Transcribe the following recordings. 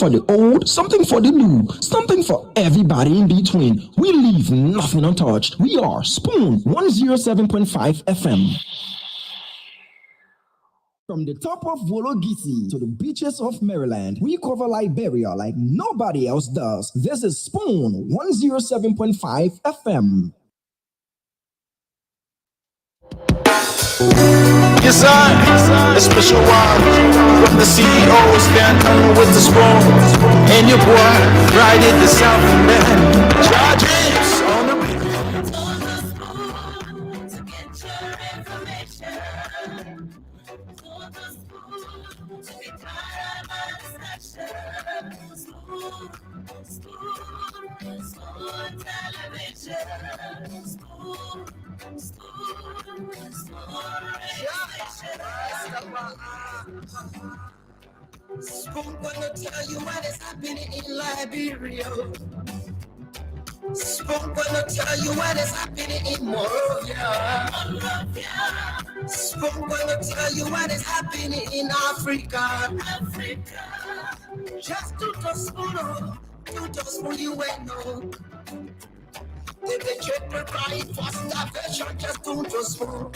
for the old, something for the new, something for everybody in between. We leave nothing untouched. We are Spoon 107.5 FM. From the top of Wologisi to the beaches of Maryland, we cover Liberia like nobody else does. This is Spoon 107.5 FM. Yes, I, a special one from the CEO, stand on with the spoon. And your boy, right at the South Man. Charges on the beat. To get your information. For the spoon, to be part of our discussion. Spoon television. Spoon gonna tell you what is happening in Liberia. Spoon gonna tell you what is happening in Monrovia. Spoon gonna tell you what is happening in Africa. Just to the spoon you ain't know. They check the right for starvation, just to the spoon.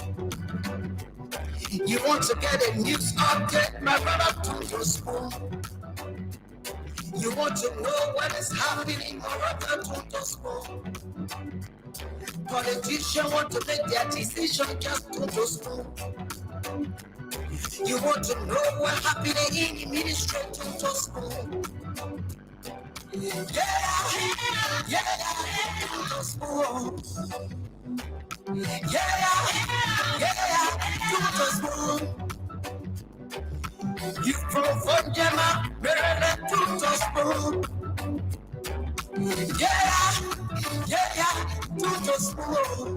You want to get a news update, my brother, to the spoon. You want to know what is happening, my brother, to the spoon. Politicians want to make their decision, just to the spoon. You want to know what happening in the ministry, to the spoon. Yeah, to the spoon. Yeah, to the spoon. You from Jama, Maryland, to the spoon. Yeah, to the spoon.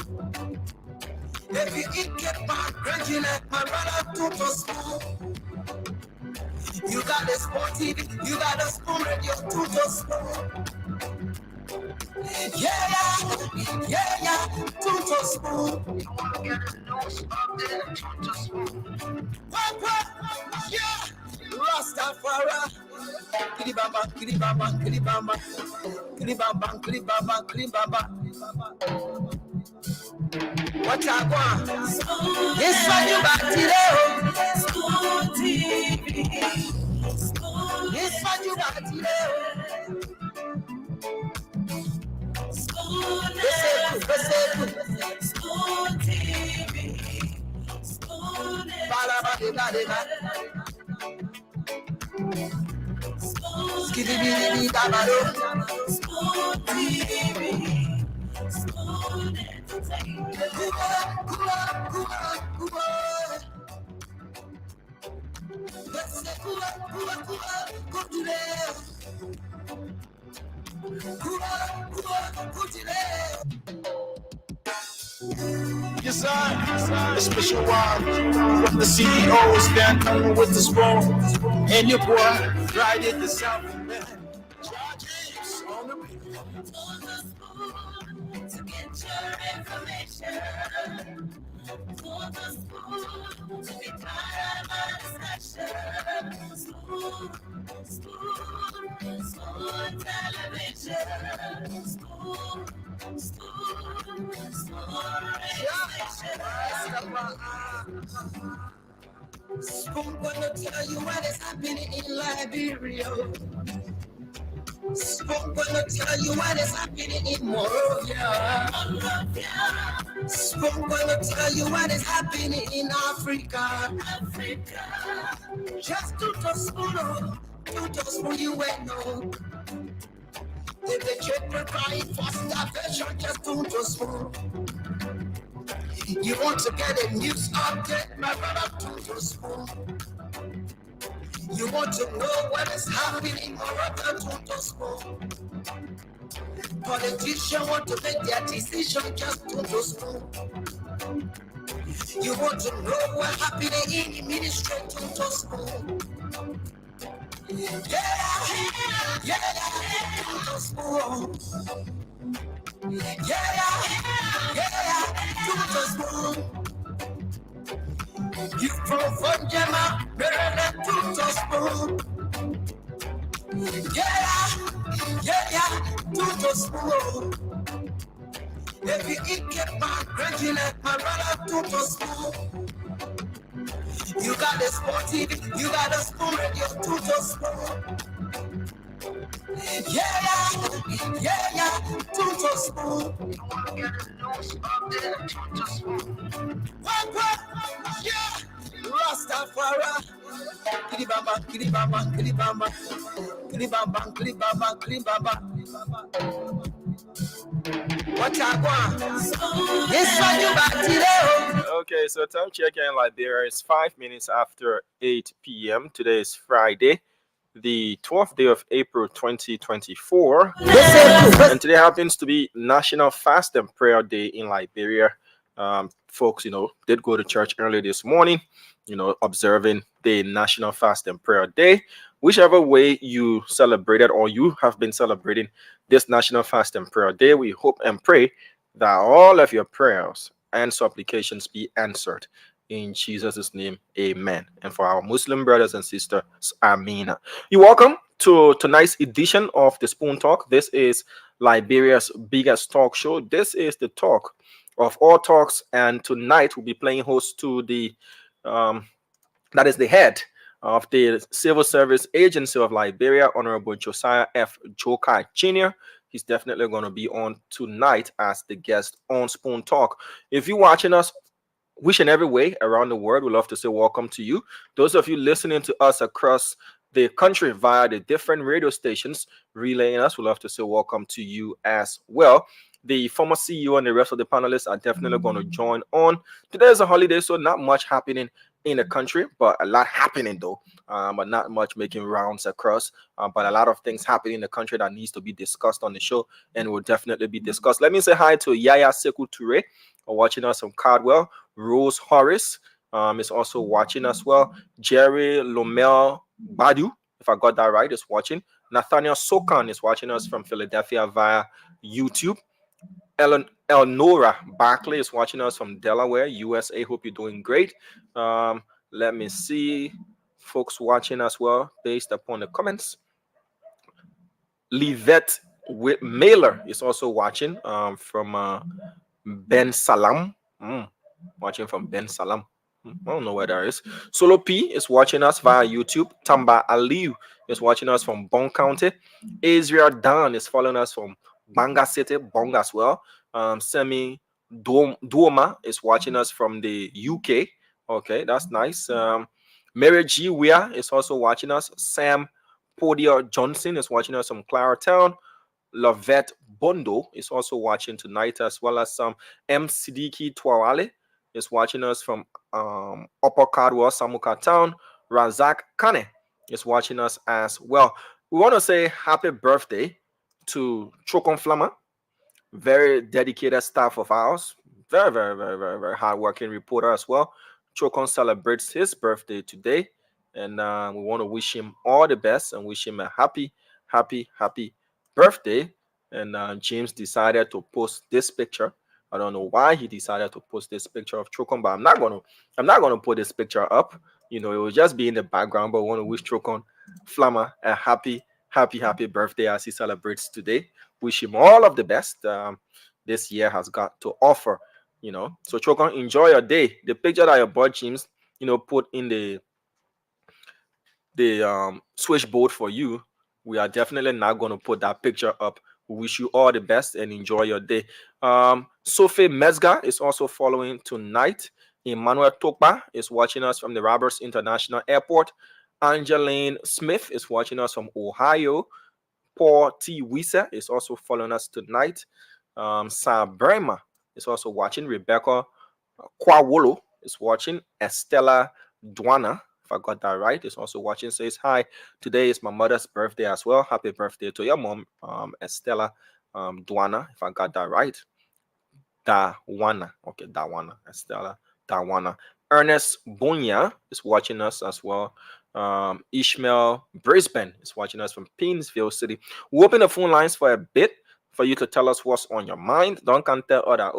If you eat get back, Regina, my brother, to the spoon. You got a sport TV, you got a spoon radio, to the spoon. Yeah, to the spoon. You want to get a news update, to the spoon. What? Yeah, Rastafari. Kiribamba. What I want? This one you got today. Spoon TV. This one you got today. Spoon TV. Spoon TV. Spoon entertainment. Yes, I, a special one from the CEO, stand on with the spoon. And your boy, right at the South Man. Charges on the beat. To get your information. For the spoon, to be part of our discussion. Spoon television. Spoon gonna tell you what is happening in Liberia. Spoon gonna tell you what is happening in Monrovia. Spoon gonna tell you what is happening in Africa. Just to the spoon you ain't know. They check the right for starvation, just to the spoon. You want to get a news update, my brother, to the spoon. You want to know what is happening, my brother, to the spoon. Politicians want to make their decision, just to the spoon. You want to know what happening in the ministry, to the spoon. Yeah, to the spoon. Yeah, to the spoon. You from Jama, Maryland, to the spoon. Yeah, do to school. If you eat get my crazy like my brother, do to school. You got the sporty, you got the school radio, do to school. Yeah, do to school. You wanna get a news update, do to school. What? Yeah, Rastafari. Kilibamba, kilibamba, kilibamba, kilibamba, kilibamba, kilibamba. What I want? Yes, what you back today? Okay, so time check in Liberia is 5 minutes after 8 p.m. Today is Friday, the 12th day of April 2024. And today happens to be National Fast and Prayer Day in Liberia. Folks, did go to church early this morning, observing the National Fast and Prayer Day. Whichever way you celebrated or you have been celebrating this National Fast and Prayer Day, we hope and pray that all of your prayers and supplications be answered. In Jesus' name, amen. And for our Muslim brothers and sisters, Amina. You're welcome to tonight's edition of the Spoon Talk. This is Liberia's biggest talk show. This is the talk of all talks. And tonight we'll be playing host to the, that is the head of the Civil Service Agency of Liberia, Honorable Josiah F. Jokai Jr. He's definitely going to be on tonight as the guest on Spoon Talk. If you're watching us which and every way around the world, we'd love to say welcome to you. Those of you listening to us across the country via the different radio stations relaying us, we'd love to say welcome to you as well. The former CEO and the rest of the panelists are definitely going to join on. Today is a holiday, so not much happening in the country, but a lot happening though, but not much making rounds across, but a lot of things happening in the country that needs to be discussed on the show and will definitely be discussed. Let me say hi to Yaya Sekou Toure, watching us from Cardwell. Rose Horace is also watching as well. Jerry Lomel Badu, if I got that right, is watching. Nathaniel Sokan is watching us from Philadelphia via YouTube. Elnora Barkley is watching us from Delaware, USA. Hope you're doing great. Let me see folks watching as well based upon the comments. Livette Mailer is also watching from Ben Salam. Watching from Ben Salam. I don't know where that is. Solo P is watching us via YouTube. Tamba Aliu is watching us from Bon County. Israel Dan is following us from Banga City, Bonga as well. Semi Duoma is watching us from the UK. Okay, that's nice. Mary G. Weir is also watching us. Sam Podia Johnson is watching us from Claratown. Lavette Bondo is also watching tonight, as well as some M. Sidiki Twawale is watching us from Upper Cardwell, Samuka Town. Razak Kane is watching us as well. We want to say happy birthday to Chokon Flama, very dedicated staff of ours, very hardworking reporter as well. Chokon celebrates his birthday today, and we want to wish him all the best and wish him a happy birthday. And James decided to post this picture. I don't know why he decided to post this picture of Chokon, but I'm not gonna put this picture up. It will just be in the background. But I want to wish Chokon Flama a happy birthday as he celebrates today. Wish him all of the best. This year has got to offer. So Chokon, enjoy your day. The picture that your boy James, put in the switchboard for you, we are definitely not going to put that picture up. We wish you all the best and enjoy your day. Sophie Mezga is also following tonight. Emmanuel Tokpa is watching us from the Roberts International Airport. Angeline Smith is watching us from Ohio. Paul T. Wisa is also following us tonight. Sam Brema is also watching. Rebecca Kwawolo is watching. Estella Duana, if I got that right, is also watching. Says hi. Today is my mother's birthday as well. Happy birthday to your mom, Estella Duana, if I got that right. Dawana. Okay, Dawana. Estella Dawana. Ernest Bonya is watching us as well. Ishmael Brisbane is watching us from Painesville City. We'll open the phone lines for a bit for you to tell us what's on your mind. Don't come tell other,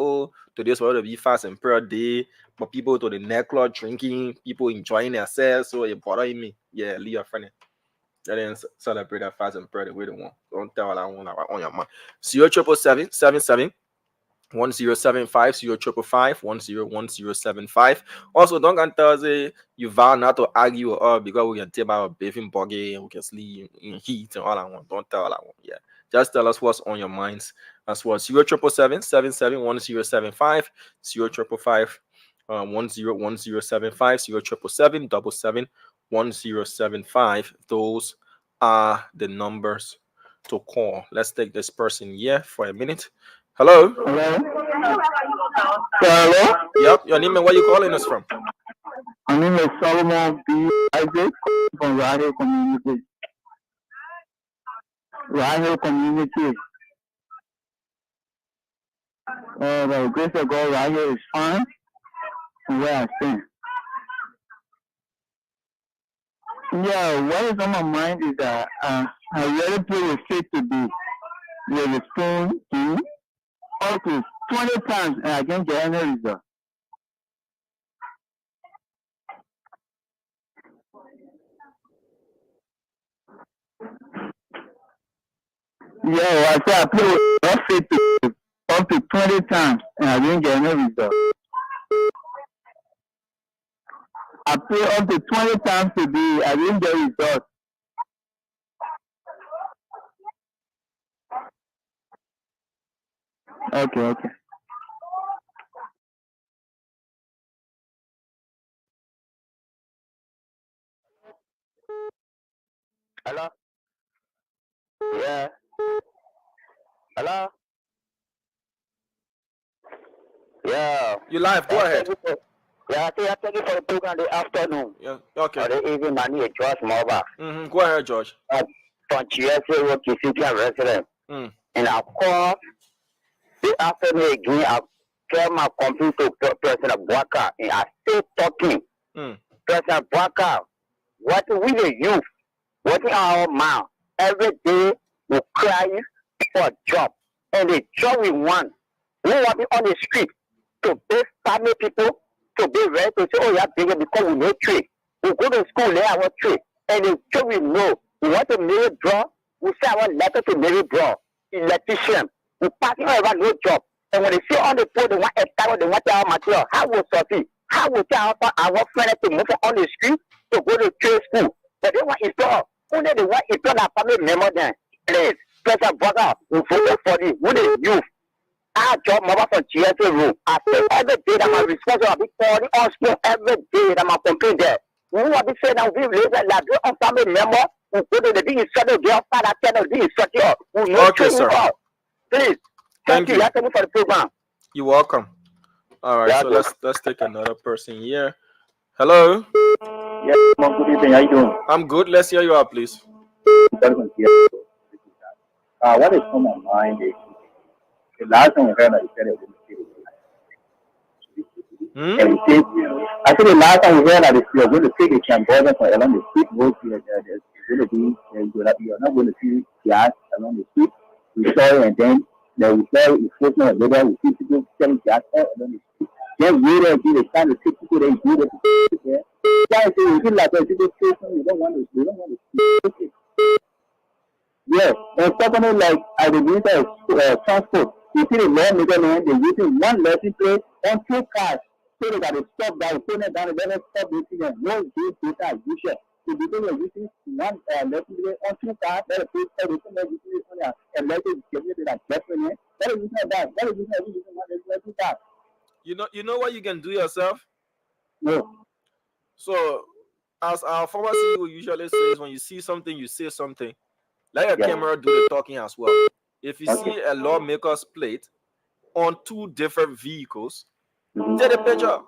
today's going to be fast and prayer day, but people to the neck club drinking, people enjoying themselves, so you're bothering me. Yeah, leave your friend. I didn't celebrate that fast and pray the way they want. Don't tell all I want on your mind. 07777 1075 055 Also, don't can tell say you vow not to argue or because we can take about a bathing buggy and we can sleep in heat and all I want. Don't tell all I want. Yeah. Just tell us what's on your minds. That's what 07777 1075 0555 101075 07777 Those are the numbers to call. Let's take this person here for a minute. Hello. Hello. Hello. Yep. Your name and where you calling us from? My name is Solomon B. Isaac from Rahel Community. Rahel Community. By the grace of God, Rahel is fine from where I stand. Yeah, what is on my mind is that I really play with faith to be with the spoon to up to 20 times and I can't get any result. Yeah, I said I play with faith to up to 20 times and I didn't get any result. I play up to 20 times to be, I didn't get results. Okay. Hello? Yeah. Hello? Yeah. You live. Go ahead. Yeah, I thank you for the program this afternoon. Yeah. Okay. Or the evening, my name is George Mova. Go ahead, George. From GSA Road, Kisikia resident. Mm. And I call this afternoon again. I tell my computer to President Bwaka, and I still talking. President Bwaka, what we the youth, what in our mouth, every day we cry for a job. And the job we want be on the street to pay family people to be ready to say, oh, yeah, bigger because we know trade. We go to school, learn our trade. And the job we know, we want to marry draw, we say our letter to marry draw. Electrician, we passing over no job. And when they see on the phone, they want a tower, they want our material. How will Sophie? How will tell our friends to move on the street to go to trade school? But they want install. Only they want install our family member then. Please, President Bwaka, we vote for the youth. Our job mother for GSA room. I say every day that my responsible I'll be calling on school every day that my complaint there. We will be saying that we live like on family member who go to the big shuttle girl father tell the shuttle. Okay, sir. Please. Thank you. Thank you for the program. You're welcome. All right, so let's take another person here. Hello. Yeah, good evening. How you doing? I'm good. Let's hear you out, please. What is on my mind is the last time we heard that you said it was I think the last time we heard that you're going to take a camcorder for along the street road, you're not going to see gas along the street. We saw it, and then we saw enforcement of labor. We see people selling gas all along the street. Then we they're trying to take people, they do it. Guys, we feel like people chasing, we don't want to see. Yeah, and secondly, like I believe transport, you see the lawmaker man, they're using one lesson plate on 2 cars so that they stop by, put it down, and then stop using them. No good data as usual. So because they're using one lesson plate on 2 cars, that is using it on a message community that definitely, that is using that, that is using one lesson cars. You know what you can do yourself? No. So, as our former CEO usually says, when you see something, you say something. Let your camera do the talking as well. If you see a lawmaker's plate on 2 different vehicles, take a picture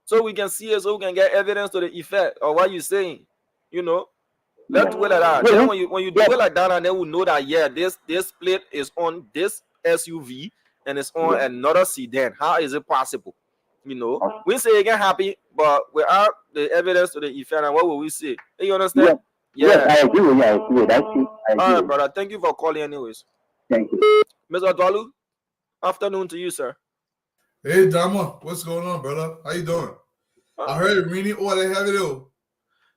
so we can see it, so we can get evidence to the effect of what you're saying. Let's do it like that. Then when you do it like that, and then we know that this plate is on this SUV and it's on another sedan. How is it possible? We say you get happy, but without the evidence to the effect, and what will we say? You understand? Yeah, I agree. That's it. All right, brother. Thank you for calling anyways. Thank you. Mr. Dwalu, afternoon to you, sir. Hey, Dama. What's going on, brother? How you doing? I heard Rini. Oh, they have it.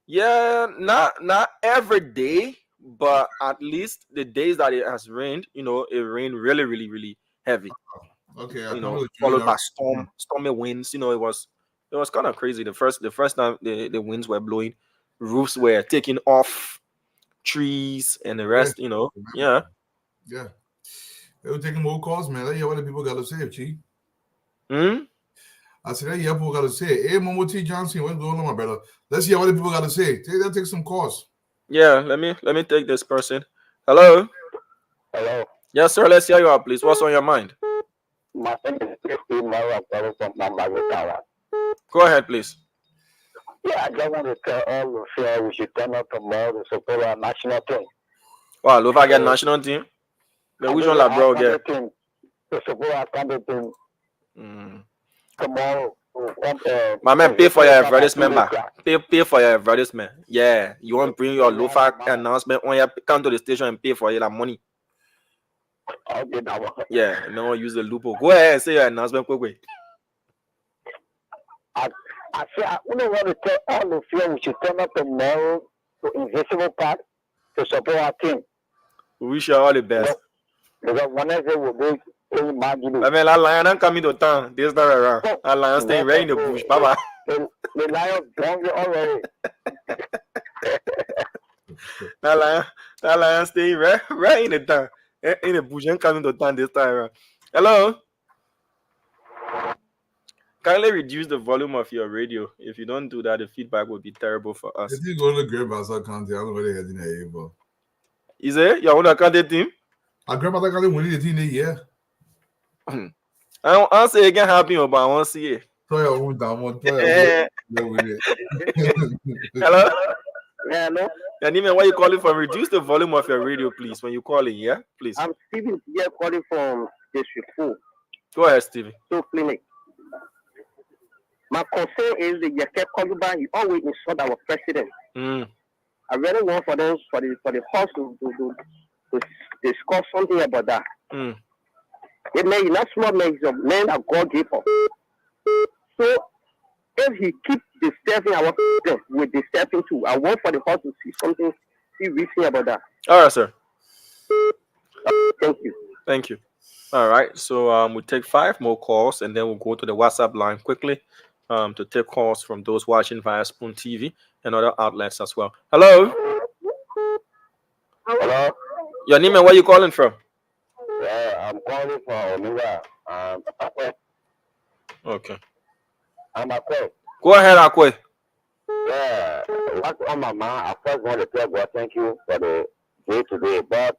Yeah, not every day, but at least the days that it has rained, it rained really, really, really heavy. Okay, I You come know, with you. followed by stormy winds. It was kind of crazy. The first time the winds were blowing, roofs were taking off, trees and the rest. Yeah. Yeah. They were taking more calls, man. Let's hear what the people got to say, Chief. I said, yeah, people got to say. Hey, Momo T. Johnson, what's going on, my brother? Let's hear what the people got to say. Take some calls. Yeah, let me take this person. Hello. Hello. Yes, sir. Let's hear you out, please. What's on your mind? My name is Mara from Nambaga. Go ahead, please. Yeah, I just want to tell all of you we should turn up tomorrow to support our national team. Wow, love I get national team. The which one, bro? Get to support our country team tomorrow. My man, pay for your advertisement, pay for your advertisement. Yeah, you want to bring your lofa announcement on your come to the station and pay for your money. Okay, now. Yeah, no use the loophole. Go ahead and say your announcement quickly. I say I don't want to tell all of you we should turn up tomorrow to Invisible Park to support our team. We wish you all the best. Because whenever we go in Magulu. I mean, that lion ain't coming to town this time around. That lion staying right in the bush, Baba. The lion gone already. That lion staying right in the town. In the bush ain't coming to town this time around. Hello? Kindly reduce the volume of your radio. If you don't do that, the feedback will be terrible for us. If you go to the Great Bazaar County, I don't know where they're heading there, bro. Is it? You want to count the team? I Great Bazaar County winning the team this year. I don't say again happy, but I want to see it. Hello? Hello? Anime, where you calling from? Reduce the volume of your radio, please, when you call in, yeah? Please. I'm Steven here calling from District 4. Go ahead, Stevie. So clinic. My concern is the Yeke Koluban, he always insult our president. I really want for the house to discuss something about that. It may not small men, he's a man that God gave us. So if he keeps disturbing our president, we're disturbing too. I want for the house to see something, see reason about that. All right, sir. Thank you. Thank you. All right. So we'll take 5 more calls and then we'll go to the WhatsApp line quickly to take calls from those watching via Spoon TV and other outlets as well. Hello. Hello. Your name and where you calling from? Yeah, I'm calling from Omira. Okay. I'm Akwe. Go ahead, Akwe. Yeah, what's on my mind? I first want to tell God thank you for the day today, but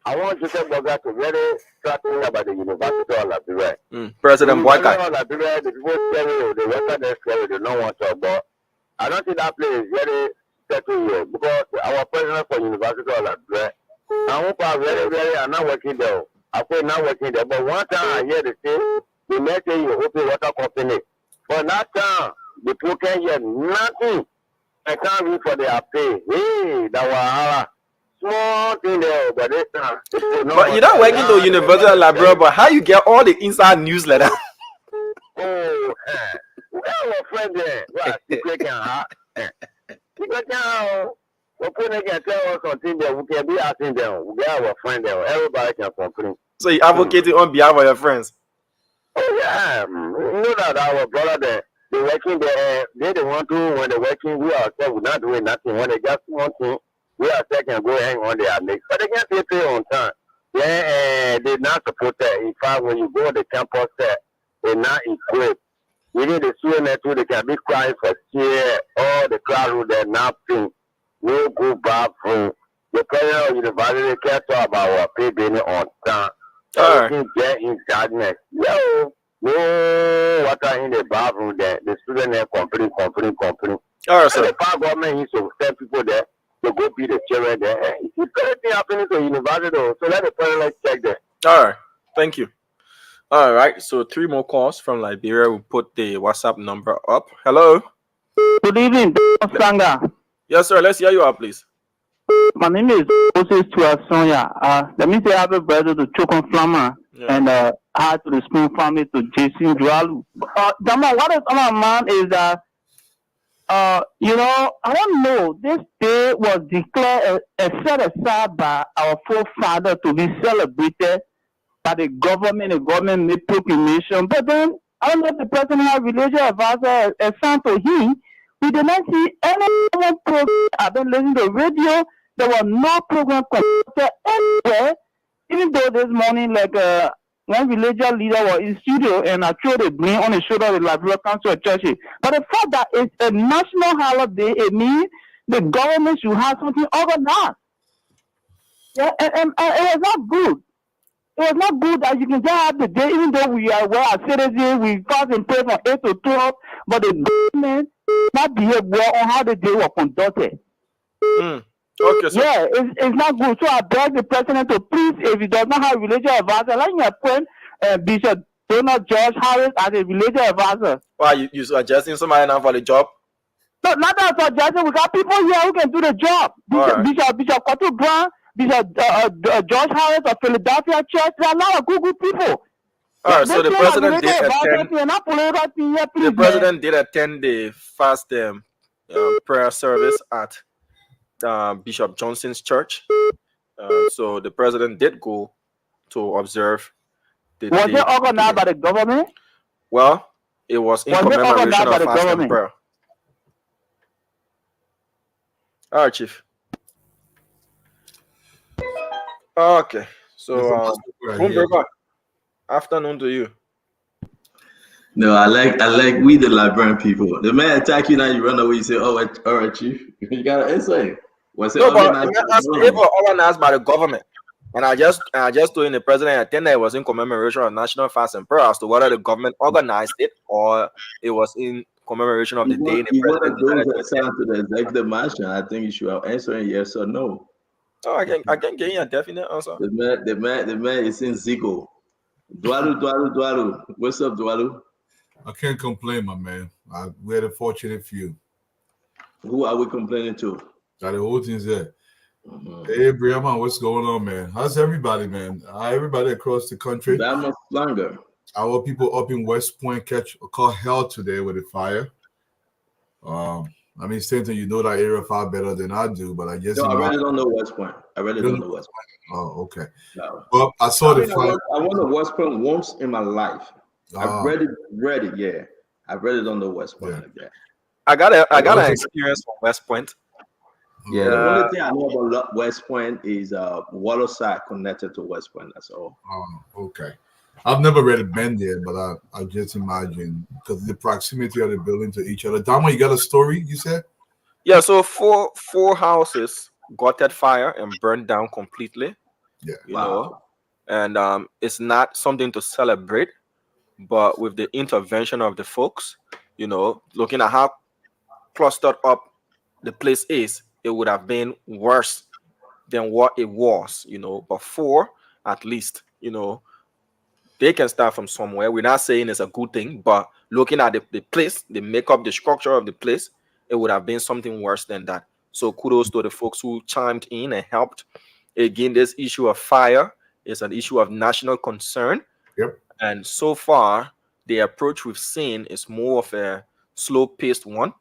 I want to tell God to really start thinking about the University of Liberia. President Boyka. Liberia, the people scary, the Western they're scary, they don't want to, but I don't think that place is very settled here because our president for University of Liberia, I hope I'm not working there. I feel not working there, but one time I hear the thing, they may say you hope water company. For that time, the people can hear nothing. I can't read for their pay. Hey, that was small thing there, but this time. But you're not working to University of Liberia, but how you get all the inside news like that? Oh, we have a friend there. What? Secret can Secret can Open can tell us something there. We can be asking them. We have a friend there. Everybody can complain. So you advocating on behalf of your friends? Oh yeah, you know that our brother there, they working there. They don't want to when they working. We ourselves we're not doing nothing. When they just want to, we ourselves can go hang on their legs, but they can't pay on time. Yeah, they're not supposed to. In fact, when you go to the campus there, they're not equipped. You need the student too. They can be crying for cheer. All the crowd they're nothing. No go bathroom. The president of university can't talk about our pay being on time. Everything get in darkness. No water in the bathroom there. The student there complain. All right, sir. The power government used to send people there to go be the children there. It's anything happening to university though. So let the president check there. All right. Thank you. All right. So 3 more calls from Liberia. We'll put the WhatsApp number up. Hello. Good evening, Sanga. Yes, sir. Let's hear you out, please. My name is Moses Tuasonya. Let me say happy birthday to Chokon Flammer and hi to the Spoon family to Jason Jualu. Dama, what is on my mind is that You know, I don't know. This day was declared set aside by our forefather to be celebrated by the government made proclamation. But then, I don't know if the president had religious advisor assigned to him. We did not see any program. I've been listening to radio. There was no program conducted anywhere. Even though this morning, like one religious leader was in studio and I threw the blame on the shoulder of the Liberal Council of Churches. But the fact that it's a national holiday, it means the government should have something organized. Yeah, and it was not good. It was not good that you can just have the day, even though we are well as citizens, we fast and pray from 8 to 12, but the government not behave well on how the day was conducted. Okay, so yeah, it's not good. So I beg the president to please, if he does not have religious advisor, let him appoint Bishop Donald George Harris as a religious advisor. Why you suggesting somebody now for the job? No, not that suggesting. We got people here who can do the job. Bishop Kotu Brown, Bishop George Harris of Philadelphia Church. There are a lot of good people. All right, so the president did attend. The president did attend the fast prayer service at Bishop Johnson's church. So the president did go to observe. Was it organized by the government? Well, it was in commemoration of fast and prayer. All right, Chief. Okay, so afternoon to you. No, I like we the Liberian people. The man attack you now, you run away. You say, "Oh, all right, Chief." You got an essay. Was it organized by the government? And I just told the president attended it was in commemoration of National Fast and Prayer as to whether the government organized it or it was in commemoration of the day. You want those that sound to the executive mansion? I think you should have answering yes or no. Oh, I can get you a definite answer. The man is in Zico. Dwalu. What's up, Dwalu? I can't complain, my man. We're the fortunate few. Who are we complaining to? That the whole thing's there. Hey, Brianna, what's going on, man? How's everybody, man? Everybody across the country. That much longer. Our people up in West Point caught hell today with the fire. I mean, Stanton, you know that area far better than I do, but I guess I really don't know West Point. Oh, okay. No. Well, I saw the fire. I went to West Point once in my life. I've read it, yeah. I read it on the West Point. Yeah. I got an experience from West Point. Yeah, the only thing I know about West Point is Waterside connected to West Point. That's all. Oh, okay. I've never really been there, but I just imagine because the proximity of the building to each other. Dama, you got a story, you said? Yeah, so four houses got that fire and burned down completely. Yeah. You know, and it's not something to celebrate, but with the intervention of the folks, you know, looking at how clustered up the place is, it would have been worse than what it was, you know. But four, at least, you know, they can start from somewhere. We're not saying it's a good thing, but looking at the place, the makeup, the structure of the place, it would have been something worse than that. So kudos to the folks who chimed in and helped. Again, this issue of fire is an issue of national concern. Yep. And so far, the approach we've seen is more of a slow-paced one.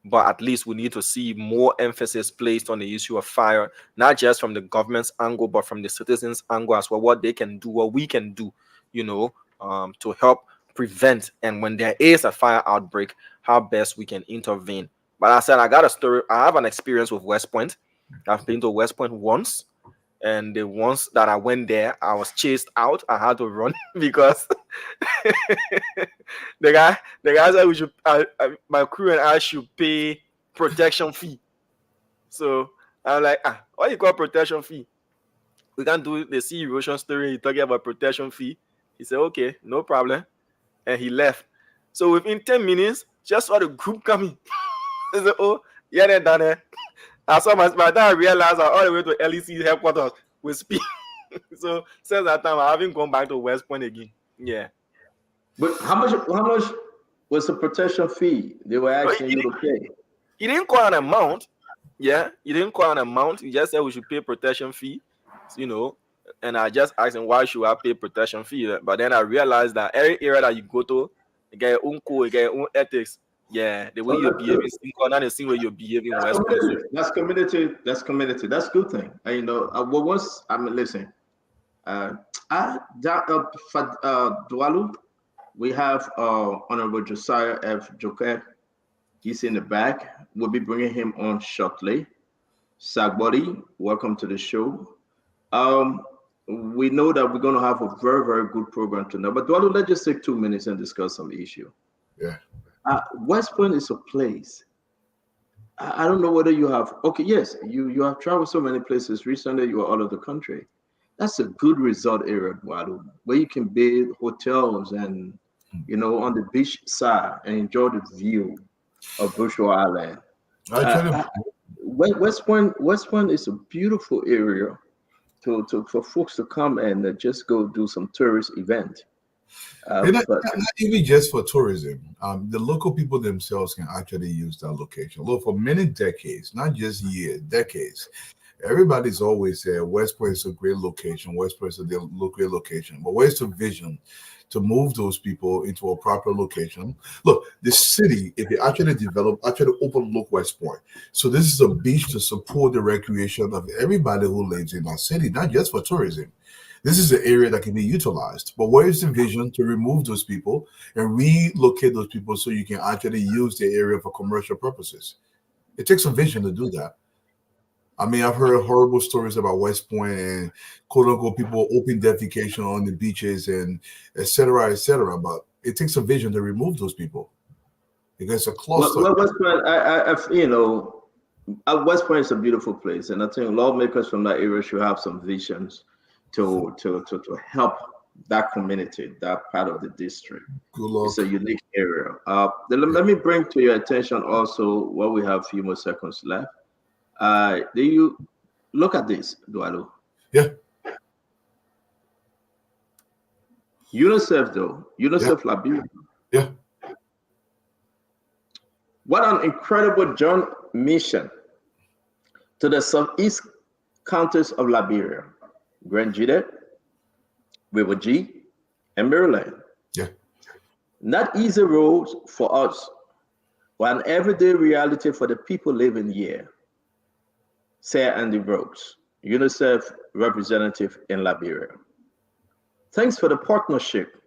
But at least we need to see more emphasis placed on the issue of fire, not just from the government's angle, but from the citizens' angle as well, what they can do, what we can do, you know, to help prevent. And when there is a fire outbreak, how best we can intervene. But I said, I got a story. I have an experience with West Point. I've been to West Point once. And the ones that I went there, I was chased out. I had to run because the guy said we should, my crew and I should pay protection fee. So I'm like, what you call protection fee? We can't do the sea erosion story. He's talking about protection fee. He said, okay, no problem. And he left. So within 10 minutes, just saw the group coming. I said, oh, yeah, they're done there. I saw by the time I realized I all the way to LEC headquarters with speed. So since that time, I haven't gone back to West Point again. Yeah. But how much was the protection fee they were asking you to pay? He didn't call an amount. Yeah, he didn't call an amount. He just said we should pay protection fee, you know. And I just asked him, why should I pay protection fee? But then I realized that every area that you go to, you get your own code, you get your own ethics. Yeah, the way you're behaving, not the same way you're behaving. That's community. That's community. That's community. That's good thing. And, you know, listen. Dualu, we have Honorable Josiah F. Joker. He's in the back. We'll be bringing him on shortly. Sagbody, welcome to the show. We know that we're going to have a very, very good program tonight. But Dualu, let's just take 2 minutes and discuss some issue. Yeah. West Point is a place. I don't know whether you have. Okay, yes, you have traveled so many places recently. You are all over the country. That's a good resort area, Dualu, where you can build hotels and, you know, on the beach side and enjoy the view of Bushel Island. West Point is a beautiful area for folks to come and just go do some tourist event. Not even just for tourism. The local people themselves can actually use that location. Look, for many decades, not just years, decades. Everybody's always said West Point is a great location. West Point is a great location. But where's the vision to move those people into a proper location? Look, the city, if you actually overlook West Point. So this is a beach to support the recreation of everybody who lives in our city, not just for tourism. This is an area that can be utilized. But where is the vision to remove those people and relocate those people so you can actually use the area for commercial purposes? It takes a vision to do that. I mean, I've heard horrible stories about West Point and quote unquote people open defecation on the beaches and et cetera, but it takes a vision to remove those people because it's a cluster. Well, West Point, West Point is a beautiful place, and I think lawmakers from that area should have some visions to help that community, that part of the district. Good luck. It's a unique area. Let me bring to your attention also, while we have a few more seconds left. Do you look at this, Dualu? Yeah. UNICEF Liberia. Yeah. What an incredible joint mission to the southeast counties of Liberia, Grand Jide, River G, and Maryland. Yeah. Not easy roads for us, but an everyday reality for the people living here. Say Andy Brooks, UNICEF representative in Liberia. Thanks for the partnership.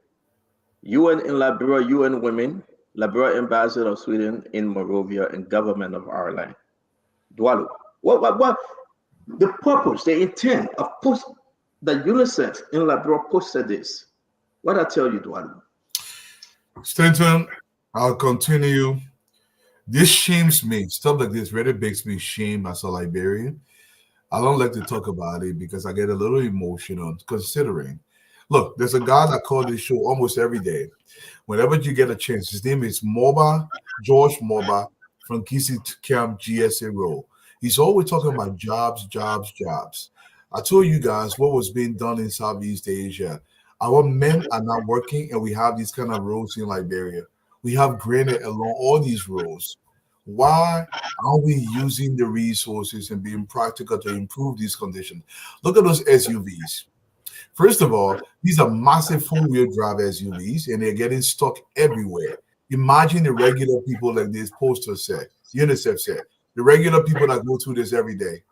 UN in Liberia, UN Women, Liberia Ambassador of Sweden in Monrovia, and Government of Ireland. Dualu, what the purpose, the intent of that UNICEF in Liberia posted this? What I tell you, Dualu? Stanton, I'll continue. This shames me. Stuff like this really makes me shame as a Liberian. I don't like to talk about it because I get a little emotional considering. Look, there's a guy that calls this show almost every day. Whenever you get a chance, his name is George Moba from Kisi Camp GSA Road. He's always talking about jobs. I told you guys what was being done in Southeast Asia. Our men are not working, and we have these kind of roads in Liberia. We have granite along all these roads. Why are we using the resources and being practical to improve these conditions? Look at those SUVs. First of all, these are massive four-wheel drive SUVs, and they're getting stuck everywhere. Imagine the regular people like this poster said, UNICEF said, the regular people that go through this every day.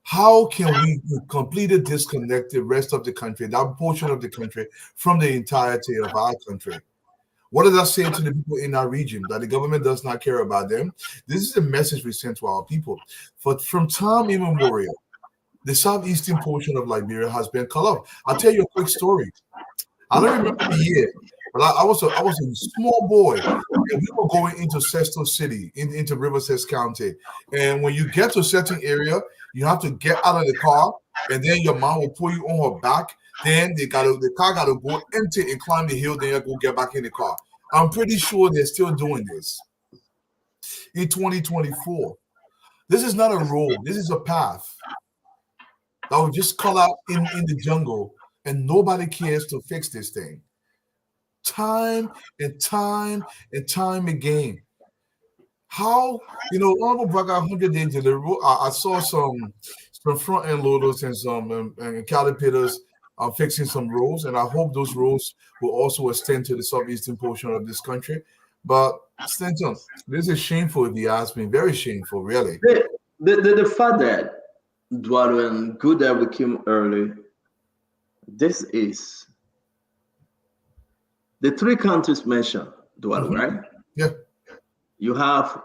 How can we completely disconnect the rest of the country, that portion of the country, from the entirety of our country? What does that say to the people in our region? That the government does not care about them? This is the message we send to our people. From time immemorial, the southeastern portion of Liberia has been cut off. I'll tell you a quick story. I don't remember the year, but I was a small boy, and we were going into Sesto City, into Riverside County. And when you get to a certain area, you have to get out of the car, and then your mom will pull you on her back. Then the car got to go empty and climb the hill. Then you go get back in the car. I'm pretty sure they're still doing this in 2024. This is not a road. This is a path that will just cut out in the jungle, and nobody cares to fix this thing. Time and time and time again. How, Honorable Braga, 100 days deliverable. I saw some front end loaders and some caterpillars fixing some roads, and I hope those roads will also extend to the southeastern portion of this country. But Stanton, this is shameful if you ask me. Very shameful, really. The fact that Dwalo and Good came early, this is the three countries mentioned, Dwalo, right? Yeah. You have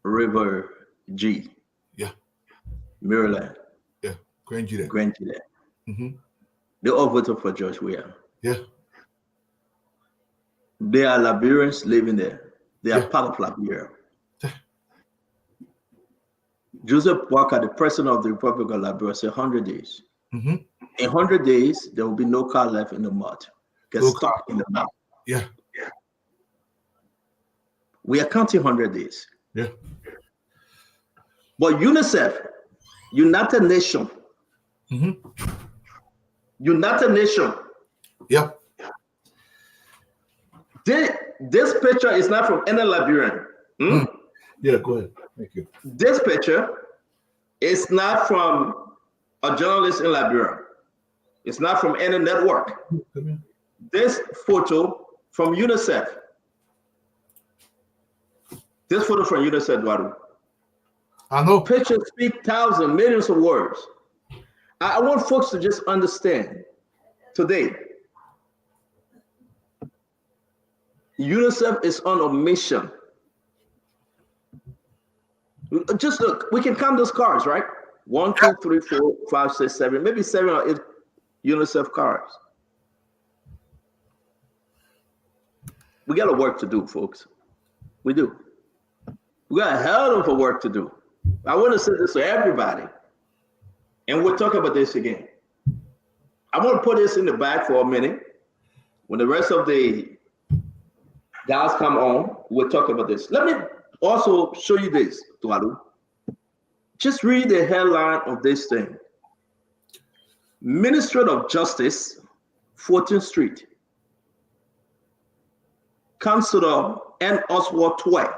River G. Yeah. Maryland. Yeah. Grand Jude. They all voted for George Weah. Yeah. They are Liberians living there. They are part of Liberia. Joseph Walker, the president of the Republic of Liberia, said 100 days. In 100 days, there will be no car left in the mud. Get stuck in the mud. Yeah. We are counting 100 days. Yeah. But UNICEF, United Nations, United Nations. Yeah. This picture is not from any Liberian. Yeah, go ahead. Thank you. This picture is not from a journalist in Liberia. It's not from any network. This photo from UNICEF. This photo from UNICEF, Eduardo. I know. Pictures speak thousands, millions of words. I want folks to just understand today. UNICEF is on a mission. Just look, we can count those cards, right? 1, 2, 3, 4, 5, 6, 7, maybe 7 or 8 UNICEF cards. We got a work to do, folks. We do. We got a hell of a work to do. I want to say this to everybody, and we'll talk about this again. I want to put this in the back for a minute. When the rest of the guys come on, we'll talk about this. Let me also show you this, Tualu. Just read the headline of this thing. Ministry of Justice, 14th Street. Councilor N. Oswald Tway.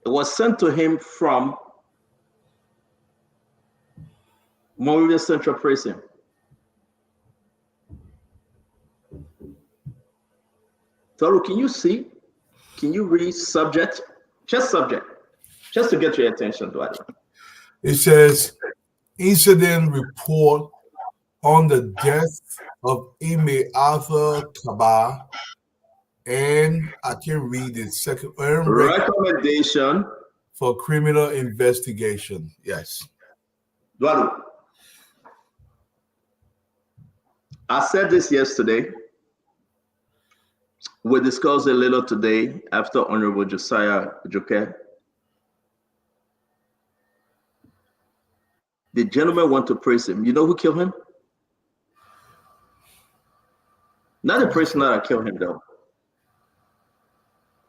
It was sent to him from Monrovia Central Prison. Tolu, can you see? Can you read subject? Just subject. Just to get your attention to it. It says, incident report on the death of Ime Arthur Kaba, and I can read the second recommendation for criminal investigation. Yes. Dwalu. I said this yesterday. We discussed a little today after Honorable Josiah Joke. The gentleman went to praise him. You know who killed him? Not the person that killed him, though.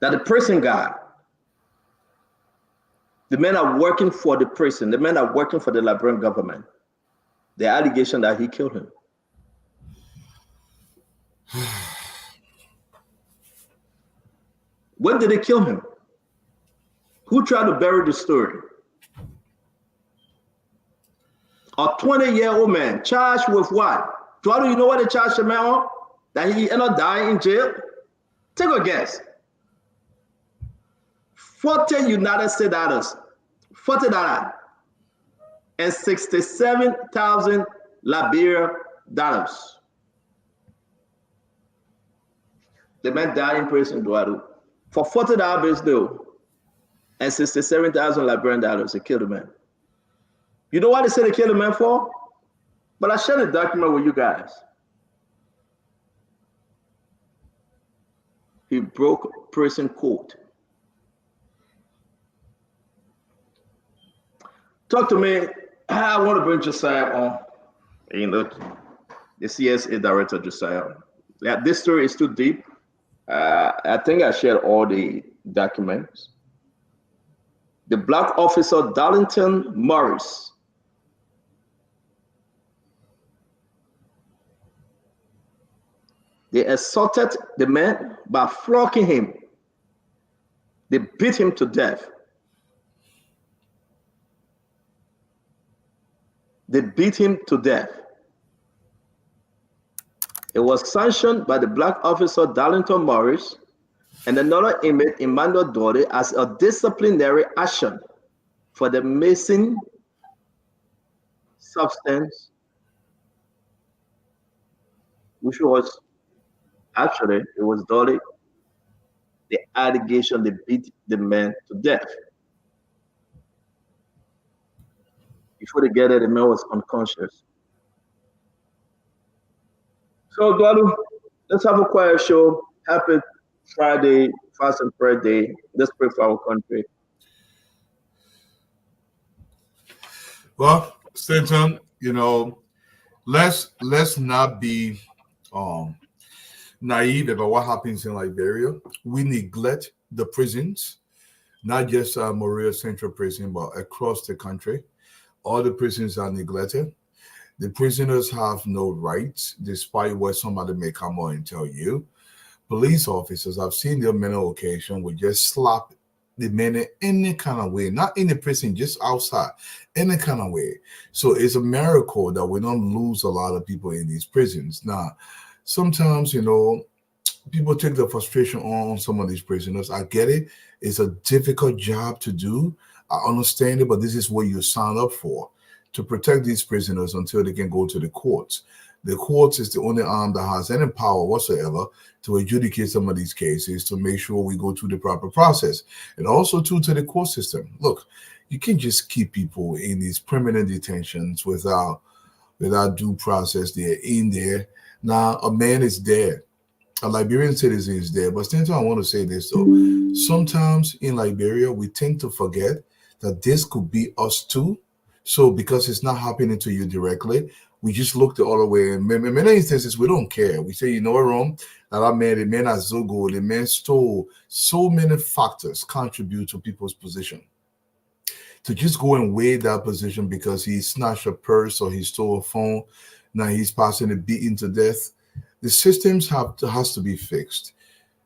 That the prison guy. The men are working for the prison. The men are working for the Liberian government. The allegation that he killed him. When did they kill him? Who tried to bury the story? A 20-year-old man charged with what? Do you know what they charged the man on? That he ended up dying in jail? Take a guess. 40 United States dollars, $40, and 67,000 Liberia dollars. The man died in prison, Duadu. For $40 though, and 67,000 Liberian dollars, they killed the man. You know what they said they killed the man for? But I shared a document with you guys. He broke prison code. Talk to me. I want to bring Josiah on. You know, the CSA director, Josiah. Yeah, this story is too deep. I think I shared all the documents. The black officer, Darlington Morris. They assaulted the man by flocking him. They beat him to death. They beat him to death. It was sanctioned by the black officer Darlington Morris and another inmate, Emmanuel Dore, as a disciplinary action for the missing substance, which was actually, it was Dore, the allegation they beat the man to death. Before they get it, the man was unconscious. So, Dualu, let's have a quiet show. Happy Friday, fast and prayer day. Let's pray for our country. Well, Stanton, let's not be naive about what happens in Liberia. We neglect the prisons, not just Moria Central Prison, but across the country. All the prisons are neglected. The prisoners have no rights, despite what somebody may come on and tell you. Police officers, I've seen them many occasions, would just slap the men in any kind of way, not in the prison, just outside, any kind of way. So it's a miracle that we don't lose a lot of people in these prisons. Now, sometimes, people take the frustration on some of these prisoners. I get it. It's a difficult job to do. I understand it, but this is what you sign up for, to protect these prisoners until they can go to the courts. The courts is the only arm that has any power whatsoever to adjudicate some of these cases, to make sure we go through the proper process. And also, to the court system. Look, you can't just keep people in these permanent detentions without due process. They're in there. Now, a man is dead. A Liberian citizen is there. But Stanton, I want to say this, though. Sometimes in Liberia, we tend to forget that this could be us too. So because it's not happening to you directly, we just look the other way. And in many instances, we don't care. We say, wrong? That the man has Zogo, the man stole. So many factors contribute to people's position. To just go and weigh that position because he snatched a purse or he stole a phone, now he's passing a beating to death. The systems has to be fixed.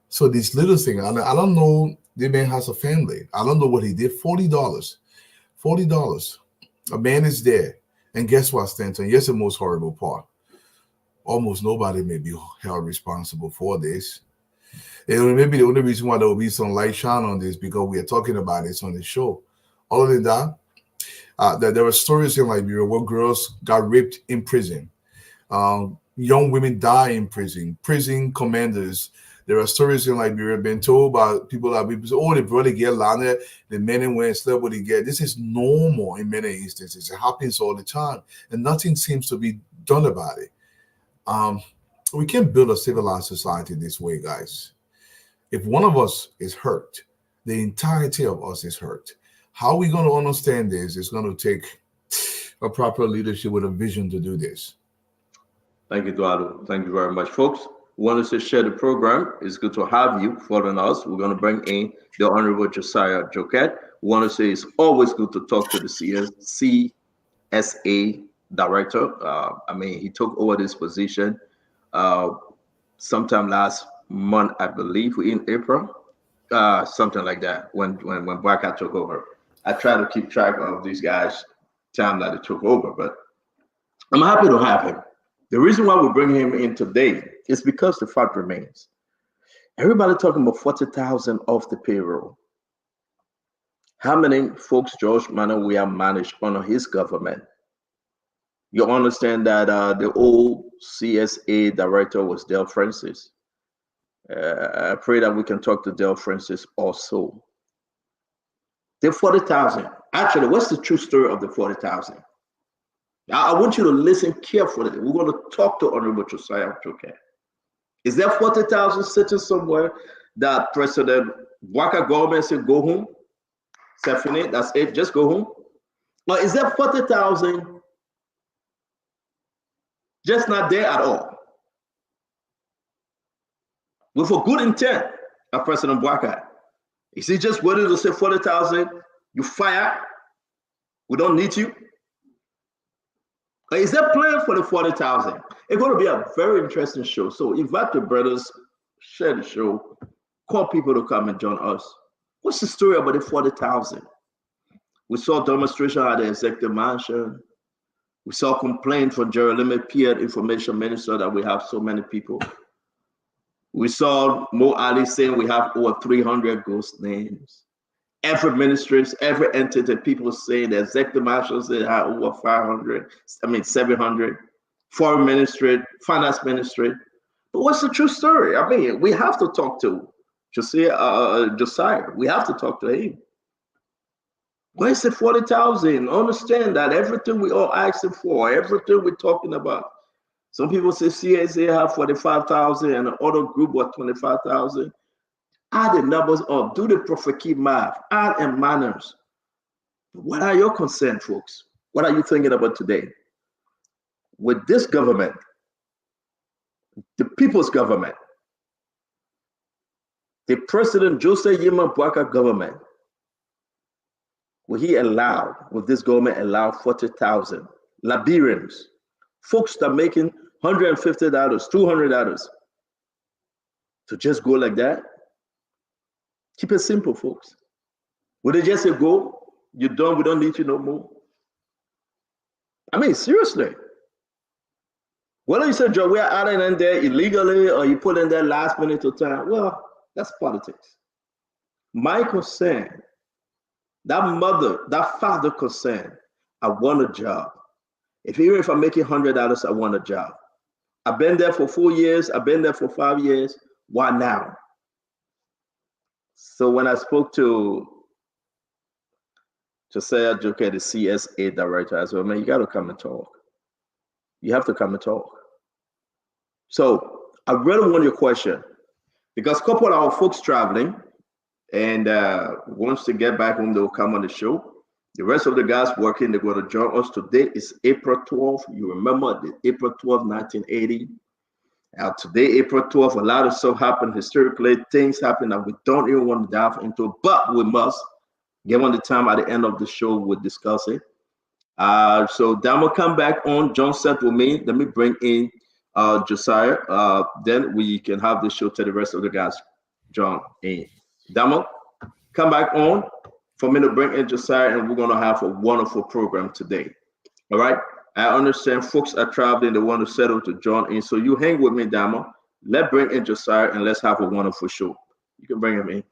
So this little thing, I don't know, the man has a family. I don't know what he did. $40. A man is there. And guess what, Stanton? Here's the most horrible part. Almost nobody may be held responsible for this. And maybe the only reason why there will be some light shine on this because we are talking about this on the show. Other than that, there were stories in Liberia where girls got raped in prison. Young women die in prison. Prison commanders. There are stories in Liberia being told by people that say, oh, the brother get landed, the men and women slept with the get. This is normal in many instances. It happens all the time, and nothing seems to be done about it. We can't build a civilized society this way, guys. If one of us is hurt, the entirety of us is hurt. How are we going to understand this? It's going to take a proper leadership with a vision to do this. Thank you, Eduardo. Thank you very much, folks. We want to share the program. It's good to have you following us. We're going to bring in the Honorable Josiah Joket. We want to say it's always good to talk to the CSA director. He took over this position sometime last month, I believe, in April, something like that, when Baka took over. I try to keep track of these guys' time that they took over, but I'm happy to have him. The reason why we bring him in today is because the fact remains. Everybody talking about 40,000 off the payroll. How many folks George Manuel we have managed under his government? You understand that the old CSA director was Dale Francis. I pray that we can talk to Dale Francis also. The 40,000. Actually, what's the true story of the 40,000? I want you to listen carefully. We're going to talk to Honorable Josiah Joket. Is there 40,000 sitting somewhere that President Waka government said go home? Stephanie, that's it, just go home? Or is there 40,000 just not there at all? With a good intent of President Waka. Is he just waiting to say 40,000, you fire, we don't need you? Is there a plan for the 40,000? It's going to be a very interesting show. So invite your brothers, share the show, call people to come and join us. What's the story about the 40,000? We saw demonstration at the executive mansion. We saw complaint from Jeremy Pierre, information minister, that we have so many people. We saw Mo Ali saying we have over 300 ghost names. Every ministry, every entity, people saying the executive marshals say have over 700. Foreign ministry, finance ministry. But what's the true story? I mean, we have to talk to Josiah. We have to talk to him. Where's the 40,000? Understand that everything we all asking for, everything we're talking about. Some people say CSA have 45,000 and another group was 25,000. Add the numbers up, do the prophet key math, add and manners. What are your concerns, folks? What are you thinking about today? With this government, the people's government, the President Joseph Yema Boakai government, will this government allow 40,000 Liberians, folks that are making $150, $200 to just go like that? Keep it simple, folks. Would they just say, go, you're done, we don't need you no more? I mean, seriously. Whether you say, Joe, we're adding in there illegally or you put in there last minute of time, well, that's politics. My concern, that mother, that father concern, I want a job. Even if I'm making $100, I want a job. I've been there for 4 years, I've been there for 5 years, why now? So when I spoke to Josiah Joker, the CSA director, I said, man, you got to come and talk. You have to come and talk. So I really want your question because a couple of our folks traveling and wants to get back home, they'll come on the show. The rest of the guys working, they're going to join us. Today is April 12th. You remember the April 12th, 1980. Today, April 12th, a lot of stuff happened historically. Things happen that we don't even want to dive into, but we must. Given the time at the end of the show, we'll discuss it. So Damo come back on. John said with me, let me bring in Josiah. Then we can have the show to the rest of the guys. John in. Damo, come back on for me to bring in Josiah, and we're going to have a wonderful program today. All right? I understand folks are traveling, they want to settle to join in. So you hang with me, Damo. Let's bring in Josiah and let's have a wonderful show. You can bring him in.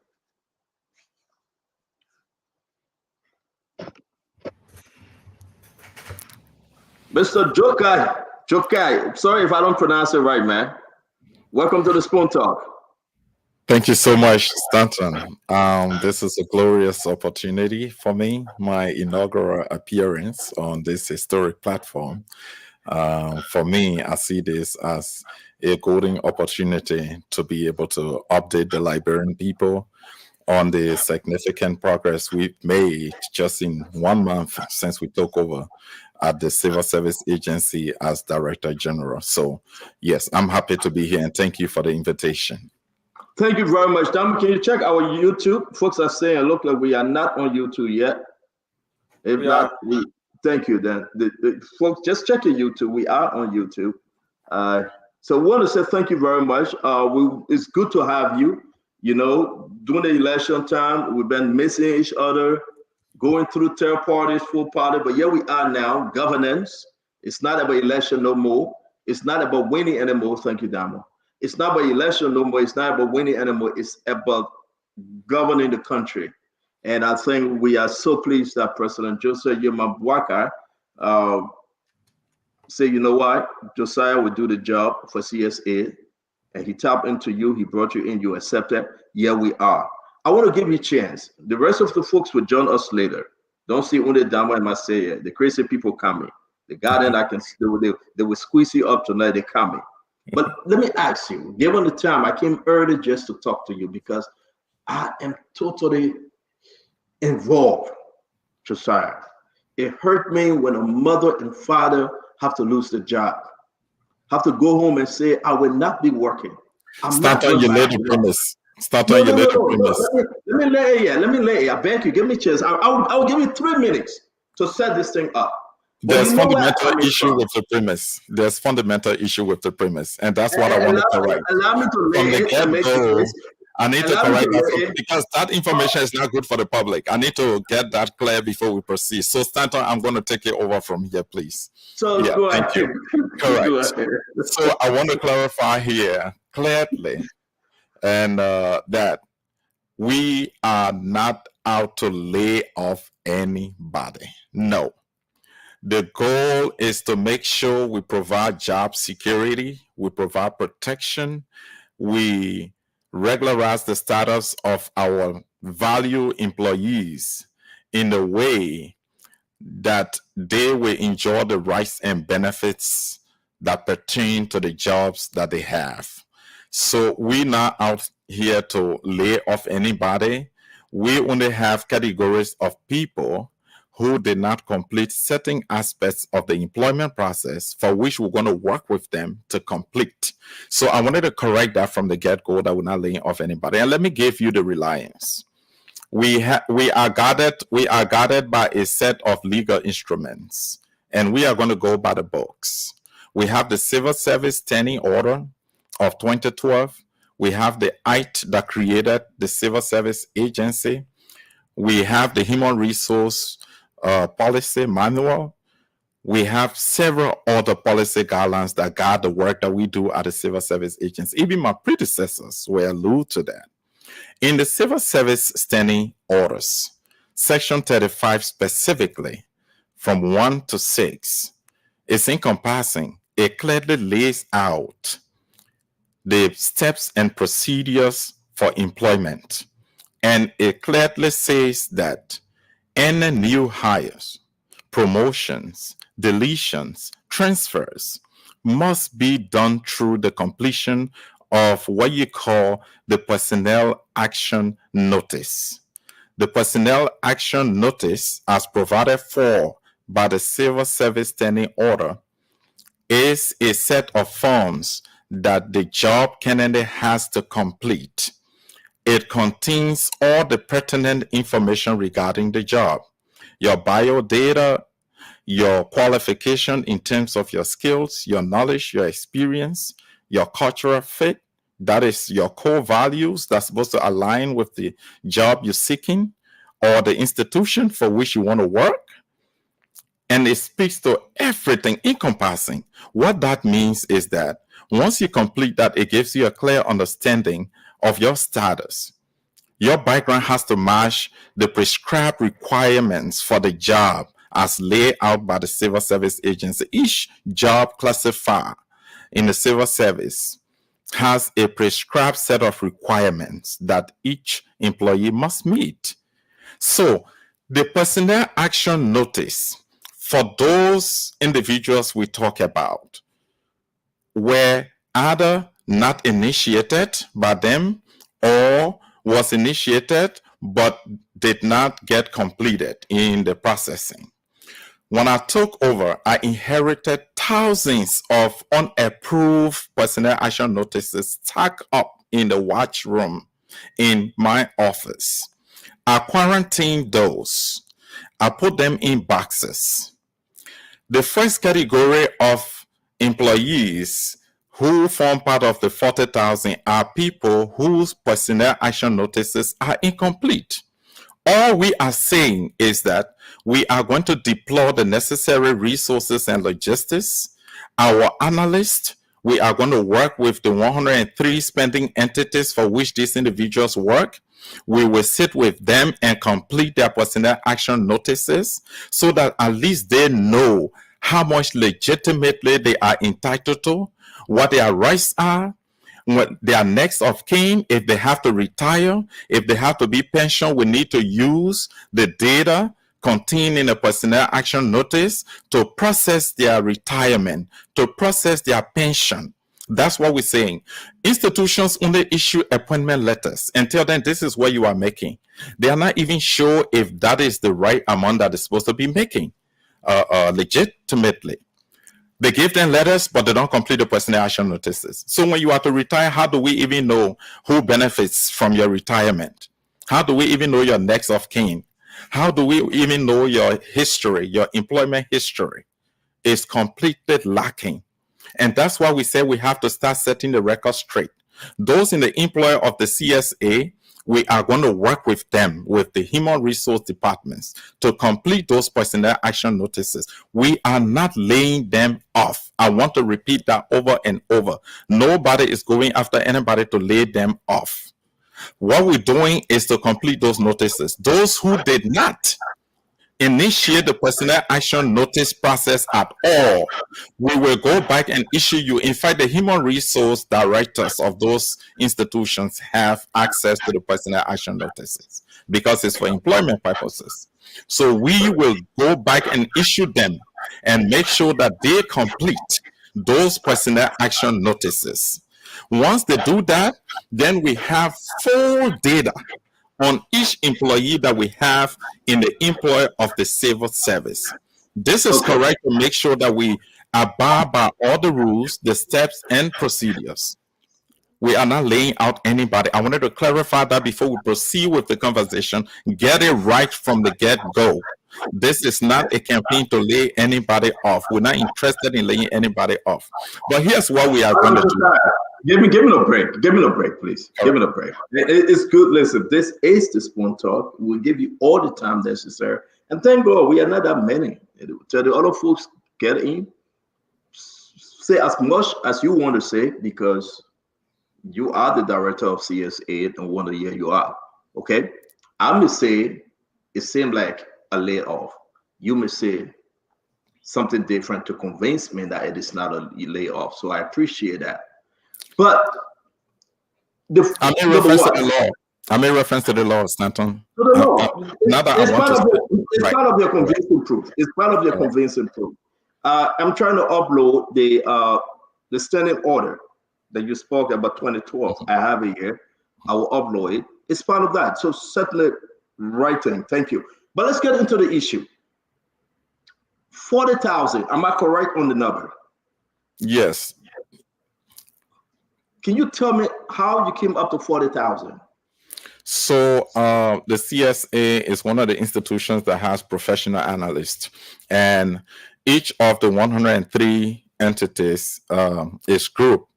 Mr. Jokai, sorry if I don't pronounce it right, man. Welcome to the Spoon Talk. Thank you so much, Stanton. This is a glorious opportunity for me, my inaugural appearance on this historic platform. For me, I see this as a golden opportunity to be able to update the Liberian people on the significant progress we've made just in 1 month since we took over at the Civil Service Agency as Director General. So, yes, I'm happy to be here and thank you for the invitation. Thank you very much. Damo, can you check our YouTube? Folks are saying, look like we are not on YouTube yet. If not, thank you then. Folks, just check your YouTube. We are on YouTube. So we want to say thank you very much. It's good to have you. You know, during the election time, we've been missing each other, going through third parties, full party, but here we are now, governance. It's not about election no more. It's not about winning anymore. Thank you, Damo. It's not about election no more. It's not about winning anymore. It's about governing the country. And I think we are so pleased that President Joseph Yema Boakai say, you know what, Josiah will do the job for CSA. And he tapped into you, he brought you in, you accepted. Yeah, we are. I want to give you a chance. The rest of the folks will join us later. Don't see only Damo and Masaya. The crazy people coming. The garden I can still, they will squeeze you up tonight, they're coming. But let me ask you, given the time, I came early just to talk to you because I am totally involved, Josiah. It hurt me when a mother and father have to lose their job, have to go home and say, I will not be working. Start on your little premise. Start on your little premise. Let me lay it. I beg you, give me a chance. I'll give you 3 minutes to set this thing up. There's fundamental issue with the premise. There's fundamental issue with the premise, and that's what I want to correct. Allow me to lay it and make it. I need to correct that because that information is not good for the public. I need to get that clear before we proceed. So, Stanton, I'm going to take it over from here, please. So, yeah, thank you. Correct. So, I want to clarify here clearly and that we are not out to lay off anybody. No. The goal is to make sure we provide job security, we provide protection, we regularize the status of our valued employees in a way that they will enjoy the rights and benefits that pertain to the jobs that they have. So we're not out here to lay off anybody. We only have categories of people who did not complete certain aspects of the employment process for which we're going to work with them to complete. So I wanted to correct that from the get-go, that we're not laying off anybody. And let me give you the reliance. We are guarded by a set of legal instruments, and we are going to go by the books. We have the Civil Service Standing Order of 2012. We have the Act that created the Civil Service Agency. We have the Human Resource Policy Manual. We have several other policy guidelines that guide the work that we do at the Civil Service Agency. Even my predecessors were alluded to that. In the Civil Service Standing Orders, Section 35 specifically, from 1 to 6, is encompassing. It clearly lays out the steps and procedures for employment. And it clearly says that any new hires, promotions, deletions, transfers must be done through the completion of what you call the Personnel Action Notice. The Personnel Action Notice, as provided for by the Civil Service Standing Order, is a set of forms that the job candidate has to complete. It contains all the pertinent information regarding the job, your bio data, your qualification in terms of your skills, your knowledge, your experience, your cultural fit, that is your core values that's supposed to align with the job you're seeking or the institution for which you want to work. And it speaks to everything encompassing. What that means is that once you complete that, it gives you a clear understanding of your status. Your background has to match the prescribed requirements for the job as laid out by the Civil Service Agency. Each job classifier in the civil service has a prescribed set of requirements that each employee must meet. So the Personnel Action Notice for those individuals we talk about were either not initiated by them or was initiated but did not get completed in the processing. When I took over, I inherited thousands of unapproved personnel action notices stacked up in the watch room in my office. I quarantined those. I put them in boxes. The first category of employees who form part of the 40,000 are people whose personnel action notices are incomplete. All we are saying is that we are going to deploy the necessary resources and logistics. Our analysts, we are going to work with the 103 spending entities for which these individuals work. We will sit with them and complete their personnel action notices so that at least they know how much legitimately they are entitled to, what their rights are, what their next of kin, if they have to retire, if they have to be pensioned, we need to use the data contained in a personnel action notice to process their retirement, to process their pension. That's what we're saying. Institutions only issue appointment letters and tell them this is what you are making. They are not even sure if that is the right amount that they're supposed to be making legitimately. They give them letters, but they don't complete the personnel action notices. So when you are to retire, how do we even know who benefits from your retirement? How do we even know your next of kin? How do we even know your history, your employment history? Is completely lacking. And that's why we say we have to start setting the record straight. Those in the employ of the CSA, we are going to work with them, with the human resource departments, to complete those personnel action notices. We are not laying them off. I want to repeat that over and over. Nobody is going after anybody to lay them off. What we're doing is to complete those notices. Those who did not initiate the personnel action notice process at all, we will go back and issue you. In fact, the human resource directors of those institutions have access to the personnel action notices because it's for employment purposes. So we will go back and issue them and make sure that they complete those personnel action notices. Once they do that, then we have full data on each employee that we have in the employ of the civil service. This is correct to make sure that we abide by all the rules, the steps, and procedures. We are not laying out anybody. I wanted to clarify that before we proceed with the conversation. Get it right from the get-go. This is not a campaign to lay anybody off. We're not interested in laying anybody off. But here's what we are going to do. Give me a break. Give me a break, please. Give me a break. It's good. Listen, this is the Spoon Talk. We'll give you all the time necessary. And thank God we are not that many. Tell the other folks, get in. Say as much as you want to say, because you are the director of CSA and one of the year you are. Okay? I may say it seemed like a layoff. You may say something different to convince me that it is not a layoff. So I appreciate that. But I'm in reference to the law. I'm in reference to the law, Stanton. To the law. It's part of your convincing proof. It's part of your convincing proof. I'm trying to upload the standing order that you spoke about 2012. I have it here. I will upload it. It's part of that. So certainly right thing. Thank you. But let's get into the issue. 40,000. Am I correct on the number? Yes. Can you tell me how you came up to 40,000? So the CSA is one of the institutions that has professional analysts, and each of the 103 entities is grouped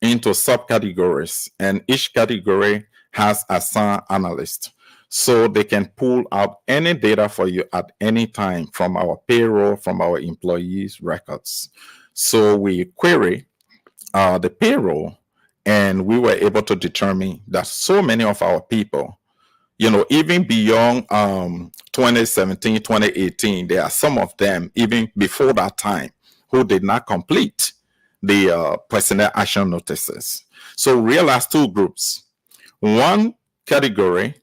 into subcategories, and each category has assigned analysts. So they can pull out any data for you at any time from our payroll, from our employees' records. So we query the payroll, and we were able to determine that so many of our people, you know, even beyond 2017, 2018, there are some of them, even before that time, who did not complete the personnel action notices. So realize two groups. One category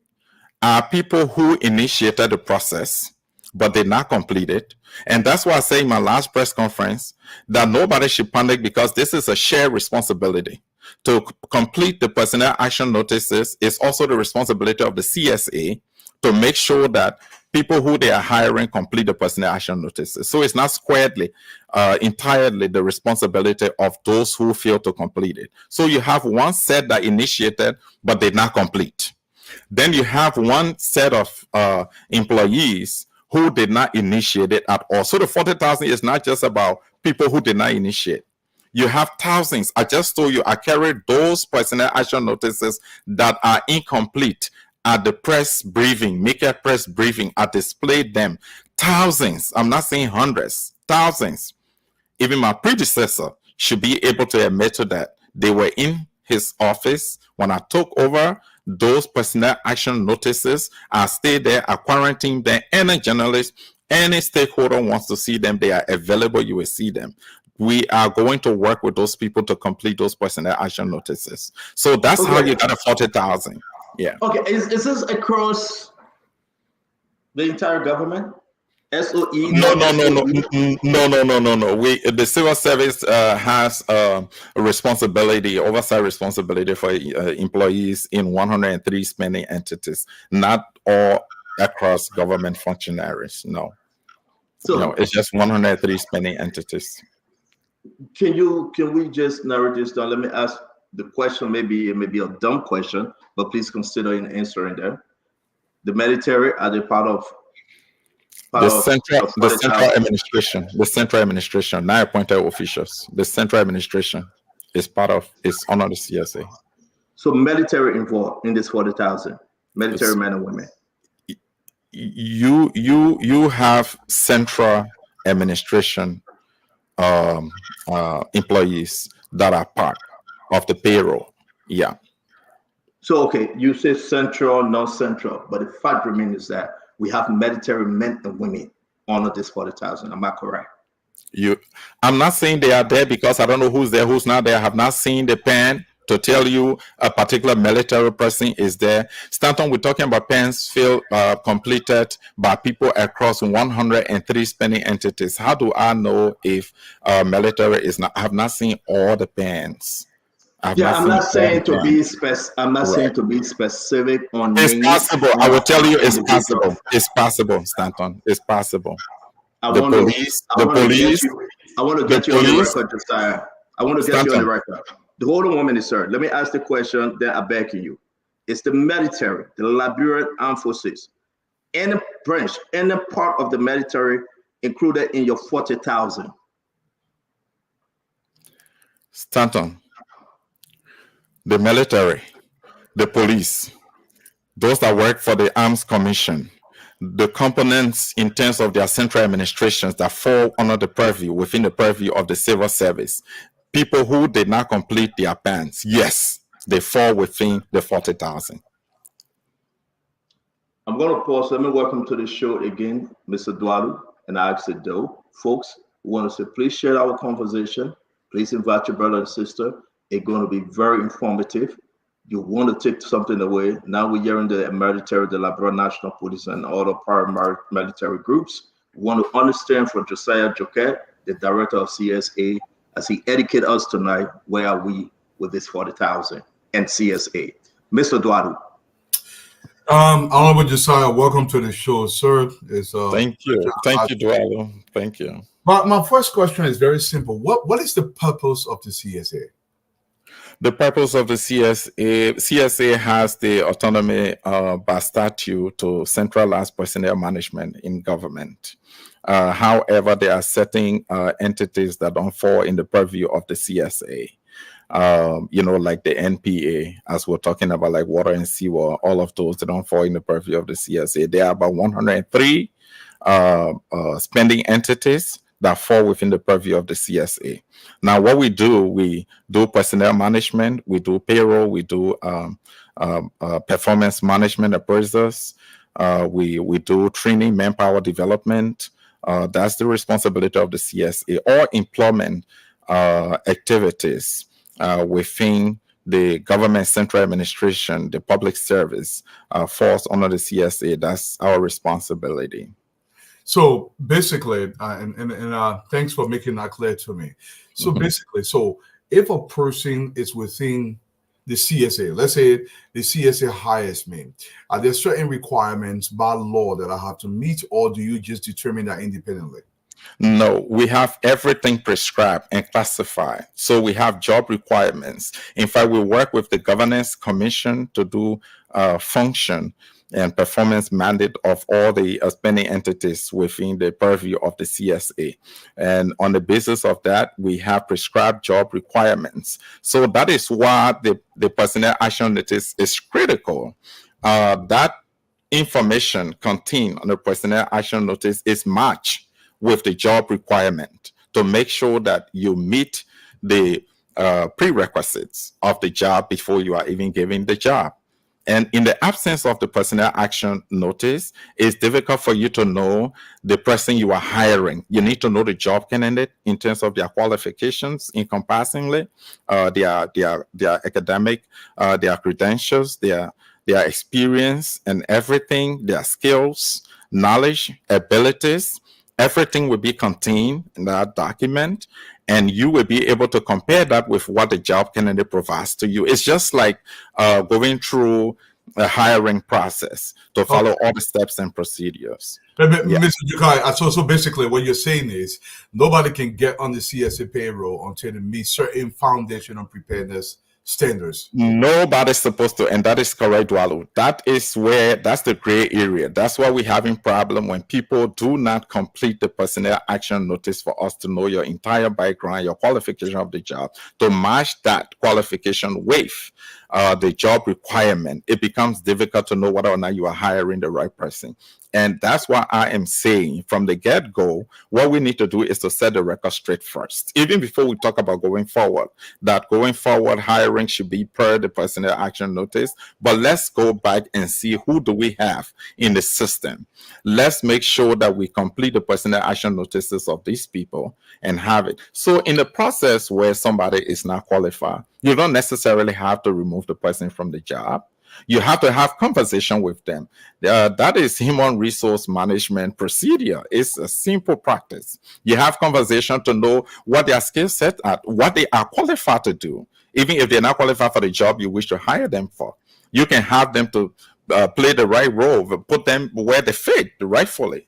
are people who initiated the process, but did not complete it. And that's why I say in my last press conference that nobody should panic, because this is a shared responsibility. To complete the personnel action notices is also the responsibility of the CSA to make sure that people who they are hiring complete the personnel action notices. So it's not squarely, entirely the responsibility of those who fail to complete it. So you have one set that initiated but did not complete. Then you have one set of employees who did not initiate it at all. So the 40,000 is not just about people who did not initiate. You have thousands. I just told you I carried those personnel action notices that are incomplete at the press briefing, Maker press briefing. I displayed them. Thousands. I'm not saying hundreds. Thousands. Even my predecessor should be able to admit to that. They were in his office when I took over. Those personnel action notices, I stayed there, I quarantined them. Any journalist, any stakeholder wants to see them, they are available, you will see them. We are going to work with those people to complete those personnel action notices. So that's how you got a 40,000. Yeah. Okay, is this across the entire government? SOE? No. The civil service has a responsibility, oversight responsibility for employees in 103 spending entities, not all across government functionaries. No, it's just 103 spending entities. Can we just narrow this down? Let me ask the question. Maybe it may be a dumb question, but please consider in answering them. The military, are they part of the central administration, not appointed officials. The central administration is under the CSA. So military involved in this 40,000. military men and women? You have central administration employees that are part of the payroll. Yeah. So, okay, you say central, not central, but the fact remains is that we have military men and women under this 40,000. Am I correct? I'm not saying they are there because I don't know who's there, who's not there. I have not seen the pen to tell you a particular military person is there. Stanton, we're talking about pens filled, completed by people across 103 spending entities. How do I know if military is not? I have not seen all the pens. I'm not saying to be specific on it's names. Possible. I will tell you it's possible. It's possible, Stanton. It's possible. I want to get you on the record, Josiah. I want to get you on the record. Hold on 1 minute, sir. Let me ask the question, then I'm backing you. It's the military, the Liberian Armed Forces, any branch, any part of the military included in your 40,000? Stanton, the military, the police, those that work for the Arms Commission, the components in terms of their central administrations that fall under the purview, within the purview of the civil service, people who did not complete their PANs, yes, they fall within the 40,000. I'm going to pause. Let me welcome to the show again, Mr. Dwalu and Alex Doe. Folks, we want to say, please share our conversation. Please invite your brother and sister. It's going to be very informative. You want to take something away. Now we're hearing the military, the Liberian National Police, and other paramilitary groups. We want to understand from Josiah Joket, the director of CSA, as he educated us tonight, where are we with this 40,000 and CSA? Mr. Dwadu. Honorable Josiah, welcome to the show, sir. Thank you, Dwadu. Thank you. My first question is very simple. What is the purpose of the CSA? The purpose of the CSA has the autonomy by statute to centralize personnel management in government. However, there are certain entities that don't fall in the purview of the CSA. Like the NPA, as we're talking about, like water and sewer, all of those that don't fall in the purview of the CSA. There are about 103 spending entities that fall within the purview of the CSA. Now, what we do personnel management, we do payroll, we do performance management appraisals, we do training, manpower development. That's the responsibility of the CSA. Or employment activities within the government central administration, the public service falls under the CSA. That's our responsibility. So basically, and thanks for making that clear to me. So basically, if a person is within the CSA, let's say the CSA hires me, are there certain requirements by law that I have to meet, or do you just determine that independently? No, we have everything prescribed and classified. So we have job requirements. In fact, we work with the Governance Commission to do function and performance mandate of all the spending entities within the purview of the CSA. And on the basis of that, we have prescribed job requirements. So that is why the personnel action notice is critical. That information contained on the personnel action notice is matched with the job requirement to make sure that you meet the prerequisites of the job before you are even given the job. And in the absence of the personnel action notice, it's difficult for you to know the person you are hiring. You need to know the job candidate in terms of their qualifications, encompassingly, their academic, their credentials, their experience and everything, their skills, knowledge, abilities. Everything will be contained in that document, and you will be able to compare that with what the job candidate provides to you. It's just like going through a hiring process to follow all the steps and procedures. Mr. Jukai, so basically what you're saying is nobody can get on the CSA payroll until they meet certain foundation and preparedness standards. Nobody's supposed to, and that is correct, Walu. That's the gray area. That's why we're having problem when people do not complete the personnel action notice for us to know your entire background, your qualification of the job, to match that qualification with the job requirement, it becomes difficult to know whether or not you are hiring the right person. And that's why I am saying from the get-go, what we need to do is to set the record straight first. Even before we talk about going forward, that going forward hiring should be per the personnel action notice. But let's go back and see who do we have in the system. Let's make sure that we complete the personnel action notices of these people and have it. So in the process where somebody is not qualified, you don't necessarily have to remove the person from the job. You have to have conversation with them. That is human resource management procedure. It's a simple practice. You have conversation to know what their skill set are, what they are qualified to do. Even if they're not qualified for the job you wish to hire them for, you can have them to play the right role, put them where they fit rightfully,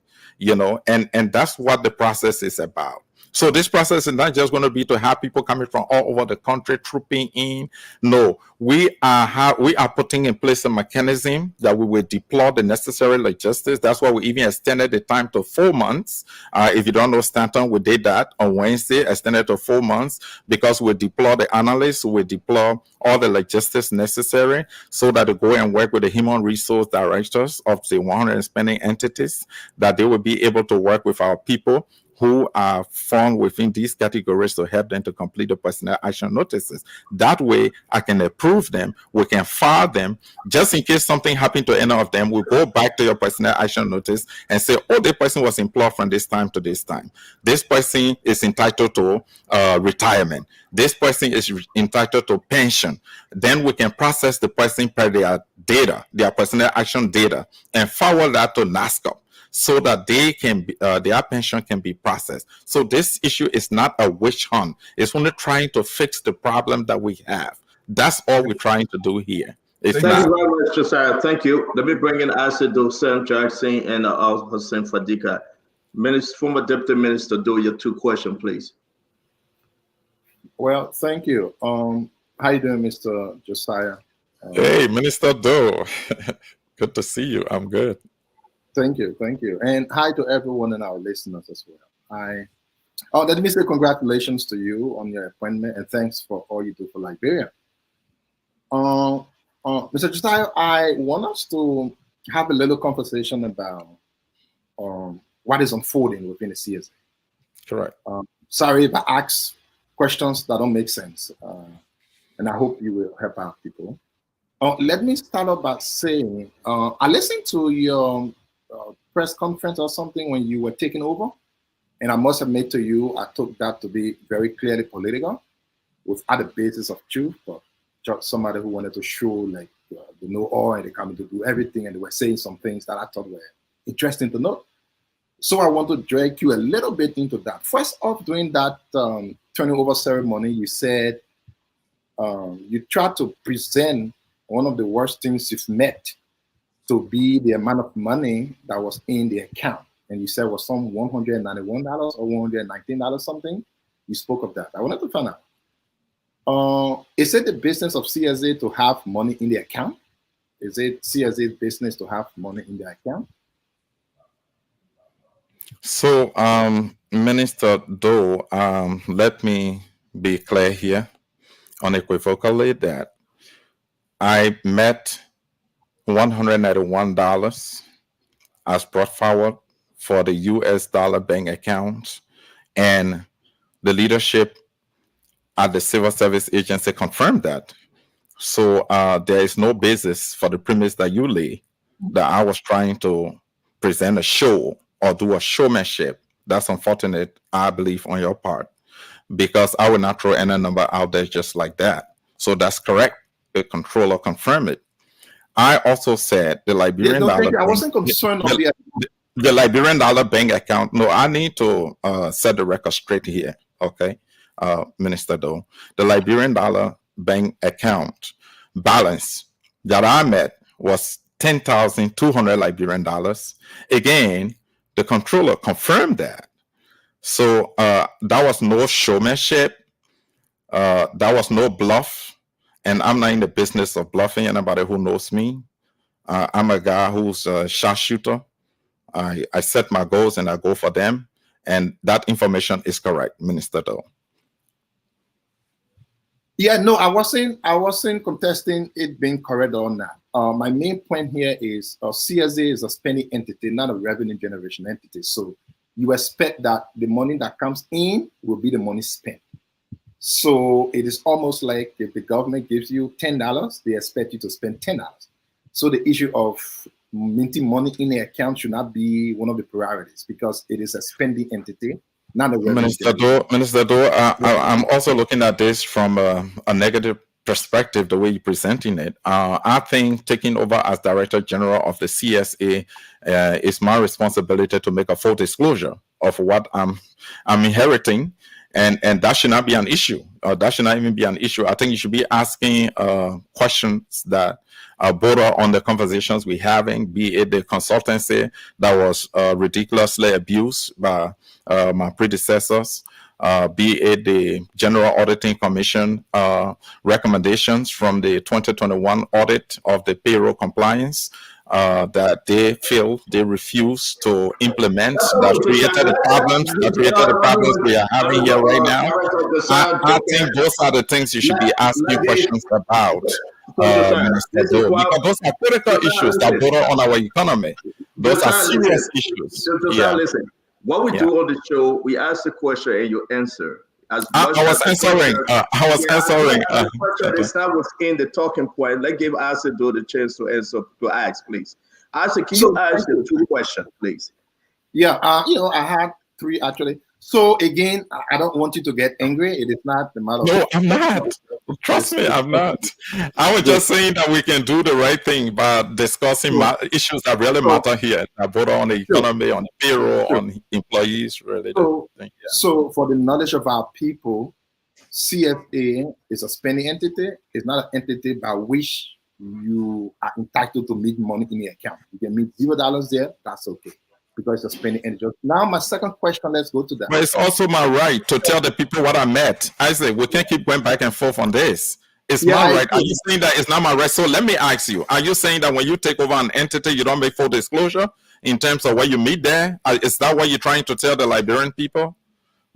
and that's what the process is about. So this process is not just going to be to have people coming from all over the country trooping in. No, we are putting in place a mechanism that we will deploy the necessary logistics. That's why we even extended the time to 4 months. If you don't know Stanton, we did that on Wednesday, extended to 4 months, because we deploy the analysts, we deploy all the logistics necessary so that they go and work with the human resource directors of the 100 spending entities, that they will be able to work with our people who are found within these categories to help them to complete the personnel action notices. That way, I can approve them. We can file them. Just in case something happened to any of them, we'll go back to your personnel action notice and say, oh, this person was employed from this time to this time. This person is entitled to retirement. This person is entitled to pension. Then we can process the person per their data, their personnel action data, and forward that to NASCOP, so that they can be, their pension can be processed. So this issue is not a witch hunt. It's only trying to fix the problem that we have. That's all we're trying to do here. Thank you very much, Josiah. Thank you. Let me bring in Asad Hussain Jackson and Al Hussein Fadika. Former Deputy Minister, do your 2 questions, please. Well, thank you. How you doing, Mr. Josiah? Hey, Minister Doe. Good to see you. I'm good. Thank you. And hi to everyone and our listeners as well. Let me say congratulations to you on your appointment and thanks for all you do for Liberia. Mr. Josiah, I want us to have a little conversation about what is unfolding within the CSA. Correct. Sorry if I ask questions that don't make sense, and I hope you will help out people. Let me start off by saying, I listened to your press conference or something when you were taking over, and I must admit to you, I took that to be very clearly political, without a basis of truth, but just somebody who wanted to show like the know-all and they're coming to do everything, and they were saying some things that I thought were interesting to know. So I want to drag you a little bit into that. First off, during that turning over ceremony, you said you tried to present one of the worst things you've met to be the amount of money that was in the account. And you said it was some $191 or $119 something. You spoke of that. I wanted to find out. Is it the business of CSA to have money in the account? Is it CSA's business to have money in the account? So, Minister Doe, let me be clear here unequivocally that I met $191 as brought forward for the US dollar bank account, and the leadership at the Civil Service Agency confirmed that. So there is no basis for the premise that you lay that I was trying to present a show or do a showmanship. That's unfortunate, I believe, on your part, because I will not throw any number out there just like that. So that's correct. The controller confirmed it. I also said the Liberian dollar. I wasn't concerned on the Liberian dollar bank account. No, I need to set the record straight here. Okay, Minister Doe. The Liberian dollar bank account balance that I met was 10,200 Liberian dollars. Again, the controller confirmed that. So that was no showmanship. That was no bluff. And I'm not in the business of bluffing. Anybody who knows me, I'm a guy who's a sharpshooter. I set my goals and I go for them. And that information is correct, Minister Doe. Yeah, no, I wasn't contesting it being correct or not. My main point here is CSA is a spending entity, not a revenue generation entity. So you expect that the money that comes in will be the money spent. So it is almost like if the government gives you $10, they expect you to spend $10. So the issue of minting money in the account should not be one of the priorities because it is a spending entity, not a revenue Minister generation. Minister Do, I'm also looking at this from a negative perspective, the way you're presenting it. I think taking over as Director General of the CSA is my responsibility to make a full disclosure of what I'm inheriting, and that should not be an issue. That should not even be an issue. I think you should be asking questions that border on the conversations we're having, be it the consultancy that was ridiculously abused by my predecessors, be it the General Auditing Commission recommendations from the 2021 audit of the payroll compliance that they feel they refuse to implement, that created the problems we are having here right now. I think those are the things you should be asking questions about, Minister Do, because those are critical issues that border on our economy. Those are serious issues. Yeah. Listen, what we do on the show, we ask the question and you answer. I was answering. The question is not within the talking point. Let's give Asa the chance to answer, to ask, please. Asa, can you ask the two questions, please? Yeah, I had three actually. So again, I don't want you to get angry. It is not the matter. No, I'm not. Trust me, I'm not. I was just saying that we can do the right thing by discussing issues that really matter here, that border on the economy, on the payroll, on employees, really. So for the knowledge of our people, CFA is a spending entity. It's not an entity by which you are entitled to meet money in the account. You can meet $0 there, that's okay, because it's a spending entity. Now, my second question, let's go to that. But it's also my right to tell the people what I met. I say, we can't keep going back and forth on this. It's my right. Are you saying that it's not my right? So let me ask you, are you saying that when you take over an entity, you don't make full disclosure in terms of where you meet there? Is that what you're trying to tell the Liberian people?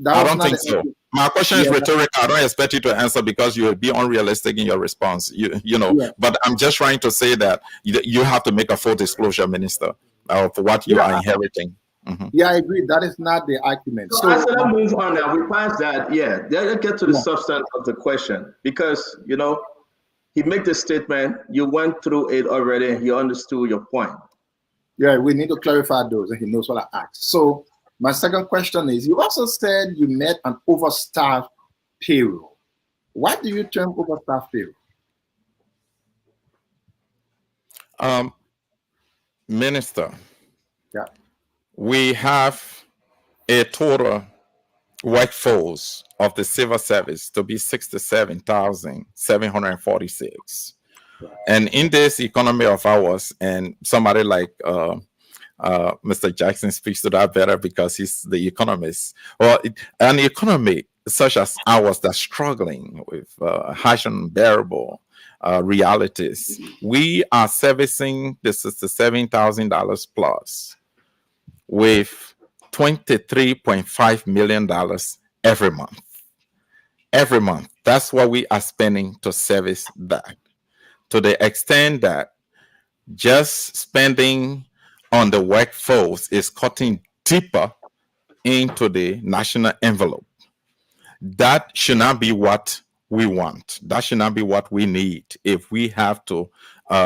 I don't think so. My question is rhetorical. I don't expect you to answer because you will be unrealistic in your response. You know. But I'm just trying to say that you have to make a full disclosure, Minister, of what you are inheriting. Mm-hmm. Yeah, I agree. That is not the argument. So let's move on now. We passed that. Yeah, let's get to the substance of the question, because he made the statement. You went through it already. He understood your point. Yeah, we need to clarify those, and he knows what I asked. So my second question is: you also said you met an overstaffed payroll. What do you term overstaffed payroll? Minister. Yeah. We have a total workforce of the civil service to be 67,746. And in this economy of ours, and somebody like Mr. Jackson speaks to that better because he's the economist, or an economy such as ours that's struggling with harsh and unbearable realities, we are servicing the $67,000 plus with $23.5 million every month. Every month. That's what we are spending to service that. To the extent that just spending on the workforce is cutting deeper into the national envelope. That should not be what we want. That should not be what we need if we have to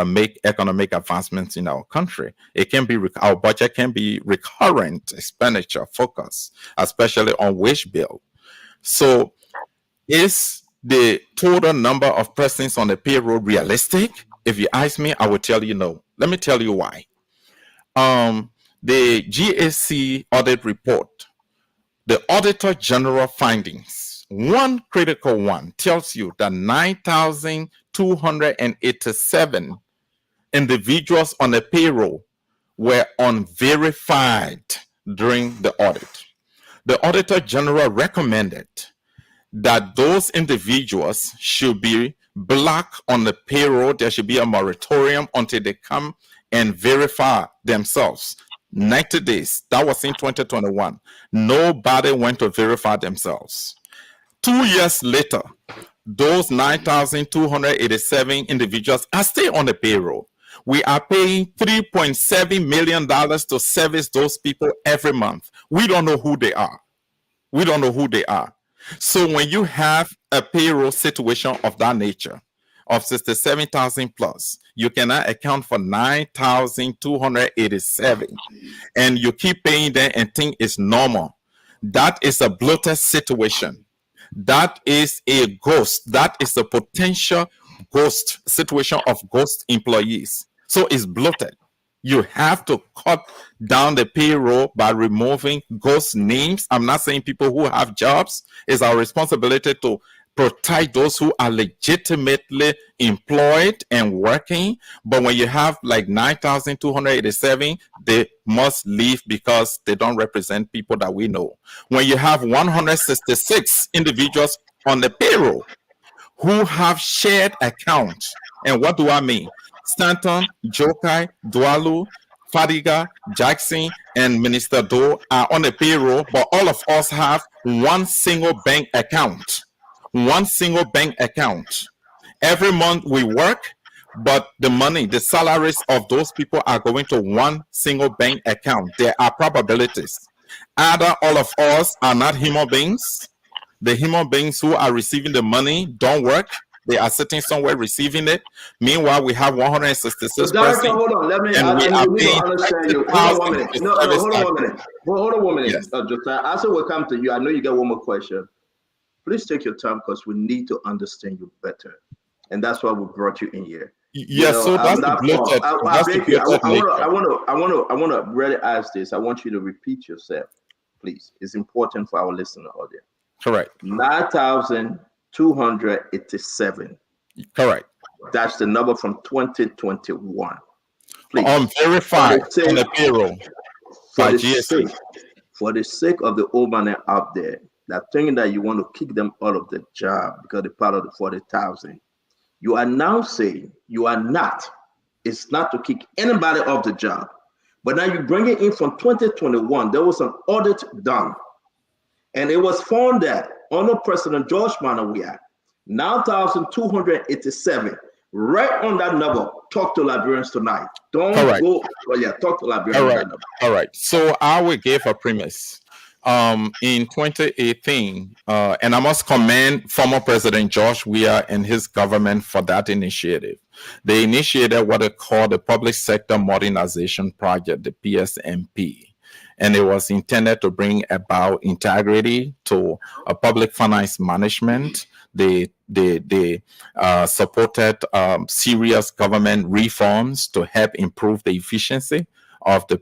make economic advancements in our country. It can be our budget can be recurrent expenditure focus, especially on wage bill. So, is the total number of persons on the payroll realistic? If you ask me, I will tell you no. Let me tell you why. The GAC audit report, the Auditor General findings, one critical one tells you that 9,287 individuals on the payroll were unverified during the audit. The Auditor General recommended that those individuals should be blocked on the payroll. There should be a moratorium until they come and verify themselves. 90 days. That was in 2021. Nobody went to verify themselves. 2 years later, those 9,287 individuals are still on the payroll. We are paying $3.7 million to service those people every month. We don't know who they are. We don't know who they are. So when you have a payroll situation of that nature, of 67,000 plus, you cannot account for 9,287, and you keep paying them and think it's normal. That is a bloated situation. That is a ghost. That is a potential ghost situation of ghost employees. So it's bloated. You have to cut down the payroll by removing ghost names. I'm not saying people who have jobs. It's our responsibility to protect those who are legitimately employed and working. But when you have like 9,287, they must leave because they don't represent people that we know. When you have 166 individuals on the payroll who have shared accounts, and what do I mean? Stanton, Jokai, Dwalu, Fadiga, Jackson, and Minister Doe are on the payroll, but all of us have one single bank account. One single bank account. Every month we work, but the money, the salaries of those people are going to one single bank account. There are probabilities. Either all of us are not human beings. The human beings who are receiving the money don't work. They are sitting somewhere receiving it. Meanwhile, we have 166 So Director, hold on. Let me. and we I are need to paying understand you. Hold on 1 minute. No, hold on 1 minute. Hold on 1 minute. Yes. Josiah, I said we'll come to you. I know you got one more question. Please take your time because we need to understand you better, and that's why we brought you in here. Yes, so that's the bloated. I want to really ask this. I want you to repeat yourself, please. It's important for our listener audience. Correct. 9,287. Correct. That's the number from 2021. Please. Verified on the payroll by GSA. For the sake of the old man out there that thinking that you want to kick them out of the job because they're part of the 40,000, you are now saying you are not. It's not to kick anybody off the job. But now you bring it in from 2021. There was an audit done. And it was found that under President George Manawia, 9,287, right on that number. Talk to Liberians tonight. Don't Correct. go. Oh yeah, talk to Liberians. All right. All right. So I will give a premise. In 2018, and I must commend former President George Weah and his government for that initiative. They initiated what they call the Public Sector Modernization Project, the PSMP. And it was intended to bring about integrity to public finance management. They supported serious government reforms to help improve the efficiency of the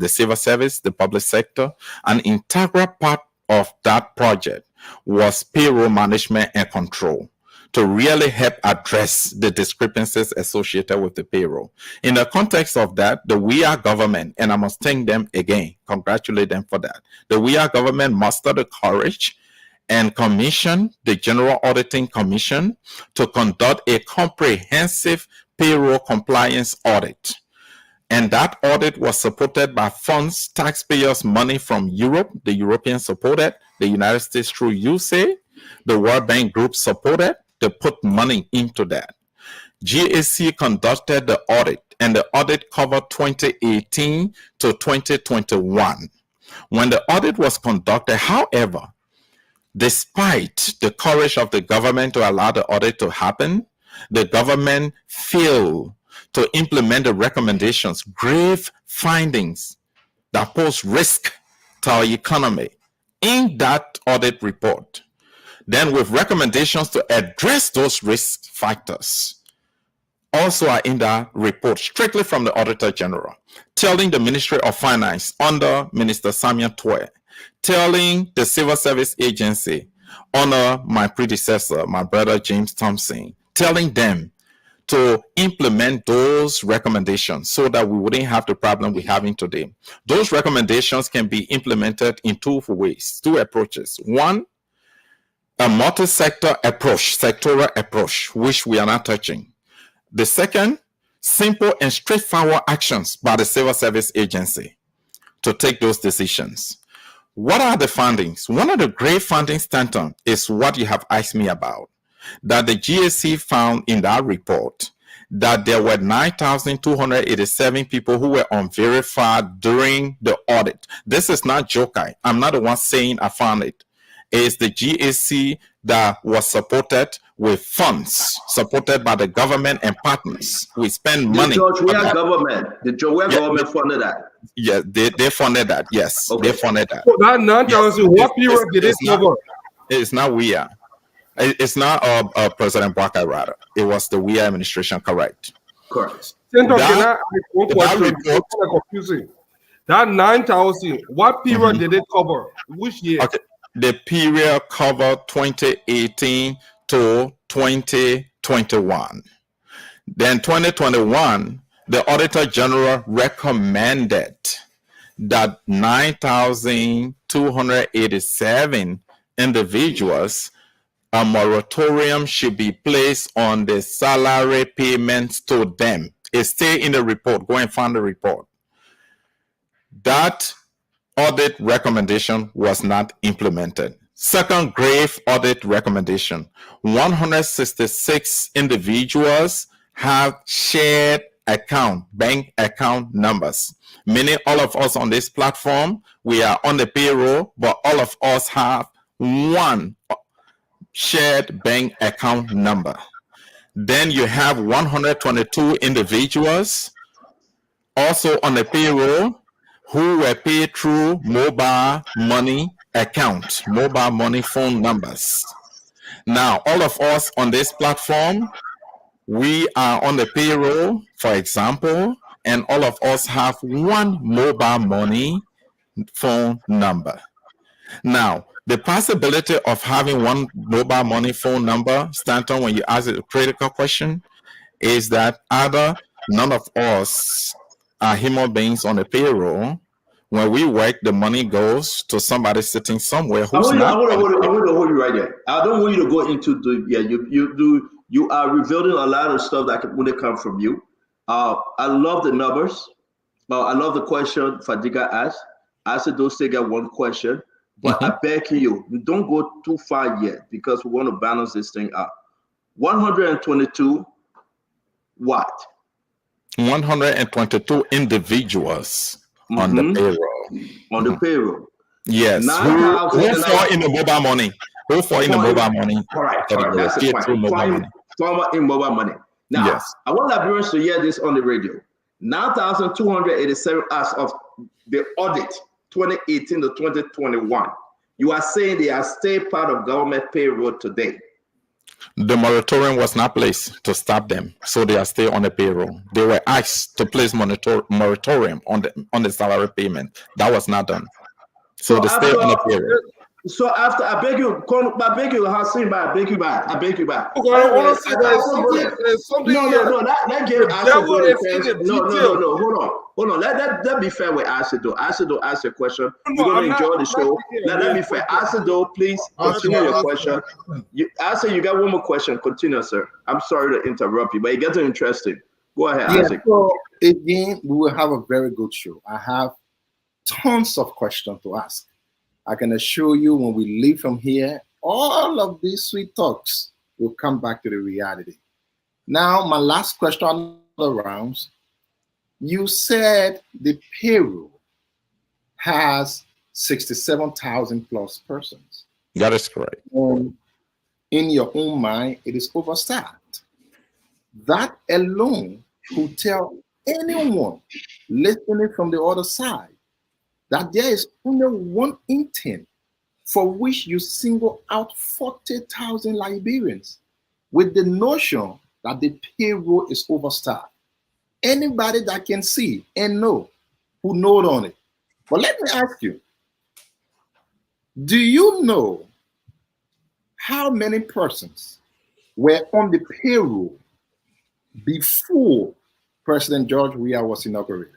civil service, the public sector. An integral part of that project was payroll management and control to really help address the discrepancies associated with the payroll. In the context of that, the Weah government, and I must thank them again, congratulate them for that. The Weah government mustered the courage and commissioned the General Auditing Commission to conduct a comprehensive payroll compliance audit. And that audit was supported by funds, taxpayers' money from Europe. The Europeans supported, the United States through USAID, the World Bank Group supported. They put money into that. GAC conducted the audit, and the audit covered 2018 to 2021. When the audit was conducted, however, despite the courage of the government to allow the audit to happen, the government failed to implement the recommendations, grave findings that pose risk to our economy in that audit report. Then with recommendations to address those risk factors also are in that report strictly from the Auditor General, telling the Ministry of Finance under Minister Samuel Twe, telling the Civil Service Agency under my predecessor, my brother James Thompson, telling them to implement those recommendations so that we wouldn't have the problem we're having today. Those recommendations can be implemented in two ways, two approaches. One, a multi-sector approach, sectoral approach, which we are not touching. The second, simple and straightforward actions by the Civil Service Agency to take those decisions. What are the findings? One of the great findings, Stanton, is what you have asked me about. that the GSC found in that report that there were 9,287 people who were unverified during the audit. This is not Jokai. I'm not the one saying I found it. It's the GSC that was supported with funds, supported by the government and partners. We spend money. The George government funded that. Yeah, they funded that. Yes, okay. They funded that. So that 9,000, what period did it cover? It's not WIA. It's not President Bwaka, rather. It was the WIA administration, correct? Correct. That confusing. That 9,000, what period did it cover? Which year? Okay. The period covered 2018 to 2021. Then 2021, the Auditor General recommended that 9,287 individuals, a moratorium should be placed on the salary payments to them. It's still in the report. Go and find the report. That audit recommendation was not implemented. Second grave audit recommendation, 166 individuals have shared account, bank account numbers. Meaning all of us on this platform, we are on the payroll, but all of us have one shared bank account number. Then you have 122 individuals also on the payroll who were paid through mobile money accounts, mobile money phone numbers. Now, all of us on this platform, we are on the payroll, for example, and all of us have one mobile money phone number. Now, the possibility of having one mobile money phone number, Stanton, when you ask a critical question, is that either none of us are human beings on the payroll. When we work, the money goes to somebody sitting somewhere who's not. I want to hold you right there. I don't want you to go into the you are revealing a lot of stuff that when it come from you. I love the numbers. I love the question Fadiga asked. I said those still got one question, but I beg you, don't go too far yet because we want to balance this thing up. 122 what? 122 individuals on the payroll. On the payroll. Yes. Who fall in the mobile money? Who fall in the mobile money? Correct. That's the point. Farmer in mobile money. Now, yes. I want Liberians to hear this on the radio. 9,287 as of the audit 2018 to 2021. You are saying they are still part of government payroll today. The moratorium was not placed to stop them, so they are still on the payroll. They were asked to place moratorium on the salary payment. That was not done. So they stay on the payroll. So after, I beg you, Hassim, I beg you back. Okay, I want to say there's something. No, let give Asido. Hold on. Let be fair with Asido. Asido ask a question. We're going to enjoy the show. Let me fair. Asido, please continue your question. Asido, you got one more question. Continue, sir. I'm sorry to interrupt you, but it gets interesting. Go ahead, Asido. So again, we will have a very good show. I have tons of questions to ask. I can assure you when we leave from here, all of these sweet talks will come back to the reality. Now, my last question on the rounds. You said the payroll has 67,000 plus persons. That is correct. In your own mind, it is overstaffed. That alone will tell anyone listening from the other side that there is only one intent for which you single out 40,000 Liberians with the notion that the payroll is overstaffed. Anybody that can see and know who knowed on it. But let me ask you, do you know how many persons were on the payroll before President George Weah was inaugurated?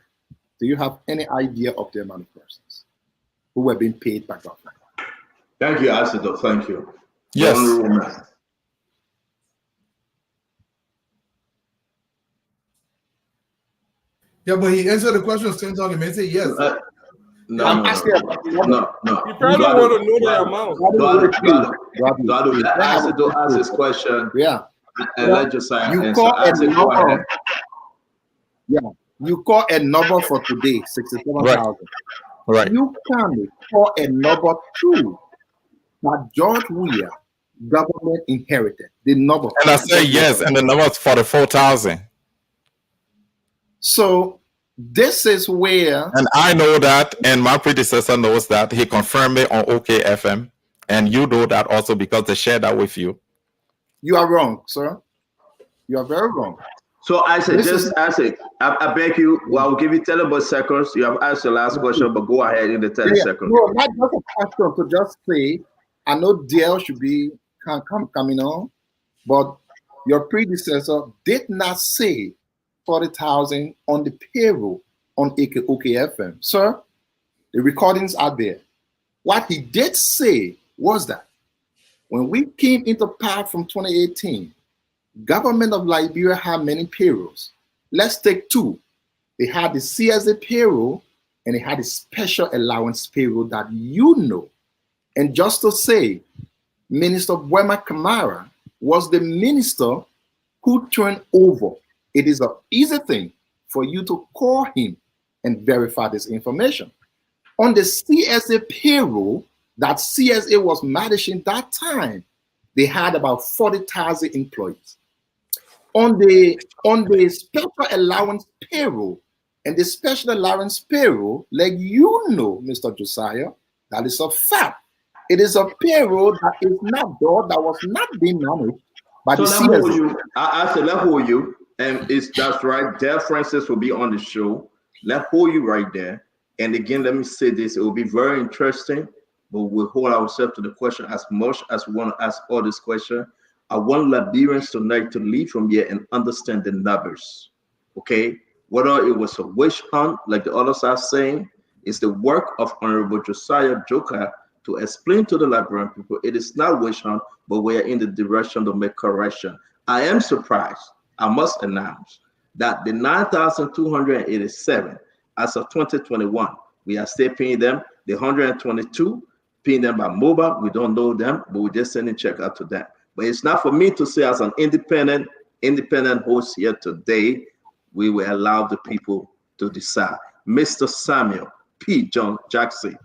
Do you have any idea of the amount of persons who were being paid by government? Thank you, Asido. Thank you. Yes. Yeah, but he answered the question. He may say yes. No. You probably want to know the amount. Dwadu, ask to ask this question. Yeah. And let Josiah You answer. call a Go number. ahead. Yeah. You call a number for today, 67,000. Right. You can call a number 2 that George Weah government inherited. The number. And I say yes, and the number is 44,000. So this is where, and I know that, and my predecessor knows that. He confirmed it on OKFM, and you know that also because they shared that with you. You are wrong, sir. You are very wrong. So Isaac, I beg you, well, I'll give you 10 more seconds. You have asked your last question, but go ahead in the 10 seconds. No, not just a question to just say, I know Dale should be coming on, but your predecessor did not say 40,000 on the payroll on OKFM. Sir, the recordings are there. What he did say was that when we came into power from 2018, government of Liberia had many payrolls. Let's take 2. They had the CSA payroll and they had the special allowance payroll that you know. And just to say, Minister Buema Kamara was the minister who turned over. It is an easy thing for you to call him and verify this information. On the CSA payroll that CSA was managing that time, they had about 40,000 employees. On the special allowance payroll, and the special allowance payroll, like you know, Mr. Josiah, that is a fact. It is a payroll that is not there, that was not being managed by the CSA. I said, let hold you, and that's right. Dale Francis will be on the show. Let hold you right there. And again, let me say this: it will be very interesting, but we'll hold ourselves to the question as much as we want to ask all this question. I want Liberians tonight to leave from here and understand the numbers, okay? Whether it was a witch hunt, like the others are saying, it's the work of Honorable Josiah Joker to explain to the Liberian people it is not witch hunt, but we are in the direction to make correction. I am surprised, I must announce, that the 9,287 as of 2021, we are still paying them. The 122, paying them by mobile, we don't know them, but we're just sending check out to them. But it's not for me to say as an independent host here today, we will allow the people to decide. Mr. Samuel P. John Jackson,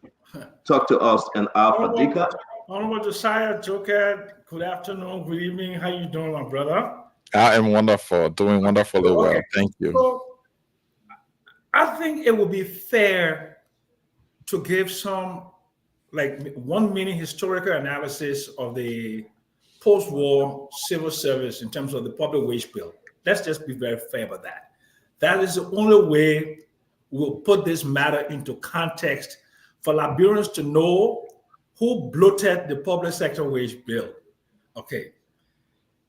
talk to us and Alpha Dika. Honorable Josiah Joker, good afternoon, good evening. How you doing, my brother? I am wonderful, doing wonderfully well. Thank you. So, I think it would be fair to give some, like, 1 minute historical analysis of the post-war civil service in terms of the public wage bill. Let's just be very fair about that. That is the only way we'll put this matter into context for Liberians to know who bloated the public sector wage bill. Okay.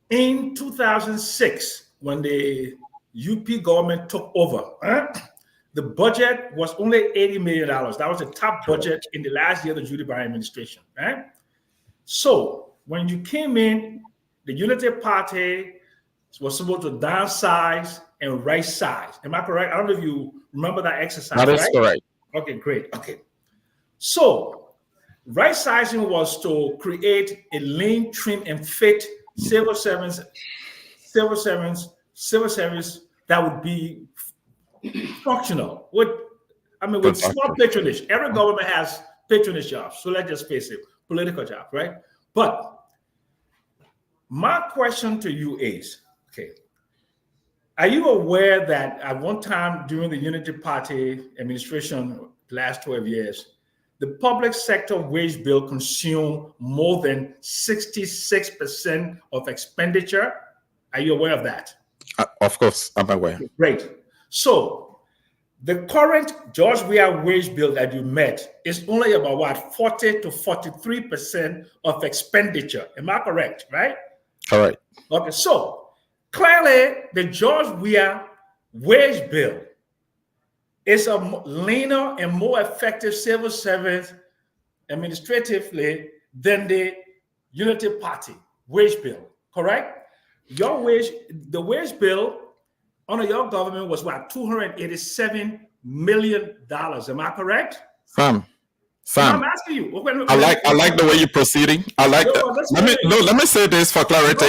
In 2006, when the UP government took over, the budget was only $80 million. That was the top budget in the last year of the Judy Barry administration, right? So when you came in, the Unity Party was supposed to downsize and right size. Am I correct? I don't know if you remember that exercise. That is correct. Okay, great. Okay. So right sizing was to create a lean, trim, and fit civil service that would be functional. With small patronage. Every government has patronage jobs. So let's just face it, political jobs, right? But my question to you is, okay, are you aware that at one time during the Unity Party administration, the last 12 years, the public sector wage bill consumed more than 66% of expenditure? Are you aware of that? Of course, I'm aware. Great. So the current George Weah wage bill that you met is only about what, 40 to 43% of expenditure. Am I correct, right? Correct. Okay, so clearly the George Weah wage bill is a leaner and more effective civil service administratively than the Unity Party wage bill, correct? The wage bill under your government was what, $287 million. Am I correct? Sam, I'm asking you. I like the way you're proceeding. I like that. Let me say this for clarity.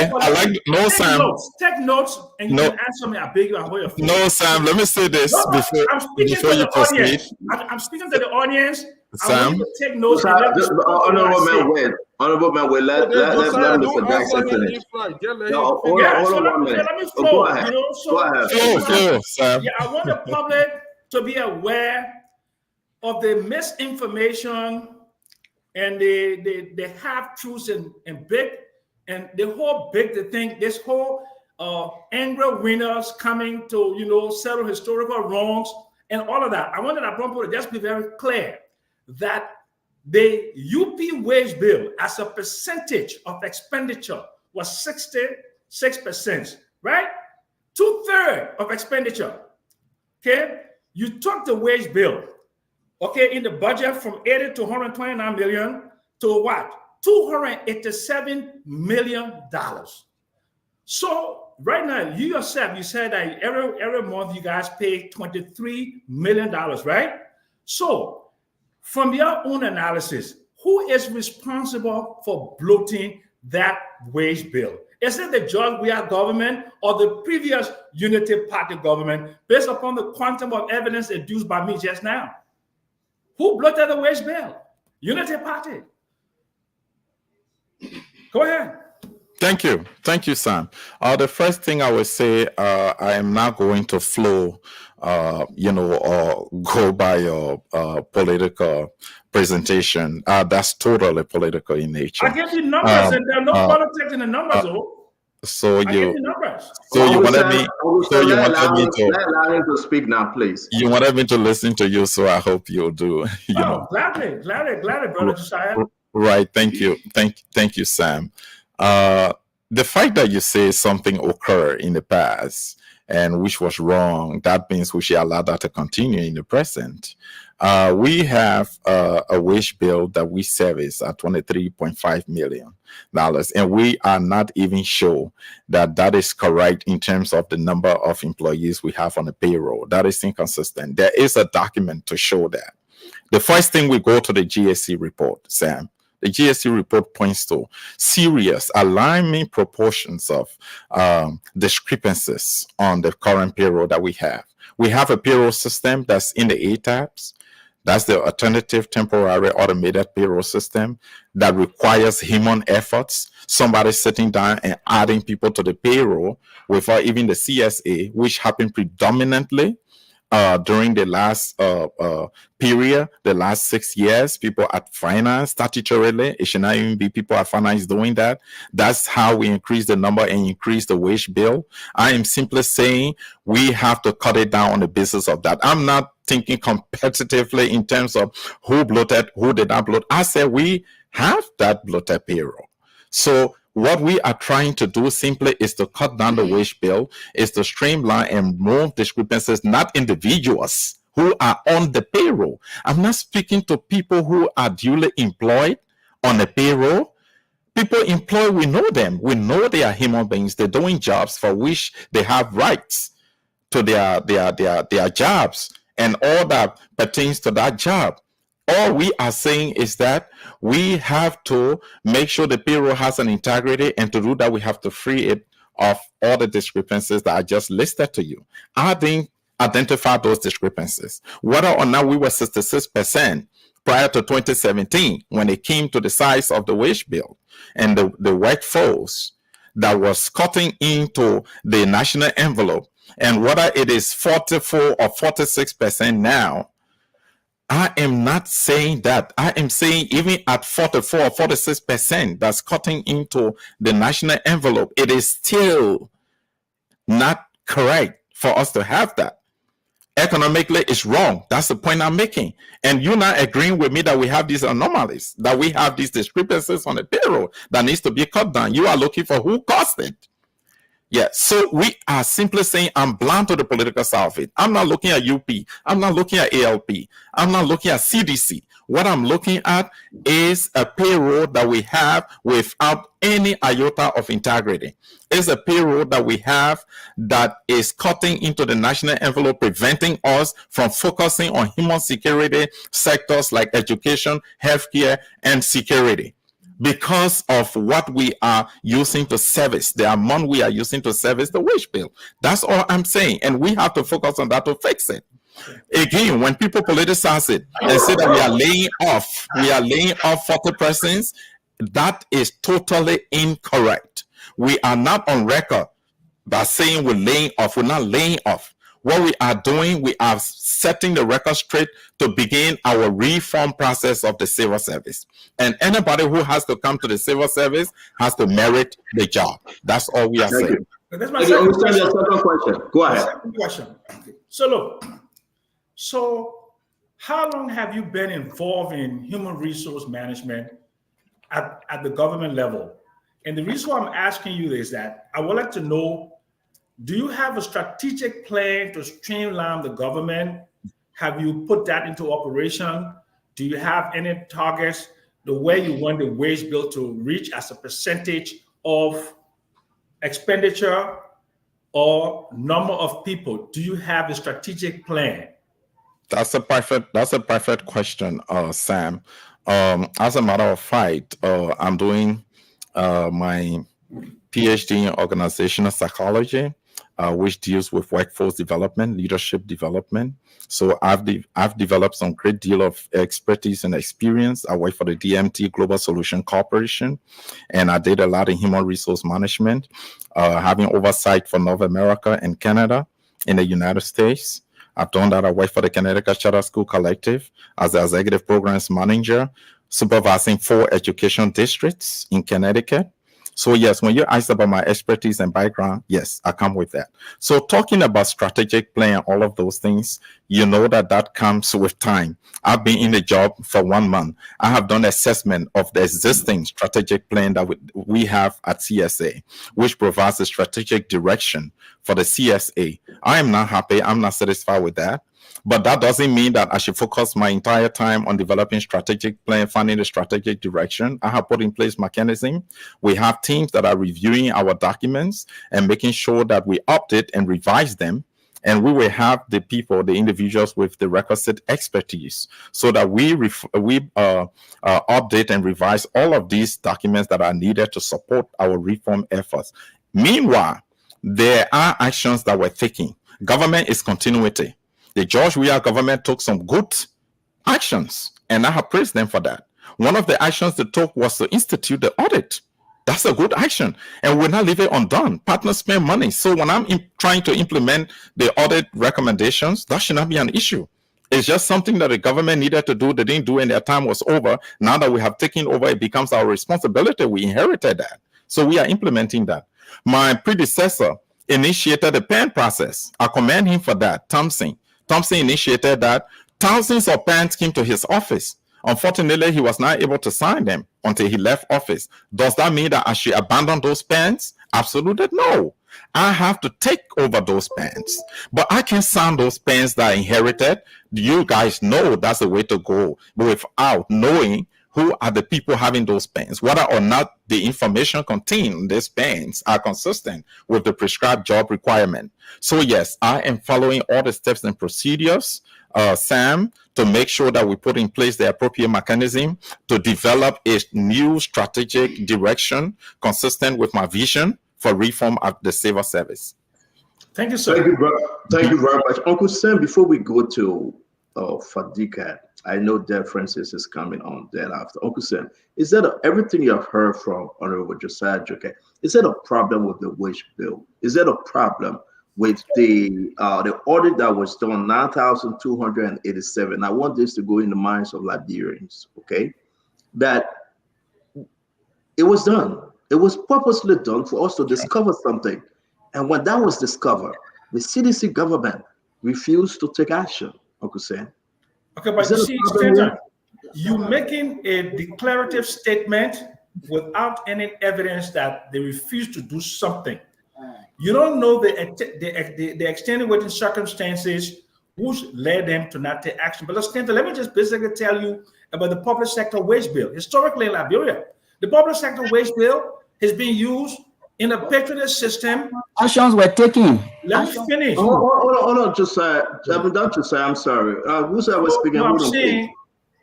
Take notes, and you can answer me. I beg you. No, Sam. Let me say this before you proceed. I'm speaking to the audience. Sam, I want you to take notes. Honorable man, let Mr. Jackson finish. Hold on 1 minute. Let me flow. Go ahead. Flow, Sam. Yeah, I want the public to be aware of the misinformation and the half truths and the whole big to think this whole angry winners coming to settle historical wrongs and all of that. I wanted to just be very clear that the UP wage bill as a percentage of expenditure was 66%, right? 2/3 of expenditure. Okay, you took the wage bill. Okay, in the budget from 80 to 129 million to what? $287 million. So right now, you yourself, you said that every month you guys pay $23 million, right? So from your own analysis, who is responsible for bloating that wage bill? Is it the George Weah government or the previous Unity Party government based upon the quantum of evidence adduced by me just now? Who bloated the wage bill? Unity Party. Go ahead. Thank you, Sam. The first thing I would say, I am not going to flow, or go by your political presentation. That's totally political in nature. I gave you numbers, and there's no politics in the numbers, So you wanted me to allow him to speak now, please. You wanted me to listen to you, so I hope you'll do. Gladly, brother Josiah. Right. Thank you, Sam. The fact that you say something occurred in the past and which was wrong, that means we should allow that to continue in the present. We have a wage bill that we service at $23.5 million, and we are not even sure that is correct in terms of the number of employees we have on the payroll. That is inconsistent. There is a document to show that. The first thing we go to the GSC report, Sam. The GSC report points to serious alarming proportions of discrepancies on the current payroll that we have. We have a payroll system that's in the ATAPs. That's the alternative temporary automated payroll system that requires human efforts. Somebody sitting down and adding people to the payroll without even the CSA, which happened predominantly during the last period, the last 6 years. People at finance, statutorily, it should not even be people at finance doing that. That's how we increase the number and increase the wage bill. I am simply saying we have to cut it down on the basis of that. I'm not thinking competitively in terms of who bloated, who did not bloat. I said we have that bloated payroll. So what we are trying to do simply is to cut down the wage bill, is to streamline and remove discrepancies, not individuals who are on the payroll. I'm not speaking to people who are duly employed on the payroll. People employed, we know them. We know they are human beings. They're doing jobs for which they have rights to their jobs and all that pertains to that job. All we are saying is that we have to make sure the payroll has an integrity, and to do that, we have to free it of all the discrepancies that I just listed to you. I think identify those discrepancies. Whether or not we were 66% prior to 2017, when it came to the size of the wage bill and the workforce that was cutting into the national envelope, and whether it is 44 or 46% now, I am not saying that. I am saying even at 44 or 46% that's cutting into the national envelope, it is still not correct for us to have that. Economically, it's wrong. That's the point I'm making. And you're not agreeing with me that we have these anomalies, that we have these discrepancies on the payroll that needs to be cut down. You are looking for who caused it. Yeah, so we are simply saying I'm blind to the political side of it. I'm not looking at UP. I'm not looking at ALP. I'm not looking at CDC. What I'm looking at is a payroll that we have without any iota of integrity. It's a payroll that we have that is cutting into the national envelope, preventing us from focusing on human security sectors like education, healthcare, and security, because of what we are using to service, the amount we are using to service the wage bill. That's all I'm saying. And we have to focus on that to fix it. Again, when people politicize it and say that we are laying off 40 persons, that is totally incorrect. We are not on record by saying we're laying off. We're not laying off. What we are doing, we are setting the record straight to begin our reform process of the civil service. And anybody who has to come to the civil service has to merit the job. That's all we are saying. That's my second question. Go ahead. Second question. So look, so how long have you been involved in human resource management at the government level? And the reason why I'm asking you is that I would like to know, do you have a strategic plan to streamline the government? Have you put that into operation? Do you have any targets, the way you want the wage bill to reach as a percentage of expenditure or number of people? Do you have a strategic plan? That's a perfect question, Sam. As a matter of fact, I'm doing my PhD in organizational psychology, which deals with workforce development, leadership development. So I've developed some great deal of expertise and experience. I work for the DMT Global Solution Corporation, and I did a lot in human resource management, having oversight for North America and Canada in the United States. I've done that. I work for the Connecticut Charter School Collective as the executive programs manager, supervising 4 education districts in Connecticut. So yes, when you asked about my expertise and background, yes, I come with that. So talking about strategic plan, all of those things, you know that comes with time. I've been in the job for 1 month. I have done assessment of the existing strategic plan that we have at CSA, which provides a strategic direction for the CSA. I am not happy. I'm not satisfied with that. But that doesn't mean that I should focus my entire time on developing strategic plan, finding the strategic direction. I have put in place mechanism. We have teams that are reviewing our documents and making sure that we update and revise them. And we will have the people, the individuals with the requisite expertise, so that we update and revise all of these documents that are needed to support our reform efforts. Meanwhile, there are actions that we're taking. Government is continuity. The George Weah government took some good actions, and I have praised them for that. One of the actions they took was to institute the audit. That's a good action, and we're not leaving it undone. Partners spend money. So when I'm trying to implement the audit recommendations, that should not be an issue. It's just something that the government needed to do. They didn't do, and their time was over. Now that we have taken over, it becomes our responsibility. We inherited that. So we are implementing that. My predecessor initiated the PAN process. I commend him for that, Thompson initiated that. Thousands of PANs came to his office. Unfortunately, he was not able to sign them until he left office. Does that mean that I should abandon those PANs? Absolutely no. I have to take over those PANs. But I can sign those PANs that I inherited. You guys know that's the way to go. But without knowing who are the people having those PANs, whether or not the information contained in these PANs are consistent with the prescribed job requirement. So yes, I am following all the steps and procedures, Sam, to make sure that we put in place the appropriate mechanism to develop a new strategic direction consistent with my vision for reform of the civil service. Thank you, sir. Thank you very much. Uncle Sam, before we go to Fadika, I know that Francis is coming on that after. Uncle Sam, is that everything you have heard from Honorable Josiah Joke? Is that a problem with the wage bill? Is that a problem with the audit that was done, 9,287? I want this to go in the minds of Liberians, okay? That it was done. It was purposely done for us to discover something. And when that was discovered, the CDC government refused to take action, Uncle Sam. Okay, but you see, Stanton, you making a declarative statement without any evidence that they refuse to do something. You don't know the extenuating circumstances which led them to not take action. But let me just basically tell you about the public sector wage bill. Historically in Liberia, the public sector wage bill has been used in a patronage system. Actions were taken. Let me finish. Hold on, Josiah. I'm done, Josiah. I'm sorry. Who's I was speaking? I'm saying,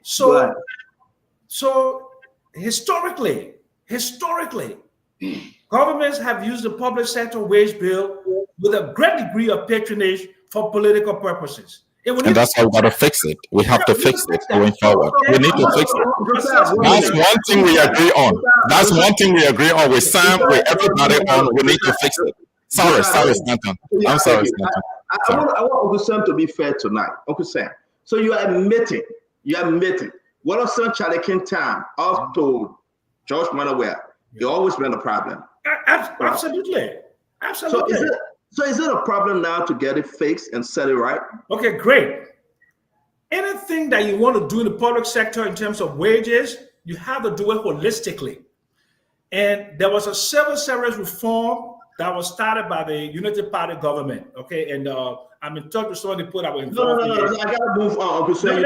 so historically, governments have used the public sector wage bill with a great degree of patronage for political purposes. And that's how we got to fix it. We have to fix it going forward. We need to fix it. That's one thing we agree on. That's one thing we agree on with Sam, with everybody on. We need to fix it. Sorry, Stanton. I'm sorry, Stanton. I want Uncle Sam to be fair tonight. Uncle Sam. So you are admitting, what of some Charlie King time also told George Manaware, you always been a problem. Absolutely. So is it a problem now to get it fixed and set it right? Okay, great. Anything that you want to do in the public sector in terms of wages, you have to do it holistically. And there was a civil service reform that was started by the Unity Party government. Okay, and I'm in touch with someone to put our involved. No, I gotta move on. Uncle Sam.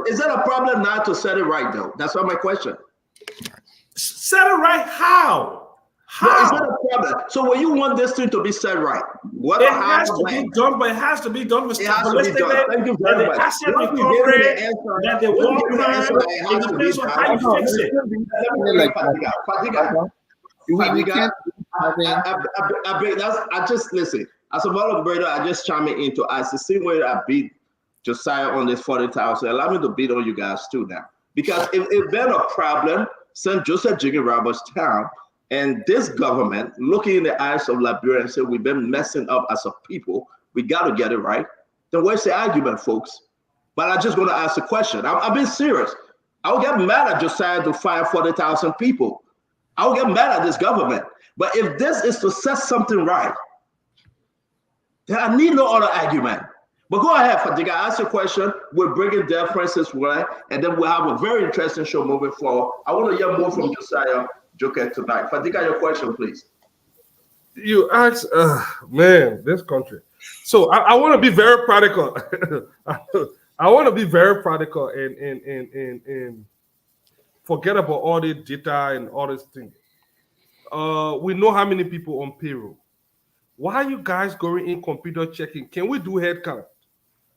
Is it a problem now to set it right though? That's not my question. Set it right how? How? Is that a problem? So when you want this thing to be set right, what it has to be done, but it has to be done with holistically. Thank you very much. The asset recovery, that the work plan, it depends on how you fix it. I just listen. As a brother, I just chime into as the same way I beat Josiah on this 40,000. Allow me to beat on you guys too now, because if there's a problem, send Joseph Jiggy Roberts town. And this government, looking in the eyes of Liberia and say, we've been messing up as a people, we got to get it right. Then where's the argument, folks? But I'm just going to ask a question. I'm being serious. I will get mad at Josiah to fire 40,000 people. I will get mad at this government. But if this is to set something right, then I need no other argument. But go ahead, Fatiga, ask your question. We'll bring in their Francis Wright, and then we'll have a very interesting show moving forward. I want to hear more from Josiah Joker tonight. Fatiga, your question, please. You asked, man, this country. So I want to be very practical. I want to be very practical and forget about all the data and all this thing. We know how many people on payroll. Why are you guys going in computer checking? Can we do head count?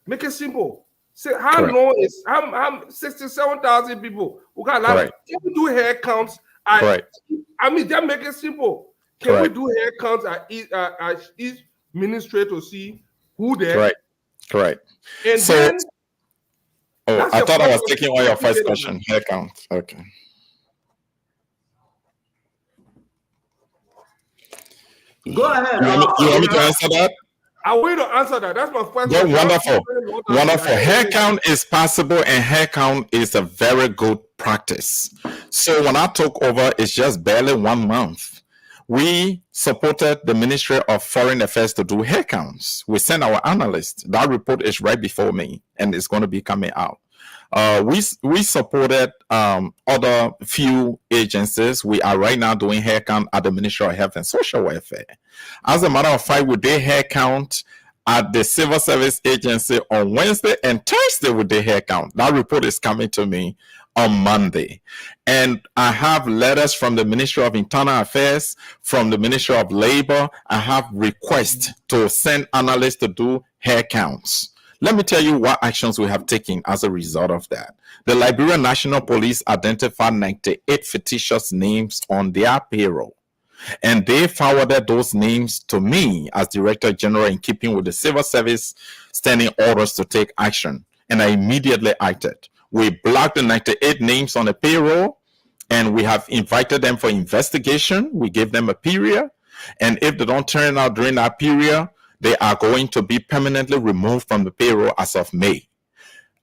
Make it simple. Say how long is I'm 67,000 people who got like can we do head counts? I mean, that make it simple. Can we do hair counts at each ministry to see who there? Correct. And so, then, I thought I was taking all your first question. Hair count. Okay. Go ahead. You want me to answer that? I want to answer that. That's my first question. Wonderful. Hair count is possible, and hair count is a very good practice. So when I took over, it's just barely 1 month. We supported the Ministry of Foreign Affairs to do hair counts. We sent our analysts. That report is right before me, and it's going to be coming out. We supported other few agencies. We are right now doing hair count at the Ministry of Health and Social Welfare. As a matter of fact, we did hair count at the Civil Service Agency on Wednesday, and Thursday we did hair count. That report is coming to me on Monday. And I have letters from the Ministry of Internal Affairs, from the Ministry of Labor. I have requests to send analysts to do hair counts. Let me tell you what actions we have taken as a result of that. The Liberian National Police identified 98 fictitious names on their payroll, and they forwarded those names to me as Director General in keeping with the Civil Service standing orders to take action, and I immediately acted. We blocked the 98 names on the payroll, and we have invited them for investigation. We gave them a period, and if they don't turn out during that period, they are going to be permanently removed from the payroll as of May.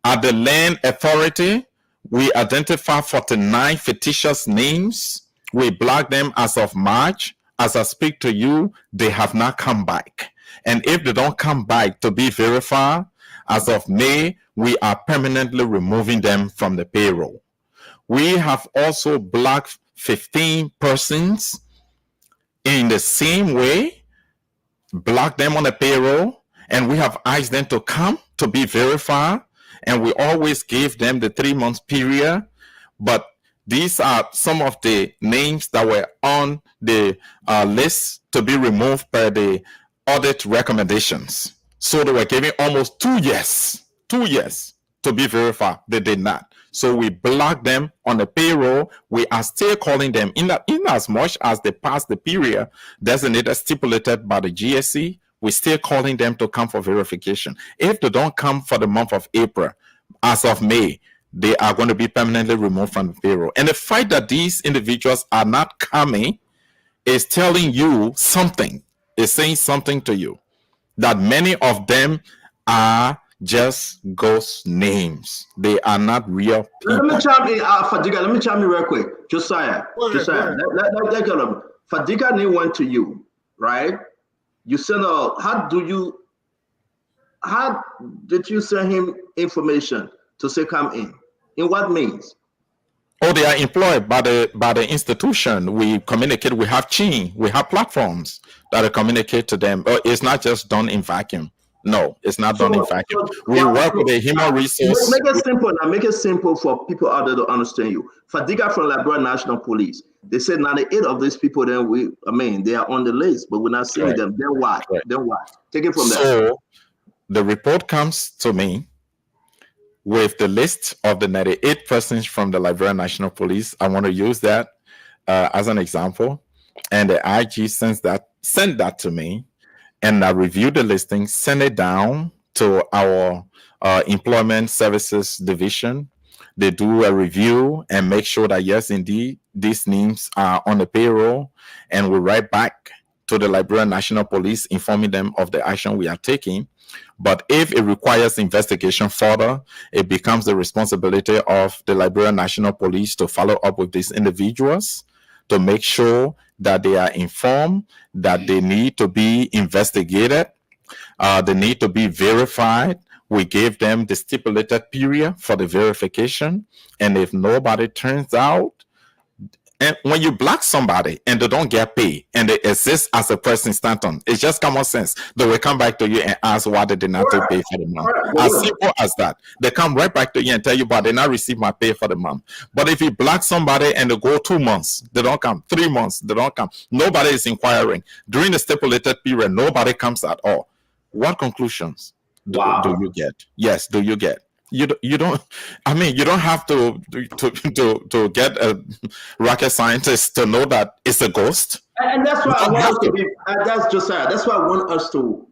At the Land Authority, we identified 49 fictitious names. We blocked them as of March. As I speak to you, they have not come back. And if they don't come back to be verified, as of May, we are permanently removing them from the payroll. We have also blocked 15 persons in the same way, block them on the payroll, and we have asked them to come to be verified, and we always gave them the 3 months period. But these are some of the names that were on the list to be removed by the audit recommendations. So they were giving almost 2 years to be verified. They did not. So we blocked them on the payroll. We are still calling them in as much as they pass the period designated stipulated by the GSC. We're still calling them to come for verification. If they don't come for the month of April, as of May, they are going to be permanently removed from the payroll. And the fact that these individuals are not coming is telling you something, is saying something to you, that many of them are just ghost names. They are not real people. Let me chime in, Fadiga. Let me chime in real quick. Josiah. Fadiga name went to you, right? You sent how did you send him information to say come in? In what means? Oh, they are employed by the institution. We communicate. We have chain. We have platforms that communicate to them. It's not just done in vacuum. No, it's not done in vacuum. We work with a human resource. Make it simple now. Make it simple for people out there to understand you. Fadiga from Liberia National Police. They said 98 of these people. Then they are on the list, but we're not seeing them. Then why? Then why? Take it from there. So the report comes to me with the list of the 98 persons from the Liberia National Police. I want to use that as an example, and the IG sent that to me. And I reviewed the listing, send it down to our employment services division. They do a review and make sure that, yes, indeed, these names are on the payroll. And we write back to the Liberia National Police, informing them of the action we are taking. But if it requires investigation further, it becomes the responsibility of the Liberia National Police to follow up with these individuals to make sure that they are informed, that they need to be investigated, they need to be verified. We gave them the stipulated period for the verification. And if nobody turns out, and when you block somebody and they don't get paid and they exist as a person, Stanton, it's just common sense. They will come back to you and ask why they did not take pay for the month. As simple as that. They come right back to you and tell you, but they not receive my pay for the month. But if you block somebody and they go 2 months, they don't come. 3 months, they don't come. Nobody is inquiring. During the stipulated period, nobody comes at all. What conclusions do you get? Yes, do you get? You don't. I mean, you don't have to get a rocket scientist to know that it's a ghost. And that's why I want us to be. That's Josiah. That's why I want us to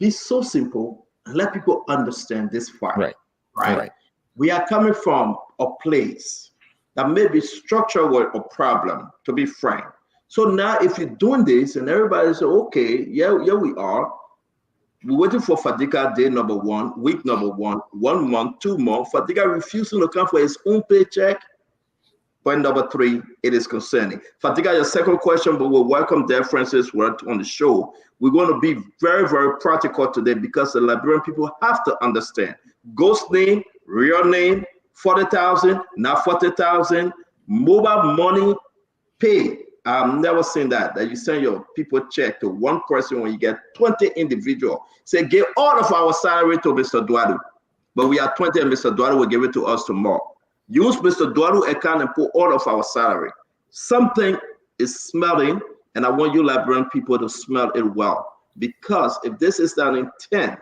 be so simple and let people understand this fact. Right. We are coming from a place that may be structural a problem. To be frank. So now, if you're doing this and everybody say, okay, yeah, we are. We're waiting for Fadiga day number 1, week number 1, 1 month, 2 months. Fadiga refusing to come for his own paycheck. Point number 3, it is concerning. Fadiga, your second question, but we'll welcome Dave Francis on the show. We're going to be very, very practical today because the Liberian people have to understand. Ghost name, real name, 40,000, not 40,000, mobile money, pay. I've never seen that you send your people check to one person when you get 20 individual. Say, give all of our salary to Mr. Duadu. But we are 20 and Mr. Duadu will give it to us tomorrow. Use Mr. Duadu account and put all of our salary. Something is smelling, and I want you Liberian people to smell it well. Because if this is done in 10,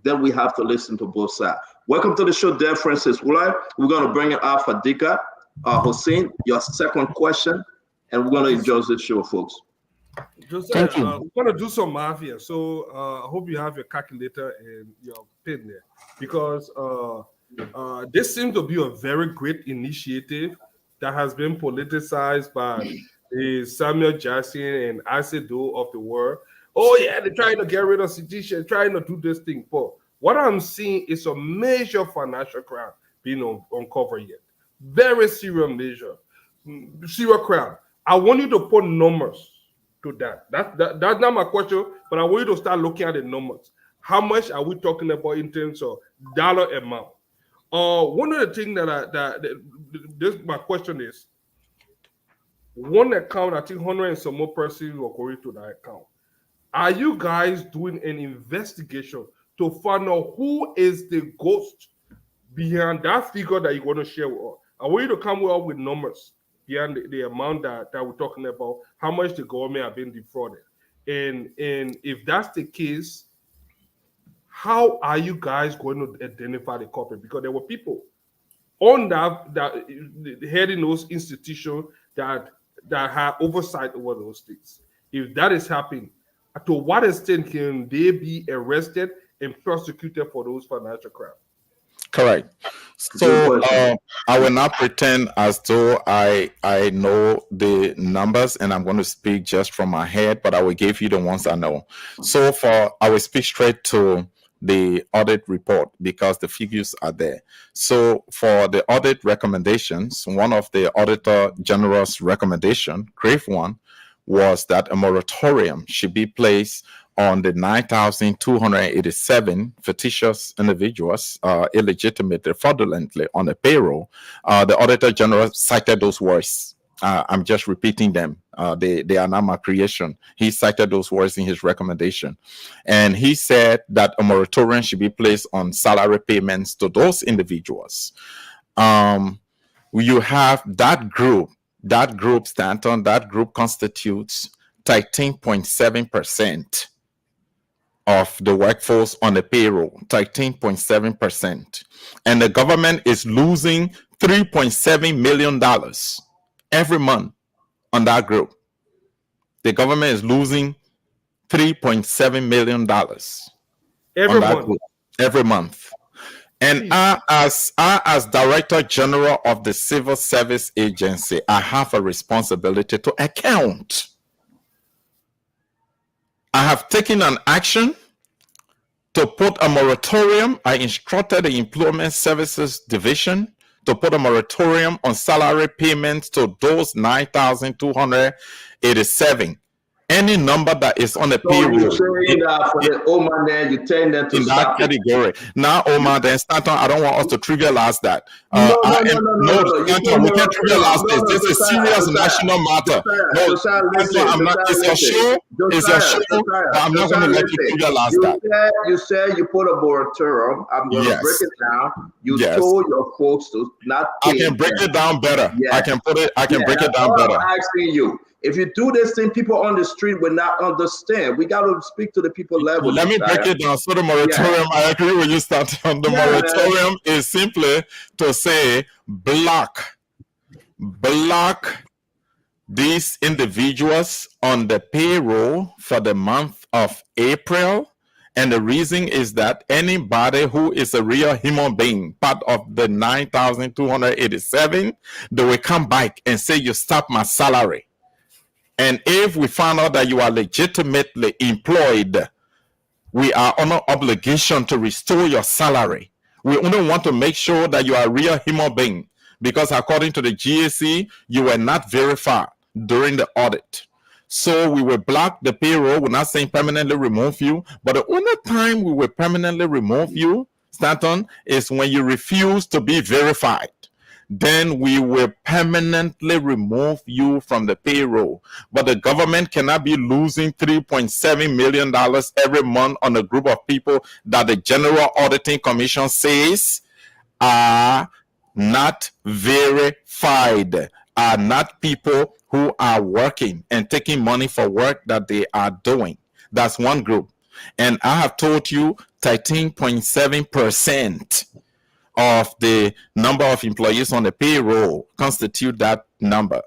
then we have to listen to both sides. Welcome to the show, Dave Francis. We're going to bring in Fadiga. Hussein, your second question. And we're going to enjoy this show, folks. Josiah, we're going to do some mafia. So I hope you have your calculator and your pen there. Because this seems to be a very great initiative that has been politicized by the Samuel Jackson and Asido of the world. Oh, yeah, they're trying to get rid of sedition, trying to do this thing. But what I'm seeing is a major financial crime being uncovered yet. Very serious measure. Serious crime. I want you to put numbers to that. That's not my question, but I want you to start looking at the numbers. How much are we talking about in terms of dollar amount? One of the things my question is, one account, I think 100 and some more persons were going to that account. are you guys doing an investigation to find out who is the ghost behind that figure that you want to share with us? I want you to come up with numbers behind the amount that we're talking about, how much the government have been defrauded. And if that's the case, how are you guys going to identify the culprit? Because there were people on that heading those institutions that have oversight over those things. If that is happening, to what extent can they be arrested and prosecuted for those financial crimes? Correct. So I will not pretend as though I know the numbers and I'm going to speak just from my head, but I will give you the ones I know. So I will speak straight to the audit report because the figures are there. So for the audit recommendations, one of the Auditor General's recommendation, grave one, was that a moratorium should be placed on the 9,287 fictitious individuals illegitimately, fraudulently on the payroll. The Auditor General cited those words. I'm just repeating them. They are not my creation. He cited those words in his recommendation. And he said that a moratorium should be placed on salary payments to those individuals. You have that group, Stanton, that group constitutes 13.7% of the workforce on the payroll, 13.7%. And the government is losing $3.7 million every month on that group. The government is losing $3.7 million every month. And as Director General of the Civil Service Agency, I have a responsibility to account. I have taken an action to put a moratorium. I instructed the Employment Services Division to put a moratorium on salary payments to those 9,287. Any number that is on the payroll. You're saying that for the Omar, then you tend them to in stop that category. Now, Omar, then Stanton, I don't want us to trivialize that. No, Stanton, we can't trivialize this. This is a serious national matter. No, Stanton, I'm not. It's your show. It's your show. But I'm not going to let you trivialize that. You said you put a moratorium. I'm going to break it down. You told your folks to not pay. I can break it down better. I can put it. I can break it down better. I'm asking you. If you do this thing, people on the street will not understand. We got to speak to the people level. Let me break it down. So the moratorium, I agree with you, Stanton. The moratorium is simply to say block these individuals on the payroll for the month of April. And the reason is that anybody who is a real human being, part of the 9,287, they will come back and say, you stop my salary. And if we find out that you are legitimately employed, we are under obligation to restore your salary. We only want to make sure that you are a real human being, because according to the GAC, you were not verified during the audit. So we will block the payroll. We're not saying permanently remove you, but the only time we will permanently remove you, Stanton, is when you refuse to be verified. Then we will permanently remove you from the payroll. But the government cannot be losing $3.7 million every month on a group of people that the General Auditing Commission says are not verified, are not people who are working and taking money for work that they are doing. That's one group. And I have told you 13.7% of the number of employees on the payroll constitute that number.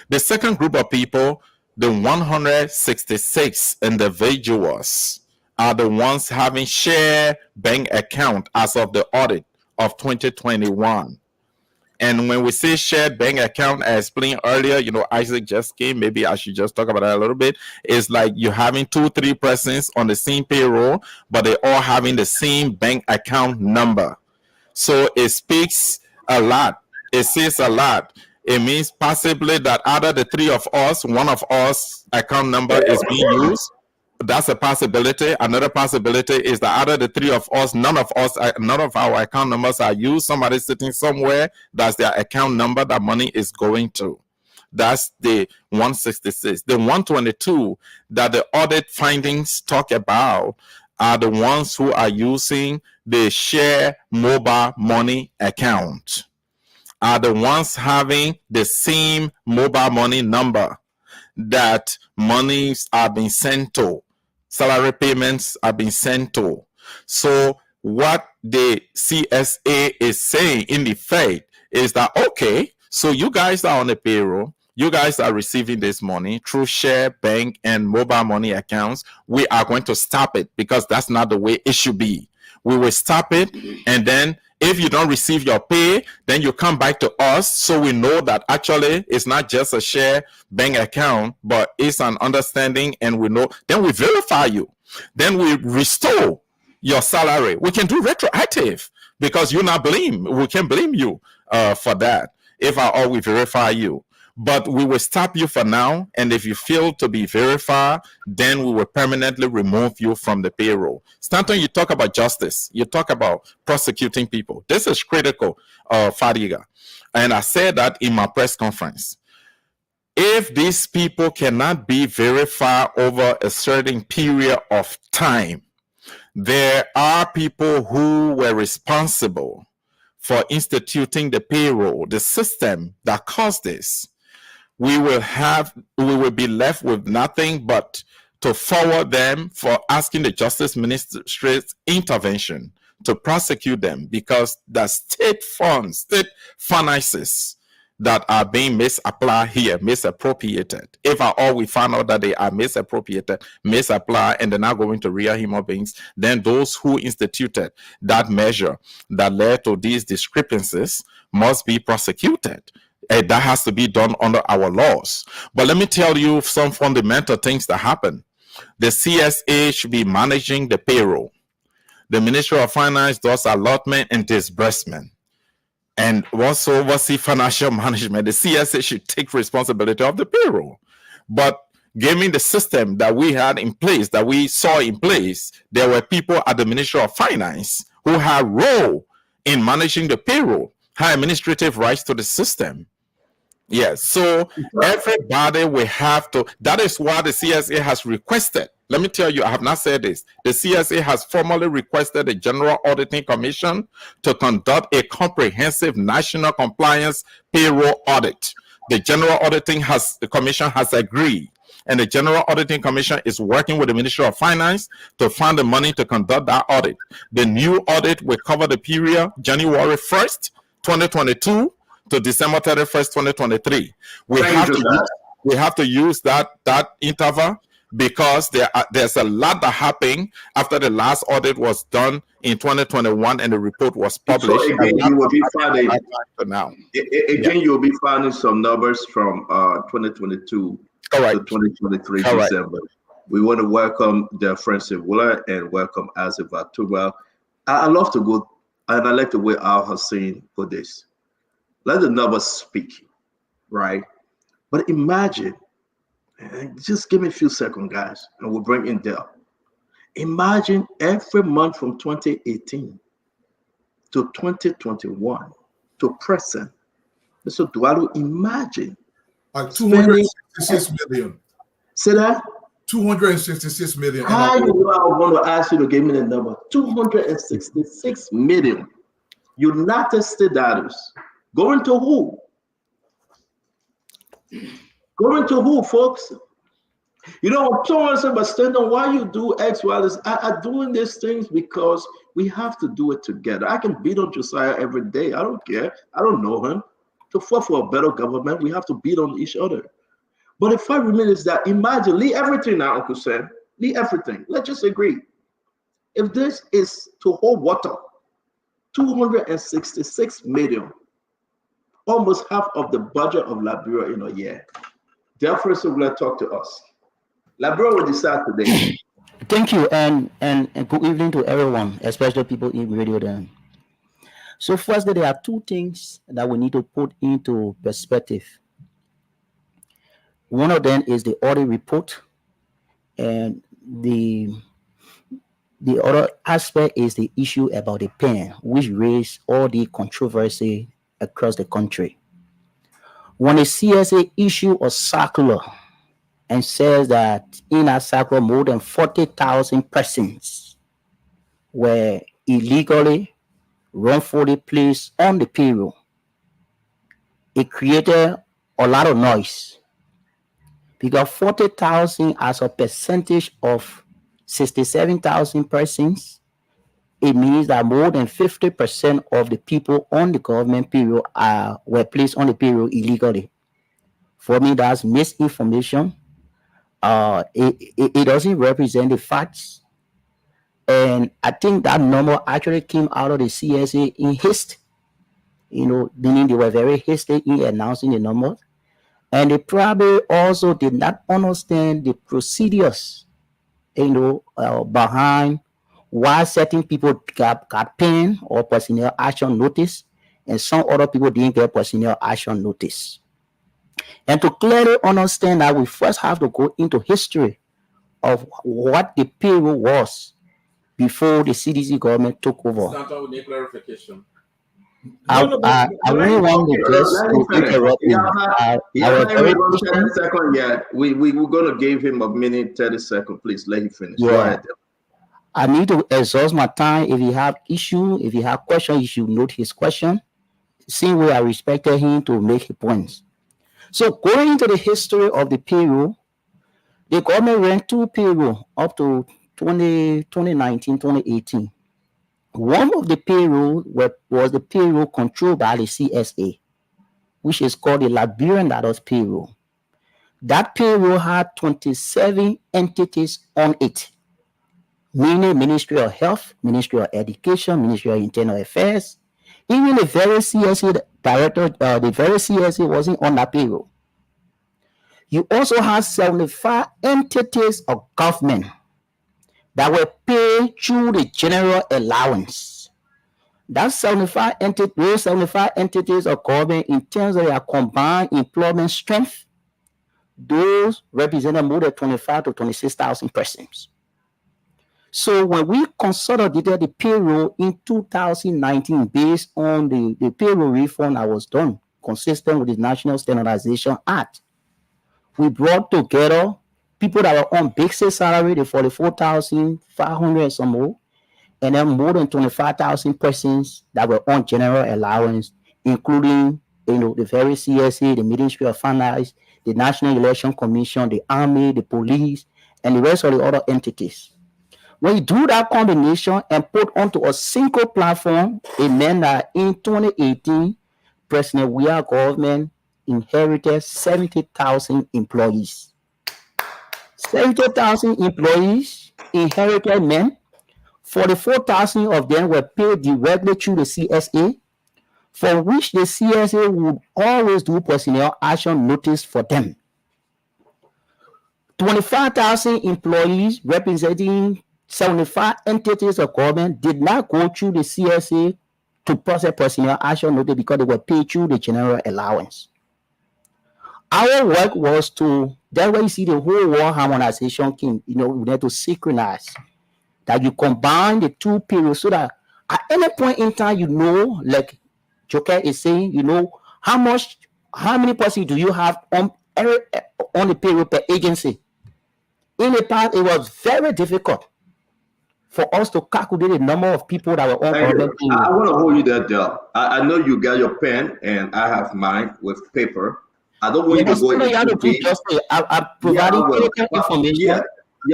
The second group of people, the 166 individuals, are the ones having share bank account as of the audit of 2021. And when we say shared bank account, I explained earlier, Isaac just came, maybe I should just talk about that a little bit. It's like you're having 2-3 persons on the same payroll, but they're all having the same bank account number. So it speaks a lot. It says a lot. It means possibly that out of the three of us, one of us account number is being used. That's a possibility. Another possibility is that out of the three of us, none of our account numbers are used. Somebody's sitting somewhere. That's their account number that money is going to. That's the 166. The 122 that the audit findings talk about are the ones who are using the share mobile money account, are the ones having the same mobile money number that monies are being sent to, salary payments are being sent to. So what the CSA is saying in effect is that, okay, so you guys are on the payroll, you guys are receiving this money through share, bank, and mobile money accounts. We are going to stop it because that's not the way it should be. We will stop it, and then if you don't receive your pay, then you come back to us so we know that actually it's not just a share bank account, but it's an understanding, and we know. Then we verify you. Then we restore your salary. We can do retroactive because you're not blame. We can blame you for that if we verify you. But we will stop you for now, and if you fail to be verified, then we will permanently remove you from the payroll. Stanton, you talk about justice. You talk about prosecuting people. This is critical, Fadiga. And I said that in my press conference. If these people cannot be verified over a certain period of time, there are people who were responsible for instituting the payroll, the system that caused this. We will be left with nothing but to forward them for asking the Justice Ministry's intervention to prosecute them, because the state funds, state finances that are being misapplied here, misappropriated. If at all we find out that they are misappropriated, misapplied, and they're not going to real human beings, then those who instituted that measure that led to these discrepancies must be prosecuted. And that has to be done under our laws. But let me tell you some fundamental things that happen. The CSA should be managing the payroll. The Ministry of Finance does allotment and disbursement. And also oversee financial management. The CSA should take responsibility of the payroll. But given the system that we had in place, that we saw in place, there were people at the Ministry of Finance who had role in managing the payroll, had administrative rights to the system. Yes, so everybody will have to. That is why the CSA has requested. Let me tell you, I have not said this. The CSA has formally requested the General Auditing Commission to conduct a comprehensive national compliance payroll audit. The General Auditing Commission has agreed, and the General Auditing Commission is working with the Ministry of Finance to find the money to conduct that audit. The new audit will cover the period January 1st, 2022 to December 31st, 2023. We have to use that interval because there's a lot that happened after the last audit was done in 2021 and the report was published. So again, you will be finding you'll be finding some numbers from 2022 to 2023 December. We want to welcome the Francis Wooler and welcome Azif Atuba. I love to go, and I like the way Al Hussein put this. Let the numbers speak, right? But imagine, just give me a few seconds, guys, and we'll bring in Dell. Imagine every month from 2018 to 2021 to present. Mr. Dualu, imagine. 266 million. Say that? 266 million. I want to ask you to give me the number. 266 million. United States dollars. Going to who? Going to who, folks? You know, someone said, but Stanton, why you do X, Y, this? I'm doing these things because we have to do it together. I can beat on Josiah every day. I don't care. I don't know him. To fight for a better government, we have to beat on each other. But the fact remains is that imagine, leave everything now, Uncle Sam. Leave everything. Let's just agree. If this is to hold water, 266 million, almost half of the budget of Liberia in a year. Therefore, so let's talk to us. Liberia will decide today. Thank you, and good evening to everyone, especially people in radio then. So firstly, there are two things that we need to put into perspective. One of them is the audit report, and the other aspect is the issue about the pen, which raised all the controversy across the country. when a CSA issue a circular and says that in a circular more than 40,000 persons were illegally, wrongfully placed on the payroll, it created a lot of noise because 40,000 as a percentage of 67,000 persons, it means that more than 50% of the people on the government payroll were placed on the payroll illegally. For me, that's misinformation. It doesn't represent the facts. And I think that number actually came out of the CSA in haste, meaning they were very hasty in announcing the numbers. And they probably also did not understand the procedures, behind why certain people got pen or personnel action notice and some other people didn't get personnel action notice. And to clearly understand that, we first have to go into history of what the payroll was before the CDC government took over. Start with clarification. I really want to just interrupt you. We're going to give him a minute, 30 seconds. Please let him finish. Yeah. Go ahead. I need to exhaust my time. If you have issue, if you have question, you should note his question. Same way I respected him to make his points. So going into the history of the payroll, the government ran two payroll up to 2019, 2018. One of the payroll was the payroll controlled by the CSA, which is called the Liberian Daughters Payroll. That payroll had 27 entities on it, meaning Ministry of Health, Ministry of Education, Ministry of Internal Affairs. Even the very CSA director, the very CSA wasn't on that payroll. You also have 75 entities of government that were paid through the general allowance. Those 75 entities of government, in terms of their combined employment strength, those represented more than 25 to 26,000 persons. So when we consolidated the payroll in 2019 based on the payroll reform that was done, consistent with the National Standardization Act, we brought together people that were on basic salary, the 44,500 and some more, and then more than 25,000 persons that were on general allowance, including the very CSA, the Ministry of Finance, the National Election Commission, the Army, the police, and the rest of the other entities. When you do that combination and put onto a single platform, it meant that in 2018, President Weah government inherited 70,000 employees. 70,000 employees inherited men. 44,000 of them were paid directly through the CSA, for which the CSA would always do personnel action notice for them. 25,000 employees representing 75 entities of government did not go through the CSA to process personnel action notice because they were paid through the general allowance. Our work was that's why you see the whole war harmonization came, we had to synchronize, that you combine the two periods so that at any point in time, like Joker is saying, how many persons do you have on the payroll per agency? In the past, it was very difficult for us to calculate the number of people that were on government payroll. I want to hold you there, Del. I know you got your pen and I have mine with paper. I don't want you to go into detail. I'm providing critical information. Yeah,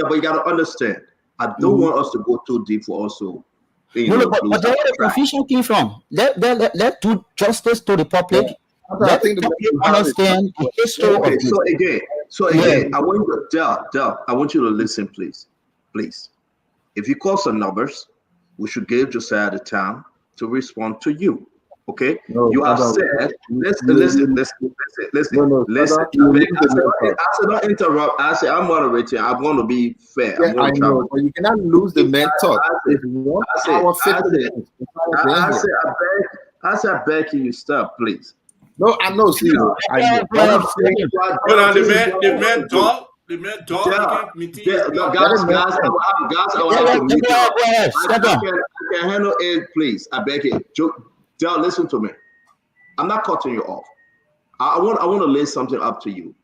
but you got to understand. I don't want us to go too deep for also. But that's where the confusion came from. Let's do justice to the public. Yeah. Let the public understand the history of this. So again, I want you to Del, I want you to listen, please. If you call some numbers, we should give Josiah the time to respond to you. Okay, no, you have said, listen. I said, don't interrupt. I said, I'm moderating. I'm going to be fair. Yeah, I know, but you cannot lose the method. I said, I beg you, stop, please. No, I know, see. I know. Hold on, the man dog. The man dog. Guys, I will have to meet you. I can handle it, please. I beg you. Del, listen to me. I'm not cutting you off. I want to lay something up to you.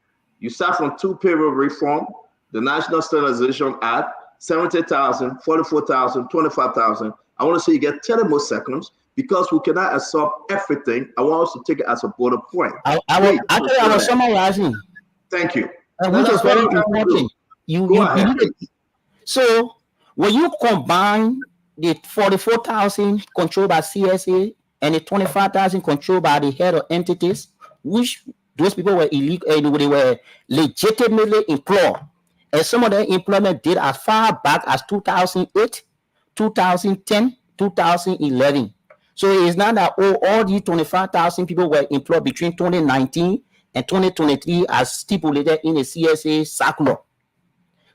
You start from 2 payroll reform, the National Standardization Act, 70,000, 44,000, 25,000. I want to say you get 30 more seconds because we cannot absorb everything. I want us to take it as a border point. I was summarizing. Thank you. Which is very important. So when you combine the 44,000 controlled by CSA and the 25,000 controlled by the head of entities, which those people were illegal, they were legitimately employed, and some of their employment did as far back as 2008, 2010, 2011. So it's not that all these 25,000 people were employed between 2019 and 2023 as stipulated in the CSA circular.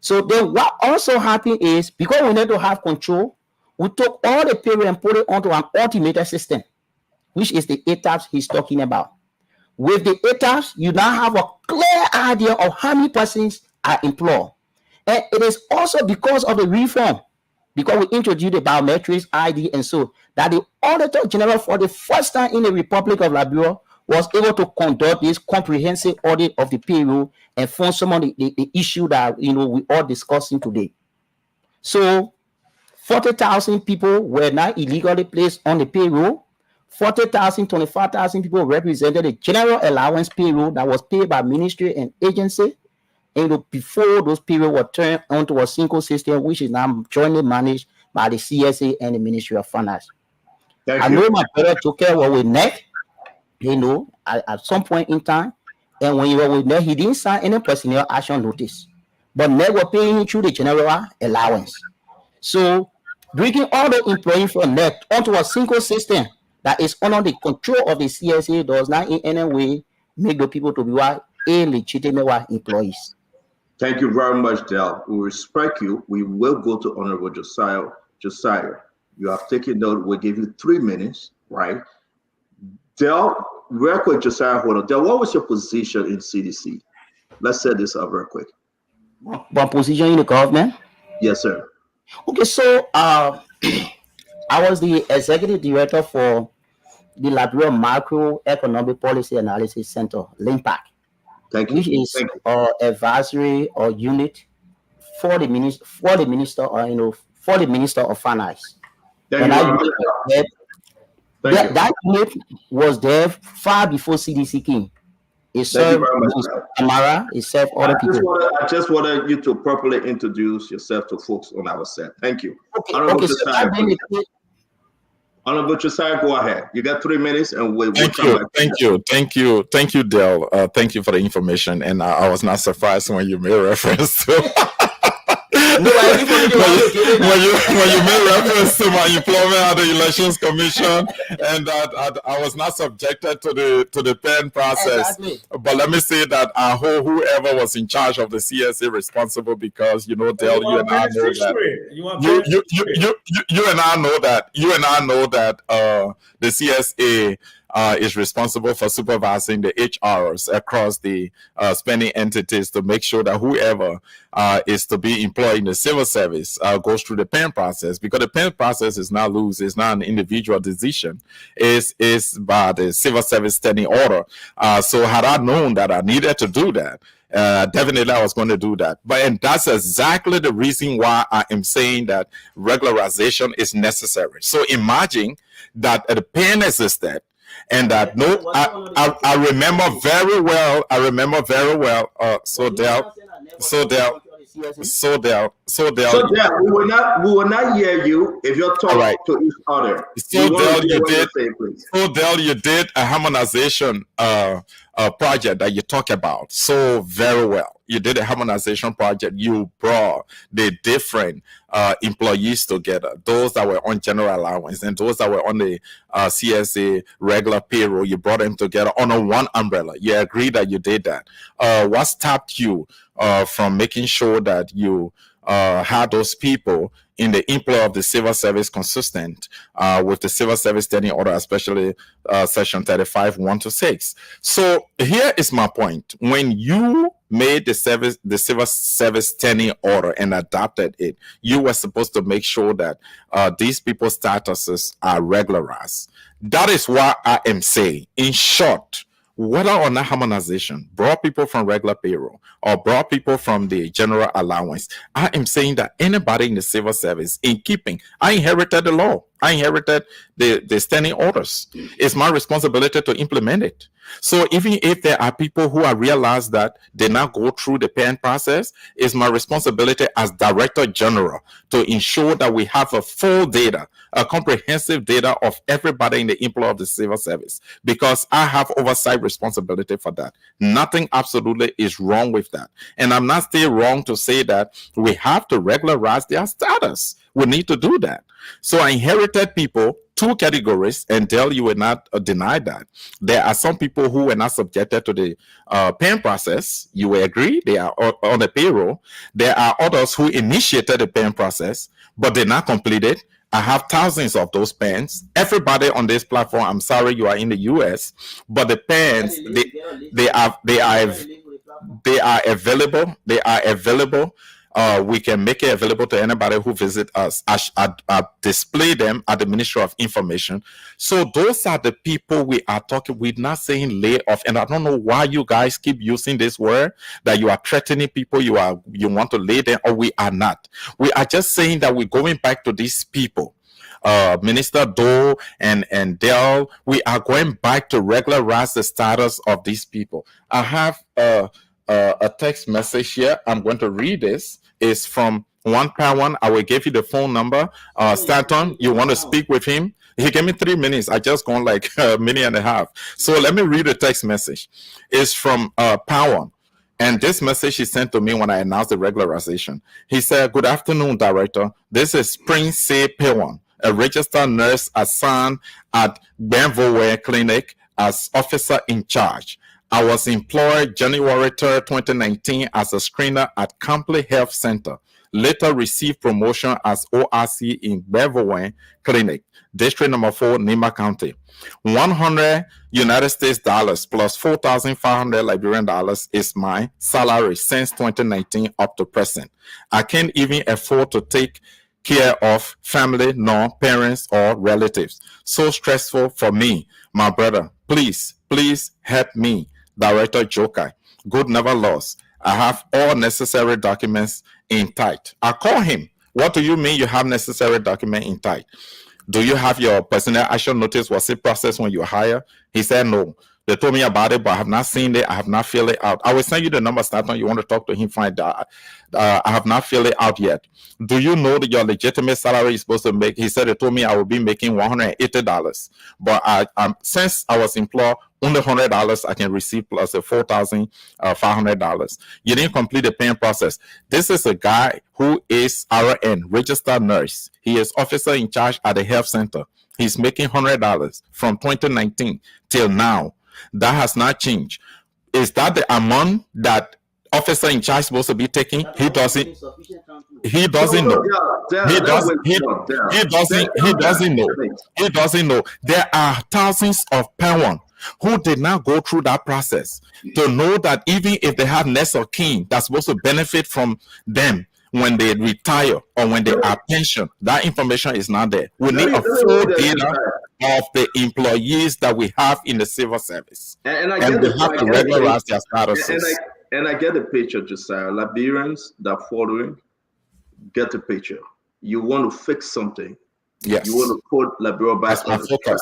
So then what also happened is, because we need to have control, we took all the payroll and put it onto an automated system, which is the ATAPs he's talking about. With the ATAPs, you now have a clear idea of how many persons are employed. And it is also because of the reform, because we introduced the biometrics ID and so, that the Auditor General for the first time in the Republic of Liberia was able to conduct this comprehensive audit of the payroll and find some of the issue that we all discussing today. So 40,000 people were not illegally placed on the payroll. 40,000, 25,000 people represented the general allowance payroll that was paid by ministry and agency. And before those payroll were turned onto a single system, which is now jointly managed by the CSA and the Ministry of Finance. I know my brother took care of with NEC, at some point in time. And when he was with NEC, he didn't sign any personnel action notice. But NEC were paying him through the general allowance. So bringing all the employees from NEC onto a single system that is under the control of the CSA does not in any way make the people to be illegitimate employees. Thank you very much, Del. We respect you. We will go to Honorable Josiah. Josiah, you have taken note. We'll give you 3 minutes, right? Del, real quick, Josiah, hold on. Del, what was your position in CDC? Let's set this up real quick. What position in the government? Yes, sir. Okay, so I was the executive director for the Liberia Macroeconomic Policy Analysis Center, LIMPAC. Thank you. Which is advisory or unit for the minister, for the minister of finance. That unit was there far before CDC came. It served Amara, it served other people. I just wanted you to properly introduce yourself to folks on our set. Thank you. Honorable Josiah, go ahead. You got 3 minutes, and Thank you, Del. Thank you for the information, and I was not surprised when you made reference to. When you made reference to my employment at the Elections Commission, and that I was not subjected to the pen process. Exactly. But let me say that I hold whoever was in charge of the CSA responsible, because Del, you and I know that you and I know that the CSA is responsible for supervising the HRs across the spending entities to make sure that whoever is to be employed in the civil service goes through the PEN process, because the PEN process is not loose. It's not an individual decision. It's by the civil service standing order. So had I known that I needed to do that, definitely I was going to do that. And that's exactly the reason why I am saying that regularization is necessary. So imagine that the PEN existed, and that I remember very well. So Del, we will not hear you if you're talking to each other. Del, you did a harmonization project that you talk about so very well. You did a harmonization project. You brought the different employees together, those that were on general allowance and those that were on the CSA regular payroll. You brought them together under one umbrella. You agreed that you did that. What stopped you from making sure that you had those people in the employ of the civil service consistent with the civil service standing order, especially section 35(1)-(6). So here is my point. When you made the civil service standing order and adopted it, you were supposed to make sure that these people's statuses are regularized. That is what I am saying. In short, whether or not harmonization brought people from regular payroll or brought people from the general allowance, I am saying that anybody in the civil service, in keeping, I inherited the law. I inherited the standing orders. It's my responsibility to implement it. So even if there are people who have realized that they now go through the paying process, it's my responsibility as Director General to ensure that we have a full data, a comprehensive data of everybody in the employ of the civil service, because I have oversight responsibility for that. Nothing absolutely is wrong with that. And I'm not still wrong to say that we have to regularize their status. We need to do that. So I inherited people, two categories, and Dell, you will not deny that. There are some people who were not subjected to the paying process. You will agree, they are on the payroll. There are others who initiated the paying process, but did not complete it. I have thousands of those pens. Everybody on this platform, I'm sorry you are in the US, but the pens, they are available. They are available. We can make it available to anybody who visit us. I display them at the Ministry of Information. So those are the people we are talking. We're not saying lay off, and I don't know why you guys keep using this word that you are threatening people. You want to lay them, or we are not. We are just saying that we're going back to these people. Minister Doe and Dell, we are going back to regularize the status of these people. I have a text message here. I'm going to read this. It's from one per one. I will give you the phone number. Stanton, you want to speak with him? He gave me 3 minutes. I just gone like a minute and a half. So let me read the text message. It's from Power. And this message he sent to me when I announced the regularization. He said, "Good afternoon, Director. This is Prince C. Pewan, a registered nurse assigned at Benvoe Clinic as officer in charge. I was employed January 3rd, 2019 as a screener at Campley Health Center. Later received promotion as ORC in Benvoe Clinic, District Number 4, Nima County. 100 United States dollars plus 4,500 Liberian dollars is my salary since 2019 up to present. I can't even afford to take care of family, nor parents or relatives. So stressful for me, my brother. Please help me. Director Jokai. Good never lost. I have all necessary documents in tight." I call him. What do you mean you have necessary document in tight? Do you have your personnel action notice? Was it processed when you hire? He said no. They told me about it, but I have not seen it. I have not filled it out. I will send you the number, Stanton. You want to talk to him, find that. I have not filled it out yet. Do you know that your legitimate salary is supposed to make? He said, they told me I will be making $180. But since I was employed, only $100 I can receive plus a $4,500. You didn't complete the paying process. This is a guy who is RN, registered nurse. He is officer in charge at the health center. He's making $100 from 2019 till now. That has not changed. Is that the amount that officer in charge is supposed to be taking? He doesn't know. He doesn't know. He doesn't know. There are thousands of parents who did not go through that process to know that even if they have next of kin that's supposed to benefit from them when they retire or when they are pensioned, that information is not there. We need a full data of the employees that we have in the civil service, and we have to regularize their statuses. And I get the picture, Josiah. Liberians that are following, get the picture. You want to fix something. Yes. You want to put Liberia back on the track.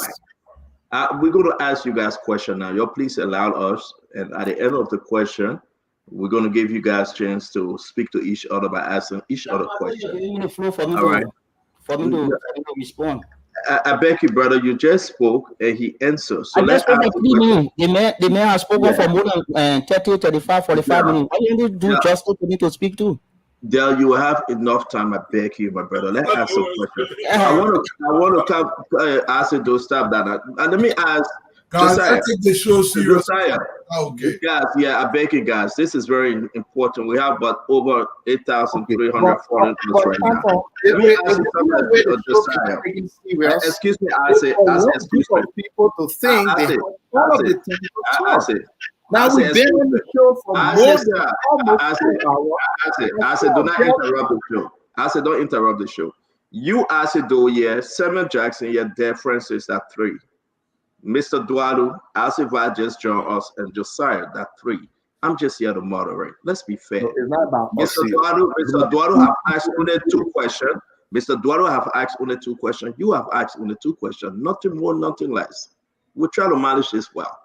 We're going to ask you guys a question now. Y'all please allow us, and at the end of the question, we're going to give you guys a chance to speak to each other by asking each other questions. All right. For me to respond. I beg you, brother, you just spoke and he answered. So let's ask the man has spoken for more than 30, 35, 45 minutes. Why didn't you do justice for me to speak to? Dale, you will have enough time. I beg you, my brother. Let's ask some questions. I want to ask you to stop that. And let me ask. Guys, I take the show seriously. Okay. Guys, yeah, I beg you guys. This is very important. We have about over 8,300 followers right now. Let me ask you something, Josiah. Excuse me, I say, excuse me. People to think they have all of the technical talk. Now we've been on the show for more than almost 2 hours. I said, do not interrupt the show. I said, don't interrupt the show. You asked it though, yeah, Samuel Jackson, yeah, their Francis at 3. Mr. Dualu, Alcivar just joined us, and Josiah, that 3. I'm just here to moderate. Let's be fair. No, it's not about Mr. us. Dualu have asked only 2 questions. Mr. Dualu have asked only 2 questions. You have asked only 2 questions. Nothing more, nothing less. We'll try to manage this well.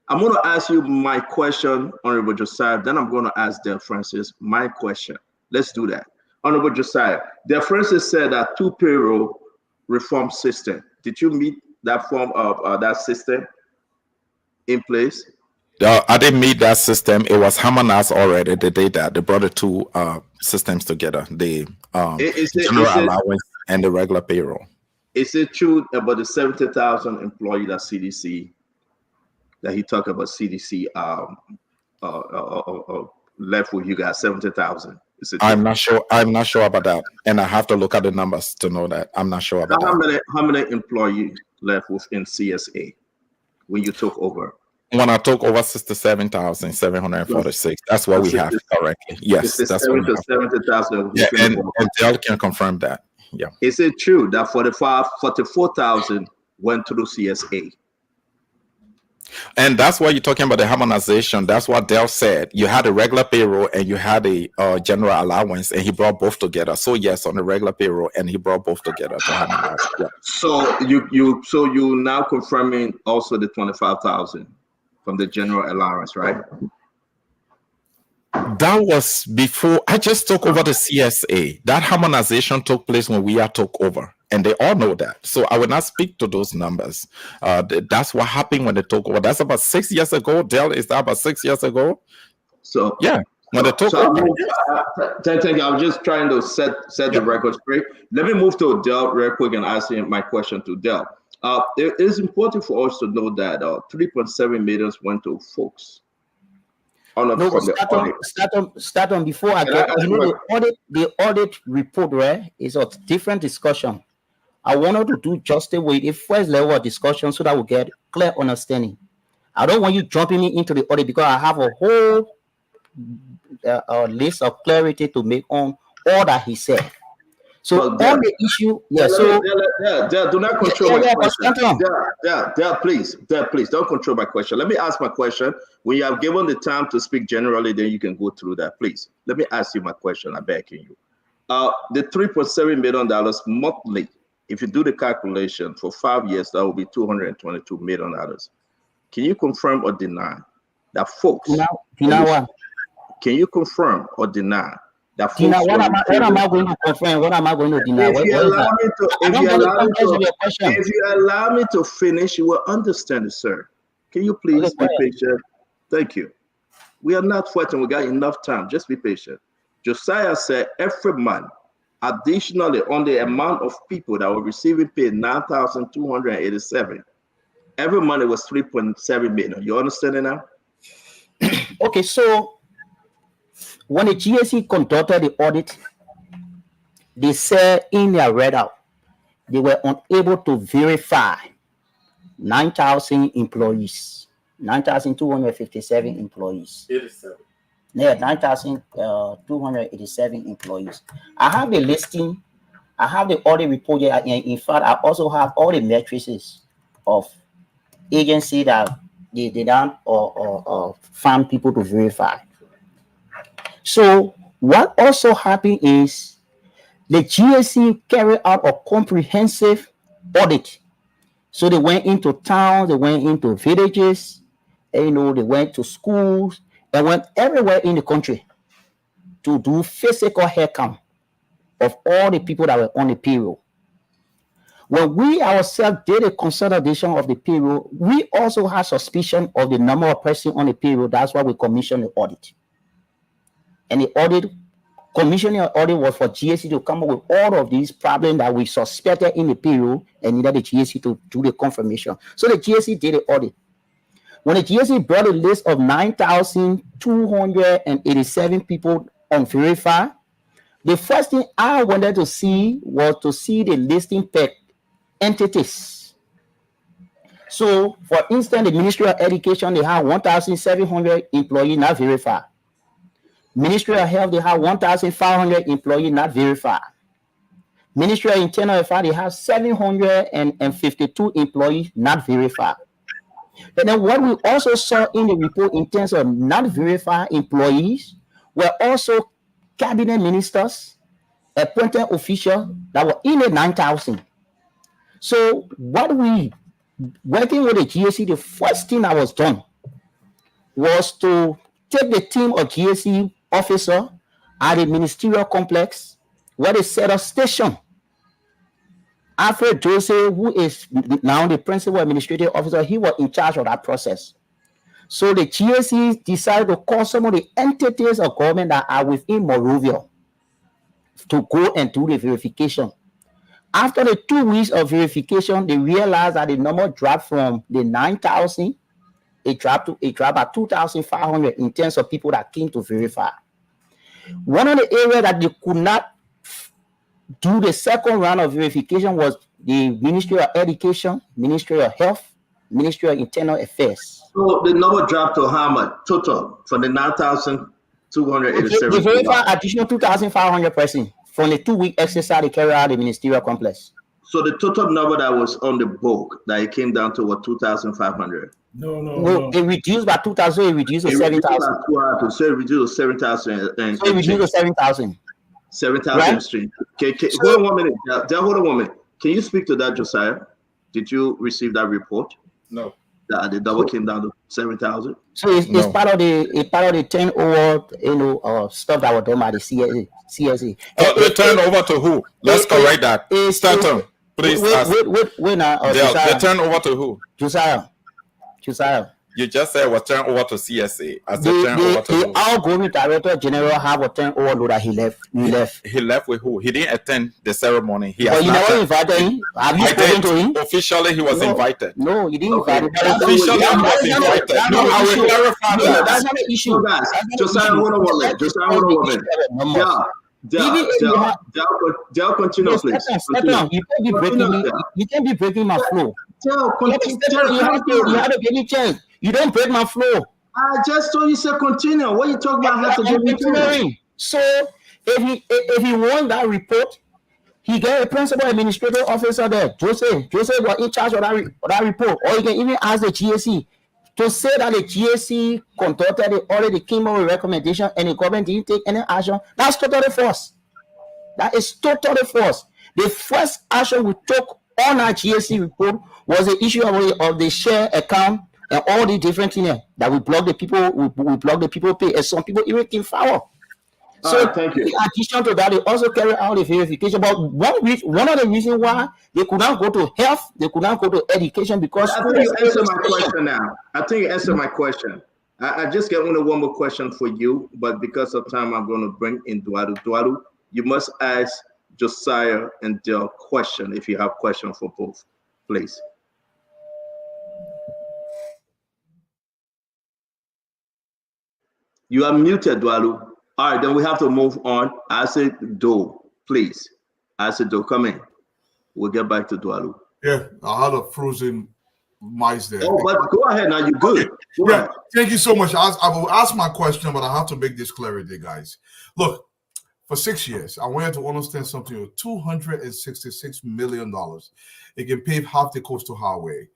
I'm going to ask you my question, Honorable Josiah. Then I'm going to ask Del Francis my question. Let's do that. Honorable Josiah, Del Francis said that 2 payroll reform system. Did you meet that form of that system in place? I didn't meet that system. It was harmonized already. They did that. They brought the 2 systems together: the general allowance and the regular payroll. Is it true about the 70,000 employee that CDC that he talked about? CDC left with you guys 70,000. I'm not sure. I'm not sure about that, and I have to look at the numbers to know that. I'm not sure about that. How many employees left within CSA when you took over? When I took over, 67,746. That's what we have correctly. Yes, that's what we have. 70,000. Yeah, and Dell can confirm that. Yeah. Is it true that 44,000 went through CSA? And that's why you're talking about the harmonization. That's what Dell said. You had a regular payroll and you had a general allowance, and he brought both together. So yes, on the regular payroll, and he brought both together to harmonize. Yeah. So you now confirming also the 25,000 from the general allowance, right? That was before I just took over the CSA. That harmonization took place when we took over, and they all know that. So I will not speak to those numbers. That's what happened when they took over. That's about 6 years ago. Dell, is that about 6 years ago? So yeah, when they took over. Thank you. I'm just trying to set the record straight. Let me move to Dell real quick and ask him my question to Dell. It is important for us to know that 3.7 million went to folks. Start on before I get. The audit report, right, is a different discussion. I wanted to do justice with a first level of discussion so that we get clear understanding. I don't want you jumping me into the audit because I have a whole list of clarity to make on all that he said. So on the issue, do not control my question. Please, don't control my question. Let me ask my question. When you have given the time to speak generally, then you can go through that. Please, let me ask you my question. I'm begging you. The $3.7 million monthly, if you do the calculation for 5 years, that will be $222 million. Can you confirm or deny that, folks? What? Can you confirm or deny? What am I going to confirm? What am I going to deny? If you allow me to finish, you will understand it, sir. Can you please be patient? Thank you. We are not fighting. We got enough time. Just be patient. Josiah said every month, additionally, on the amount of people that were receiving paid 9,287. Every month it was 3.7 million. You understand it now? Okay, so when the GSC conducted the audit, they said in their readout they were unable to verify 9,000 employees, 9,257 employees. 87. Yeah, 9,287 employees. I have the listing. I have the audit report here. In fact, I also have all the matrices of agency that they don't or found people to verify. So what also happened is the GSC carried out a comprehensive audit. So they went into towns, they went into villages, and, they went to schools, and went everywhere in the country to do physical head count of all the people that were on the payroll. When we ourselves did a consolidation of the payroll, we also had suspicion of the number of persons on the payroll. That's why we commissioned the audit. And the commissioning audit was for GSC to come up with all of these problems that we suspected in the payroll and needed the GSC to do the confirmation. So the GSC did the audit. When the GSC brought a list of 9,287 people unverified, the first thing I wanted to see was to see the listing per entities. So, for instance, the Ministry of Education, they have 1,700 employees not verified. Ministry of Health, they have 1,500 employees not verified. Ministry of Internal Affairs, they have 752 employees not verified. And then what we also saw in the report in terms of not verified employees were also cabinet ministers, appointed officials that were in the 9,000. So what we, working with the GSC, the first thing that was done was to take the team of GSC officer at the ministerial complex where they set up station. Alfred Jose, who is now the principal administrative officer, he was in charge of that process. So the GSC decided to call some of the entities of government that are within Monrovia to go and do the verification. After the 2 weeks of verification, they realized that the number dropped from the 9,000, it dropped by 2,500 in terms of people that came to verify. One of the areas that they could not do the second round of verification was the Ministry of Education, Ministry of Health, Ministry of Internal Affairs. So the number dropped to how much total for the 9,287? They verified additional 2,500 persons from the 2-week exercise they carried out the ministerial complex. So the total number that was on the book that it came down to what 2,500? No. It reduced by 2,000. It reduced to 7,000. So it reduced to 7,000. So it reduced to 7,000. 7,000 Right? stream. Hold on 1 minute. Hold on 1 minute. Can you speak to that, Josiah? Did you receive that report? No. That the double came down to 7,000. So it's part of the turnover, stuff that was done by the CSA. The turnover to who? Let's correct that. Stanton, please ask. Wait now. The turnover to who? Josiah. You just said was turned over to CSA. As the turnover to The who? outgoing director general have a turnover that he left. He left with who? He didn't attend the ceremony. He But has you not never invited him? Have you spoken to him? Officially, he was invited. No, you didn't invite him. Officially, he was invited. No, I will clarify that. That's not an issue. Guys, Josiah, hold on 1 minute. Josiah, hold on 1 minute. Del, continue, please. You can't be breaking my flow. Del, You have to give me chance. You don't break my flow. I just told you to continue. What you talking about? I have to give you time. So if he won that report, he get a principal administrative officer there. Joseph was in charge of that report. Or you can even ask the GSC to say that the GSC conducted the audit, they came up with recommendation, and the government didn't take any action. That's totally false. That is totally false. The first action we took on our GSC report was the issue of the share account and all the different things that we block the people, we block the people pay, and some people even came forward. So thank you. in addition to that, they also carry out the verification. But one of the reasons why they could not go to health, they could not go to education because I think you answered my question now. I think you answered my question. I just get one more question for you, but because of time, I'm going to bring in Dualu. Dualu, you must ask Josiah and Del question if you have question for both, please. You are muted, Dualu. All right, then we have to move on. I said Do, please. I said Do, come in. We'll get back to Dualu. Yeah, I had a frozen mice there. Oh, but go ahead now. You're good. Go ahead. Thank you so much. I will ask my question, but I have to make this clarity, guys. Look, for 6 years, I wanted to understand something with $266 million. It can pave half the coastal highway.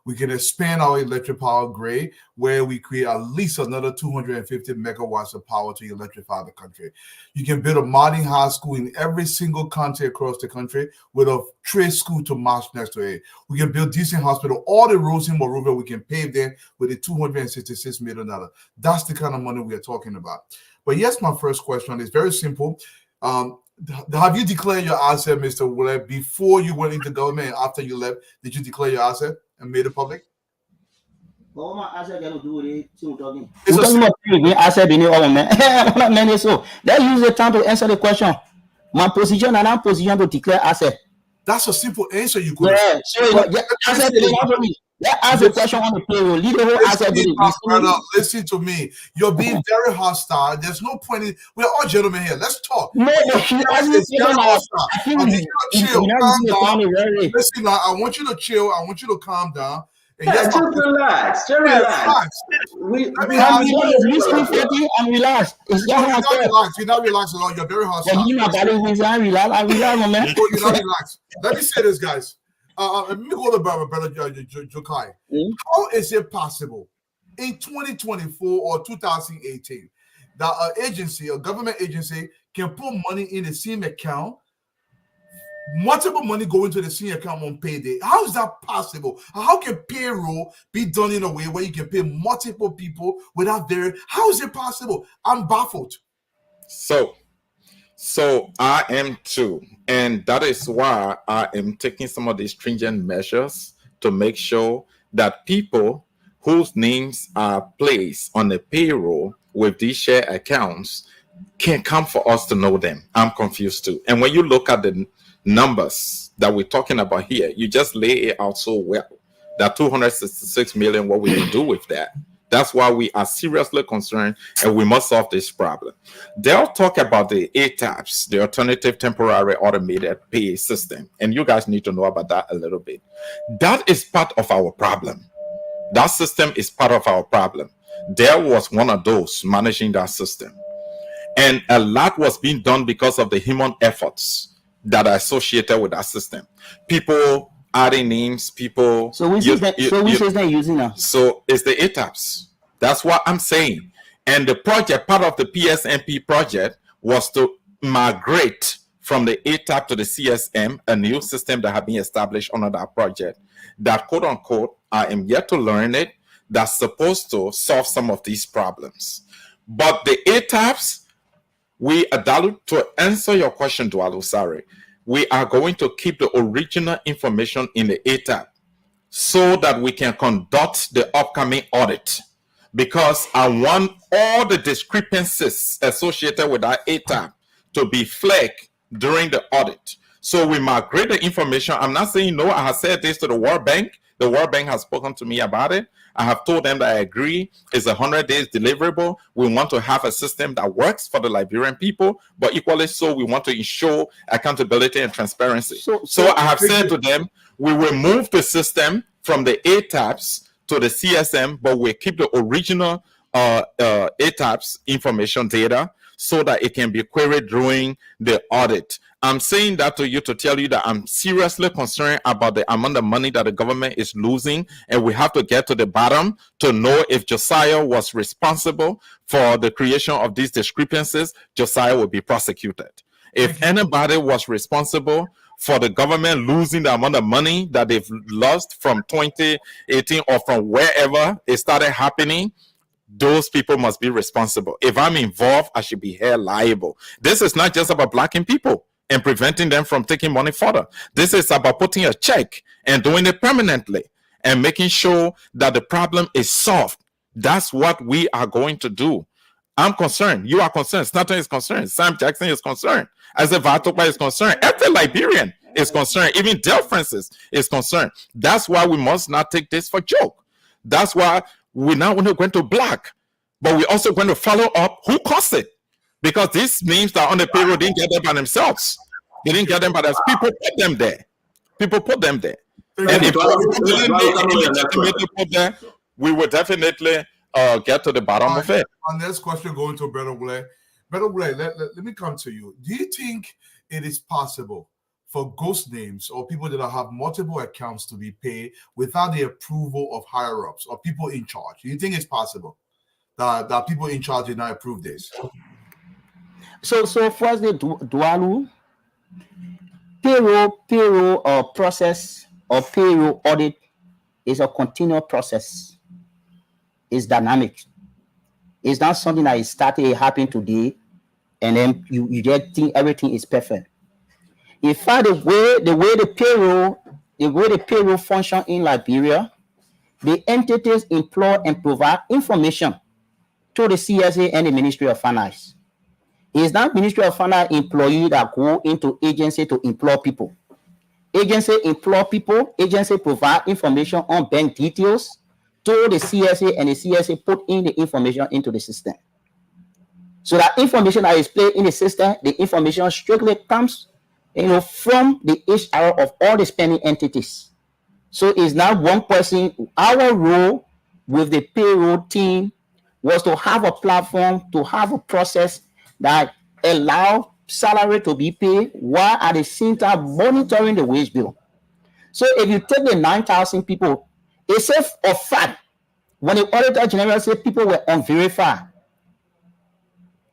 We can expand our electric power grid where we create at least another 250 megawatts of power to electrify the country. You can build a modern high school in every single county across the country with a trade school to match next to it. We can build decent hospital. All the roads in Monrovia, we can pave them with the $266 million. That's the kind of money we are talking about. But yes, my first question is very simple. Have you declared your asset, Mr. Willett, before you went into government and after you left? Did you declare your asset and made it public? All my asset got to do with it. Asset, so let's use the time to answer the question. My position and I'm positioned to declare asset. That's a simple answer you could. Yeah, so asset. Let's ask a question on the payroll. Leave the whole asset. Listen to me. You're being very hostile. There's no point in. We're all gentlemen here. Let's talk. No, she chill. Calm down. Listen, I want you to chill. I want you to calm down. And just relax. Just relax. I'm relaxed. You're not relaxed at all. You're very hostile. I'm relaxed. You're not relaxed. Let me say this, guys. Let me go to Brother Jokai. How is it possible in 2024 or 2018 that an agency, a government agency, can put money in the same account, multiple money go into the same account on payday? How is that possible? How can payroll be done in a way where you can pay multiple people without how is it possible? I'm baffled. So I am too. And that is why I am taking some of these stringent measures to make sure that people whose names are placed on the payroll with these share accounts can come for us to know them. I'm confused too. And when you look at the numbers that we're talking about here, you just lay it out so well. That 266 million, what we will do with that. That's why we are seriously concerned and we must solve this problem. They'll talk about the ATAPs, the Alternative Temporary Automated Pay System. And you guys need to know about that a little bit. That is part of our problem. That system is part of our problem. There was one of those managing that system. And a lot was being done because of the human efforts that are associated with that system. People adding names, people. So which is that using now? So it's the ATAPs. That's what I'm saying. And the project, part of the PSNP project, was to migrate from the ATAP to the CSM, a new system that had been established under that project. That, quote unquote, I am yet to learn it, that's supposed to solve some of these problems. But the ATAPs, to answer your question, Dualu, sorry, we are going to keep the original information in the ATAP so that we can conduct the upcoming audit, because I want all the discrepancies associated with that ATAP to be flagged during the audit. So we migrate the information. I'm not saying no. I have said this to the World Bank. The World Bank has spoken to me about it. I have told them that I agree. It's 100 days deliverable. We want to have a system that works for the Liberian people, but equally so, we want to ensure accountability and transparency. So I have said to them, we will move the system from the ATAPs to the CSM, but we'll keep the original ATAPs information data so that it can be queried during the audit. I'm saying that to you to tell you that I'm seriously concerned about the amount of money that the government is losing, and we have to get to the bottom to know if Josiah was responsible for the creation of these discrepancies. Josiah will be prosecuted. If anybody was responsible for the government losing the amount of money that they've lost from 2018 or from wherever it started happening, those people must be responsible. If I'm involved, I should be held liable. This is not just about blocking people and preventing them from taking money further. This is about putting a check and doing it permanently and making sure that the problem is solved. That's what we are going to do. I'm concerned. You are concerned. Stanton is concerned. Sam Jackson is concerned. Isaac Vatopa is concerned. Every Liberian is concerned. Even Del Francis is concerned. That's why we must not take this for joke. That's why we're not only going to block, but we're also going to follow up who caused it. Because this means that on the payroll didn't get them by themselves. They didn't get them by themselves. People put them there. People put them there. And if put there, we will definitely get to the bottom of it. Our next question going to Brother Blair. Brother Blair, let me come to you. Do you think it is possible for ghost names or people that have multiple accounts to be paid without the approval of higher-ups or people in charge? Do you think it's possible that people in charge did not approve this? So firstly, Dualu, payroll process or payroll audit is a continual process. It's dynamic. It's not something that is started happening today, and then you just think everything is perfect. In fact, the way the payroll function in Liberia, the entities employ and provide information to the CSA and the Ministry of Finance. It's not Ministry of Finance employee that go into agency to employ people. Agency employ people, agency provide information on bank details to the CSA, and the CSA put in the information into the system. So that information that is played in the system, the information strictly comes from the HR of all the spending entities. So it's not one person. Our role with the payroll team was to have a platform, to have a process that allow salary to be paid while at the same time monitoring the wage bill. So if you take the 9,000 people, it's a fact. When the Auditor General said people were unverified,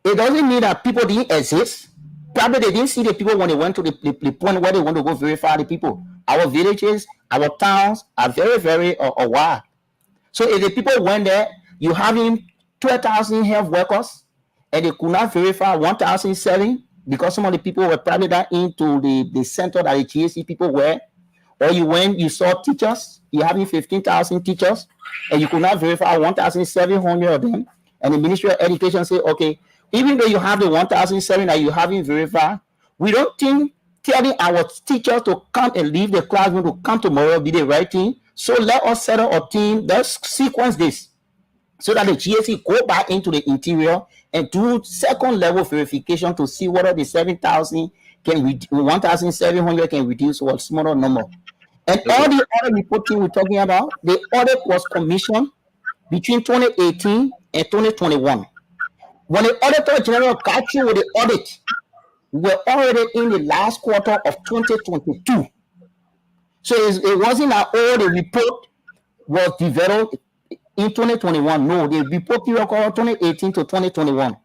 it doesn't mean that people didn't exist. Probably they didn't see the people when they went to the point where they want to go verify the people. Our villages, our towns are very, very wide. So if the people went there, you having 12,000 health workers, and they could not verify 1,007 because some of the people were probably not into the center that the GAC people were. Or you went, you saw teachers, you having 15,000 teachers, and you could not verify 1,700 of them. And the Ministry of Education say, okay, even though you have the 1,007 that you haven't verified, we don't think telling our teachers to come and leave the classroom to come tomorrow be the right thing. So let us set up a team. Let's sequence this so that the GAC go back into the interior and do second level verification to see whether the 7,000 can 1,700 can reduce to a smaller number. And all the other reporting we're talking about, the audit was commissioned between 2018 and 2021. When the Auditor General got you with the audit, we were already in the last quarter of 2022. So it wasn't that all the report was developed in 2021. No, the report period called 2018 to 2021.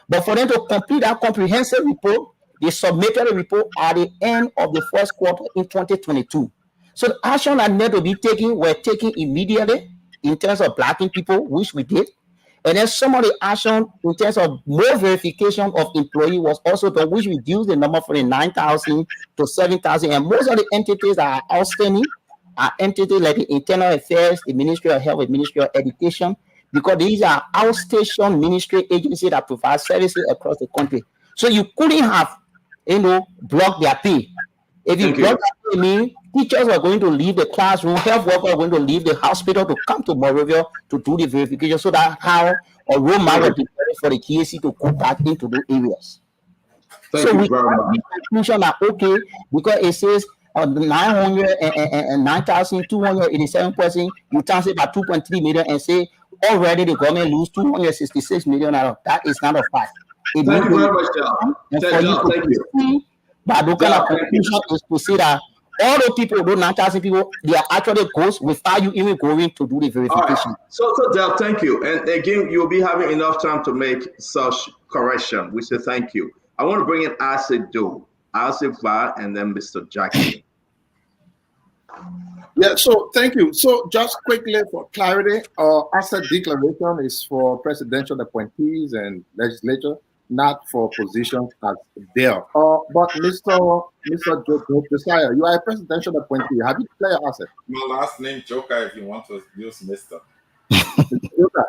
But for them to complete that comprehensive report, they submitted a report at the end of the first quarter in 2022. So the action that need to be taken were taken immediately in terms of blocking people, which we did. And then some of the action in terms of more verification of employee was also done, which reduced the number from the 9,000 to 7,000. And most of the entities that are outstanding are entities like the Internal Affairs, the Ministry of Health, the Ministry of Education, because these are outstation ministry agencies that provide services across the country. So you couldn't have, blocked their pay. If you block their pay, mean teachers are going to leave the classroom, health workers are going to leave the hospital to come to Monrovia to do the verification, so that how a role model will be ready for the GAC to go back into those areas. So we have the conclusion that okay, because it says 900 and 9,287 persons, you times it by 2.3 million and say already the government lose 266 million out of that is not a fact. Thank you very much, John. Thank you. But the kind of conclusion is to say that all the people, those 9,000 people, they are actually ghosts without you even going to do the verification. Right. So Del, thank you. And again, you'll be having enough time to make such correction. We say thank you. I want to bring in Asif Do, Asif Va, and then Mr. Jackson. Yeah, so thank you. So just quickly for clarity, asset declaration is for presidential appointees and legislature, not for positions as there. But Mr. Josiah, you are a presidential appointee. Have you declared asset? My last name Joker, if you want to use Mr. Joker.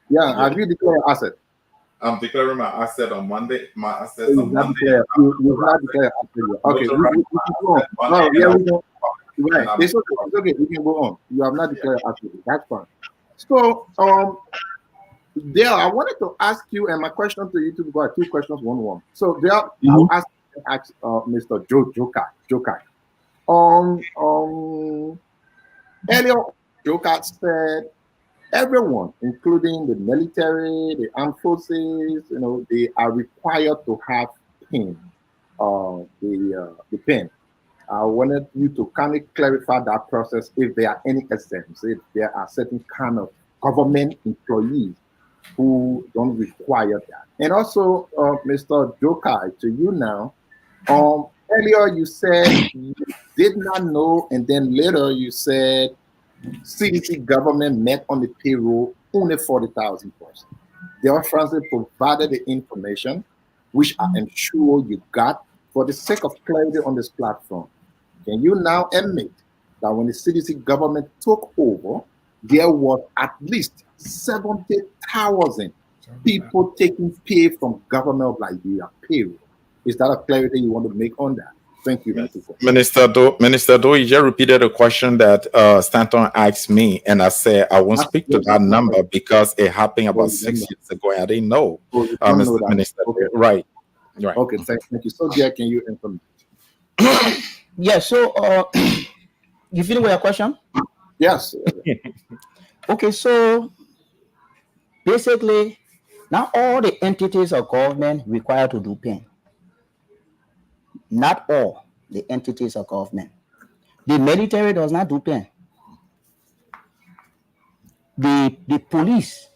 Yeah, have you declared asset? I'm declaring my asset on Monday. My assets on Monday. You have declared asset. Okay, we can go on. No, yeah, we go. Right, it's okay. We can go on. You have not declared asset. That's fine. So, Dale, I wanted to ask you, and my question to you two, got two questions, one. So, Dale, I'll ask Mr. Joker. Earlier, Joker said everyone, including the military, the armed forces, they are required to have PIN, the PIN. I wanted you to kind of clarify that process, if there are any exemptions, if there are certain kind of government employees who don't require that. And also, Mr. Jokai, to you now, earlier you said you did not know, and then later you said CDC government met on the payroll only 40,000 persons. The Francis provided the information, which I am sure you got. For the sake of clarity on this platform, can you now admit that when the CDC government took over, there was at least 70,000 people taking pay from government of Liberia, payroll? Is that a clarity you want to make on that? Thank you, Minister Do, you just repeated a question that Stanton asked me, and I said I won't speak to that number because it happened about 6 years ago, and I didn't know. Minister, okay. Right. Okay, thank you. So, Dear, can you inform? Yeah. So, you finish with your question? Yes. Okay. So, basically, not all the entities of government require to do PIN. Not all the entities of government. The military does not do pen. The police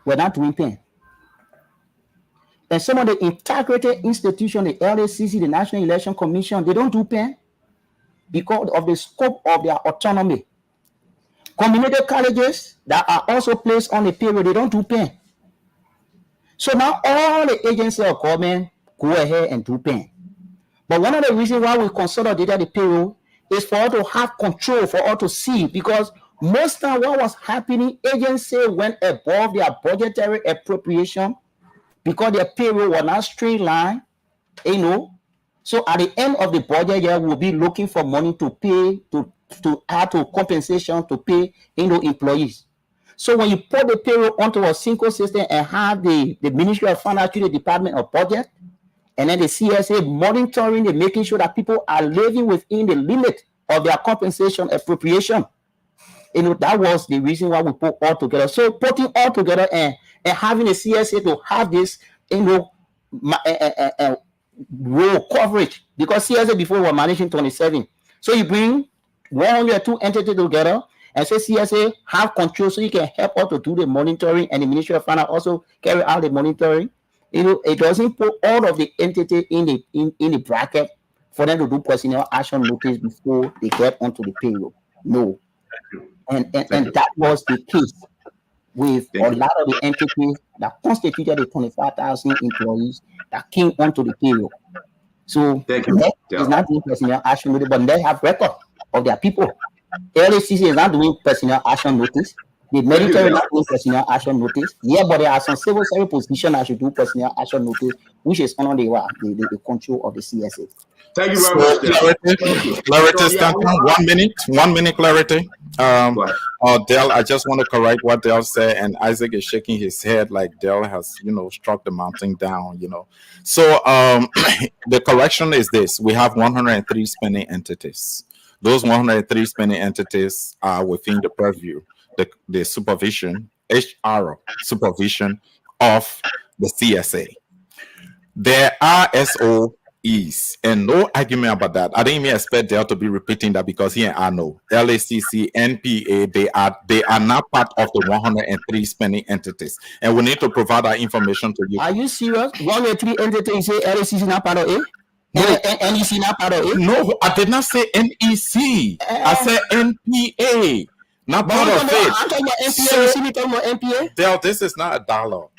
were not doing pen. And some of the integrated institutions, the LACC, the National Election Commission, they don't do pen because of the scope of their autonomy. Community colleges that are also placed on the payroll, they don't do pen. So now all the agencies of government go ahead and do pen. But one of the reasons why we consolidated the payroll is for us to have control, for us to see, because most of what was happening, agencies went above their budgetary appropriation because their payroll was not streamlined, So at the end of the budget year, we'll be looking for money to pay, to add to compensation to pay, employees. So when you put the payroll onto a single system and have the Ministry of Finance to the Department of Budget, and then the CSA monitoring and making sure that people are living within the limit of their compensation appropriation, that was the reason why we put all together. So putting all together and having the CSA to have this, role coverage, because CSA before were managing 27. So you bring 102 entities together and say CSA have control, so you can help us to do the monitoring, and the Ministry of Finance also carry out the monitoring. It doesn't put all of the entities in the bracket for them to do personnel action notice before they get onto the payroll. No. And that was the case with a lot of the entities that constituted the 25,000 employees that came onto the payroll. So that is not doing personnel action notice, but they have record of their people. LACC is not doing personnel action notice. The military is not doing personnel action notice. Yeah, but there are some civil service positions that should do personnel action notice, which is under the control of the CSA. Thank you very much. Clarity, Stanton. 1 minute, clarity. Dale, I just want to correct what Dale said, and Isaac is shaking his head like Dale has, struck the mountain down, So the correction is this: we have 103 spending entities. Those 103 spending entities are within the purview, the supervision, HR supervision of the CSA. There are SOEs, and no argument about that. I didn't even expect Dale to be repeating that, because here I know LACC, NPA, they are not part of the 103 spending entities, and we need to provide that information to you. Are you serious? 103 entities, say LACC is not part of it? No. NEC not part of it? No, I did not say NEC. I said NPA. Not part of it. I'm talking about NPA. You talking about NPA? Dale, this is not a dialogue.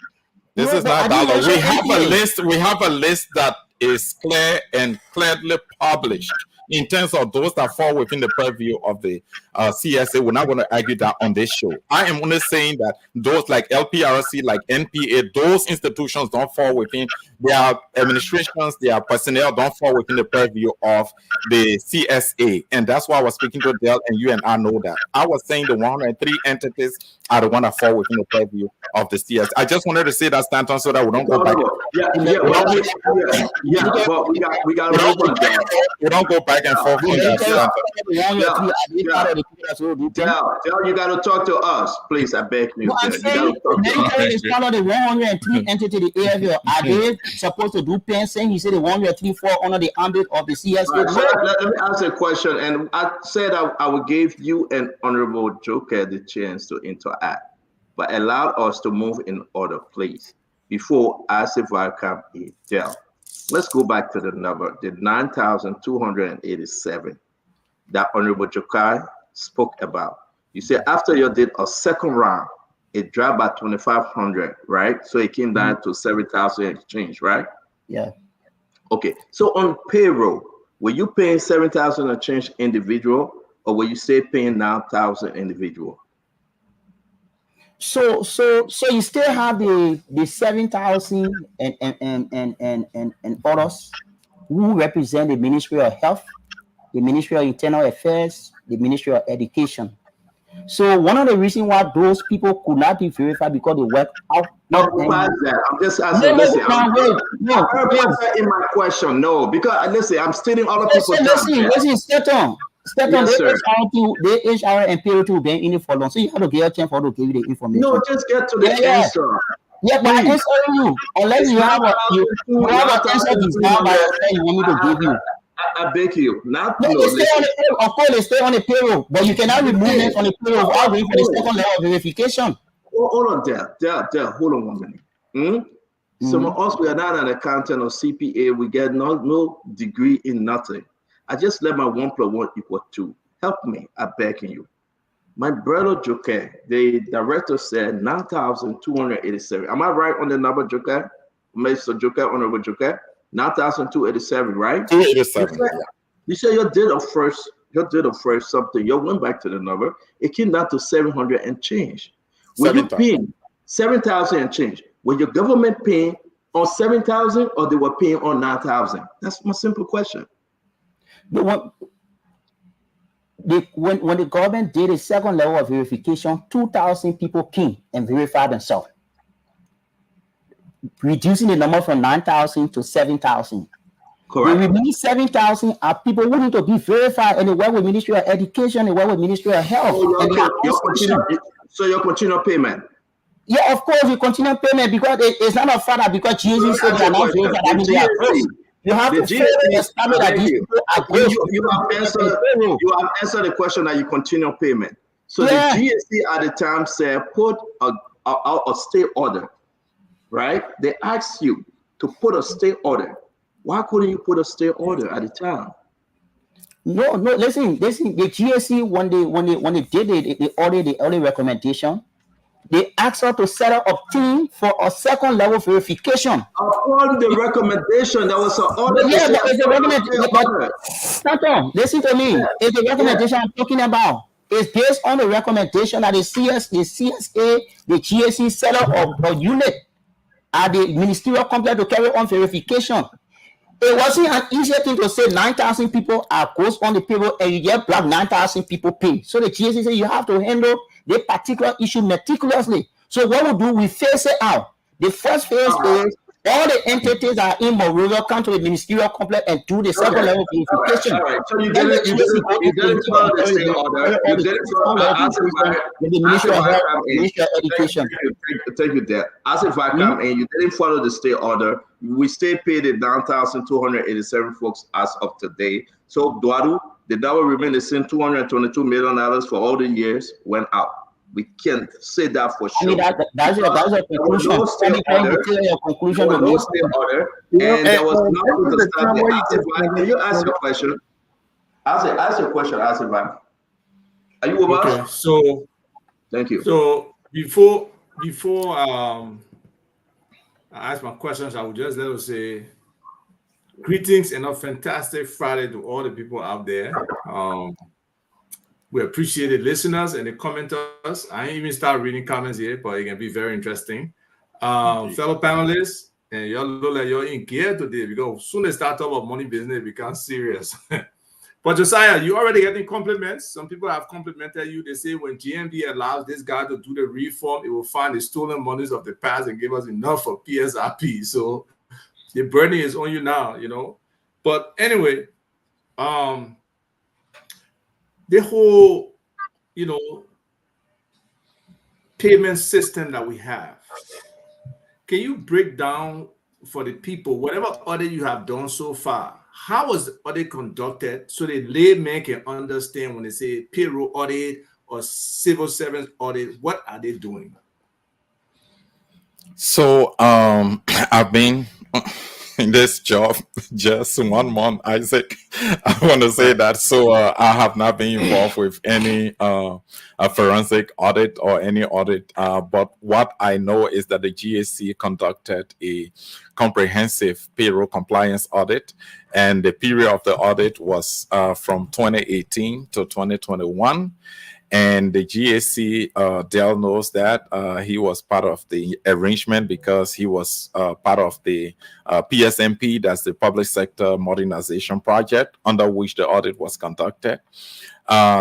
This is not a dialogue. We have a list. We have a list that is clear and clearly published in terms of those that fall within the purview of the CSA. We're not going to argue that on this show. I am only saying that those like LPRC, like NPA, those institutions don't fall within their administrations, their personnel don't fall within the purview of the CSA. And that's why I was speaking to Dale, and you and I know that. I was saying the 103 entities are the one that fall within the purview of the CSA. I just wanted to say that, Stanton, so that we don't go back. But we got to move on. We don't go back and forth. Tell you got to talk to us, please. I beg you. I'm saying military is part of the 103 entity, the AFL. Are they supposed to do pen? Saying he said the 103 fall under the ambit of the CSA. Let me ask a question. And I said I would give you and Honorable Joker the chance to interact, but allow us to move in order, please, before I say welcome Dell. Let's go back to the number, the 9,287 that Honorable Jokai spoke about. You said after you did a second round, it dropped by 2,500, right? So it came down to 7,000 exchange, right? Yeah. Okay. So on payroll, were you paying 7,000 exchange individual, or were you say paying 9,000 individual? So you still have the 7,000 and others who represent the Ministry of Health, the Ministry of Internal Affairs, the Ministry of Education. So one of the reasons why those people could not be verified because they work out. No, I'm just asking. No, in my question. No, because listen, I'm stating other people's Listen, step on. Yes, the HR and payroll to be in it for long. So you have to get a chance for to give you the information. No, just get to the answer. Yeah, but I'm answering you. Unless you have an answer designed by yourself, you want me to give you. I beg you. Now, No, they stay on the payroll. Of course, they stay on the payroll, but you cannot remove them from the payroll without going for the second level of verification. Hold on there. Hold on 1 minute. Some of us, we are not an accountant or CPA. We get no degree in nothing. I just let my 1 + 1 = 2. Help me, I beg you. My brother Joker, the director said 9,287. Am I right on the number, Joker? Mr. Joker, Honorable Joker? 9,287, right? 287. You said you did a first something. You went back to the number. It came down to 700 and change. Were you paying 7,000 and change? Were your government paying on 7,000 or they were paying on 9,000? That's my simple question. When the government did a second level of verification, 2,000 people came and verified themselves, reducing the number from 9,000 to 7,000. Correct. The remaining 7,000 are people who need to be verified, and they work with Ministry of Education, they work with Ministry of Health. So your continual payment? Yeah, of course, you continue payment because it's not a fact that because Jesus said they are not verified, that means they are close. You have to establish that these people are close. You have answered the question that you continue payment. So the GSC at the time said put a stay order, right? They asked you to put a stay order. Why couldn't you put a stay order at the time? No, listen. The GSC when they did it, the audit recommendation, they asked us to set up a team for a second level verification. Upon the recommendation, there was an order. Yeah, but it's a recommendation. Listen to me. It's the recommendation I'm talking about. It's based on the recommendation that the CSA, the GSC set up a unit at the ministerial complex to carry on verification. It wasn't an easier thing to say 9,000 people are goes on the payroll and you get black 9,000 people pay. So the GSC said you have to handle the particular issue meticulously. So what we do, we phase it out. The first phase is all the entities are in Monrovia come to the ministerial complex and do the second level verification. All right. So you didn't follow the state order. You didn't follow the Ministry of Education. Thank you, Dad. As if I come in, you didn't follow the state order. We stay paid at 9,287 folks as of today. So Duadu, the dollar remained the same, $222 million for all the years went out. We can say that for sure. I mean, that's a conclusion. No state order. And there was nothing to stop it. Can you ask your question? Ask your question, Asifan. Are you with us? Okay, so thank you. So before I ask my questions, I would just let us say greetings and a fantastic Friday to all the people out there. We appreciate the listeners and the commenters. I ain't even start reading comments yet, but it can be very interesting. Fellow panelists, and y'all look like you're in gear today because soon as they start talking about money business, it becomes serious. But Josiah, you already getting compliments. Some people have complimented you. They say when GMD allows this guy to do the reform, it will find the stolen monies of the past and give us enough for PSRP. So the burden is on you now, you know. But anyway, the whole, you know, payment system that we have, can you break down for the people, whatever audit you have done so far, how was the audit conducted so the layman can understand when they say payroll audit or civil service audit, what are they doing? So I've been in this job just 1 month, Isaac. I want to say that. So I have not been involved with any forensic audit or any audit. But what I know is that the GSC conducted a comprehensive payroll compliance audit. And the period of the audit was from 2018 to 2021. And the GSC, Dell knows that he was part of the arrangement because he was part of the PSMP, that's the Public Sector Modernization Project, under which the audit was conducted.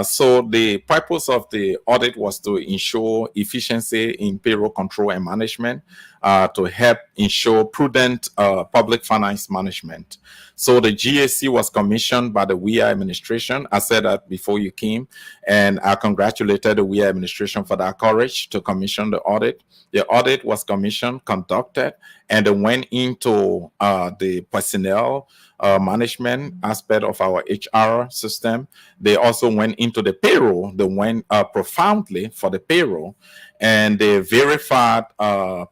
So the purpose of the audit was to ensure efficiency in payroll control and management, to help ensure prudent public finance management. So the GSC was commissioned by the WIA administration. I said that before you came, and I congratulated the WIA administration for that courage to commission the audit. The audit was commissioned, conducted, and they went into the personnel management aspect of our HR system. They also went into the payroll. They went profoundly for the payroll, and they verified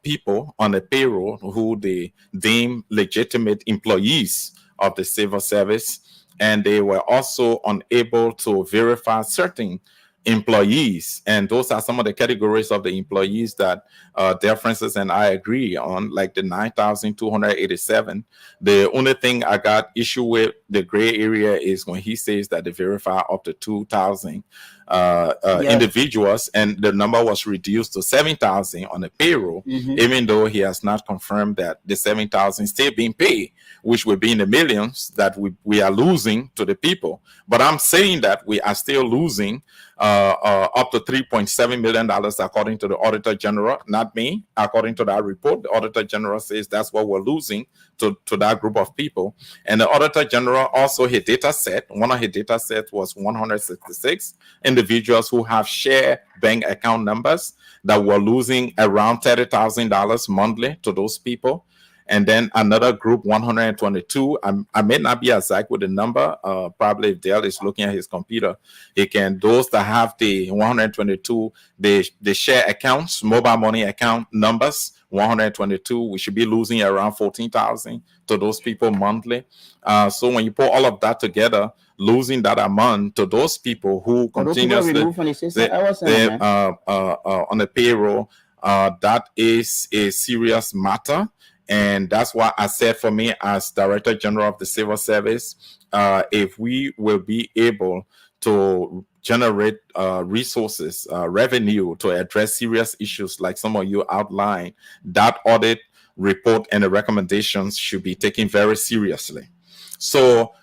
people on the payroll who they deem legitimate employees of the civil service. And they were also unable to verify certain employees, and those are some of the categories of the employees that Dale Francis and I agree on, like the 9,287. The only thing I got issue with, the gray area, is when he says that they verify up to 2,000 individuals, and the number was reduced to 7,000 on the payroll, even though he has not confirmed that the 7,000 still being paid, which would be in the millions that we are losing to the people. But I'm saying that we are still losing up to $3.7 million according to the Auditor General, not me. According to that report, the Auditor General says that's what we're losing to that group of people. And the Auditor General also, his data set, one of his data sets was 166 individuals who have shared bank account numbers that were losing around $30,000 monthly to those people. And then another group, 122. I may not be exact with the number. Probably if Dale is looking at his computer, he can. Those that have the 122, they share accounts, mobile money account numbers, 122. We should be losing around 14,000 to those people monthly. So when you put all of that together, losing that amount to those people who continuously on the payroll, that is a serious matter. And that's why I said, for me as Director General of the Civil Service, if we will be able to generate resources, revenue to address serious issues like some of you outlined, that audit report and the recommendations should be taken very seriously. So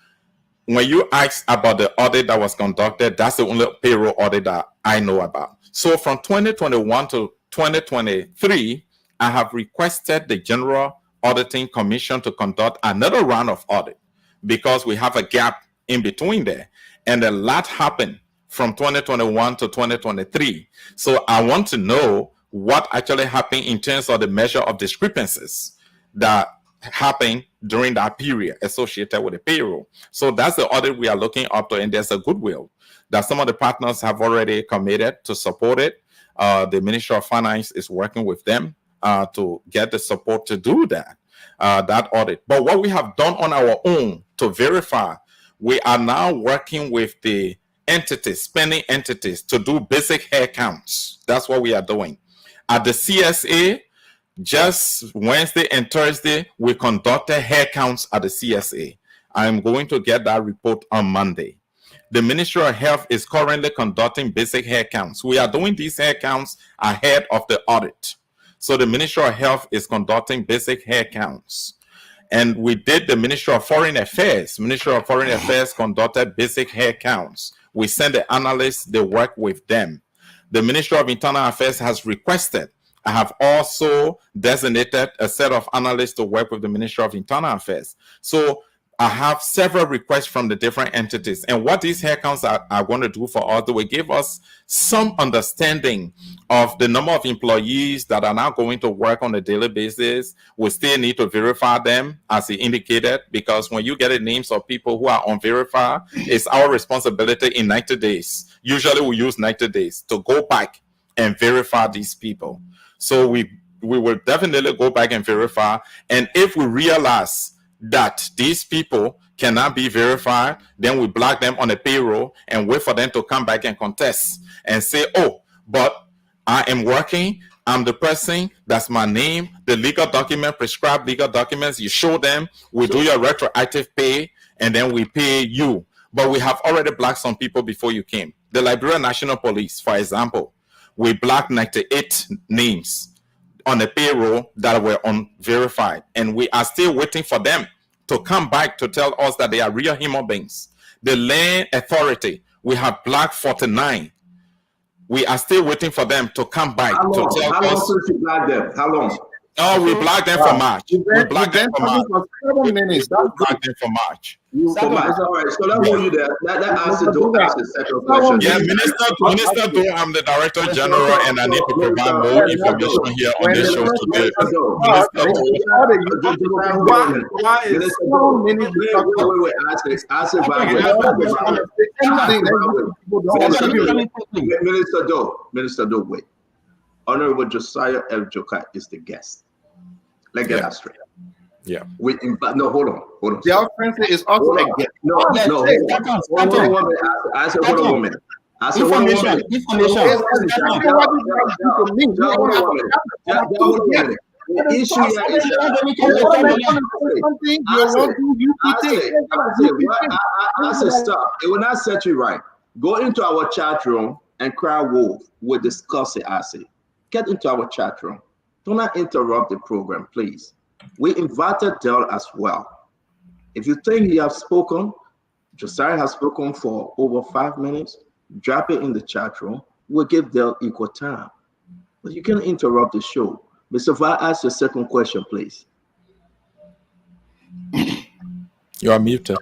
when you ask about the audit that was conducted, that's the only payroll audit that I know about. So from 2021 to 2023, I have requested the General Auditing Commission to conduct another round of audit because we have a gap in between there. And a lot happened from 2021 to 2023. So I want to know what actually happened in terms of the measure of discrepancies that happened during that period associated with the payroll. So that's the audit we are looking up to, and there's a goodwill that some of the partners have already committed to support it. The Ministry of Finance is working with them to get the support to do that audit. But what we have done on our own to verify, we are now working with the entities, spending entities, to do basic hair counts. That's what we are doing. At the CSA, just Wednesday and Thursday, we conducted hair counts at the CSA. I'm going to get that report on Monday. The Ministry of Health is currently conducting basic hair counts. We are doing these hair counts ahead of the audit. So the Ministry of Health is conducting basic hair counts. And we did the Ministry of Foreign Affairs. Ministry of Foreign Affairs conducted basic hair counts. We sent the analysts, they work with them. The Ministry of Internal Affairs has requested. I have also designated a set of analysts to work with the Ministry of Internal Affairs. So I have several requests from the different entities. And what these hair counts are going to do for us, they will give us some understanding of the number of employees that are now going to work on a daily basis. We still need to verify them, as he indicated, because when you get the names of people who are unverified, it's our responsibility in 90 days. Usually we use 90 days to go back and verify these people. So we will definitely go back and verify. And if we realize that these people cannot be verified, then we block them on the payroll and wait for them to come back and contest and say, oh, but I am working, I'm the person, that's my name, the legal document, prescribed legal documents, you show them, we do your retroactive pay, and then we pay you. But we have already blocked some people before you came. The Liberia National Police, for example, we blocked 98 names on the payroll that were unverified, and we are still waiting for them to come back to tell us that they are real human beings. The Land Authority, we have blocked 49. We are still waiting for them to come back to tell us. How long since you blocked them? How long? Oh, we blocked them for March. We blocked them for March. For 7 minutes. We blocked them for March. For March. All right, so let's hold you there. That answer don't ask the second question. Yeah, Minister Do, I'm the Director General, and I need to provide more information here on this show today. Minister Do, wait. Honorable Josiah L. Joka is the guest. Let's get that straight. Yeah. No, hold on. The offense is also a gift. No. Hold on. I said, hold on 1 minute. Information. The issue here is I said, stop. It will not set you right. Go into our chat room and cry wolf. We'll discuss it. I say, get into our chat room. Do not interrupt the program, please. We invited Dell as well. If you think he has spoken, Josiah has spoken for over 5 minutes, drop it in the chat room. We'll give Dell equal time. But you can interrupt the show. Mr. Va, ask your second question, please. You are muted.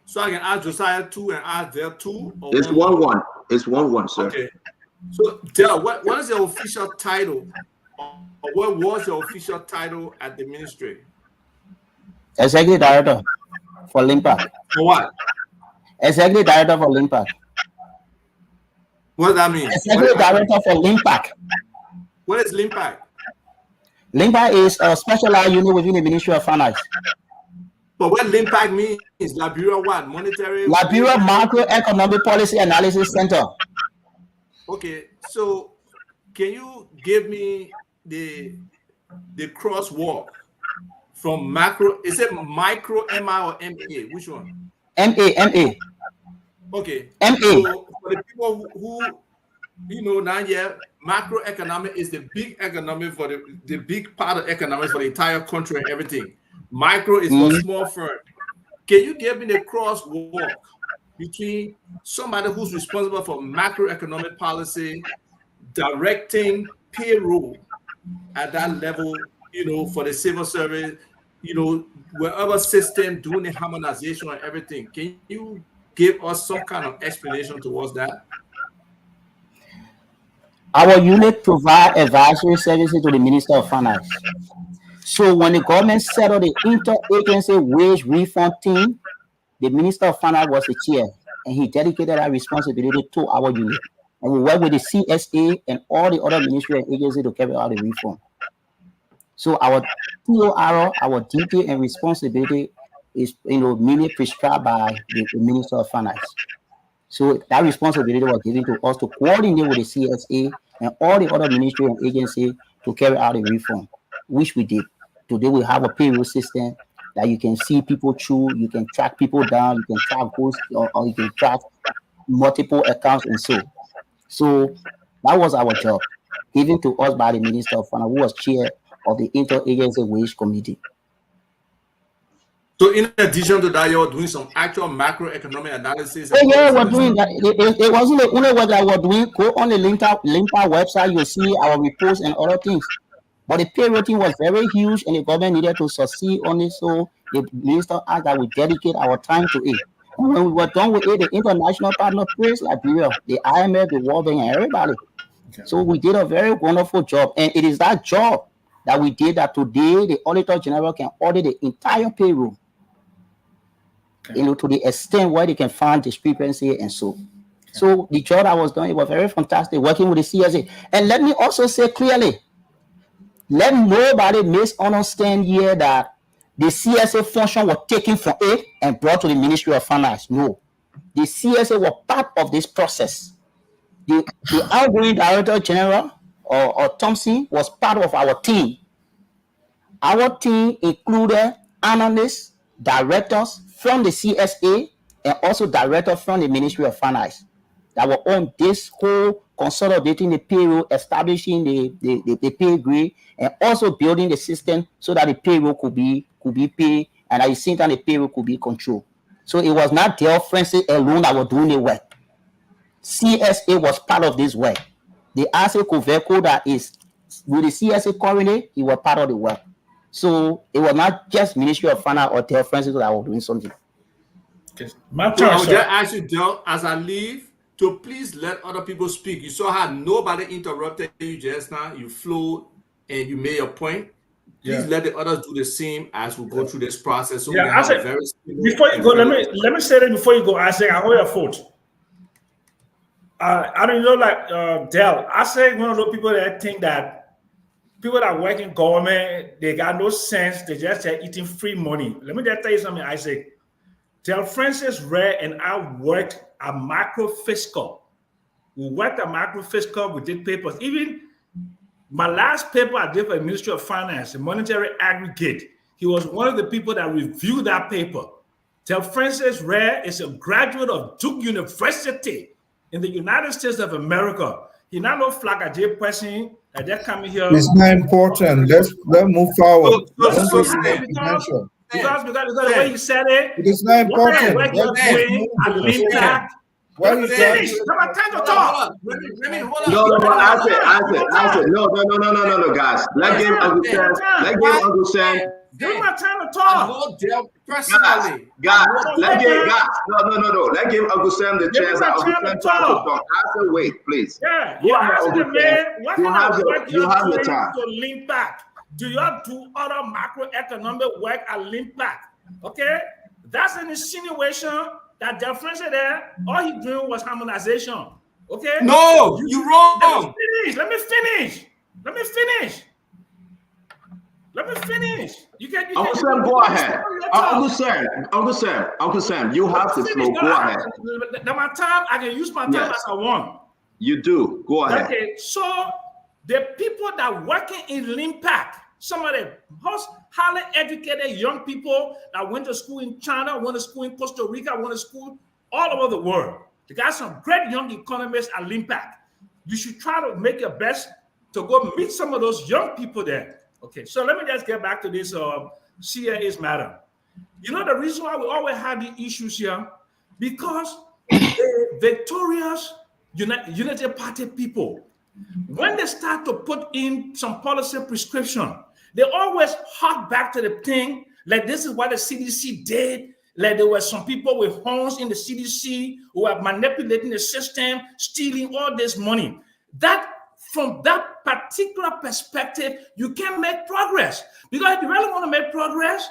So I can ask Josiah 2 and ask Dell 2? It's 1-1. It's 1-1, sir. Okay. So Dell, what is your official title? Or what was your official title at the ministry? Executive Director for Limpak. For what? Executive Director for Limpak. What does that mean? Executive Director for Limpak. What is Limpak? Limpak is a specialized unit within the Ministry of Finance. But what Limpak means is Liberia what? Monetary? Liberia Macroeconomic Policy Analysis Center. Okay, so can you give me the crosswalk from macro? Is it micro, MI, or MA? Which one? MA. Okay. MA. So for the people who now macroeconomic is the big economic for the big part of economics for the entire country and everything. Micro is for small firm. Can you give me the crosswalk between somebody who's responsible for macroeconomic policy, directing payroll at that level, for the civil service, wherever system doing the harmonization and everything? Can you give us some kind of explanation towards that? Our unit provide advisory services to the Minister of Finance. So when the government set up the interagency wage reform team, the Minister of Finance was the chair, and he dedicated that responsibility to our unit. And we work with the CSA and all the other ministry and agencies to carry out the reform. So our TOR, our duty and responsibility is, mainly prescribed by the Minister of Finance. So that responsibility was given to us to coordinate with the CSA and all the other ministry and agencies to carry out the reform, which we did. Today we have a payroll system that you can see people through, you can track people down, you can track ghosts, or you can track multiple accounts and so that was our job, given to us by the Minister of Finance, who was chair of the Interagency Wage Committee. So in addition to that, you're doing some actual macroeconomic analysis? Yeah, we're doing that. It wasn't the only work that we're doing. Go on the Limpak website, you'll see our reports and other things. But the payroll team was very huge, and the government needed to succeed on it, so the minister asked that we dedicate our time to it. And when we were done with it, the international partner praised Liberia, the IMF, the World Bank, and everybody. Okay. So we did a very wonderful job, and it is that job that we did that today the Auditor General can audit the entire payroll, to the extent where they can find discrepancy and so. So the job I was doing, it was very fantastic, working with the CSA. And let me also say clearly, let nobody misunderstand here that the CSA function was taken from it and brought to the Ministry of Finance. No. The CSA was part of this process. The outgoing Director General, or Thompson, was part of our team. Our team included analysts, directors from the CSA, and also directors from the Ministry of Finance that were on this whole consolidating the payroll, establishing the pay grade, and also building the system so that the payroll could be paid, and at the same time the payroll could be controlled. So it was not Dell Francis alone that was doing the work. CSA was part of this work. The ASE Coveco that is with the CSA currently, he was part of the work. So it was not just Ministry of Finance or Del Francis that were doing something. My turn, I would just ask you, Del, as I leave, to please let other people speak. You saw how nobody interrupted you just now. You flowed and you made your point. Please let the others do the same as we go through this process. So we can have a very before you go, let me say that before you go, Isaac, I hold your foot. I don't know, like Del. I say one of those people that think that people that work in government, they got no sense. They just are eating free money. Let me just tell you something, Isaac. Del Francis Ray and I worked at Macro Fiscal. We worked at Macro Fiscal. We did papers. Even my last paper I did for the Ministry of Finance, the monetary aggregate, he was one of the people that reviewed that paper. Del Francis Ray is a graduate of Duke University in the United States of America. He not no flag a J person that they're coming here. It's not important. Let's move forward. Because the way you said it, it is not important. Why you finish? Come on, time to talk. No, I said, no, guys. Let him understand. Give me my time to talk. Personally, guys, let him understand the chance. I said, wait, please. Yeah, you asked the man, what kind of work you have your time to link back? Do you do other macroeconomic work at link back? Okay, that's an insinuation that Del Francis there, all he doing was harmonization. Okay? No, you're wrong. Let me finish. You can Uncle Sam, go ahead. Uncle Sam, you have to flow. Go ahead. My time, I can use my time as I want. You do. Go ahead. Okay, so the people that working in LIMPAC, some of the most highly educated young people that went to school in China, went to school in Costa Rica, went to school all over the world. They got some great young economists at LIMPAC. You should try to make your best to go meet some of those young people there. Okay, so let me just get back to this CA's matter. You know the reason why we always have the issues here? Because the victorious United Party people, when they start to put in some policy prescription, they always hark back to the thing, like this is what the CDC did, like there were some people with horns in the CDC who are manipulating the system, stealing all this money. That from that particular perspective, you can make progress. Because if you really want to make progress,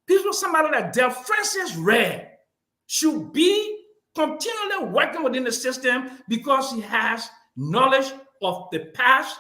people, somebody like Del Francis Ray should be continually working within the system because he has knowledge of the past,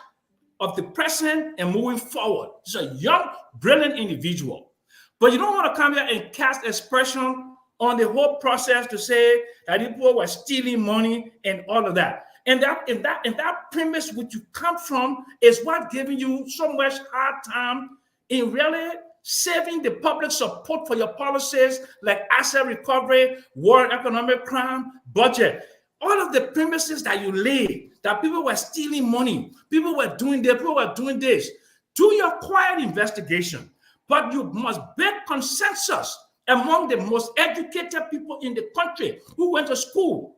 of the present, and moving forward. He's a young, brilliant individual. But you don't want to come here and cast aspersion on the whole process to say that people were stealing money and all of that. And that premise which you come from is what giving you so much hard time in really saving the public support for your policies like asset recovery, war and economic crime, budget. All of the premises that you laid, that people were stealing money, people were doing this, people were doing this. Do your quiet investigation, but you must build consensus among the most educated people in the country who went to school,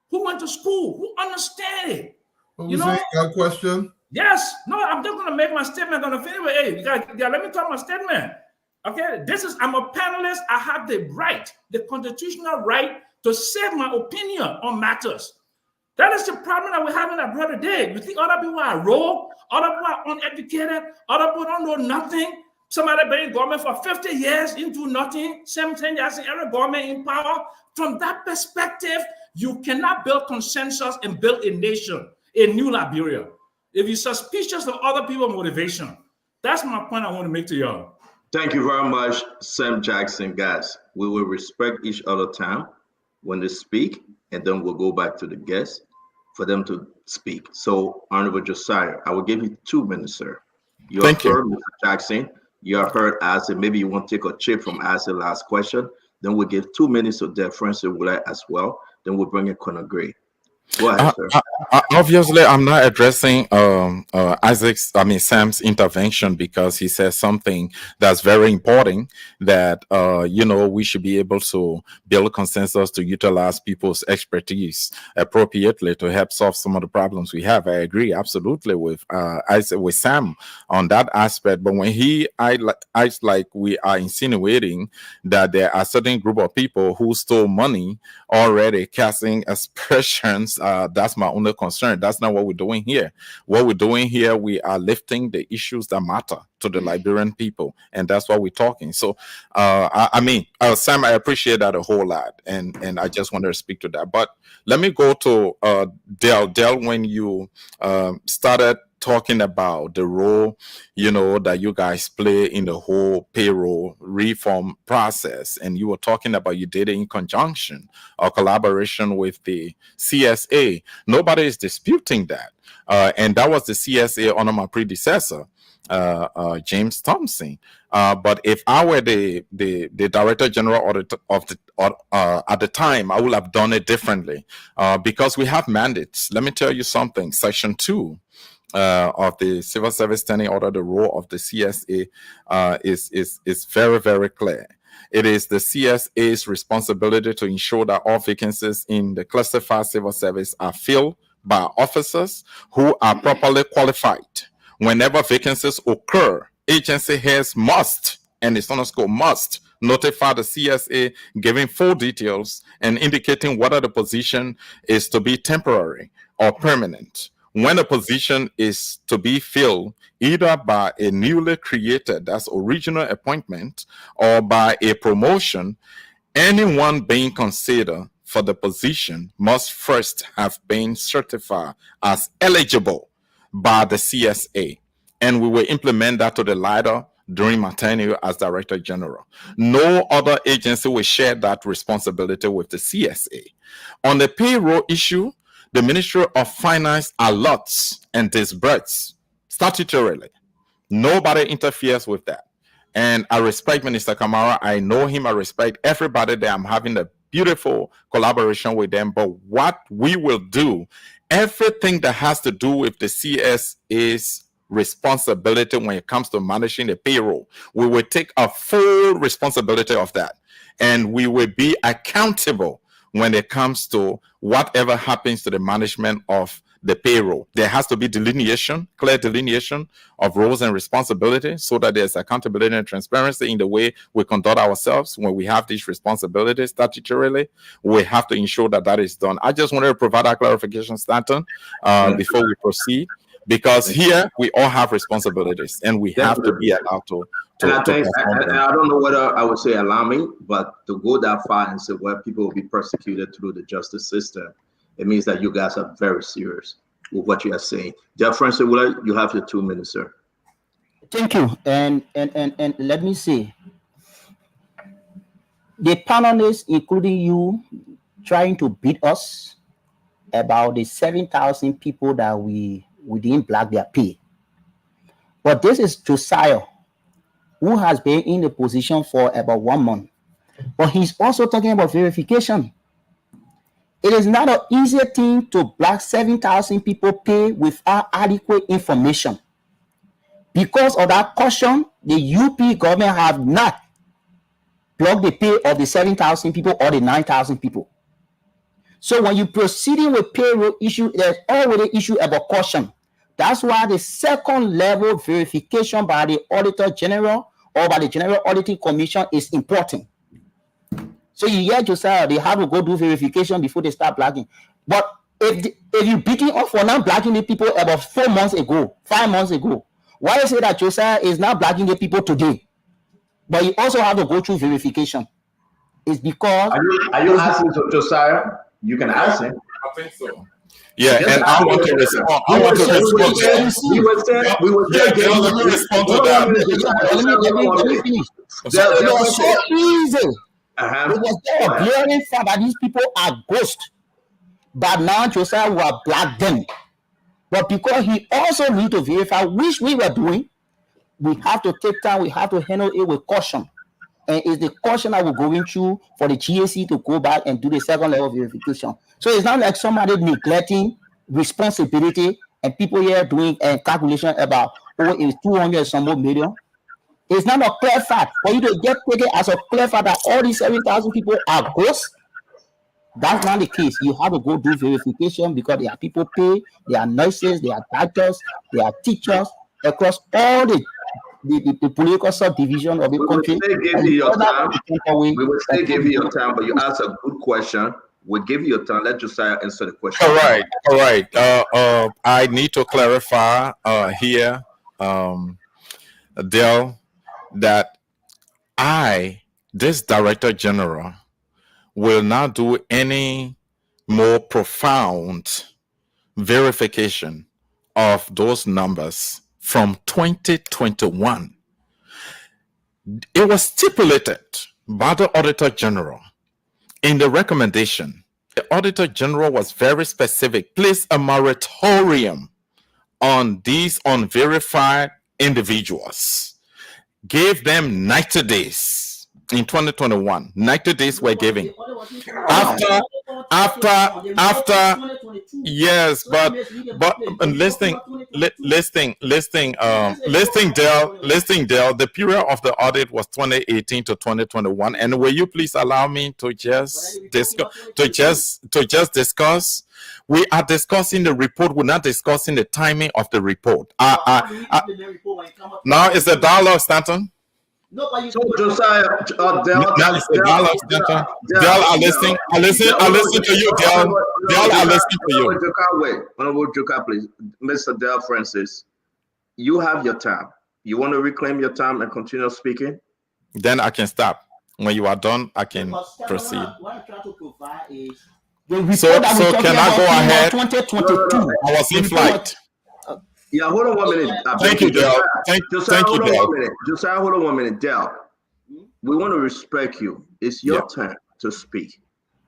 who understand it. You know, got a question? Yes. No, I'm just going to make my statement. I'm going to finish with, hey, let me tell my statement. Okay, I'm a panelist. I have the right, the constitutional right to say my opinion on matters. That is the problem that we're having at brother day. You think other people are rogue, other people are uneducated, other people don't know nothing. Somebody been in government for 50 years into nothing. Same thing as in every government in power. From that perspective, you cannot build consensus and build a nation, a new Liberia, if you're suspicious of other people's motivation. That's my point I want to make to y'all. Thank you very much, Sam Jackson. Guys, we will respect each other time when they speak, and then we'll go back to the guests for them to speak. So, Honorable Josiah, I will give you 2 minutes, sir. You have heard Mr. Jackson. You have heard Asa. Maybe you want to take a chip from Asa's last question. Then we'll give 2 minutes to Del Francis as well. Then we'll bring in Conor Gray. Go ahead, sir. Obviously, I'm not addressing Sam's intervention, because he says something that's very important, that we should be able to build consensus to utilize people's expertise appropriately to help solve some of the problems we have. I agree absolutely with Sam on that aspect. But when like we are insinuating that there are certain group of people who stole money already, casting aspersions, that's my only concern. That's not what we're doing here. What we're doing here, we are lifting the issues that matter to the Liberian people, and that's what we're talking. So Sam, I appreciate that a whole lot, and I just wanted to speak to that. But let me go to Dell, when you started talking about the role that you guys play in the whole payroll reform process, and you were talking about you did it in conjunction or collaboration with the CSA. Nobody is disputing that, and that was the CSA under my predecessor, James Thompson. But if I were the Director General Audit at the time, I would have done it differently, because we have mandates. Let me tell you something. Section 2 of the Civil Service Standing Order, the role of the CSA is very, very clear. It is the CSA's responsibility to ensure that all vacancies in the classified civil service are filled by officers who are properly qualified. Whenever vacancies occur, agency heads must, and it's not school must, notify the CSA, giving full details and indicating whether the position is to be temporary or permanent. When a position is to be filled either by a newly created, that's original appointment, or by a promotion, anyone being considered for the position must first have been certified as eligible by the CSA. And we will implement that to the letter during my tenure as Director General. No other agency will share that responsibility with the CSA. On the payroll issue, the Ministry of Finance allots and disburses statutorily. Nobody interferes with that. And I respect Minister Kamara. I know him. I respect everybody there. I'm having a beautiful collaboration with them. But what we will do, everything that has to do with the CSA's responsibility when it comes to managing the payroll, we will take a full responsibility of that. And we will be accountable when it comes to whatever happens to the management of the payroll. There has to be delineation, clear delineation of roles and responsibilities, so that there's accountability and transparency in the way we conduct ourselves. When we have these responsibilities statutorily, we have to ensure that that is done. I just wanted to provide that clarification, Stanton, before we proceed, because here we all have responsibilities, and we have to be allowed to. And I think, I don't know whether I would say alarming, but to go that far and say where people will be persecuted through the justice system, it means that you guys are very serious with what you are saying. Jeff Francis, you have your 2 minutes, sir. Thank you. And let me say, the panelists, including you, trying to beat us about the 7,000 people that we didn't black their pay. But this is Josiah, who has been in the position for about 1 month. But he's also talking about verification. It is not an easy thing to black 7,000 people pay without adequate information. Because of that caution, the UP government have not blocked the pay of the 7,000 people or the 9,000 people. So when you're proceeding with payroll issue, there's already issue about caution. That's why the second level verification by the Auditor General or by the General Auditing Commission is important. So you hear Josiah, they have to go do verification before they start blacking. But if you're beating up for not blacking the people about 4 months ago, 5 months ago, why is it that Josiah is not blacking the people today? But you also have to go through verification. It's because... Are you asking Josiah? You can ask him. I think so. Yeah, and I want to respond. I want to respond. We were let me respond to that. Let me finish. So it was so easy. It was there a glaring fact that these people are ghosts. But now Josiah will black them. But because he also need to verify, which we were doing, we have to take time, we have to handle it with caution. and it's the caution that we're going through for the GAC to go back and do the second level verification. So it's not like somebody neglecting responsibility and people here doing a calculation about, it's 200 some more million. It's not a clear fact. For you to get taken as a clear fact that all these 7,000 people are ghosts, that's not the case. You have to go do verification because there are people paid, there are nurses, there are doctors, there are teachers across all the political subdivision of the country. We will still give you your time. We will still give you your time, but you asked a good question. We'll give you your time. Let Josiah answer the question. All right. I need to clarify here, Dale, that this Director General, will not do any more profound verification of those numbers from 2021. It was stipulated by the Auditor General in the recommendation. The Auditor General was very specific. Place a moratorium on these unverified individuals. Gave them 90 days. In 2021, 90 days were given. After, yes, but listing, Dale, the period of the audit was 2018 to 2021. And will you please allow me to just discuss? We are discussing the report. We're not discussing the timing of the report. Now is the dialogue, Stanton? So Josiah, Dale, I listen to you, Dale. Dale, I listen to you. Honorable Joka, please. Mr. Dale Francis, you have your time. You want to reclaim your time and continue speaking? Then I can stop. When you are done, I can proceed. So can I go ahead? 2022. I was in flight. Yeah, hold on 1 minute. Thank you, Dale. Thank you, Dale. Josiah, hold on 1 minute. Dale, we want to respect you. It's your turn to speak.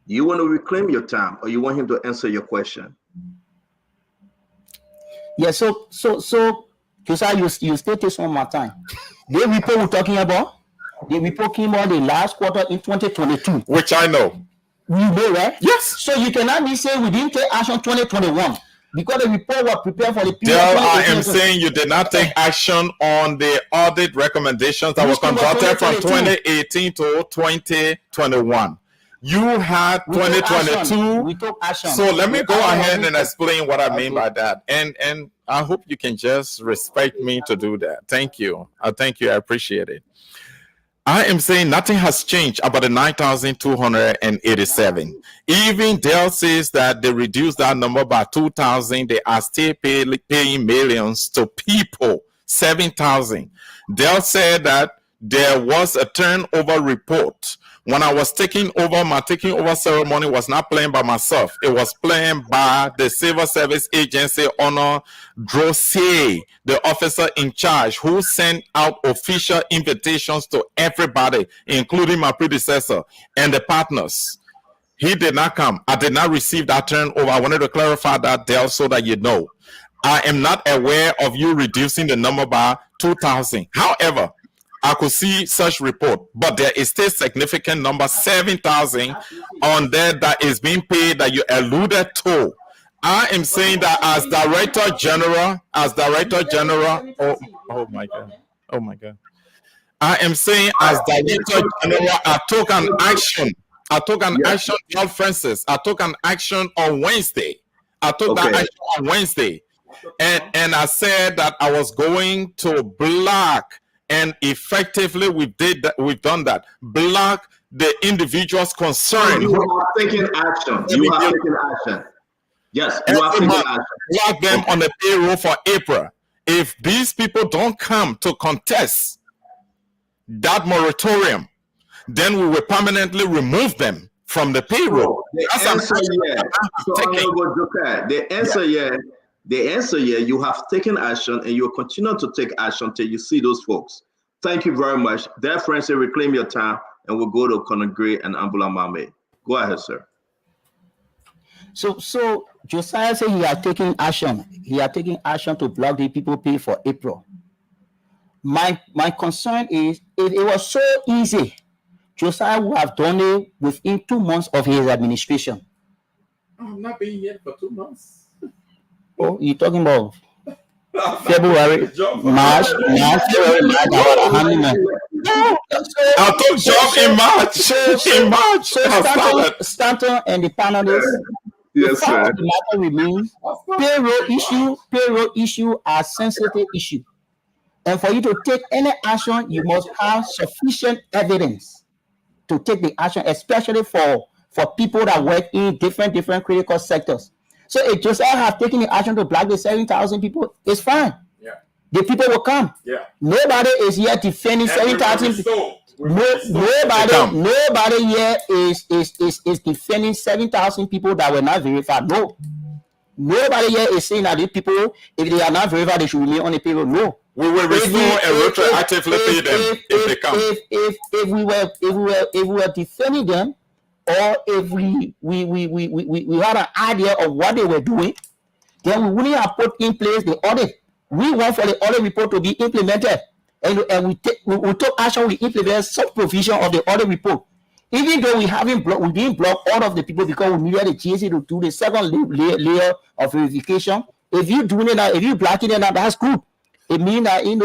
You want to reclaim your time, or you want him to answer your question? Yeah, so Josiah, you still take some more time. The report we're talking about, the report came out the last quarter in 2022. Which I know. You know, right? Yes. So you cannot be saying we didn't take action 2021. Because the report was prepared for the period. Dale, I am saying you did not take action on the audit recommendations that were conducted from 2018 to 2021. You had 2022. We took action. So let me go ahead and explain what I mean by that. And I hope you can just respect me to do that. Thank you. I appreciate it. I am saying nothing has changed about the 9,287. Even Dale says that they reduced that number by 2,000. They are still paying millions to people, 7,000. Dale said that there was a turnover report. When I was taking over, my taking over ceremony was not planned by myself. It was planned by the Civil Service Agency Honor Drossier, the officer in charge, who sent out official invitations to everybody, including my predecessor and the partners. He did not come. I did not receive that turnover. I wanted to clarify that, Dale, so that you know. I am not aware of you reducing the number by 2,000. However, I could see such report, but there is still significant number, 7,000 on there that is being paid that you alluded to. I am saying that as Director General, oh my God. I am saying as Director General, I took an action. John Francis. I took an action on Wednesday. That action on Wednesday. And I said that I was going to block. And effectively, we've done that. Block the individuals concerned. You are taking action. Yes, you are taking action. Block them on the payroll for April. If these people don't come to contest that moratorium, then we will permanently remove them from the payroll. The answer, you have taken action and you will continue to take action until you see those folks. Thank you very much. Dear friends, reclaim your time and we'll go to Conor Gray and Ambula Mame. Go ahead, sir. So Josiah said he are taking action. He are taking action to block the people pay for April. My concern is if it was so easy Josiah would have done it within 2 months of his administration. I've not been here for 2 months. Oh, you're talking about February, March, February, March, about 100 months. I took job in March. In March. So Stanton and the panelists, Yes, the fact sir. of the matter remains, payroll issue are sensitive issue. And for you to take any action, you must have sufficient evidence to take the action, especially for people that work in different critical sectors. So if Josiah have taken the action to blacklist 7,000 people, it's fine. Yeah. The people will come. Yeah. Nobody is here defending 7,000 people. Nobody here is defending 7,000 people that were not verified. No. Nobody here is saying that these people, if they are not verified, they should remain on the payroll. No. We will restore and retroactively pay them if they come. If we were defending them, or if we had an idea of what they were doing, then we wouldn't have put in place the audit. We want for the audit report to be implemented, and we took action. We implemented some provision of the audit report, even though we didn't block all of the people because we needed the GSA to do the second layer of verification. If you doing it now, if you blocking it now, that's good. It means that you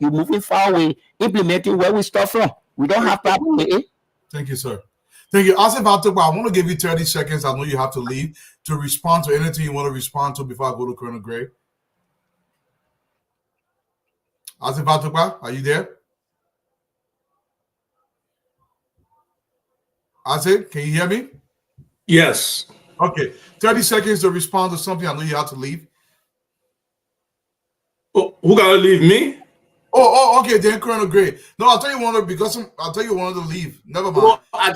moving forward, implementing where we start from. We don't have problem with it. Thank you, sir. Thank you. Asif Atuba, I want to give you 30 seconds. I know you have to leave to respond to anything you want to respond to before I go to Colonel Gray. Asif Atuba, are you there? Asif, can you hear me? Yes. Okay. 30 seconds to respond to something. I know you have to leave. Oh, who gotta leave me? Oh, okay. Then Colonel Gray. No, I'll tell you one because I'll tell you one to leave. Never mind. Well, I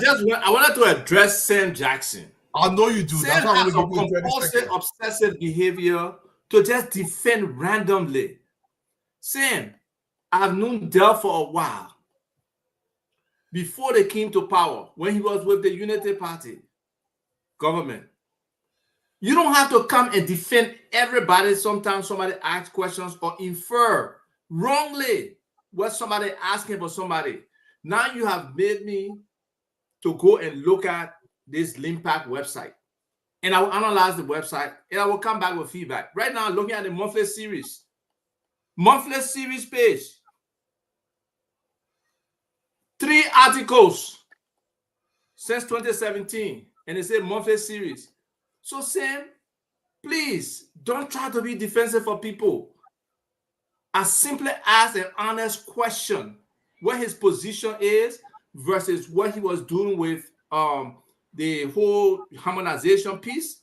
wanted to address Sam Jackson. I know you do. Sam has a compulsive, obsessive behavior to just defend randomly. Sam, I've known Dell for a while. Before they came to power, when he was with the Unity Party government. You don't have to come and defend everybody. Sometimes somebody asks questions or infer wrongly what somebody asking for somebody. Now you have made me to go and look at this Limpact website. And I will analyze the website and I will come back with feedback. Right now, I'm looking at the monthly series. Monthly series page. 3 articles since 2017. And they say monthly series. So Sam, please don't try to be defensive for people. I simply ask an honest question, what his position is versus what he was doing with the whole harmonization piece,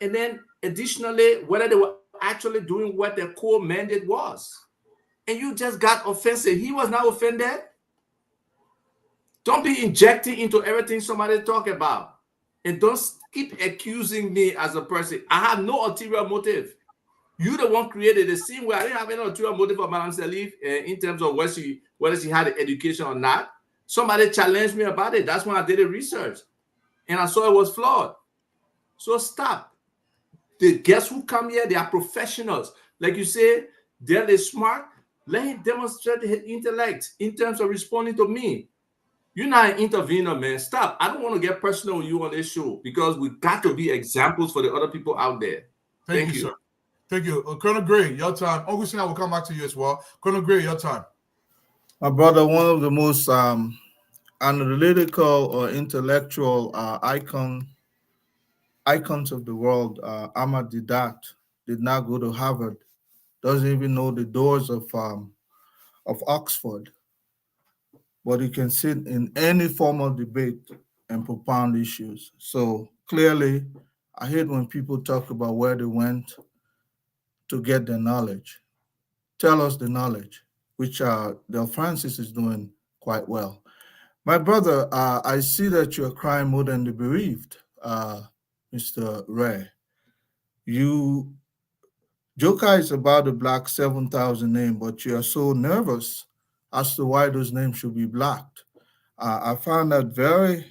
and then additionally whether they were actually doing what their core mandate was. And you just got offensive. He was not offended. Don't be injecting into everything somebody talk about, and don't keep accusing me as a person. I have no ulterior motive. You the one created the same way. I didn't have any ulterior motive for Madame Salif in terms of whether she had an education or not. Somebody challenged me about it. That's when I did the research. And I saw it was flawed. So stop. The guests who come here, they are professionals. Like you say, they're smart. Let him demonstrate his intellect in terms of responding to me. You're not an intervener, man. Stop. I don't want to get personal with you on this show because we got to be examples for the other people out there. Thank you. Sir. Thank you. Colonel Gray, your time. Augustine, I will come back to you as well. Colonel Gray, your time. My brother, one of the most analytical or intellectual icons of the world, Ahmad Didat, did not go to Harvard, doesn't even know the doors of Oxford, but he can sit in any formal debate and propound issues. So clearly, I hate when people talk about where they went to get their knowledge. Tell us the knowledge, which Del Francis is doing quite well. My brother, I see that you're crying more than the bereaved, Mr. Ray. Joker is about the black 7,000 name, but you are so nervous as to why those names should be blocked. I found that very,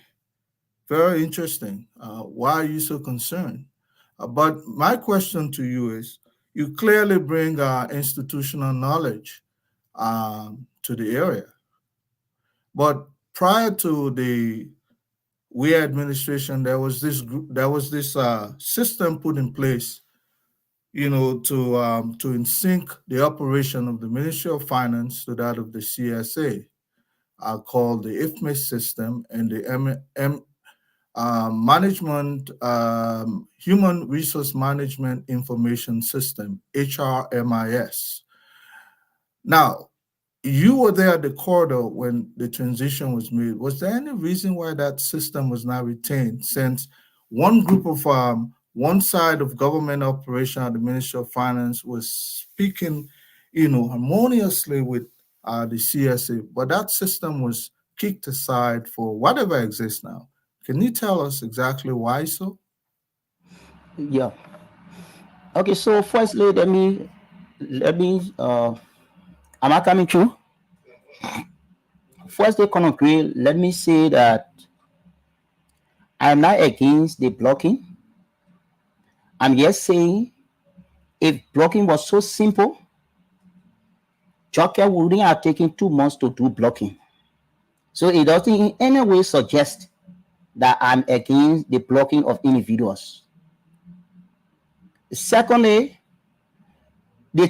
very interesting. Why are you so concerned? But my question to you is, you clearly bring institutional knowledge to the area. But prior to the WE administration, there was this system put in place, to sync the operation of the Ministry of Finance to that of the CSA, called the IFMIS system, and the Human Resource Management Information System, HRMIS. Now, you were there at the corridor when the transition was made. Was there any reason why that system was not retained, since one group of one side of government operation at the Ministry of Finance was speaking, harmoniously with the CSA, but that system was kicked aside for whatever exists now? Can you tell us exactly why so? Yeah. Okay, so firstly, let me am I coming through? Firstly, concrete, let me say that I'm not against the blocking. I'm just saying, if blocking was so simple, Joker wouldn't have taken 2 months to do blocking. So it doesn't in any way suggest that I'm against the blocking of individuals. Secondly, the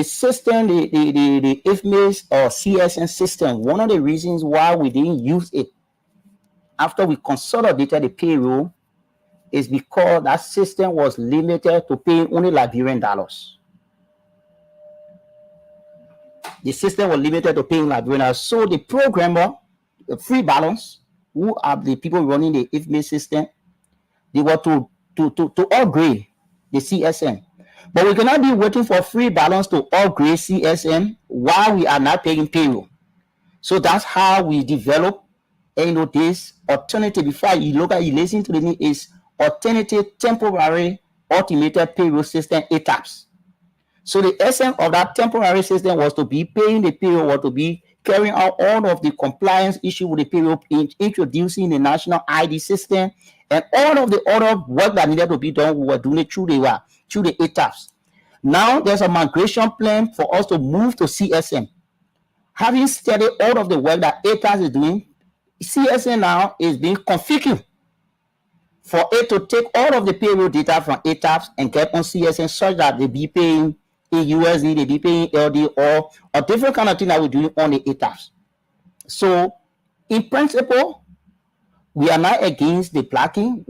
system, the IFMIS or CSN system, one of the reasons why we didn't use it after we consolidated the payroll is because that system was limited to paying only Liberian dollars. The system was limited to paying Liberian dollars. So the programmer, the free balance, who are the people running the IFMIS system, they were to upgrade the CSM. But we cannot be waiting for free balance to upgrade CSM while we are not paying payroll. So that's how we develop, this alternative. Before you listen to the name, is alternative temporary automated payroll system, ATAPS. So the essence of that temporary system was to be paying the payroll, or to be carrying out all of the compliance issue with the payroll, introducing the national ID system, and all of the other work that needed to be done. We were doing it through the ATAPS. Now there's a migration plan for us to move to CSM. Having studied all of the work that ATAPS is doing, CSM now is being configured for it to take all of the payroll data from ATAPS and get on CSM, such that they be paying in USD, they be paying LD, or a different kind of thing that we're doing on the ATAPS. So in principle, we are not against the blocking.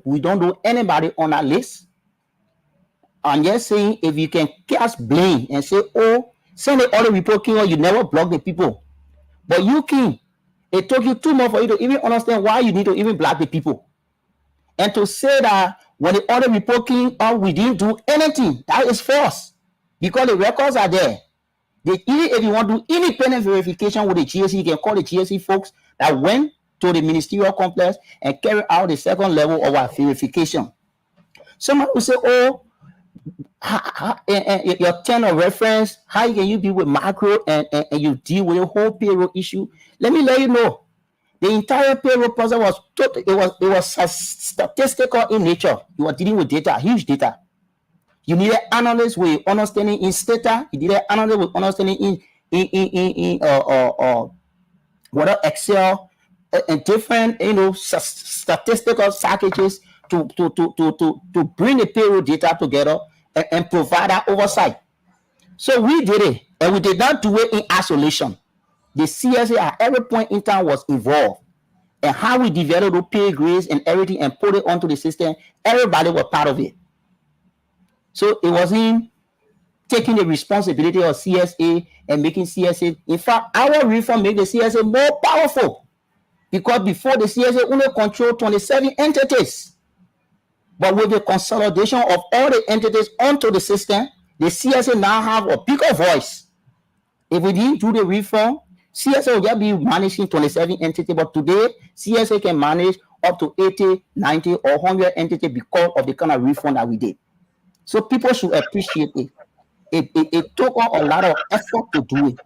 We don't do anybody on that list. I'm just saying, if you can cast blame and say, send the audit report, King, or you never block the people. But you, King, it took you 2 months for you to even understand why you need to even block the people. And to say that when the audit report came out, we didn't do anything, that is false. Because the records are there. Even if you want to do independent verification with the GSC, you can call the GSC folks that went to the ministerial complex and carry out the second level of our verification. Someone will say, your term of reference, how can you be with macro and you deal with the whole payroll issue? Let me let you know, the entire payroll process was statistical in nature. You are dealing with data, huge data. You need an analyst with understanding in data. You need an analyst with understanding in Excel and different statistical packages to bring the payroll data together and provide that oversight. So we did it, and we did not do it in isolation. The CSA at every point in time was involved, and how we developed the pay grades and everything and put it onto the system. Everybody was part of it. So it wasn't taking the responsibility of CSA and making CSA. In fact, our reform made the CSA more powerful, because before the CSA only controlled 27 entities. But with the consolidation of all the entities onto the system, the CSA now have a bigger voice. If we didn't do the reform, CSA will just be managing 27 entities. But today, CSA can manage up to 80, 90, or 100 entities because of the kind of reform that we did. So people should appreciate it. It took on a lot of effort to do it.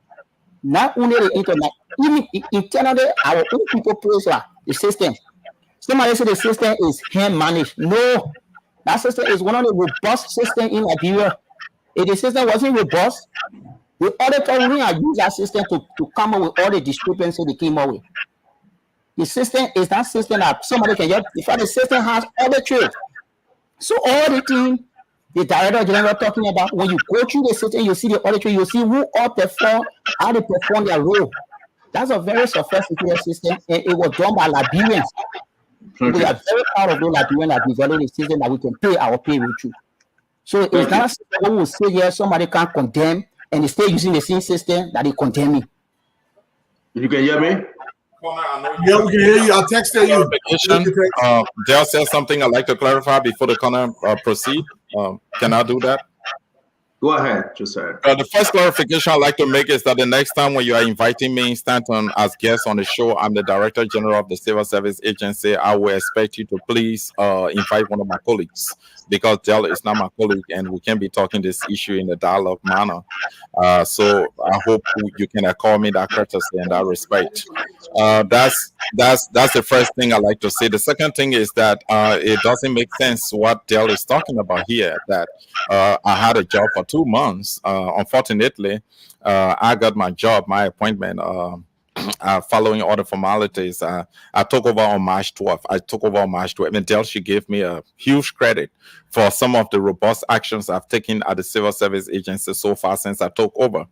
Not only the internet, even internally, our own people praise the system. Somebody say the system is hand managed. No, that system is one of the robust systems in Liberia. If the system wasn't robust, The auditor wouldn't use that system to come up with all the discrepancies they came up with. The system is that system that somebody can just, in fact, the system has all the traits. So all the thing the director general talking about, when you go through the system, you see the auditor, you see who all perform, how they perform their role. That's a very sophisticated system, and it was done by Liberians. We are very proud of those Liberians that developed a system that we can pay our payroll through. So it's not a system where we will say here somebody can't condemn and they stay using the same system that they condemn me. You can hear me? Yeah, we can hear you. I'll text you. Dale said something I'd like to clarify before the corner proceed. Can I do that? Go ahead, Josiah. The first clarification I'd like to make is that the next time when you are inviting me, Stanton, as guest on the show, I'm the Director General of the Civil Service Agency. I will expect you to please invite one of my colleagues, because Dale is not my colleague and we can't be talking this issue in a dialogue manner. So I hope you can accord me that courtesy and that respect. That's the first thing I like to say. The second thing is that it doesn't make sense what Dale is talking about here, that I had a job for 2 months. Unfortunately, I got my job, my appointment, following all the formalities. I took over on March 12th. And Dale, she gave me a huge credit for some of the robust actions I've taken at the Civil Service Agency so far since I took over.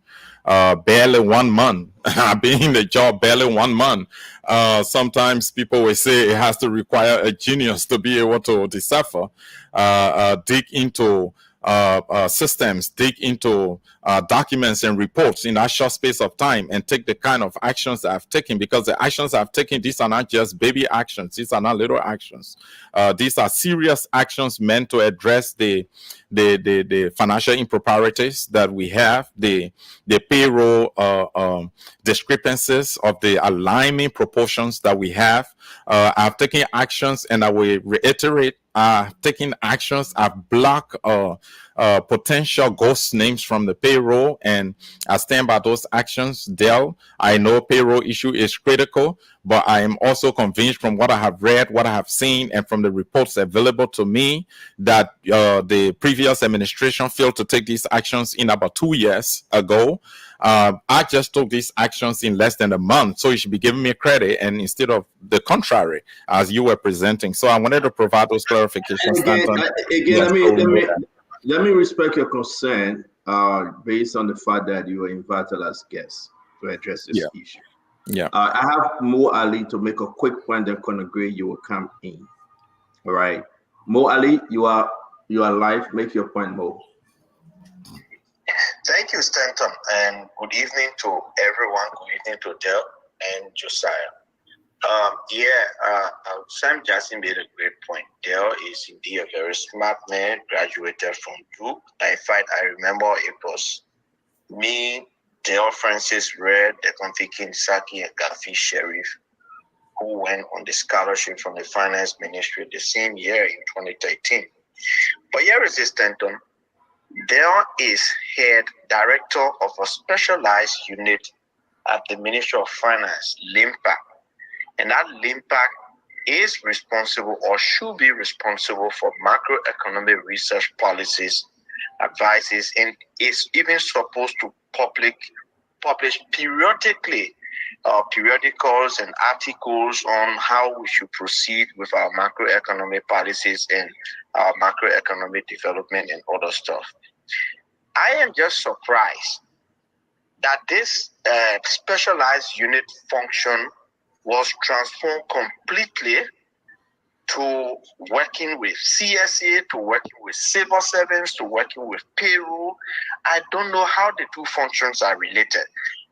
Barely 1 month. I've been in the job barely 1 month. Sometimes people will say it has to require a genius to be able to decipher, dig into systems, dig into documents and reports in that short space of time and take the kind of actions that I've taken, because the actions I've taken, these are not just baby actions. These are not little actions. These are serious actions meant to address the financial improprieties that we have, the payroll discrepancies of the alignment proportions that we have. I've taken actions, and I will reiterate, taking actions. I've blocked potential ghost names from the payroll, and I stand by those actions. Dell, I know payroll issue is critical, but I am also convinced from what I have read, what I have seen, and from the reports available to me, that the previous administration failed to take these actions in about 2 years ago. I just took these actions in less than a month, so you should be giving me credit, and instead of the contrary, as you were presenting. So I wanted to provide those clarifications. Let me respect your concern based on the fact that you were invited as guests to address this issue. Yeah. I have Mo Ali to make a quick point, then Conor Gray, you will come in. All right. Mo Ali, you are live. Make your point, Mo. Thank you, Stanton, and good evening to everyone. Good evening to Dale and Josiah. Sam Jackson made a great point. Dale is indeed a very smart man, graduated from Duke. In fact, I remember it was me, Dale Francis Red, Dekonfi Kinsaki, and Gafi Sheriff, who went on the scholarship from the Finance Ministry the same year in 2013. But here is this, Stanton. Dale is head director of a specialized unit at the Ministry of Finance, LIMPAC. And that LIMPAC is responsible, or should be responsible, for macroeconomic research policies, advices, and is even supposed to publish periodically periodicals and articles on how we should proceed with our macroeconomic policies and our macroeconomic development and other stuff. I am just surprised that this specialized unit function was transformed completely to working with CSA, to working with civil servants, to working with payroll. I don't know how the two functions are related.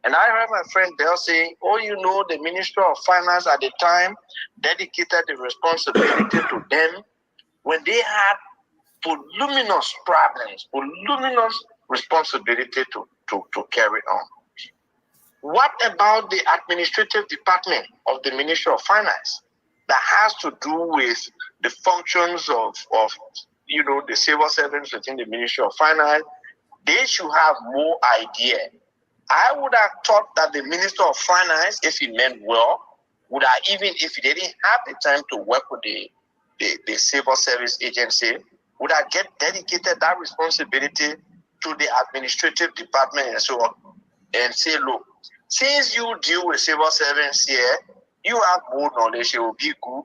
And I heard my friend Dale saying, the Ministry of Finance at the time dedicated the responsibility to them when they had voluminous problems, voluminous responsibility to carry on. What about the administrative department of the Ministry of Finance that has to do with the functions of the civil servants within the Ministry of Finance? They should have more idea. I would have thought that the Minister of Finance, if he meant well, would have, even if he didn't have the time to work with the civil service agency, would have dedicated that responsibility to the administrative department and so on. and say, look, since you deal with civil servants here, you have more knowledge. It will be good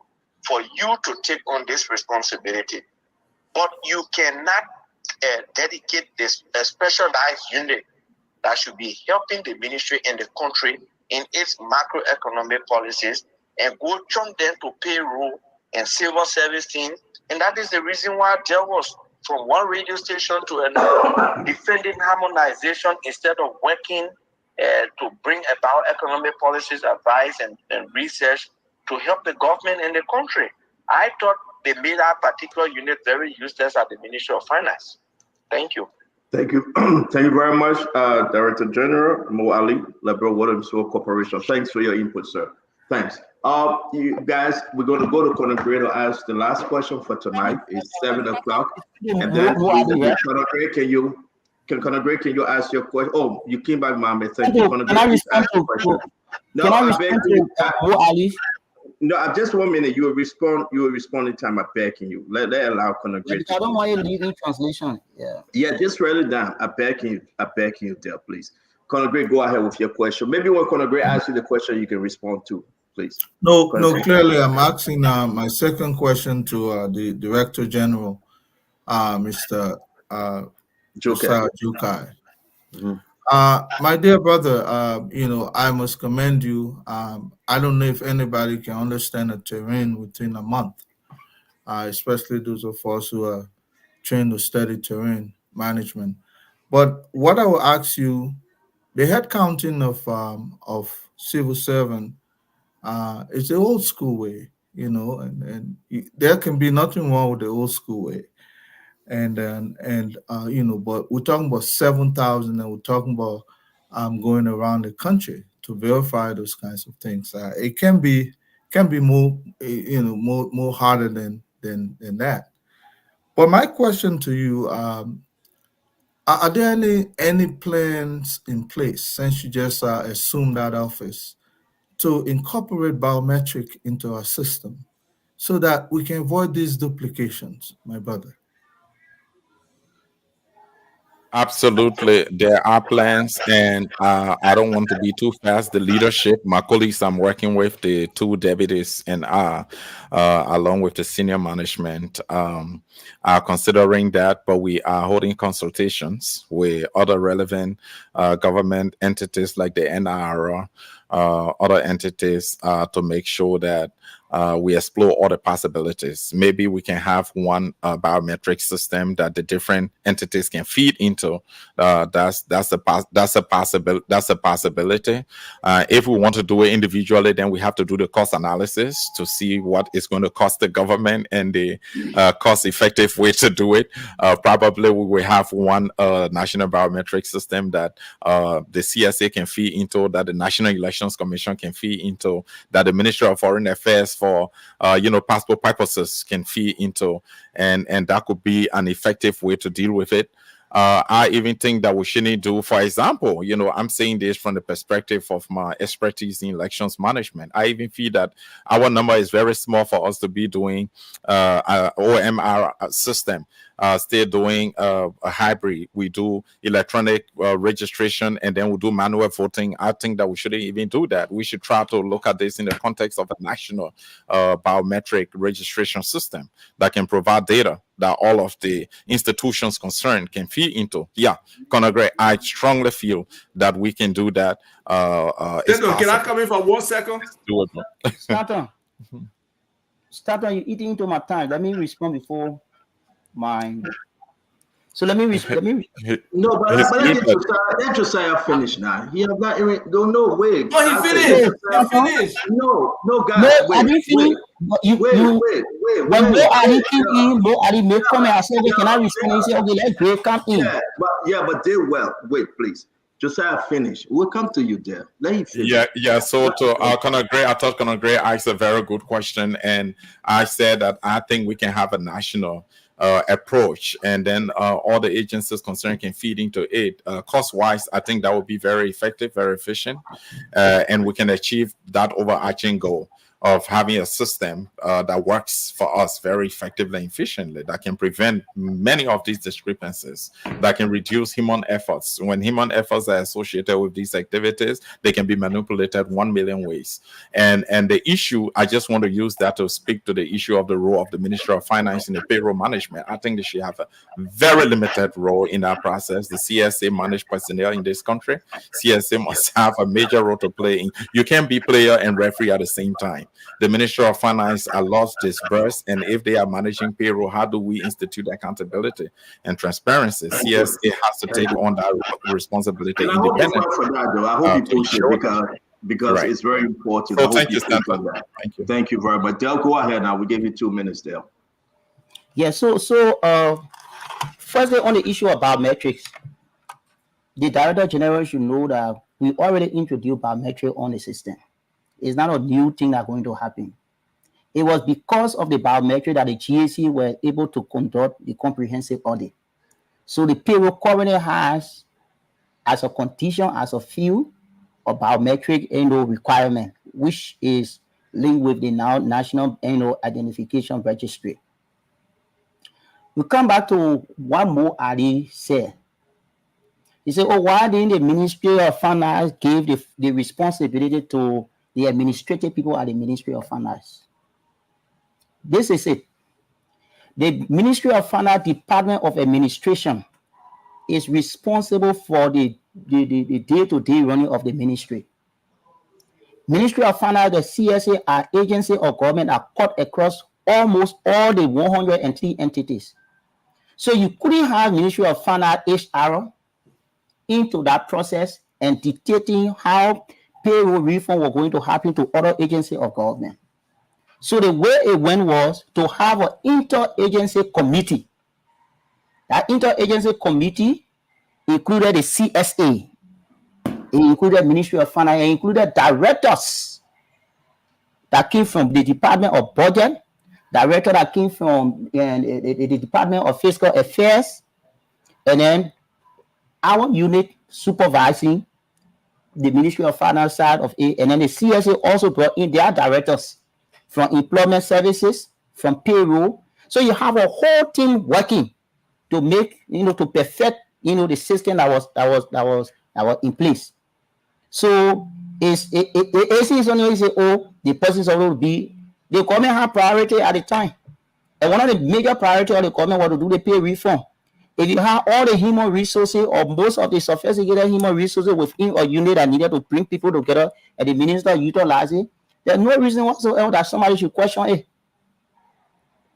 for you to take on this responsibility. But you cannot dedicate this a specialized unit that should be helping the ministry and the country in its macroeconomic policies and go chunk them to payroll and civil service team. And that is the reason why there was from one radio station to another defending harmonization instead of working to bring about economic policies, advice, and research to help the government and the country. I thought they made that particular unit very useless at the Ministry of Finance. Thank you. Thank you. Thank you very much, Director General Mo Ali, Liberal Water and Sewer Corporation. Thanks for your input, sir. Thanks. You guys, we're going to go to Conor Gray to ask the last question for tonight. It's 7 o'clock. And then Conor Gray, Conor Gray, can you ask your question? Oh, you came back, Mohammed. Thank you. Conor Gray, can I respond to Ali? No, just 1 minute. You will respond in time. I'm begging you. Let allow Conor Gray. I don't want you leading translation. Yeah, just write it down. I'm begging you there, please. Conor Gray, go ahead with your question. Maybe when Conor Gray asks you the question, you can respond to, please. No, clearly I'm asking my second question to the Director General, Mr. Jukai. My dear brother, I must commend you. I don't know if anybody can understand a terrain within a month, especially those of us who are trained to study terrain management. But what I will ask you, the head counting of civil servant is the old school way, and there can be nothing wrong with the old school way. But we're talking about 7,000, and we're talking about going around the country to verify those kinds of things. It can be more, more harder than that. But my question to you, are there any plans in place since you just assumed that office to incorporate biometric into our system so that we can avoid these duplications, my brother? Absolutely, there are plans, and I don't want to be too fast. The leadership, my colleagues I'm working with, the two deputies, and along with the senior management, are considering that. But we are holding consultations with other relevant government entities like the NRO, other entities, to make sure that we explore all the possibilities. Maybe we can have one biometric system that the different entities can feed into. That's a possibility. If we want to do it individually, then we have to do the cost analysis to see what is going to cost the government and the cost-effective way to do it. Probably we will have one national biometric system that the CSA can feed into, that the National Elections Commission can feed into, that the Ministry of Foreign Affairs for passport purposes can feed into, and that could be an effective way to deal with it. I even think that we shouldn't do, for example, I'm saying this from the perspective of my expertise in elections management. I even feel that our number is very small for us to be doing OMR system. Still doing a hybrid. We do electronic registration, and then we do manual voting. I think that we shouldn't even do that. We should try to look at this in the context of a national biometric registration system that can provide data that all of the institutions concerned can feed into. Yeah, Conor Gray, I strongly feel that we can do that. Can I come in for 1 second? Do it. Starter, you're eating into my time. Let me respond before mine. So let me No, but let Josiah finish now. He have not even no way. No, he finished. No, guys. No, I didn't finish. Wait. When Bo Ali came in, Bo Ali made comment. I said, okay, can I respond? He said, okay, let Gray come in. But they well. Wait, please. Josiah, finish. We'll come to you there. Let him finish. Yeah. So to Conor Gray, I thought Conor Gray asked a very good question, and I said that I think we can have a national approach, and then all the agencies concerned can feed into it. Cost-wise, I think that would be very effective, very efficient, and we can achieve that overarching goal. of having a system that works for us very effectively and efficiently, that can prevent many of these discrepancies, that can reduce human efforts. When human efforts are associated with these activities, they can be manipulated 1 million ways. And the issue, I just want to use that to speak to the issue of the role of the Ministry of Finance in the payroll management. I think they should have a very limited role in that process. The CSA manage personnel in this country. CSA must have a major role to play in. You can't be player and referee at the same time. The Ministry of Finance are laws dispersed, and if they are managing payroll, how do we institute accountability and transparency? CSA has to take on that responsibility And I hope you independently. push for that, though. I hope you push it because Right. it's very important. So I hope thank you, push on Stanton. that. Thank you. Thank you very much. Dale, go ahead now. We give you 2 minutes, Dale. Yeah, firstly, on the issue of biometrics, the Director General should know that we already introduced biometric on the system. It's not a new thing that's going to happen. It was because of the biometric that the GAC were able to conduct the comprehensive audit. So the payroll currently has, as a condition, as a field, a biometric requirement, which is linked with the now National Identification Registry. We come back to what Mo Ali said. He said, oh, why didn't the Ministry of Finance give the responsibility to the administrative people at the Ministry of Finance? This is it. The Ministry of Finance Department of Administration is responsible for the day-to-day running of the ministry. Ministry of Finance, the CSA, are agency or government are cut across almost all the 103 entities. So you couldn't have Ministry of Finance HR into that process and dictating how payroll reform was going to happen to other agencies of government. So the way it went was to have an interagency committee. That interagency committee included the CSA, it included Ministry of Finance, it included directors that came from the Department of Budget, director that came from the Department of Fiscal Affairs, and then our unit supervising the Ministry of Finance side of it, and then the CSA also brought in their directors from employment services, from payroll. So you have a whole team working to make, to perfect, the system that was in place. So it's only say, oh, the person is going to be, the government had priority at the time. And one of the major priority of the government was to do the pay reform. If you have all the human resources or most of the sophisticated human resources within a unit that needed to bring people together and the minister utilize it, there's no reason whatsoever that somebody should question it.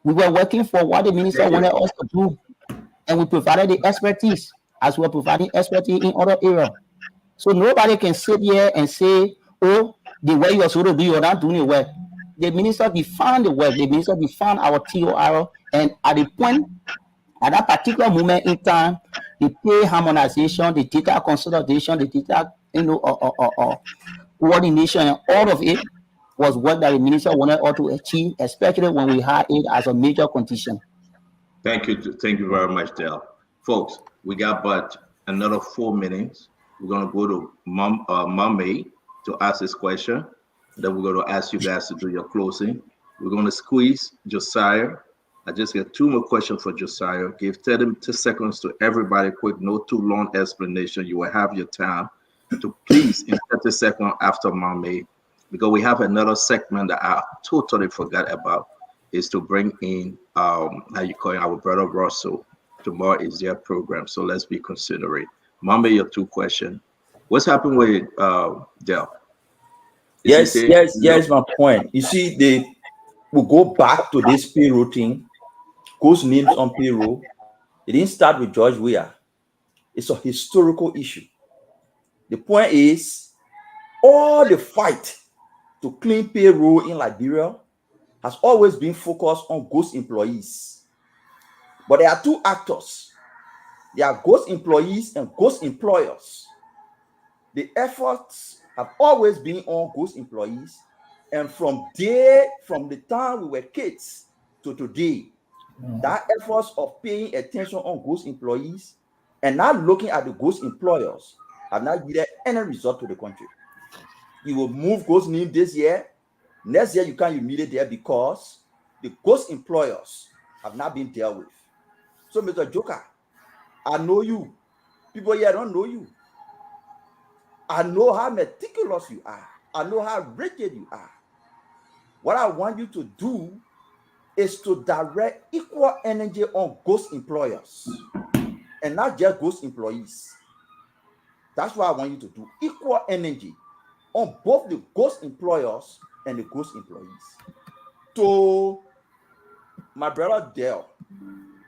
We were working for what the minister wanted us to do, and we provided the expertise as we were providing expertise in other areas. So nobody can sit here and say, oh, the way you're supposed to do, you're not doing the work. The minister defined the work. The minister defined our TOR, and at the point, at that particular moment in time, the pay harmonization, the data consolidation, the data coordination, and all of it was work that the minister wanted us to achieve, especially when we had it as a major condition. Thank you very much, Dale. Folks, we got but another 4 minutes. We're going to go to Mame to ask this question. Then we're going to ask you guys to do your closing. We're going to squeeze Josiah. I just got 2 more questions for Josiah. Give 30 seconds to everybody, quick, no too long explanation. You will have your time to please in 30 seconds after Mame, because we have another segment that I totally forgot about, is to bring in, our brother Russell. Tomorrow is their program, so let's be considerate. Mame, your 2 questions. What's happened with Dell? Yes, my point. You see, we go back to this payroll thing, whose names on payroll. It didn't start with George Weah. It's a historical issue. The point is, all the fight to clean payroll in Liberia has always been focused on ghost employees. But there are 2 actors. There are ghost employees and ghost employers. The efforts have always been on ghost employees. And from the time we were kids to today, that efforts of paying attention on ghost employees and not looking at the ghost employers have not yielded any result to the country. You will move ghost name this year, Next year, you can't immediately there because the ghost employers have not been dealt with. So, Mr. Joker, I know you. People here don't know you. I know how meticulous you are. I know how rigid you are. What I want you to do is to direct equal energy on ghost employers and not just ghost employees. That's what I want you to do. Equal energy on both the ghost employers and the ghost employees. To my brother Dale,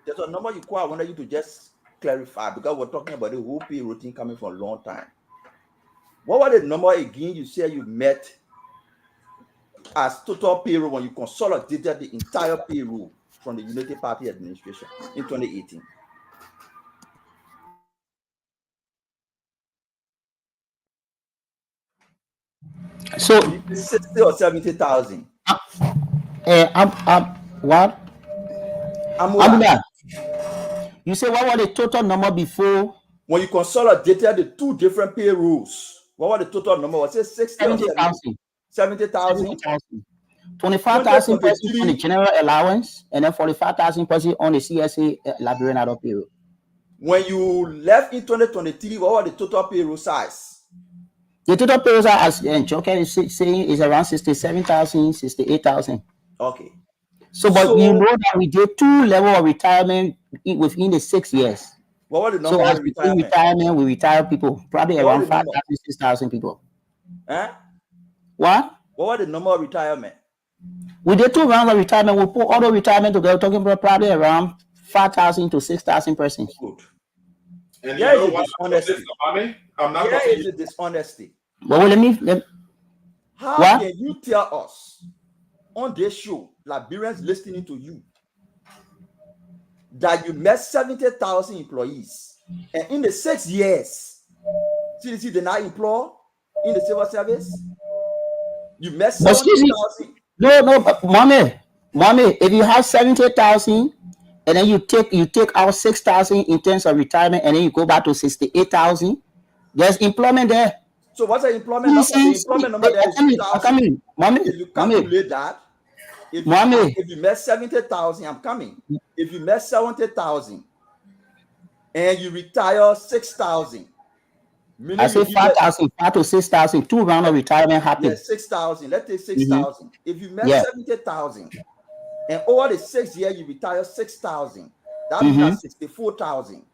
there's a number you call. I wanted you to just clarify because we're talking about the whole payroll thing coming for a long time. What was the number again you said you met as total payroll when you consolidated the entire payroll from the United Party administration in 2018? So 60 or 70,000. What? Amula. You say what was the total number before? When you consolidated the two different payrolls, what was the total number? Was it 60 or 70,000? 70,000? 25,000 pesos on the general allowance, and then 45,000 pesos on the CSA Liberian adult payroll. When you left in 2023, what was the total payroll size? The total payroll size, as Joker is saying, is around 67,000, 68,000. Okay. So, but you know that we did 2 levels of retirement within the 6 years. What was the number So, of as retirement, we retire people, probably what around 5,000, 6,000 people. Huh? What? What was the number of retirement? We did 2 rounds of retirement. We put all the retirement together, talking about probably around 5,000 to 6,000 persons. Good. And Here you is know the what? dishonesty. I'm not Here talking is the dishonesty. But let me How what? can you tell us on this show, Liberians listening to you, that you met 70,000 employees, and in the 6 years, CDC did not employ in the civil service? You met 70,000. No, but mommy, if you have 70,000 and then you take out 6,000 in terms of retirement, and then you go back to 68,000, there's employment there. So what's the employment number? The employment number there is 2,000. If you calculate that, if you met 70,000, I'm coming. If you met 70,000 and you retire 6,000, I say 5,000, 5 to 6,000, 2 rounds of retirement happen. Yes, 6,000. Let's take 6,000. If you met 70,000 and over the 6 years you retire 6,000, that means 64,000.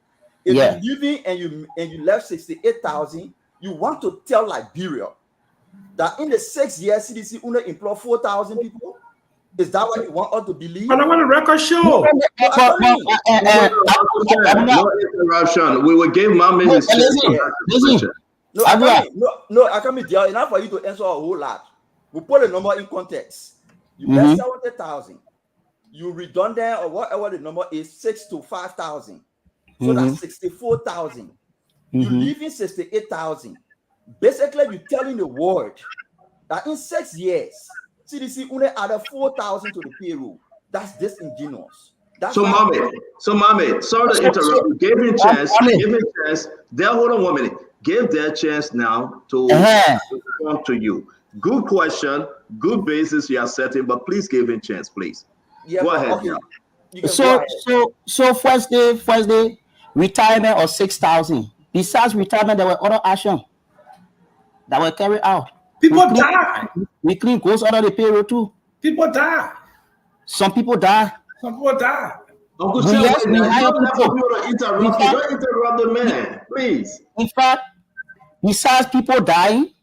If you're leaving and you left 68,000, you want to tell Liberia that in the 6 years CDC only employ 4,000 people? Is that what you want us to believe? But I want a record show. No interruption. We will give Mama his listen. No, I can't be there enough for you to answer a whole lot. We put the number in context. You met 70,000. You redundant or whatever the number is, 6 to 5,000. So that's 64,000. You leave in 68,000. Basically, you're telling the world that in 6 years, CDC only added 4,000 to the payroll. That's disingenuous. So, Mommy, sorry to interrupt you. Give him chance. Hold on 1 minute. Give their chance now to respond to you. Good question, good basis you are setting, but please give him chance, please. Yeah, go ahead. Okay. So first day, retirement of 6,000. Besides retirement, there were other actions that were carried out. People die. We clean goes under the payroll too. People die. Some people die. Uncle Don't interrupt the man, please. In fact, besides people dying,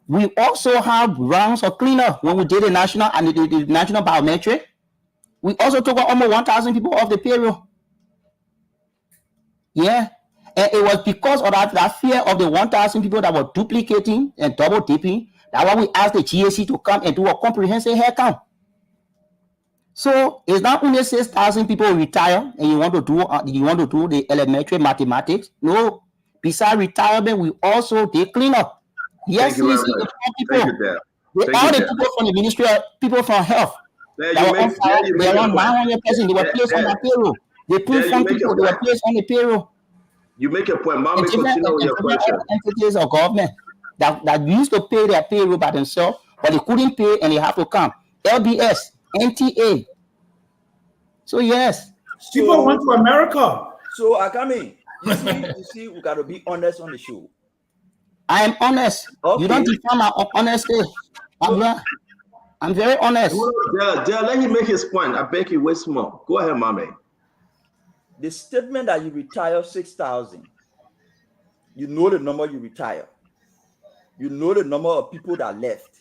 we also have rounds of cleanup. When we did the national and the national biometric, we also took almost 1,000 people off the payroll. Yeah. And it was because of that fear of the 1,000 people that were duplicating and double dipping. That's why we asked the GAC to come and do a comprehensive head count. So it's not only 6,000 people retire and you want to do the elementary mathematics. No, besides retirement, we also did clean up. Yes, people. All the people from the ministry, people from health. They were around 900 persons. They were placed on the payroll. They put some people. They were placed on the payroll. You make a point. Mom, continue with your question. Entities of government that used to pay their payroll by themselves but they couldn't pay and they have to come. LBS, NTA. So yes. People went to America. So Akami, you see, we gotta be honest on the show. I am honest. Okay. You don't define my honesty. I'm very honest. Dale, let him make his point. I beg you, wait more. Go ahead, mommy. The statement that you retire 6,000, you know the number you retire. You know the number of people that left.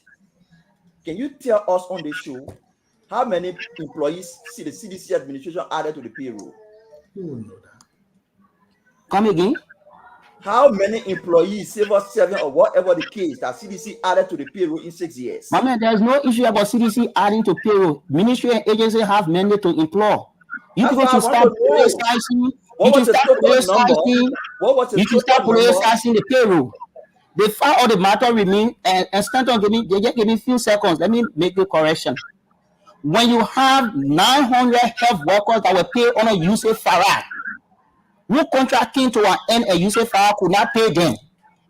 Can you tell us on the show how many employees see the CDC administration added to the payroll? Who will know that? Come again? How many employees, civil servant or whatever the case, that CDC added to the payroll in 6 years? My man, there's no issue about CDC adding to payroll. Ministry and agency have mandate to employ. You people should start politicizing. You should start politicizing. You should start politicizing the payroll. The fact of the matter remain, and Stanton they just give me a few seconds. Let me make the correction. When you have 900 health workers that were paid on a Yusuf Farah, who contract came to an end and Yusuf Farah could not pay them,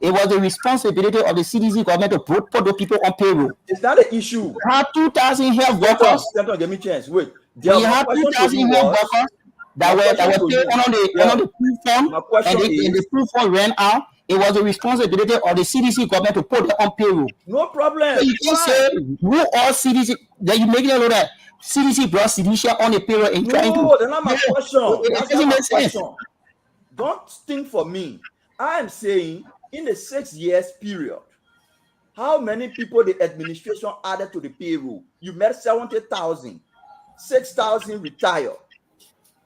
it was the responsibility of the CDC government to put those people on payroll. Is that an issue? You have 2,000 health workers. Stanton, give me a chance. Wait. You have 2,000 health workers that were paid on the proof form, and the proof form ran out. It was the responsibility of the CDC government to put them on payroll. No problem. So you can say, who all CDC, that you make it know that CDC brought CDC on the payroll and trying to. No, that's not my question. It doesn't make sense. Don't think for me. I am saying in the 6 years period, how many people the administration added to the payroll? You met 70,000, 6,000 retired.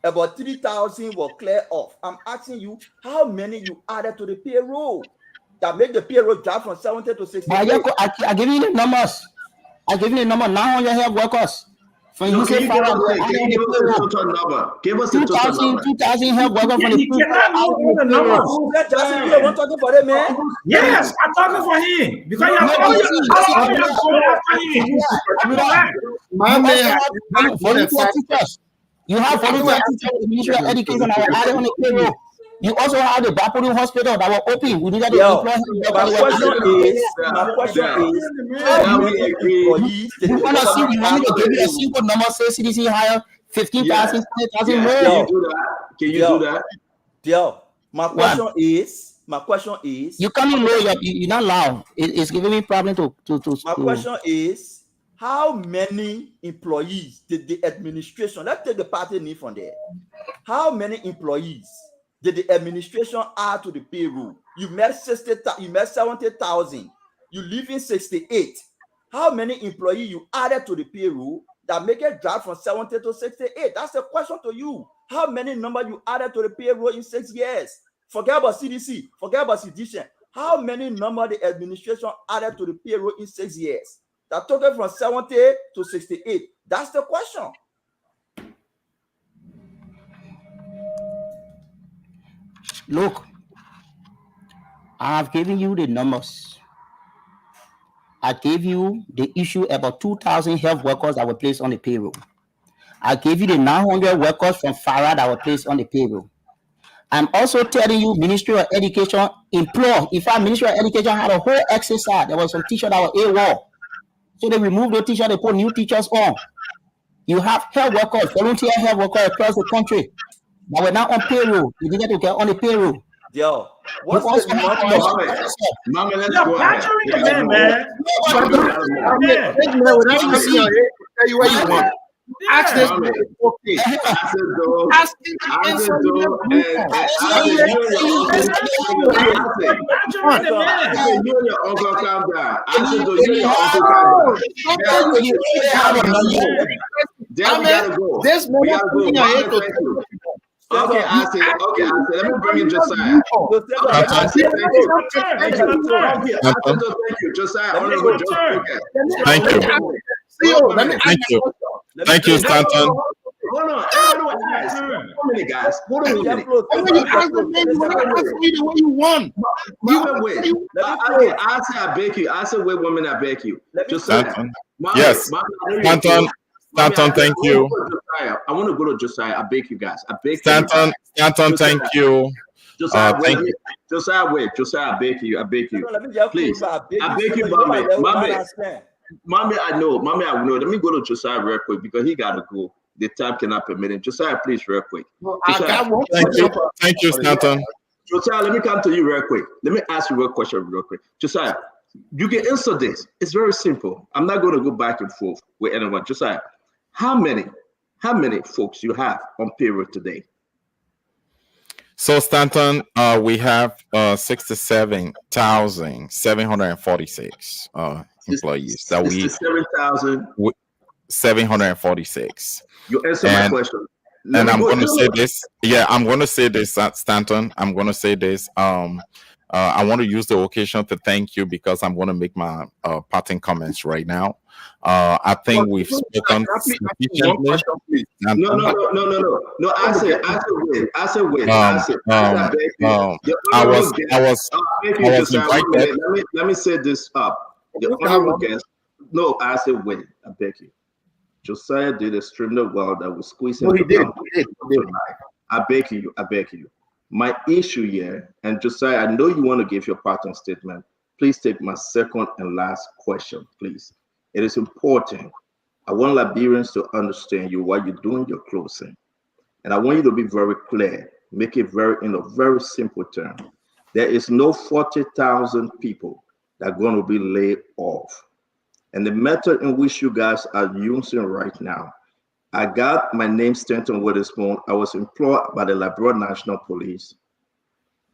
About 3,000 were clear off. I'm asking you, how many you added to the payroll that make the payroll drop from 70 to 60? I give you the numbers. I give you the number 900 health workers. From no, give us the total number. Give us the total number. 2,000 health workers from the payroll. Yes, I'm talking for him. Because you're talking for him. You have volunteer teachers with the Ministry of Education that were added on the payroll. You also have the Bapuru Hospital that were open. We needed to employ him. My question is, how many employees? You want me to give you a simple number, say CDC hire 15,000, 20,000 more. Can you do that? Dale, my question is. You come in low, you're not loud. It's giving me problem to. My question is, how many employees did the administration, let's take the party name from there. How many employees did the administration add to the payroll? You met 70,000. You live in 68. How many employees you added to the payroll that make it drop from 70 to 68? That's the question to you. How many number you added to the payroll in 6 years? Forget about CDC, forget about sedition. How many number the administration added to the payroll in 6 years? That took it from 70 to 68. That's the question. Look, I have given you the numbers. I gave you the issue about 2,000 health workers that were placed on the payroll. I gave you the 900 workers from Farah that were placed on the payroll. I'm also telling you, Ministry of Education employ. In fact, Ministry of Education had a whole exercise. There was some teachers that were AWOL. So they removed the teachers, they put new teachers on. You have health workers, volunteer health workers across the country that were not on payroll. You needed to get on the payroll. Yo, what's the Mama, let's go ahead. Tell you what you want. Ask this man. Okay. Ask him to answer you and your uncle calm down. This man. Okay, I see. Let me bring in Josiah. Thank you, Josiah. Thank you. Thank you, Stanton. Hold on. Hold on, guys. Hold on a minute. I say I beg you. I say wait 1 minute, I beg you. Josiah. Yes. Stanton, thank you. I want to go to Josiah. I beg you guys. I beg Stanton, thank you. Josiah, Josiah, I beg you. Please. I beg you, Mommy. Mommy, I know. Let me go to Josiah real quick because he got to go. The time cannot permit it. Josiah, please, real quick. Josiah, Thank you, Stanton. Josiah, let me come to you real quick. Let me ask you a question real quick. Josiah, you can answer this. It's very simple. I'm not going to go back and forth with anyone. Josiah, how many folks you have on payroll today? So Stanton, we have 67,746 employees that 746. You answer my question. And I'm going to say this. Yeah, I'm going to say this, Stanton. I'm going to say this. I want to use the occasion to thank you because I'm going to make my parting comments right now. I think we've spoken sufficiently. No. I said wait. I was invited. Let me say this up. The honorable guest. No, I said wait. I beg you. Josiah did extremely well. That was squeezing. No, he did. I beg you. My issue here, and Josiah, I know you want to give your parting statement. Please take my second and last question, please. It is important. I want Liberians to understand you while you're doing your closing. And I want you to be very clear. Make it in a very simple term. There is no 40,000 people that are going to be laid off. And the method in which you guys are using right now, I got my name stamped on with his phone. I was employed by the Liberia National Police.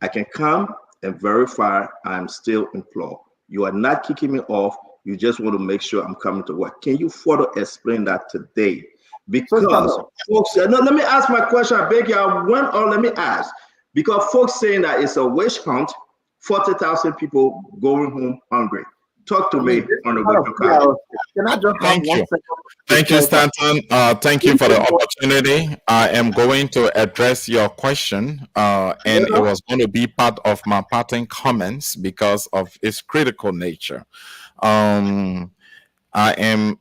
I can come and verify I'm still employed. You are not kicking me off. You just want to make sure I'm coming to work. Can you further explain that today? Because folks, no, let me ask my question. I beg you, let me ask. Because folks saying that it's a witch hunt, 40,000 people going home hungry. Talk to me on the webcam. Can I just Thank you. Thank you, Stanton. Thank you for the opportunity. I am going to address your question, and it was going to be part of my parting comments because of its critical nature. I am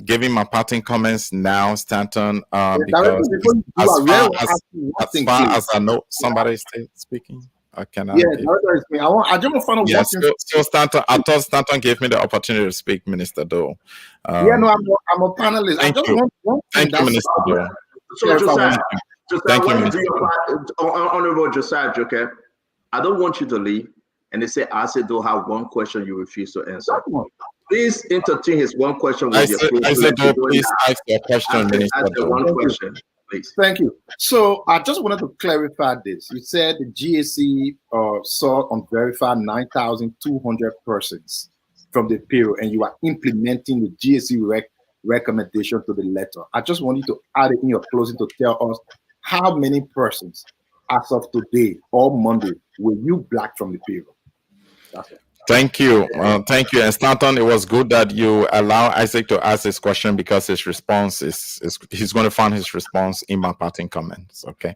giving my parting comments now, Stanton, because as far as I know, somebody is still speaking. I just want to find out what. So Stanton, I thought Stanton gave me the opportunity to speak, Minister Doe. I'm a panelist. Thank you, Minister Doe. So Josiah, I want you to do your part, Honorable Josiah Joker. I don't want you to leave and they say, I said, don't have one question you refuse to answer. Please entertain his one question with your please ask your question, Minister Doe. One question. Please. Thank you. So I just wanted to clarify this. You said the GAC saw unverified 9,200 persons from the payroll, and you are implementing the GAC recommendation to the letter. I just want you to add it in your closing to tell us how many persons, as of today or Monday, will you black from the payroll? That's it. Thank you. Thank you. And Stanton, it was good that you allow Isaac to ask his question because his response is he's going to find his response in my parting comments. Okay.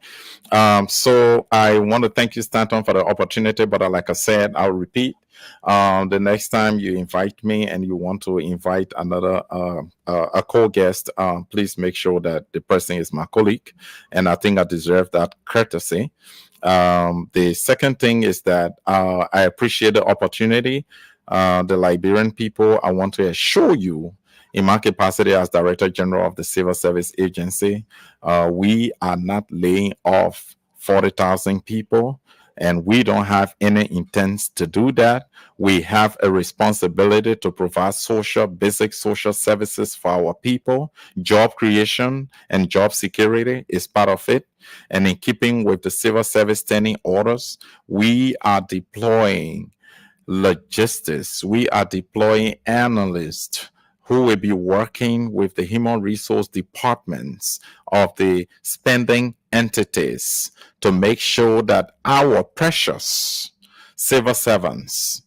So I want to thank you, Stanton, for the opportunity. But like I said, I'll repeat. The next time you invite me and you want to invite another a co-guest, please make sure that the person is my colleague. And I think I deserve that courtesy. The second thing is that I appreciate the opportunity. The Liberian people, I want to assure you, in my capacity as Director General of the Civil Service Agency, we are not laying off 40,000 people, and we don't have any intent to do that. We have a responsibility to provide basic social services for our people. Job creation and job security is part of it. And in keeping with the civil service standing orders, we are deploying logistics. We are deploying analysts who will be working with the human resource departments of the spending entities to make sure that our precious civil servants,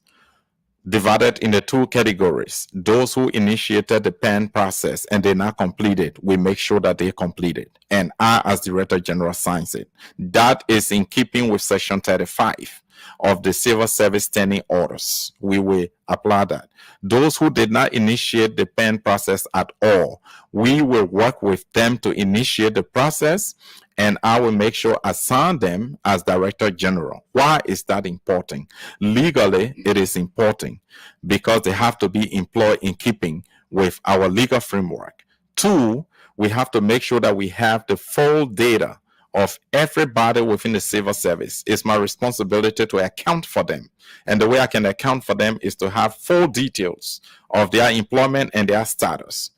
divided into two categories, those who initiated the PEN process and they not completed, we make sure that they complete it. And I, as Director General, signs it. That is in keeping with Section 35. of the civil service standing orders. We will apply that. Those who did not initiate the pen process at all, we will work with them to initiate the process, and I will make sure I assign them as Director General. Why is that important? Legally, it is important because they have to be employed in keeping with our legal framework. Two, we have to make sure that we have the full data of everybody within the civil service. It's my responsibility to account for them. And the way I can account for them is to have full details of their employment and their status.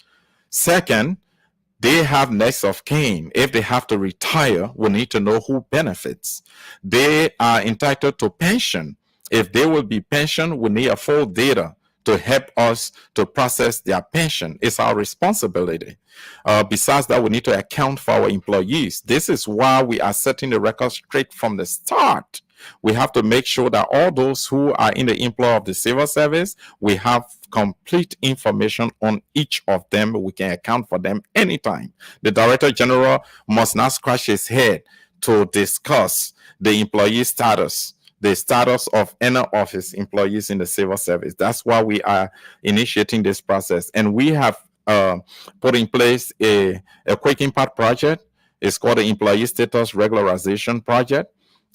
Second, they have next of kin. If they have to retire, we need to know who benefits. They are entitled to pension. If they will be pensioned, we need a full data to help us to process their pension. It's our responsibility. Besides that, we need to account for our employees. This is why we are setting the record straight from the start. We have to make sure that all those who are in the employ of the civil service, we have complete information on each of them. We can account for them anytime. The Director General must not scratch his head to discuss the employee status, the status of any of his employees in the civil service. That's why we are initiating this process. And we have put in place a quick impact project. It's called the Employee Status Regularization Project.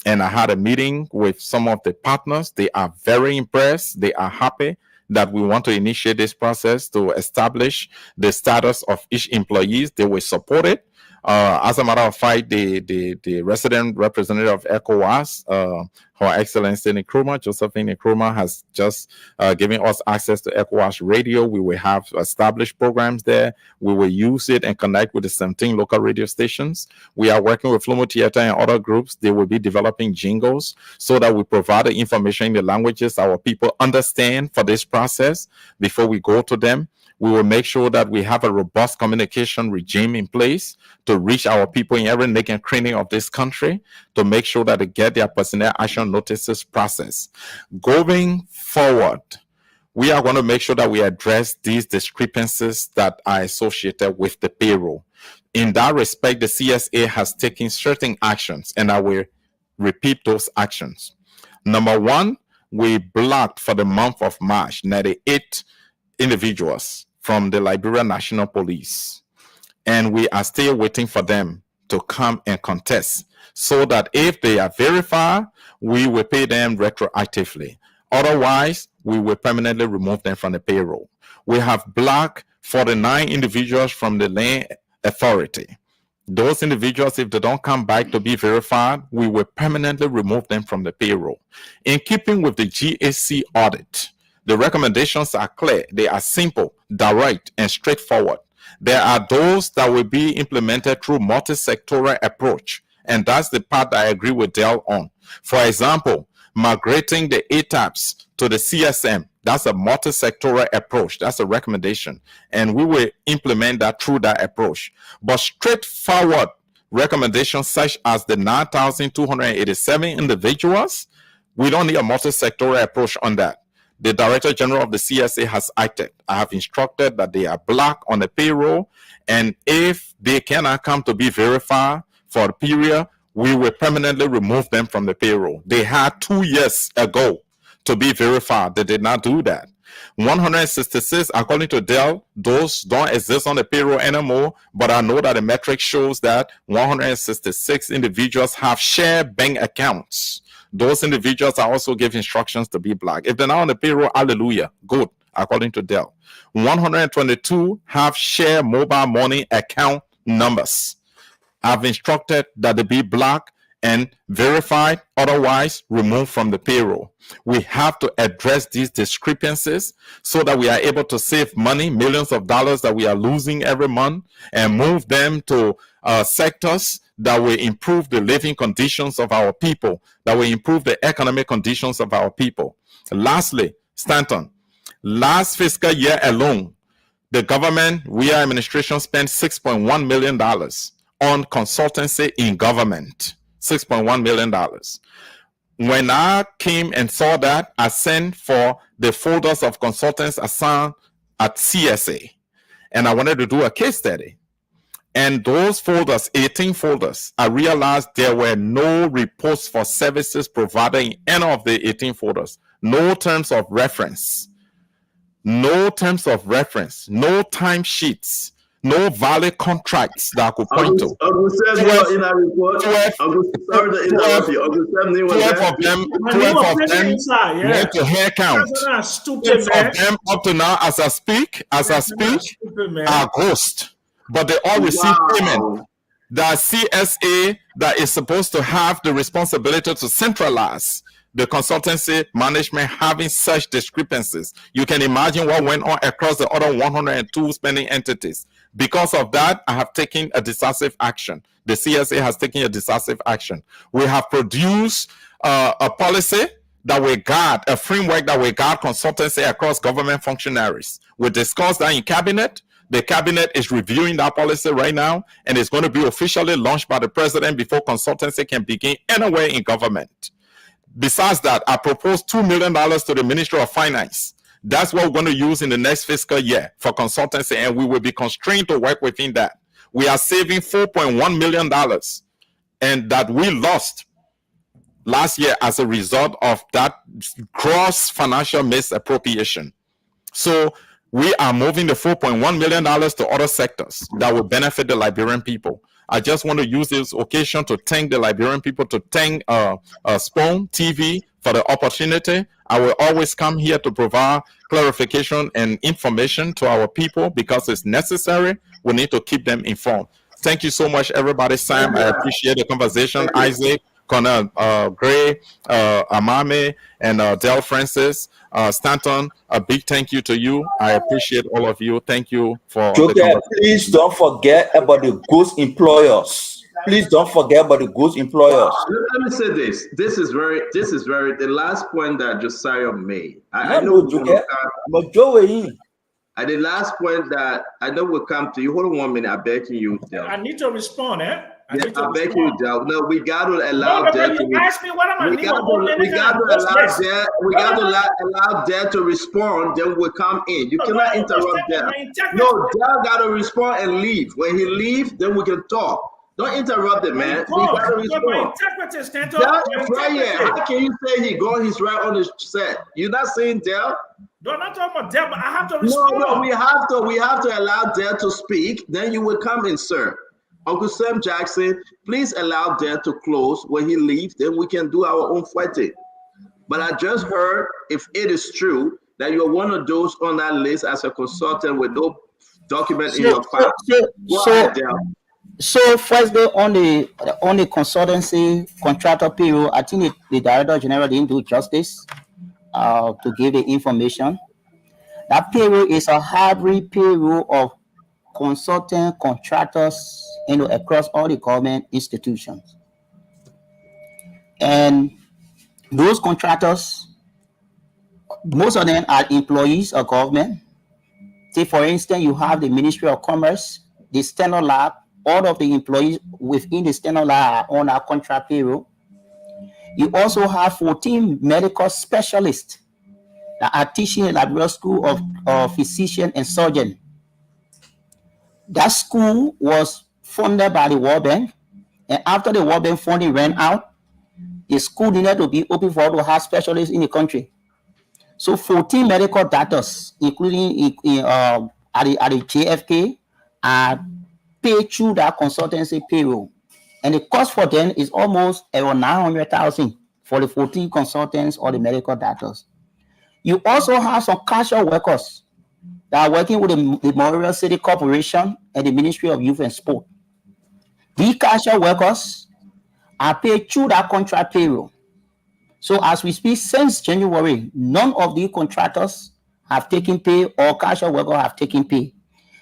And I had a meeting with some of the partners. They are very impressed. They are happy that we want to initiate this process to establish the status of each employee. They will support it. As a matter of fact, the resident representative of ECOWAS, Her Excellency Nkrumah, Josephine Nkrumah, has just given us access to ECOWAS radio. We will have established programs there. We will use it and connect with the 17 local radio stations. We are working with Flumo Theater and other groups. They will be developing jingles so that we provide the information in the languages our people understand for this process before we go to them. We will make sure that we have a robust communication regime in place to reach our people in every nook and cranny of this country, to make sure that they get their personnel action notices processed. Going forward, we are going to make sure that we address these discrepancies that are associated with the payroll. In that respect, the CSA has taken certain actions, and I will repeat those actions. Number one, we blocked for the month of March 98 individuals from the Liberia National Police, and we are still waiting for them to come and contest, so that if they are verified, we will pay them retroactively. Otherwise, we will permanently remove them from the payroll. We have blocked 49 individuals from the Land Authority. Those individuals, if they don't come back to be verified, we will permanently remove them from the payroll. In keeping with the GAC audit, the recommendations are clear. They are simple, direct, and straightforward. There are those that will be implemented through multi-sectoral approach, and that's the part that I agree with Dell on. For example, migrating the ATAPs to the CSM, that's a multi-sectoral approach. That's a recommendation, and we will implement that through that approach. But straightforward recommendations such as the 9,287 individuals, we don't need a multi-sectoral approach on that. The Director General of the CSA has acted. I have instructed that they are blocked on the payroll, and if they cannot come to be verified for a period, we will permanently remove them from the payroll. They had 2 years ago to be verified. They did not do that. 166, according to Dell, those don't exist on the payroll anymore, but I know that the metric shows that 166 individuals have shared bank accounts. Those individuals are also given instructions to be blocked. If they're not on the payroll, hallelujah, good, according to Dell. 122 have shared mobile money account numbers. I've instructed that they be blocked and verified, otherwise removed from the payroll. We have to address these discrepancies so that we are able to save money, millions of dollars that we are losing every month, and move them to sectors that will improve the living conditions of our people, that will improve the economic conditions of our people. Lastly, Stanton, last fiscal year alone, the government, we our administration, spent $6.1 million on consultancy in government. $6.1 million. When I came and saw that, I sent for the folders of consultants assigned at CSA, and I wanted to do a case study. And those folders, 18 folders, I realized there were no reports for services provided in any of the 18 folders. No terms of reference. No terms of reference. No timesheets. No valid contracts that I could point to. Uncle Sam, you were in our report. Sorry to interrupt you. Uncle Sam, you were 12 of them, 12 of them went to hair count. 12 of them up to now, as I speak, are ghosts. But they all receive payment. The CSA that is supposed to have the responsibility to centralize the consultancy management having such discrepancies. You can imagine what went on across the other 102 spending entities. Because of that, I have taken a decisive action. The CSA has taken a decisive action. We have produced a policy that we guard, a framework that we guard consultancy across government functionaries. We discussed that in cabinet. The cabinet is reviewing that policy right now, and it's going to be officially launched by the president before consultancy can begin anywhere in government. Besides that, I proposed $2 million to the Ministry of Finance. That's what we're going to use in the next fiscal year for consultancy, and we will be constrained to work within that. We are saving $4.1 million, and that we lost last year as a result of that gross financial misappropriation. So we are moving the $4.1 million to other sectors that will benefit the Liberian people. I just want to use this occasion to thank the Liberian people, to thank Spoon TV for the opportunity. I will always come here to provide clarification and information to our people because it's necessary. We need to keep them informed. Thank you so much, everybody. Sam, I appreciate the conversation. Isaac, Connor Gray, Amame, and Del Francis. Stanton, a big thank you to you. I appreciate all of you. Thank you for Joker, please don't forget about the ghost employers. Please don't forget about the ghost employers. Let me say this. This is very the last point that Josiah made. I know Joker, but Joey. At the last point that I know will come to you. Hold on 1 minute. I'm begging you. Del. I need to respond, I beg you, Del. No, we got to allow Del to. Ask me what am I? We got to allow Del to respond. Then we'll come in. You cannot interrupt Del. No, Del got to respond and leave. When he leaves, then we can talk. Don't interrupt it, man. We got to respond. Del is right here. How can you say he gone? He's right on the set. You're not saying Del? No, I'm not talking about Del, but I have to respond. No, we have to allow Del to speak. Then you will come in, sir. Uncle Sam Jackson, please allow Del to close. When he leaves, then we can do our own fighting. But I just heard, if it is true, that you're one of those on that list as a consultant with no document in your file. So first day on the consultancy contractor payroll, I think the Director General didn't do justice to give the information. That payroll is a hybrid payroll of consultant contractors, across all the government institutions. And those contractors, most of them are employees of government. Say, for instance, you have the Ministry of Commerce, the Steno Lab, all of the employees within the Steno Lab are on our contract payroll. You also have 14 medical specialists that are teaching in the Liberia School of Physician and Surgeon. That school was funded by the World Bank, and after the World Bank funding ran out, the school needed to be open for all to have specialists in the country. So 14 medical doctors, including at the JFK, are paid through that consultancy payroll. And the cost for them is almost around $900,000 for the 14 consultants or the medical doctors. You also have some casual workers that are working with the Memorial City Corporation and the Ministry of Youth and Sport. These casual workers are paid through that contract payroll. So as we speak, since January, none of the contractors have taken pay or casual workers have taken pay.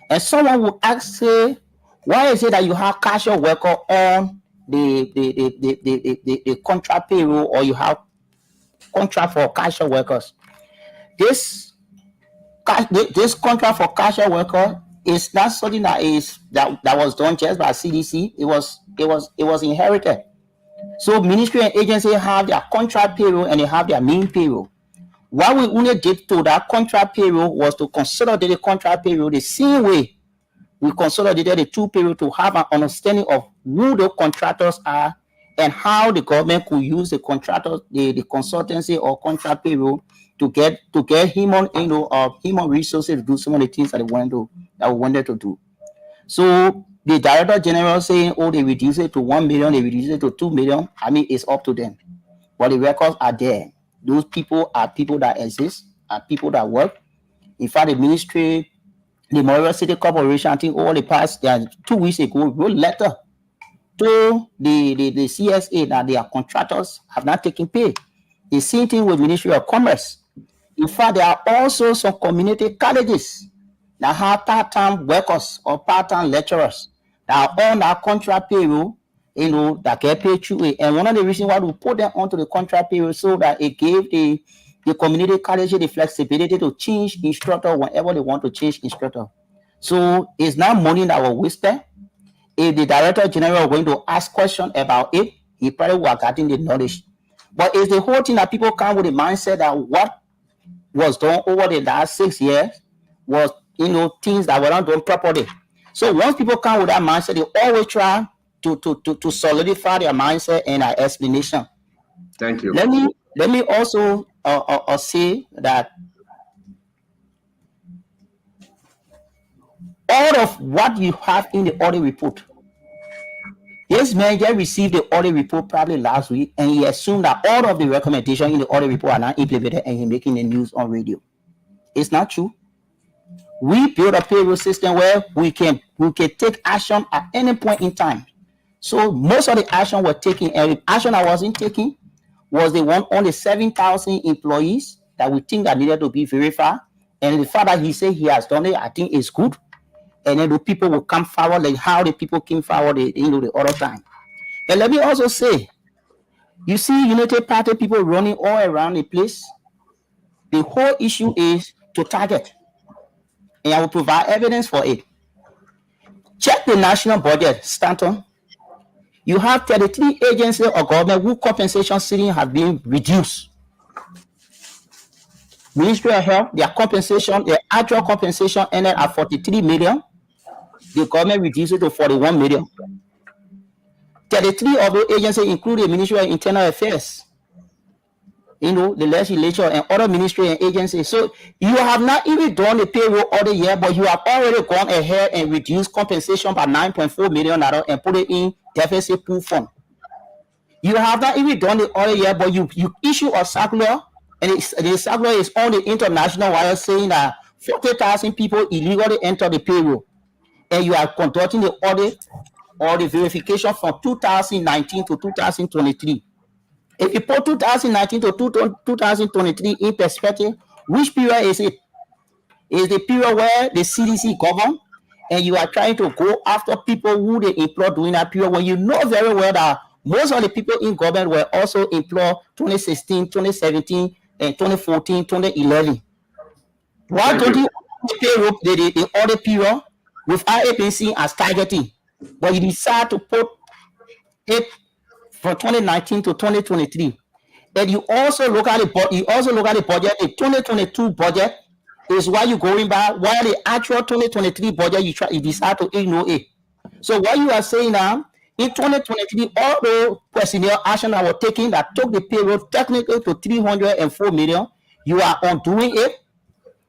And someone will ask, say, why is it that you have casual worker on the contract payroll, or you have contract for casual workers? This contract for casual worker is not something that was done just by CDC. It was inherited. So ministry and agency have their contract payroll and they have their main payroll. What we only did to that contract payroll was to consolidate the contract payroll the same way We consolidated the two payroll to have an understanding of who the contractors are and how the government could use the contractors, the consultancy or contract payroll to get human, human resources to do some of the things that we wanted to do. So the director general saying, oh, they reduce it to 1 million, they reduce it to 2 million. I mean, it's up to them. But the records are there. Those people are people that exist, are people that work. In fact, the ministry, the Montreal City Corporation, I think over the past 2 weeks ago, wrote a letter to the CSA that their contractors have not taken pay. The same thing with Ministry of Commerce. In fact, there are also some community colleges that have part-time workers or part-time lecturers that are on that contract payroll, that get paid through it. And one of the reasons why we put them onto the contract payroll so that it gave the community college the flexibility to change instructor whenever they want to change instructor. So it's not money that was wasted. If the director general was going to ask questions about it, he probably would have gotten the knowledge. But it's the whole thing that people come with the mindset that what was done over the last 6 years was, things that were not done properly. So once people come with that mindset, they always try to solidify their mindset and their explanation. Thank you. Let me also say that all of what you have in the audit report, this manager received the audit report probably last week, and he assumed that all of the recommendations in the audit report are not implemented, and he's making the news on radio. It's not true. We build a payroll system where we can take action at any point in time. So most of the action we're taking, and the action I wasn't taking was the one on the 7,000 employees that we think that needed to be verified. And the fact that he said he has done it, I think is good. And then the people will come forward like how the people came forward, the other time. And let me also say, you see United Party people running all around the place. The whole issue is to target. And I will provide evidence for it. Check the national budget, Stanton. You have 33 agencies of government whose compensation ceiling has been reduced. Ministry of Health, their actual compensation ended at 43 million. The government reduced it to 41 million. 33 of those agencies include the Ministry of Internal Affairs, the legislature and other ministry and agencies. So you have not even done the payroll audit yet, but you have already gone ahead and reduced compensation by $9.4 million and put it in deficit pool fund. You have not even done the audit yet, but you issue a circular, and the circular is on the international wire saying that 40,000 people illegally enter the payroll, and you are conducting the audit or the verification from 2019 to 2023. If you put 2019 to 2023 in perspective, which period is it? Is the period where the CDC govern, and you are trying to go after people who they employ during that period when you know very well that most of the people in government were also employed 2016, 2017, and 2014, 2011. Why don't you pay the audit period without it as targeting, but you decide to put it from 2019 to 2023, and you also look at the budget. The 2022 budget is why you're going by, while the actual 2023 budget you decide to ignore it. So what you are saying now, in 2023, all the personnel action that were taken that took the payroll technically to 304 million, you are undoing it,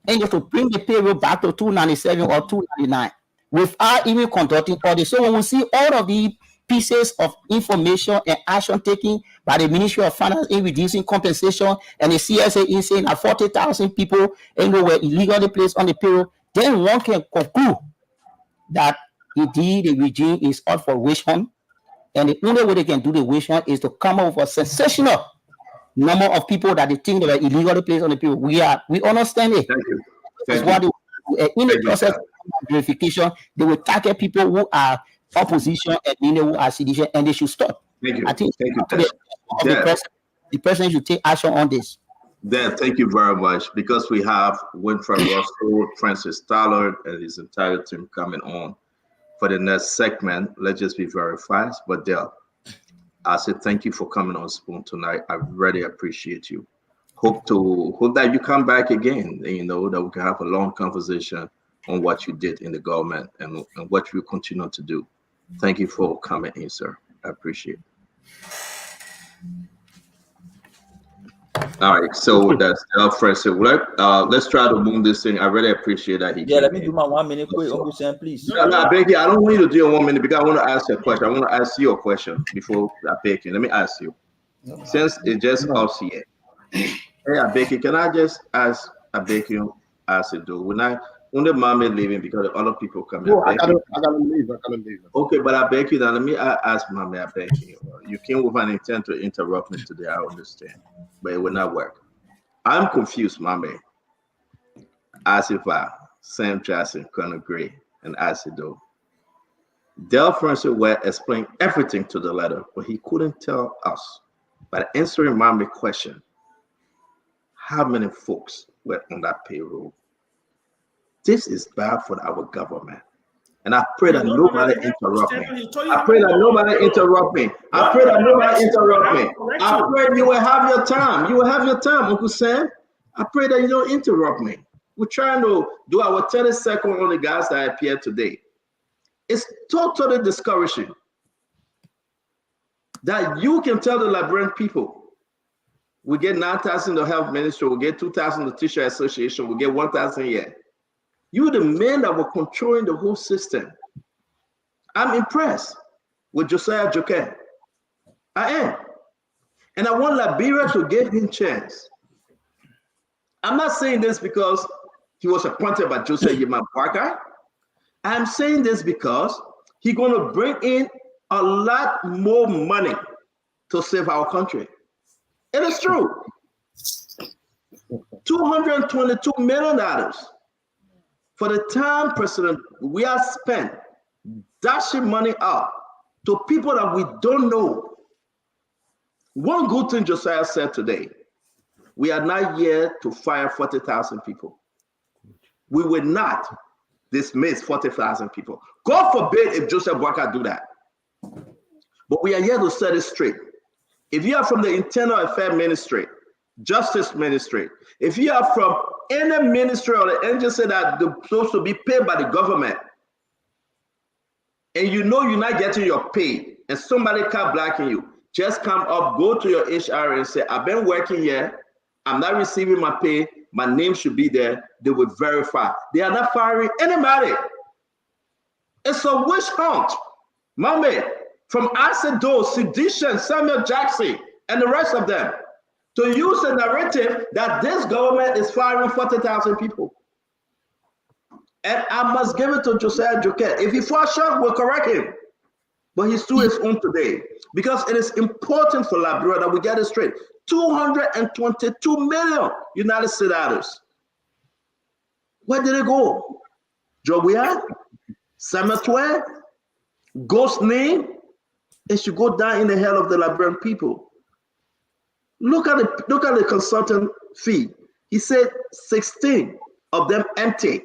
and you have to bring the payroll back to 297 or 299 without even conducting audit. So when we see all of the pieces of information and action taken by the Ministry of Finance in reducing compensation, and the CSA in saying that 40,000 people were illegally placed on the payroll, then one can conclude that indeed the regime is out for witch hunt, and the only way they can do the witch hunt is to come up with a sensational number of people that they think they were illegally placed on the payroll. We understand it. Thank you. That's what in the process of verification, they will target people who are opposition and who are sedition, and they should stop. Thank you. I think The president should take action on this. Thank you very much. Because we have Winfred Russell, Francis Tallard, and his entire team coming on for the next segment. Let's just be very fast. But Dale, I said thank you for coming on Spoon tonight. I really appreciate you. Hope that you come back again, that we can have a long conversation on what you did in the government and what you continue to do. Thank you for coming in, sir. I appreciate it. All right, so that's our first. So let's try to move this thing. I really appreciate that. Let me do my 1 minute quick, Uncle Sam, please. No, I beg you. I don't want you to do a 1 minute because I want to ask you a question. I want to ask you a question before I beg you. Let me ask you. Since it's just us here, hey, I beg you. Can I just ask? I beg you, as you do. When the mommy leaving because the other people come. No, I gotta leave. Okay, but I beg you that let me ask mommy. I beg you. You came with an intent to interrupt me today. I understand, but it will not work. I'm confused, mommy. As if Sam Jackson, Colonel Gray, and Asido. Del Francis were explained everything to the letter, but he couldn't tell us. By answering mommy's question, how many folks were on that payroll? This is bad for our government. And I pray that nobody interrupt me. I pray that nobody interrupt me. I pray that nobody interrupt me. I pray you will have your time. You will have your time, Uncle Sam. I pray that you don't interrupt me. We're trying to do our 30-second on the guys that appeared today. It's totally discouraging that you can tell the Liberian people, we get 9,000 to health ministry, we get 2,000 to teacher association, we get 1,000 here. You're the men that were controlling the whole system. I'm impressed with Josiah Joker. I am. And I want Liberia to give him a chance. I'm not saying this because he was appointed by Joseph Yeman Parker. I'm saying this because he's going to bring in a lot more money to save our country. It is true. $222 million. For the time, President, we are spent dashing money out to people that we don't know. One good thing Josiah said today, we are not here to fire 40,000 people. We will not dismiss 40,000 people. God forbid if Joseph Boakai do that. But we are here to set it straight. If you are from the Internal Affairs Ministry, Justice Ministry, if you are from any ministry or the agency that is supposed to be paid by the government, and you know you're not getting your pay, and somebody can't blacken you, just come up, go to your HR and say, I've been working here, I'm not receiving my pay, my name should be there. They will verify. They are not firing anybody. It's a witch hunt. Mommy, from Asido, Sedition, Samuel Jackson, and the rest of them, to use the narrative that this government is firing 40,000 people. And I must give it to Josiah Joker. If he falls short, we'll correct him. But he's to his own today. Because it is important for Liberia that we get it straight. 222 million United States dollars. Where did it go? Jowian? Samatwe? Ghost name? It should go down in the head of the Liberian people. Look at the consultant fee. He said 16 of them empty.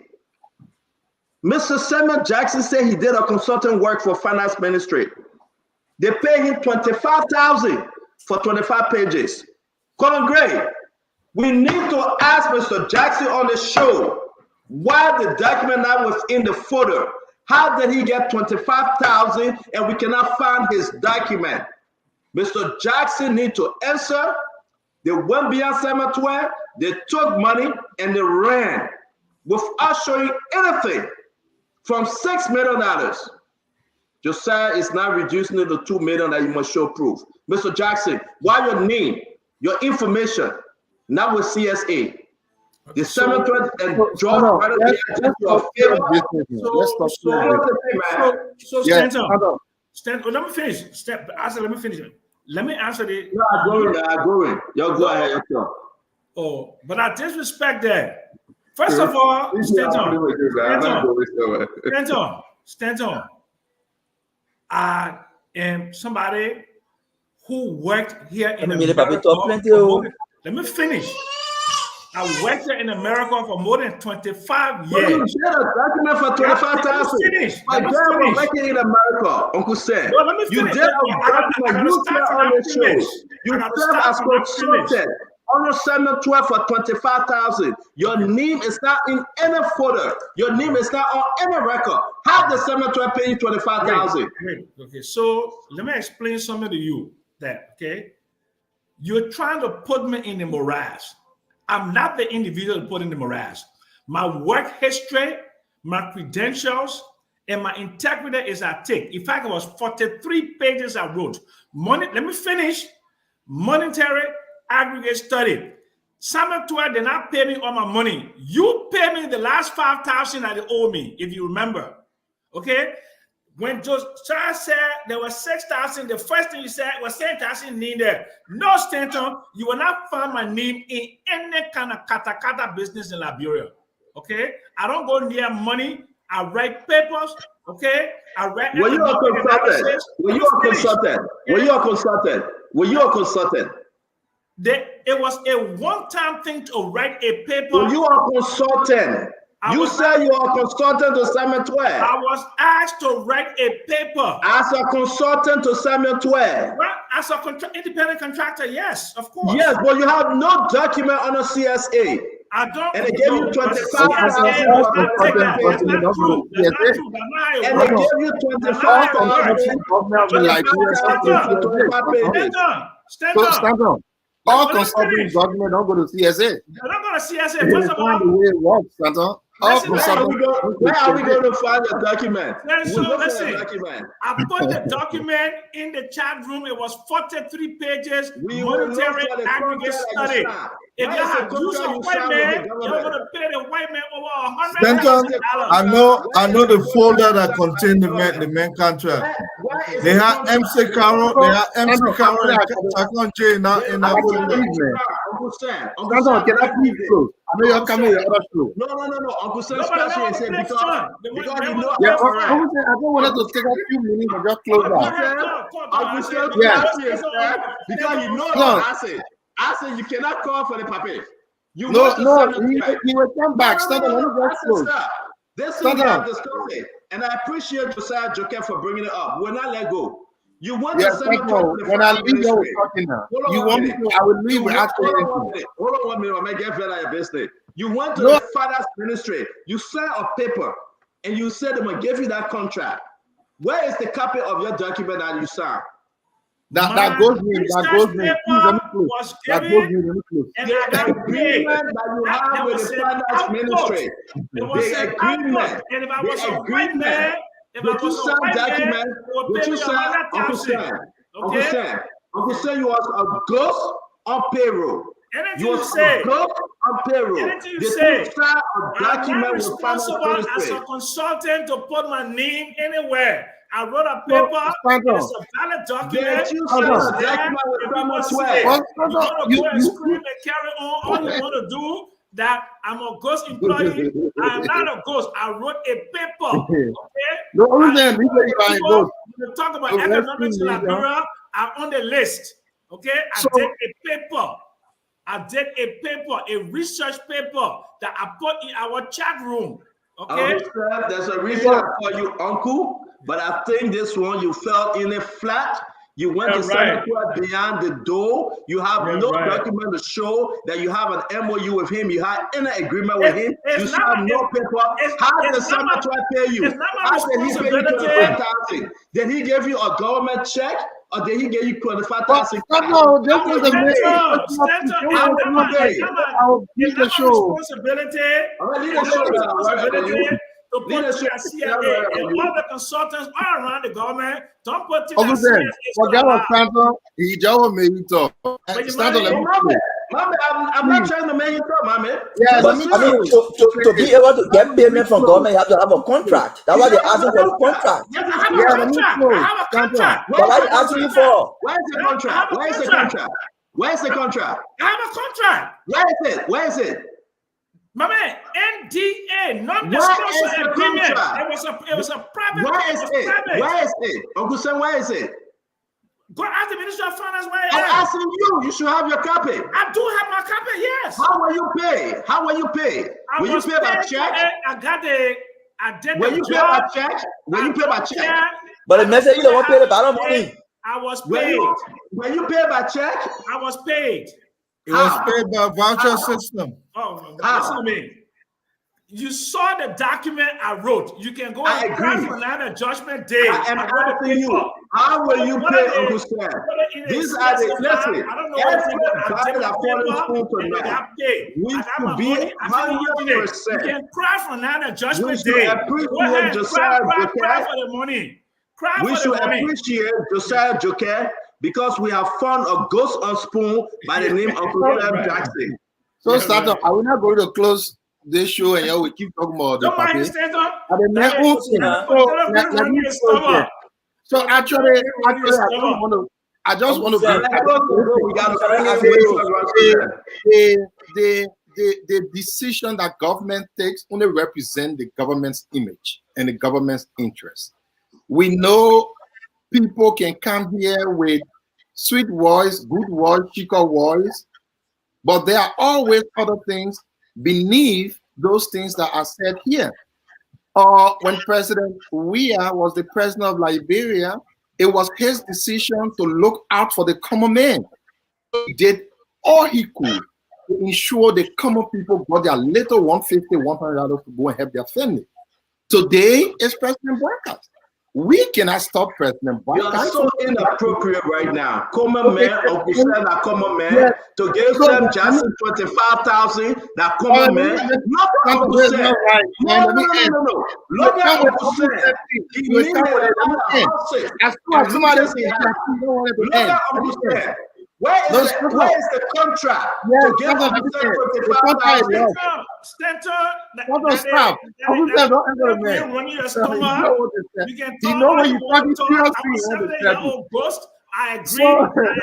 Mr. Samuel Jackson said he did a consultant work for finance ministry. They pay him $25,000 for 25 pages. Colin Gray, we need to ask Mr. Jackson on the show why the document not was in the folder. How did he get $25,000 and we cannot find his document? Mr. Jackson need to answer. They went beyond Samatwe, they took money and they ran without showing anything from $6 million. Josiah is now reducing it to $2 million that you must show proof. Mr. Jackson, why your name, your information, not with CSA? The Samatwe and George let me finish. Let me finish. Let me answer the. No, I'm going. Y'all go ahead. Oh, but I disrespect that. First of all, Stanton. I am somebody who worked here in America. Let me finish. I worked here in America for more than 25 years. You did a document for 25,000. My dad was working in America, Uncle Sam. Let me finish. You did a document. You said on the show. You said as consultant. on Samuel 12 for 25,000. Your name is not in any folder. Your name is not on any record. How does Samuel 12 pay you 25,000? Okay, so let me explain something to you. Okay, you're trying to put me in the morass. I'm not the individual to put in the morass. My work history, my credentials, and my integrity is at stake. In fact, it was 43 pages I wrote. Let me finish. Monetary aggregate study. Samuel 12 did not pay me all my money. You pay me the last 5,000 that they owe me, if you remember. Okay? When Josiah said there was 6,000, the first thing you said was 10,000 needed. No, Stanton, you will not find my name in any kind of kata business in Liberia. Okay? I don't go near money. I write papers. Okay? I write. Were you a consultant? Were you a consultant? Were you a consultant? Were you a consultant? It was a one-time thing to write a paper. Were you a consultant? You said you are a consultant to Samuel 12. I was asked to write a paper. As a consultant to Samuel 12. Well, as an independent contractor, yes, of course. Yes, but you have no document on a CSA. I don't. And they gave you 25,000. And they gave you 25,000. Stand on. All consulting documents don't go to CSA. They're not going to CSA. First of all, the way it works, stand on. Where are we going to find the document? Listen, I put the document in the chat room. It was 43 pages. Monetary aggregate study. If you have used a white man, you're going to pay the white man over $100,000. I know the folder that contained the main contract. They have MC Carroll. They have MC Carroll and Chakon J in that folder. Can I please close? I know you're coming your other show. No. Uncle Sam special and say because you know. Yeah, I don't want to take a few minutes and just close that. Uncle Sam special because you know I said you cannot call for the paper. You he will come back. Stand on. Let me just close. This is what I'm discussing, and I appreciate Josiah Joker for bringing it up. We're not let go. You want to send it when I leave you talking now. You want me to? I will leave without saying anything. Hold on 1 minute. I may get better at business. You went to the father's ministry. You signed a paper, and you said I'm gonna give you that contract. Where is the copy of your document that you signed? That goes in. That goes in. That goes in. The agreement that you have with the father's ministry. The agreement. And if I was a white man, Would you sign document? Would you sign? Uncle Sam, you was a ghost on payroll. Anything you say, on payroll. Anything you say, I'm not responsible as a consultant to put my name anywhere. I wrote a paper. It's a valid document. You want to scream and carry on. All you want to do that I'm a ghost employee. I am not a ghost. I wrote a paper. Okay. We talk about economics in Liberia. I'm on the list. Okay. I did a paper, a research paper that I put in our chat room. Okay. There's a reason I call you uncle, but I think this one you fell in it flat. You went to Senator beyond the door. You have no document to show that you have an MOU with him. You had any agreement with him. You signed no paper. How did the Senator pay you? How did he pay you 25,000? Did he give you a government check? Or did he give you 25,000? No, this is the responsibility to put the CIA and all the consultants all around the government. Don't put the I'm not trying to make you talk, my man. Yeah, but I mean, to be able to get payment from government, you have to have a contract. That's why they're asking for the contract. Yes, I have a contract. But what are you asking you for? Where is the contract? Where is the contract? Where is the contract? I have a contract. Where is it? Where is it? My man, NDA, non-disclosure agreement. It was a private. Where is it? Where is it? Uncle Sam, where is it? Go ask the Ministry of Finance where I'm asking you. You should have your copy. I do have my copy. Yes. How will you pay? How will you pay? Will you pay by check? I did. Will you pay by check? Will you pay by check? But the message you don't want to pay the bottom money. I was paid. Will you pay by check? I was paid. It was paid by voucher system. Oh, listen to me. You saw the document I wrote. You can go and cry for another judgment day. I am asking you, how will you pay Uncle Sam? These are the listen. I don't know everybody that falling school tonight. We should be 100%. You can cry for another judgment we should day. appreciate Josiah cry for the money. We should appreciate Josiah Joker because we have found a ghost on spoon by the name of Uncle Sam Jackson. So, Stato, I will not go to close this show and we keep talking about the package. So actually, I just want to the decision that government takes only represent the government's image and the government's interest. We know people can come here with sweet voice, good voice, chico voice, but there are always other things beneath those things that are said here. Or when President Weah was the president of Liberia, it was his decision to look out for the common man. He did all he could to ensure the common people got their little $150, $100 to go and help their family. Today is President Broadcast. We cannot stop President Biden. You are so inappropriate right now. Common man, Uncle Sam, that common man, to give Sam Jackson 25,000, that common man. Not Uncle Sam. No. Look at Uncle Sam. He needed another houses. Look at Uncle Sam. Where is the contract to give Uncle Sam 25,000? You know when you talk seriously. I agree. I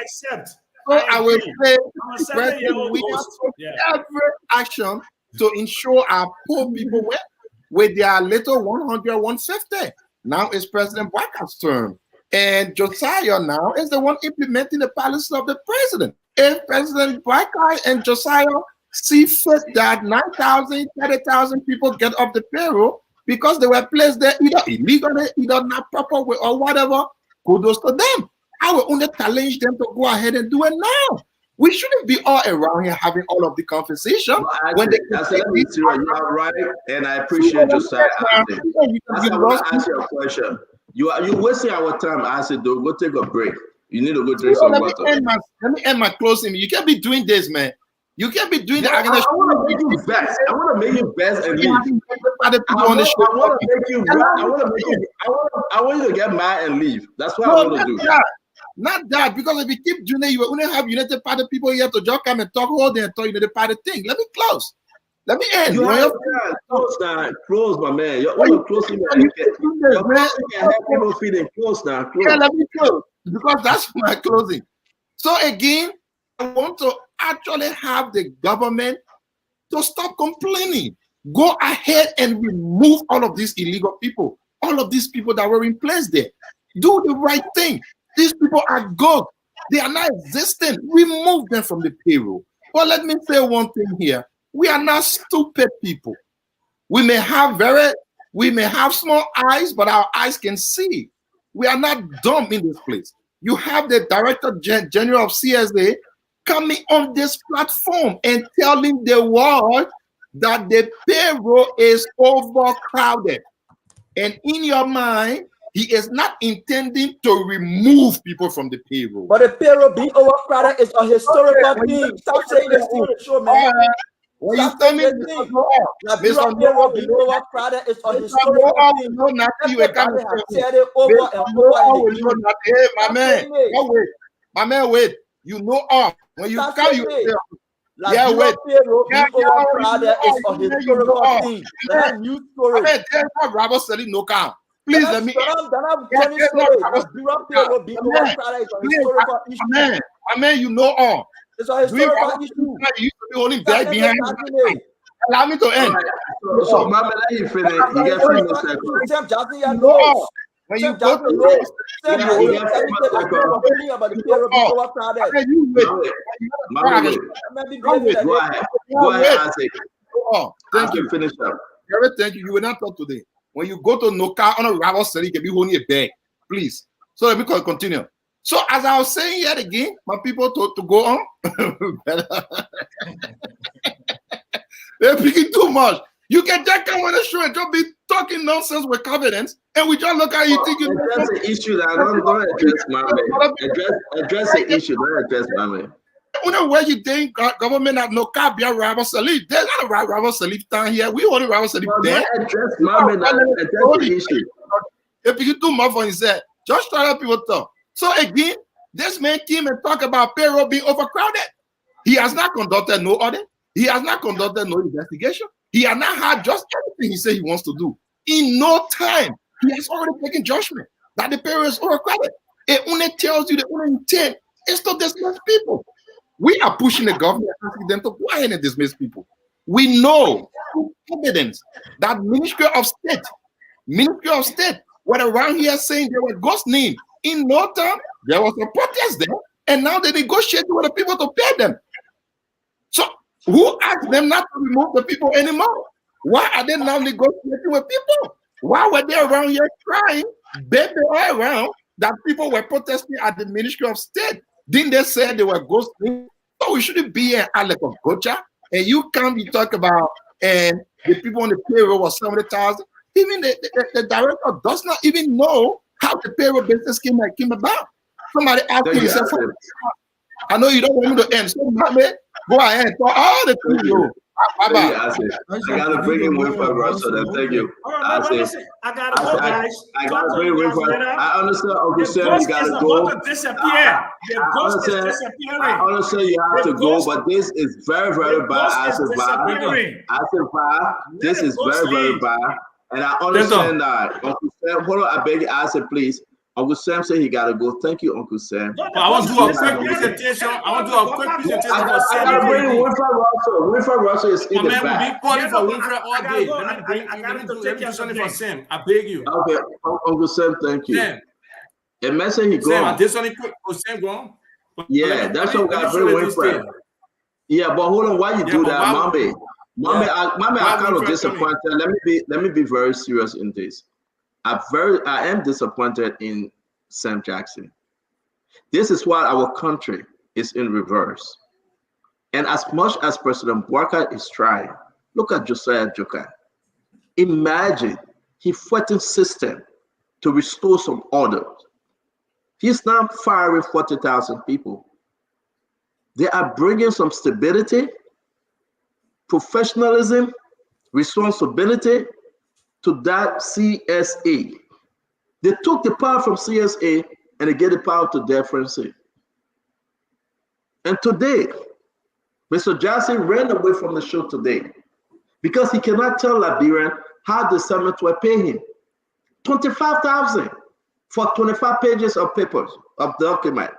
accept. So I will say, President, we have every action to ensure our poor people with their little 100, 150. Now it's President Barack's turn. And Josiah now is the one implementing the policies of the president. If President Barack and Josiah see fit that 9,000, 30,000 people get off the payroll because they were placed there either illegally, either not proper way or whatever, kudos to them. I will only challenge them to go ahead and do it now. We shouldn't be all around here having all of the conversation. When they you are right, and I appreciate Josiah. I want to ask you a question. You're wasting our time. I said, go take a break. You need to go drink some water. Let me end my closing. You can't be doing this, man. You can't be doing that. I want to make you best. I want to make you best and leave. I want you to get mad and leave. That's what I want to do. Not that, because if you keep doing it, you will only have United Party people here to just come and talk all day and talk United Party thing. Let me close. Let me end. Close, my man. You're closing. You can have people feeling close now. Close. Yeah, let me close because that's my closing. So again, I want to actually have the government to stop complaining. Go ahead and remove all of these illegal people, all of these people that were in place there. Do the right thing. These people are good. They are not existing. Remove them from the payroll. But let me say one thing here. We are not stupid people. We may have small eyes, but our eyes can see. We are not dumb in this place. You have the Director General of CSA coming on this platform and telling the world that the payroll is overcrowded. And in your mind, he is not intending to remove people from the payroll. But the payroll being overcrowded is a historical thing. Stop saying this to the show, man. Well, you tell me Mr. Payroll being overcrowded is a historical thing. My man, wait. You know all. When you come, you say, yeah, wait. Payroll being overcrowded is a historical thing. That's a new story. Robert selling no car. Please let me. Amen. You know all. It's a historical issue. You used to be holding back behind. Allow me to end. So, Mama, let you finish. You get 3 more seconds. Sam Jackson, you know. When you go to the Go ahead, Isaac. Thank you. Finish up. Thank you. You will not talk today. When you go to Noka on a rival city, you can be holding a bag, please. So let me continue. So as I was saying yet again, my people told to go on. They're picking too much. You can just come on the show and just be talking nonsense with confidence, and we just look at you thinking. Address the issue that don't address my man. Address the issue, don't address my man. Where you think government have no cabia rival salif? There's not a rival salif down here. We only rival salif there. Address my man. Address the issue. If you do more for himself, just try to people talk. So again, this man came and talked about payroll being overcrowded. He has not conducted no audit. He has not conducted no investigation. He has not had just everything he said he wants to do. In no time, he has already taken judgment that the payroll is overcrowded. It only tells you the only intent is to dismiss people. We are pushing the government, asking them to go ahead and dismiss people. We know evidence that Ministry of State were around here saying they were ghost names. In no time, there was a protest there, and now they negotiate with the people to pay them. So who asked them not to remove the people anymore? Why are they now negotiating with people? Why were they around here crying, begging all around that people were protesting at the Ministry of State? Didn't they say they were ghosting? So we shouldn't be an Alec of Gocha. And you can't be talking about and the people on the payroll was 70,000. Even the director does not even know how the payroll business came about. Somebody asked me, I know you don't want me to end. So go ahead and talk all the people. Bye-bye. I gotta bring in Winfrey Russell. Then thank you. I gotta go, guys. I gotta bring in Winfrey. I understand. Uncle Sam, you gotta go. The ghost is about to disappear. The ghost is disappearing. I understand you have to go, but this is very, very bad. This is very, very bad. And I understand that. Uncle Sam, hold on. I beg you. I said, please. Uncle Sam said he gotta go. Thank you, Uncle Sam. I want to do a quick presentation. I gotta bring Winfrey Russell. Winfrey Russell is in the back. We've been calling for Winfrey all day. Let me do something for Sam. I beg you. Okay, Uncle Sam, thank you. Sam. The message he Sam, gone. this only quick for Sam gone. Yeah, that's what we gotta bring Winfrey. Yeah, but hold on. Why you do that, Mambe? Mambe, I'm kind of disappointed. Let me be very serious in this. I am disappointed in Sam Jackson. This is why our country is in reverse. And as much as President Bouaka is trying, look at Josiah Jokai. Imagine he threatened system to restore some order. He's now firing 40,000 people. They are bringing some stability, professionalism, responsibility to that CSA. They took the power from CSA and they gave the power to DFRC. And today, Mr. Jackson ran away from the show today because he cannot tell Liberian how the summit will pay him. 25,000 for 25 pages of papers, of document.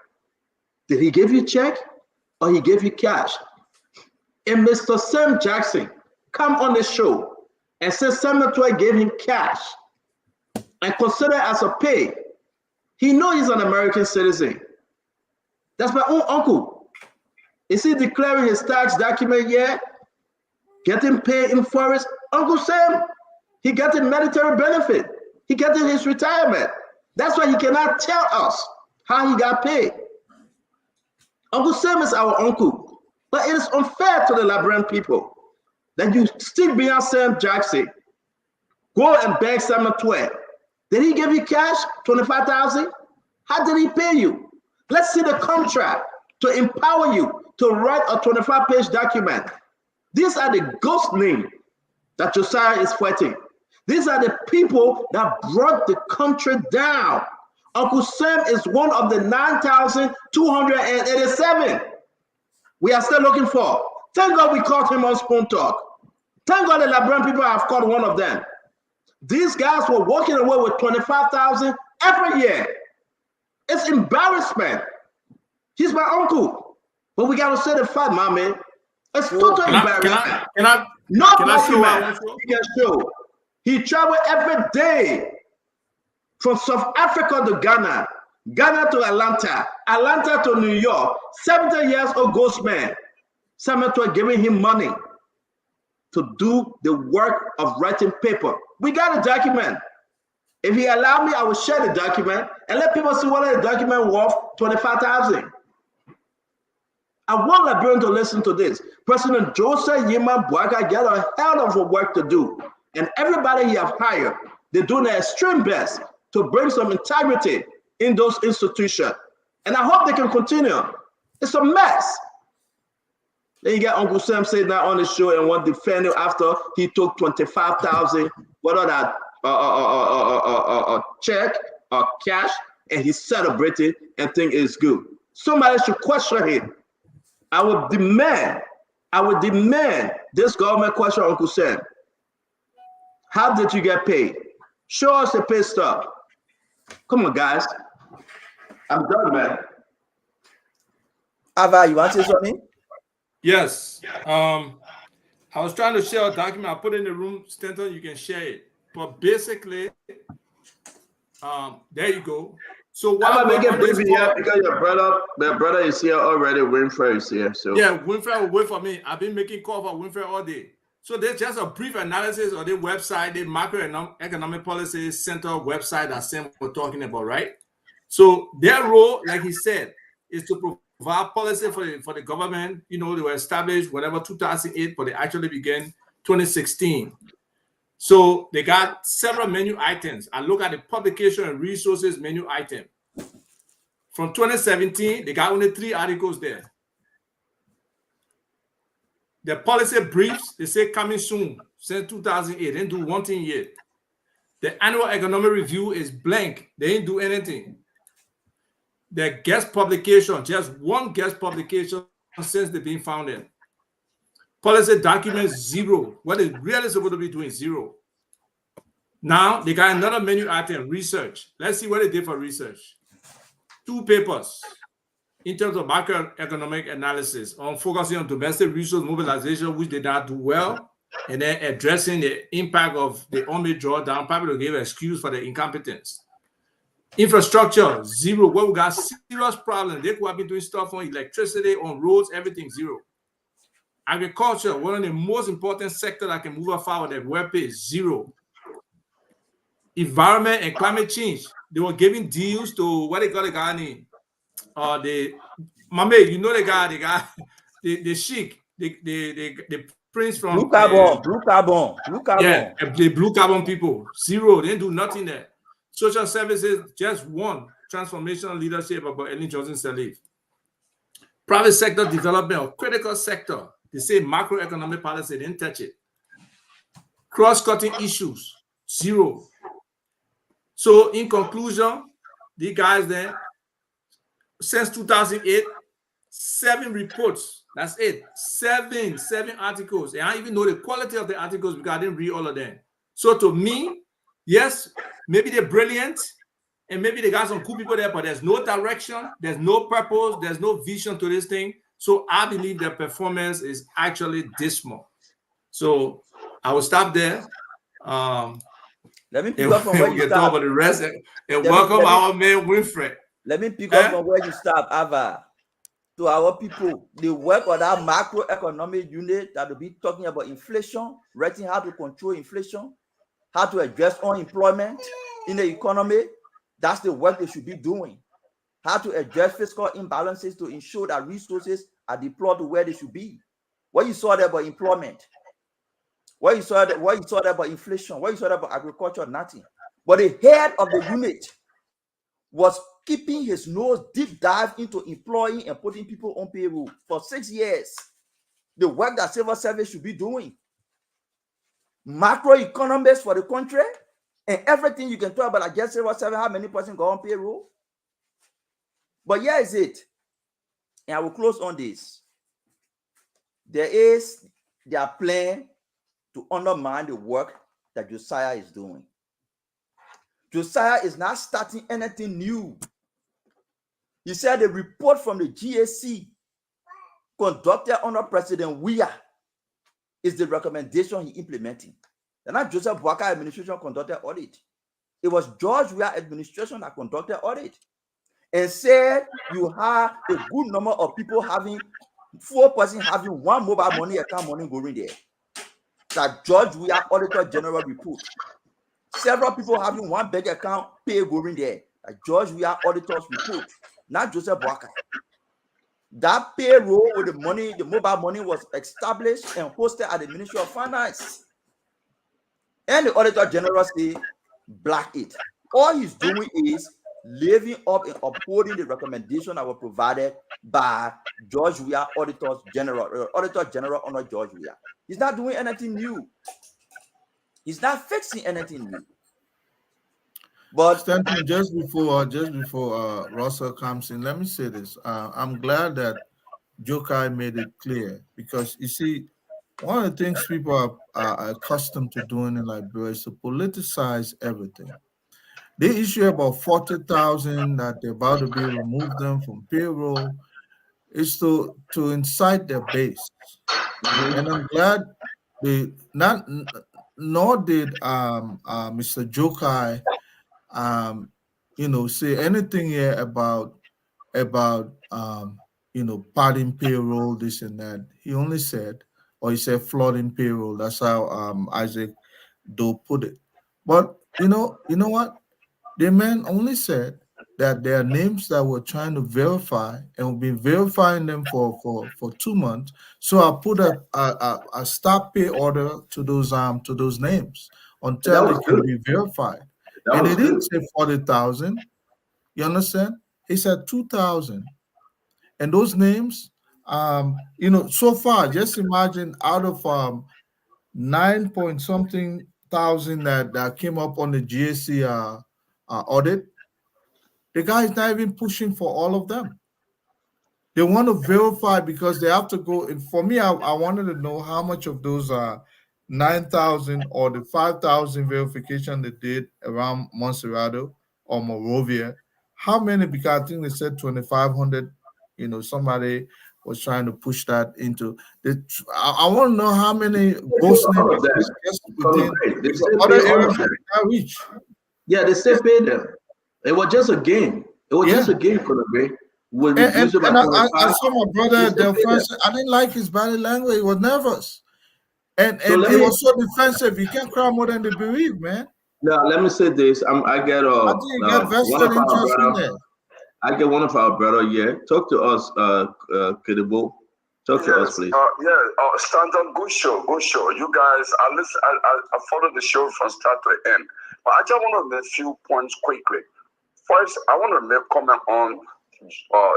Did he give you a check or he gave you cash? And Mr. Sam Jackson come on the show and said Senator gave him cash and consider it as a pay. He knows he's an American citizen. That's my own uncle. Is he declaring his tax document yet? Getting paid in forest? Uncle Sam, he getting military benefit. He getting his retirement. That's why he cannot tell us how he got paid. Uncle Sam is our uncle, but it is unfair to the Liberian people that you stick behind Sam Jackson, go and beg Sam 12. Did he give you cash, 25,000? How did he pay you? Let's see the contract to empower you to write a 25-page document. These are the ghost names that Josiah is fighting. These are the people that brought the country down. Uncle Sam is one of the 9,287 we are still looking for. Thank God we caught him on Spoon Talk. Thank God the Liberian people have caught one of them. These guys were walking away with 25,000 every year. It's embarrassment. He's my uncle. But we got to say the fact, my man. It's total embarrassment. No document he can show. He traveled every day from South Africa to Ghana, Ghana to Atlanta, Atlanta to New York. 70 years old ghost man. Senator giving him money to do the work of writing paper. We got a document. If he allowed me, I would share the document and let people see whether the document worth 25,000. I want Liberian to listen to this. President Joseph Yima Boakai got a hell of a work to do. And everybody he have hired, they're doing their extreme best to bring some integrity in those institutions. And I hope they can continue. It's a mess. Then you get Uncle Sam sitting there on the show and want to defend him after he took 25,000, whether that check or cash, and he celebrated and think it's good. Somebody should question him. I would demand this government question Uncle Sam. How did you get paid? Show us the pay stub. Come on, guys. I'm done, man. Ava, you want to say something? Yes. I was trying to share a document. I put it in the room, Stanton, you can share it. But basically, there you go. So I'm gonna make it brief here because your brother is here already. Winfrey is here. So yeah, Winfrey will wait for me. I've been making calls for Winfrey all day. So there's just a brief analysis of the website, the macroeconomic policy center website that Sam was talking about, right? So their role, like he said, is to provide policy for the government. You know, they were established whatever 2008, but they actually began 2016. So they got several menu items. I look at the publication and resources menu item. From 2017, they got only 3 articles there. The policy briefs, they say coming soon, since 2008. They didn't do one thing yet. The annual economic review is blank. They didn't do anything. The guest publication, just one guest publication since they've been founded. Policy documents, 0. What is really supposed to be doing, 0. Now they got another menu item, research. Let's see what they did for research. 2 papers in terms of macroeconomic analysis on focusing on domestic resource mobilization, which did not do well, and then addressing the impact of the unmade drawdown. Probably gave an excuse for the incompetence. Infrastructure, 0. Well, we got serious problems. They could have been doing stuff on electricity, on roads, everything, 0. Agriculture, one of the most important sectors that can move forward, the web page, 0. Environment and climate change, they were giving deals to what they call the guy name. You know the guy, the sheik, the prince from Blue carbon. Yeah, the blue carbon people, 0. They didn't do nothing there. Social services, just 1. Transformational leadership about Ellen Johnson Sirleaf. Private sector development or critical sector, they say macroeconomic policy, they didn't touch it. Cross-cutting issues, 0. So in conclusion, the guys there, since 2008, 7 reports. That's it. 7 articles. And I even know the quality of the articles because I didn't read all of them. So to me, yes, maybe they're brilliant and maybe they got some cool people there, but there's no direction, there's no purpose, there's no vision to this thing. So I believe their performance is actually dismal. So I will stop there. Let me pick up from where you start. About the rest and welcome our man Winfrey. Let me pick up from where you start, Ava. To our people, they work on that macroeconomic unit that will be talking about inflation, writing how to control inflation, how to address unemployment in the economy. That's the work they should be doing. How to address fiscal imbalances to ensure that resources are deployed to where they should be. What you saw there about employment, what you saw there about inflation, what you saw there about agriculture, nothing. But the head of the unit was keeping his nose deep dive into employing and putting people on payroll for 6 years. The work that civil service should be doing. Macroeconomics for the country and everything you can talk about, I guess civil service, how many persons go on payroll. But here is it. And I will close on this. There is their plan to undermine the work that Josiah is doing. Josiah is not starting anything new. He said the report from the GAC conducted under President Weah is the recommendation he implementing. And not Joseph Boakai administration conducted audit. It was George Weah administration that conducted audit and said you have a good number of people having 4 persons having 1 mobile money account money going there. That George Weah Auditor General report. Several people having 1 bank account pay going there. George Weah auditor's report, not Joseph Boakai. That payroll with the money, the mobile money was established and hosted at the Ministry of Finance. And the Auditor General say, black it. All he's doing is living up and upholding the recommendation that were provided by George Weah Auditor General under George Weah. He's not doing anything new. He's not fixing anything new. But Stanton, just before Russell comes in, let me say this. I'm glad that Jokai made it clear, because you see, one of the things people are accustomed to doing in Liberia is to politicize everything. They issue about 40,000 that they're about to be removed them from payroll, is to incite their base. And I'm glad nor did Mr. Jokai say anything here about padding payroll, this and that. He only said, or he said flooding payroll. That's how Isaac Doe put it. But you know what? The man only said that there are names that we're trying to verify, and we've been verifying them for 2 months. So I put a stop pay order to those names until it can be verified. And he didn't say 40,000. You understand? He said 2,000. And those names, so far, just imagine out of 9 point something thousand that came up on the GSC audit, the guy is not even pushing for all of them. They want to verify because they have to go. And for me, I wanted to know how much of those 9,000 or the 5,000 verification they did around Monserrado or Morovia, how many, because I think they said 2,500, somebody was trying to push that into the. I want to know how many ghost names just within other areas that they reach. Yeah, they still paid them. It was just a game. It was just a game for the break. And I saw my brother Del Francis. I didn't like his body language. He was nervous. And he was so defensive. You can't cry more than the bereaved, man. Now, let me say this. I get I get one of our brother here. Talk to us, Kedibo. Talk to us, please. Stanton, good show. You guys, I followed the show from start to end. But I just want to make a few points quickly. First, I want to make comment on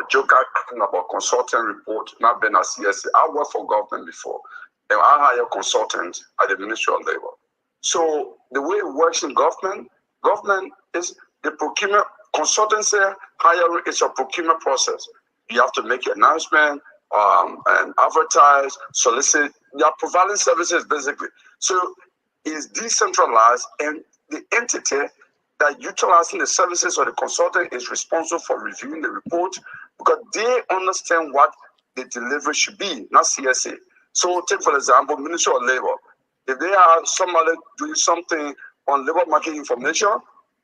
Joker talking about consultant report, not been a CSA. I worked for government before, and I hire consultants at the Ministry of Labor. So the way it works in government is the procurement. Consultancy hiring is a procurement process. You have to make an announcement and advertise, solicit. You are providing services basically. So it's decentralized, and the entity that utilizing the services of the consultant is responsible for reviewing the report because they understand what the delivery should be, not CSA. So take, for example, Ministry of Labor. If they have somebody doing something on labor market information,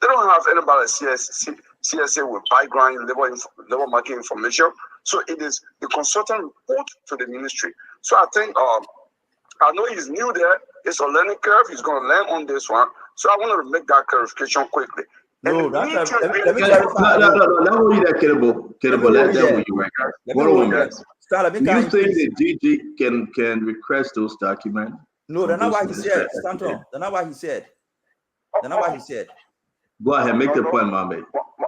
they don't have anybody at CSA with background in labor market information. So it is the consultant report to the ministry. So I think, I know he's new there. It's a learning curve. He's going to learn on this one. So I wanted to make that clarification quickly. No, that's not. Let me clarify. No, let me read that, Kedibo. Let them with you right now. What do you think the DG can request those documents? No, that's not what he said, Stanton. That's not what he said. That's not what he said. Go ahead, make your point, Mohammed.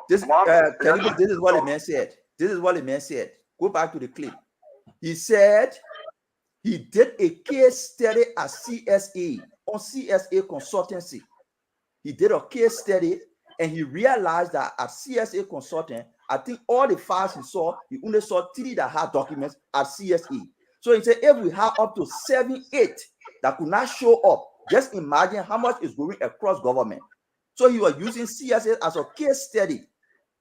This is what the man said. This is what the man said. Go back to the clip. He said he did a case study at CSA on CSA Consultancy. He did a case study and he realized that at CSA Consultant, I think all the files he saw, he only saw 3 that had documents at CSA. So he said, if we have up to 7, 8 that could not show up, just imagine how much is going across government. So he was using CSA as a case study.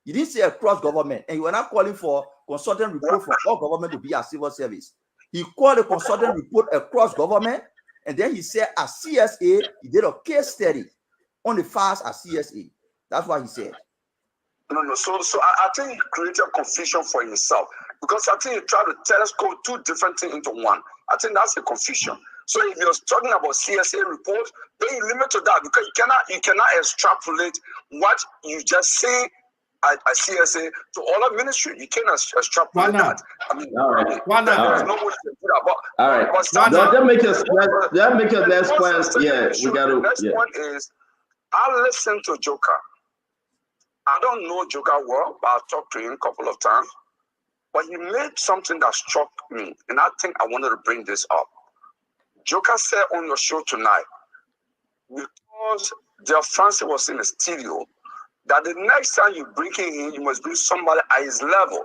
He didn't say across government, and he was not calling for consultant report from all government to be a civil service. He called the consultant report across government, and then he said at CSA, he did a case study on the files at CSA. That's what he said. No. So I think he created confusion for himself because I think he tried to telescope 2 different things into one. I think that's a confusion. So if you're talking about CSA report, then you limit to that because you cannot extrapolate what you just say I CSA to all of ministry. You cannot extrapolate Why not? that. I mean, All right. why not? All There's right. no way to do that. All right. That make us last point. Yeah, we got to. The next point is, I listen to Joker. I don't know Joker well, but I've talked to him a couple of times. But he made something that struck me, and I think I wanted to bring this up. Joker said on your show tonight, because Del Francis was in the studio, that the next time you bring him in, you must bring somebody at his level.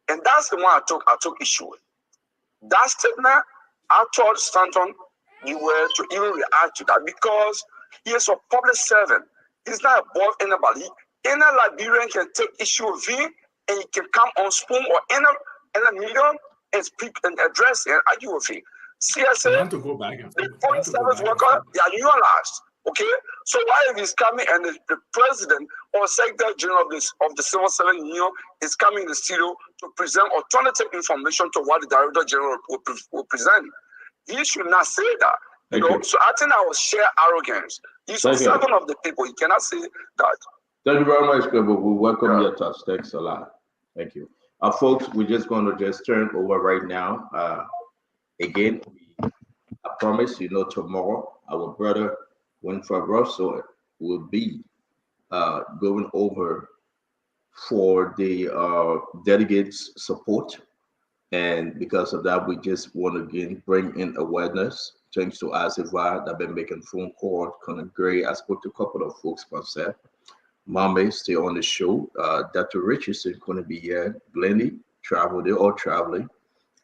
And that's the one I took issue with. That statement, I told Stanton, you were to even react to that because he is a public servant. He's not above anybody. Any Liberian can take issue with him and he can come on Spoon or in a medium and speak and address and argue with him. CSA, I want to go back and the public service worker, they are unionized. Okay, so why if he's coming and the president or secretary general of the civil servant union is coming in the studio to present alternative information to what the director general will present? He should not say that. You know, so I think I will share arrogance. He's a servant of the people. He cannot say that. Thank you very much, Grebo. We welcome your touch. Thanks a lot. Thank you. Folks, we're just going to just turn over right now. Again, I promise, tomorrow, our brother Winfred Russell will be going over for the delegates' support. And because of that, we just want to again bring in awareness. Thanks to Aziva that been making phone calls. Conan Gray, I spoke to a couple of folks myself. Mame stay on the show. Dr. Richardson couldn't be here. Glennie traveled. They're all traveling.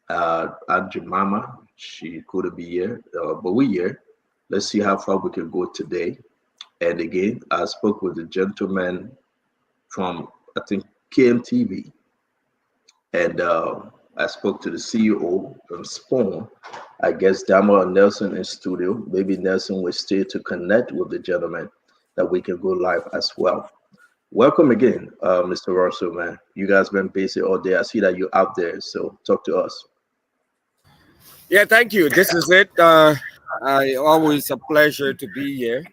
Aunt Jemima, she couldn't be here, but we're here. Let's see how far we can go today. And again, I spoke with the gentleman from, I think, KMTV. And I spoke to the CEO from Spoon. I guess Damo and Nelson in studio. Maybe Nelson will stay to connect with the gentleman that we can go live as well. Welcome again, Mr. Russell, man. You guys been busy all day. I see that you're out there, so talk to us. Yeah, thank you. This is it. Always a pleasure to be here.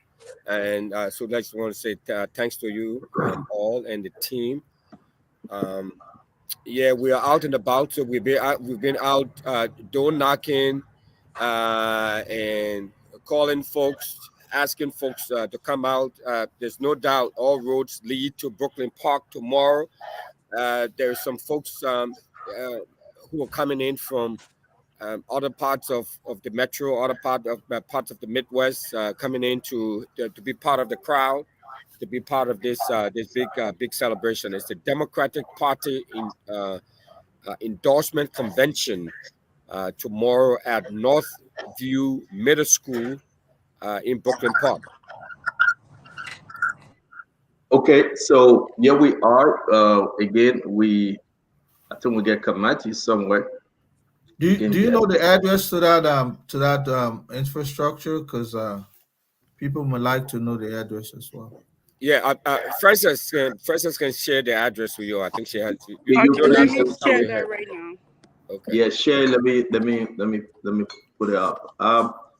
And so I just want to say thanks to you all and the team. Yeah, we are out and about. So we've been out door knocking and calling folks, asking folks to come out. There's no doubt all roads lead to Brooklyn Park tomorrow. There's some folks who are coming in from other parts of the metro, other parts of the Midwest, coming in to be part of the crowd, to be part of this big celebration. It's the Democratic Party endorsement convention tomorrow at Northview Middle School in Brooklyn Park. Okay, so here we are. Again, I think we get Kamati somewhere. Do you know the address to that infrastructure? Because people would like to know the address as well. Yeah, Frances can share the address with you. I think she has. Let me share that right now. Okay. Yeah, share. Let me put it up.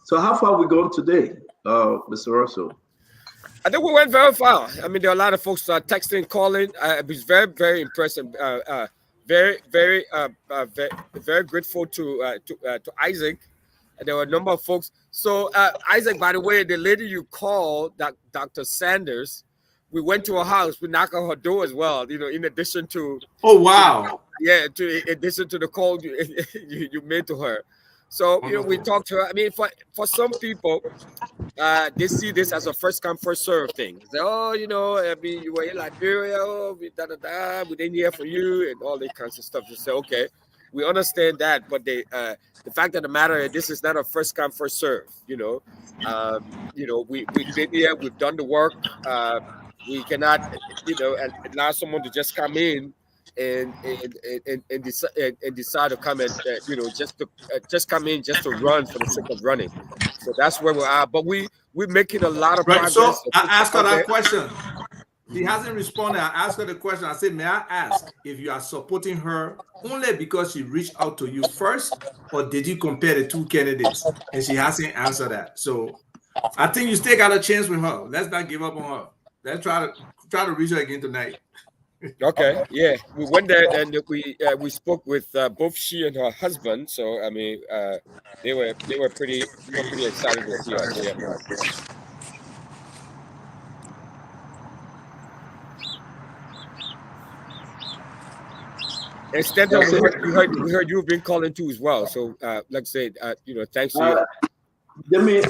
So how far are we going today, Mr. Russell? I think we went very far. I mean, there are a lot of folks texting, calling. It was very, very impressive. Very grateful to Isaac. And there were a number of folks. So Isaac, by the way, the lady you called, Dr. Sanders, we went to her house. We knocked on her door as well. In addition to. Oh wow! In addition to the call you made to her. So we talked to her. I mean, for some people, they see this as a first come first serve thing. They say, I mean, you were in Liberia, we didn't hear from you, and all that kinds of stuff. They say, okay, we understand that, but the fact of the matter is, this is not a first come first serve. We've been here, we've done the work. We cannot, allow someone to just come in and decide to come and just come in just to run for the sake of running. So that's where we are. But we're making a lot of progress. So I asked her that question. She hasn't responded. I asked her the question. I said, may I ask if you are supporting her only because she reached out to you first, or did you compare the two candidates? And she hasn't answered that. So I think you still got a chance with her. Let's not give up on her. Let's try to reach her again tonight. Okay, yeah, we went there and we spoke with both she and her husband. So I mean, they were pretty excited to see us. Yeah. And Stanton, we heard you've been calling too as well. So like I said, thanks to you. Let me.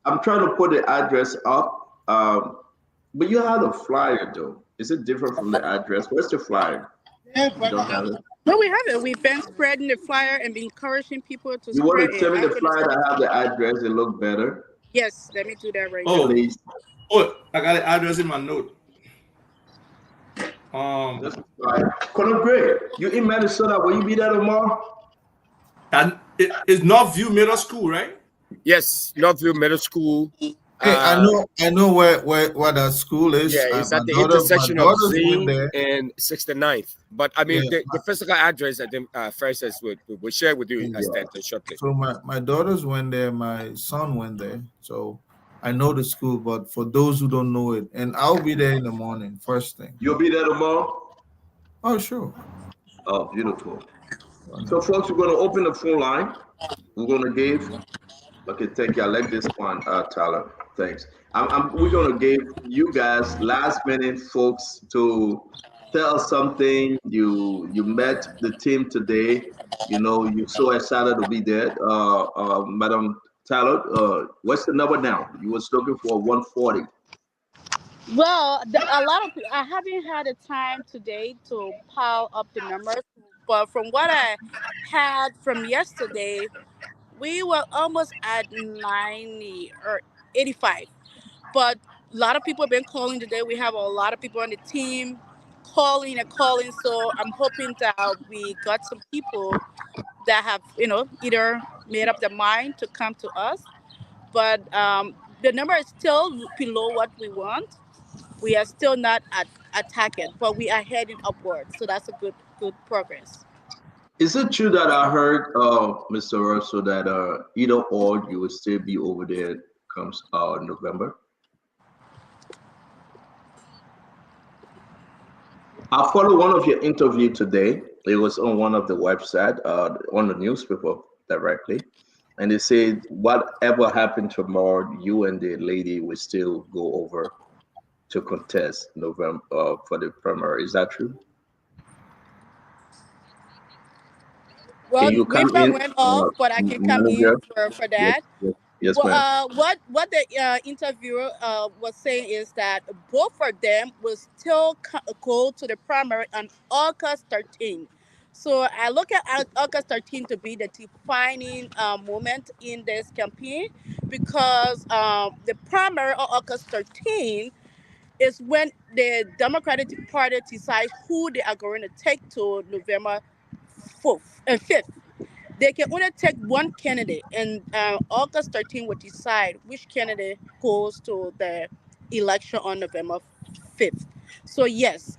I'm trying to put the address up. But you had a flyer though. Is it different from the address? Where's the flyer? You don't have it. No, we have it. We've been spreading the flyer and been encouraging people to You want spread to it. send me I'm the gonna flyer send it that to have you. the address? It look better. Yes, let me do that right Oh, now. Please. Oh, I got the address in my note. Colonel Gray, you in Minnesota? Will you be there tomorrow? And it's Northview Middle School, right? Yes, Northview Middle School. Hey, I know where that school is. Yeah, it's at the my intersection of daughters went Zane there. and 69th. But I mean, Yeah. the physical address, I think Francis will share with you Yeah. Stanton shortly. So my daughters went there, my son went there. So I know the school, but for those who don't know it, and I'll be there in the morning, first thing. You'll be there tomorrow? Oh, sure. Oh, beautiful. So, folks, we're going to open the phone line. We're going to give. Okay, thank you. I like this one, Tyler. Thanks. We're going to give you guys last minute folks to tell us something. You met the team today. You know, you're so excited to be there. Madam Tyler, what's the number now? You was looking for 140. Well, a lot of I haven't had the time today to pile up the numbers, but from what I had from yesterday, we were almost at 90 or 85. But a lot of people have been calling today. We have a lot of people on the team calling and calling. So I'm hoping that we got some people that have, either made up their mind to come to us. But the number is still below what we want. We are still not attacking, but we are heading upwards. So that's a good progress. Is it true that I heard, Mr. Russell, that either or you will still be over there comes November? I followed one of your interview today. It was on one of the website, on the newspaper directly, and they said whatever happened tomorrow, you and the lady will still go over to contest November for the primary. Is that true? Well, Can you come Winter in, went off, but I can come in manager? for Yes, that. yes, Well, ma'am. what the interviewer was saying is that both of them will still go to the primary on August 13th. So I look at August 13th to be the defining moment in this campaign, because the primary on August 13th is when the Democratic Party decides who they are going to take to November 4th and 5th. They can only take one candidate, and August 13th will decide which candidate goes to the election on November 5th. So yes,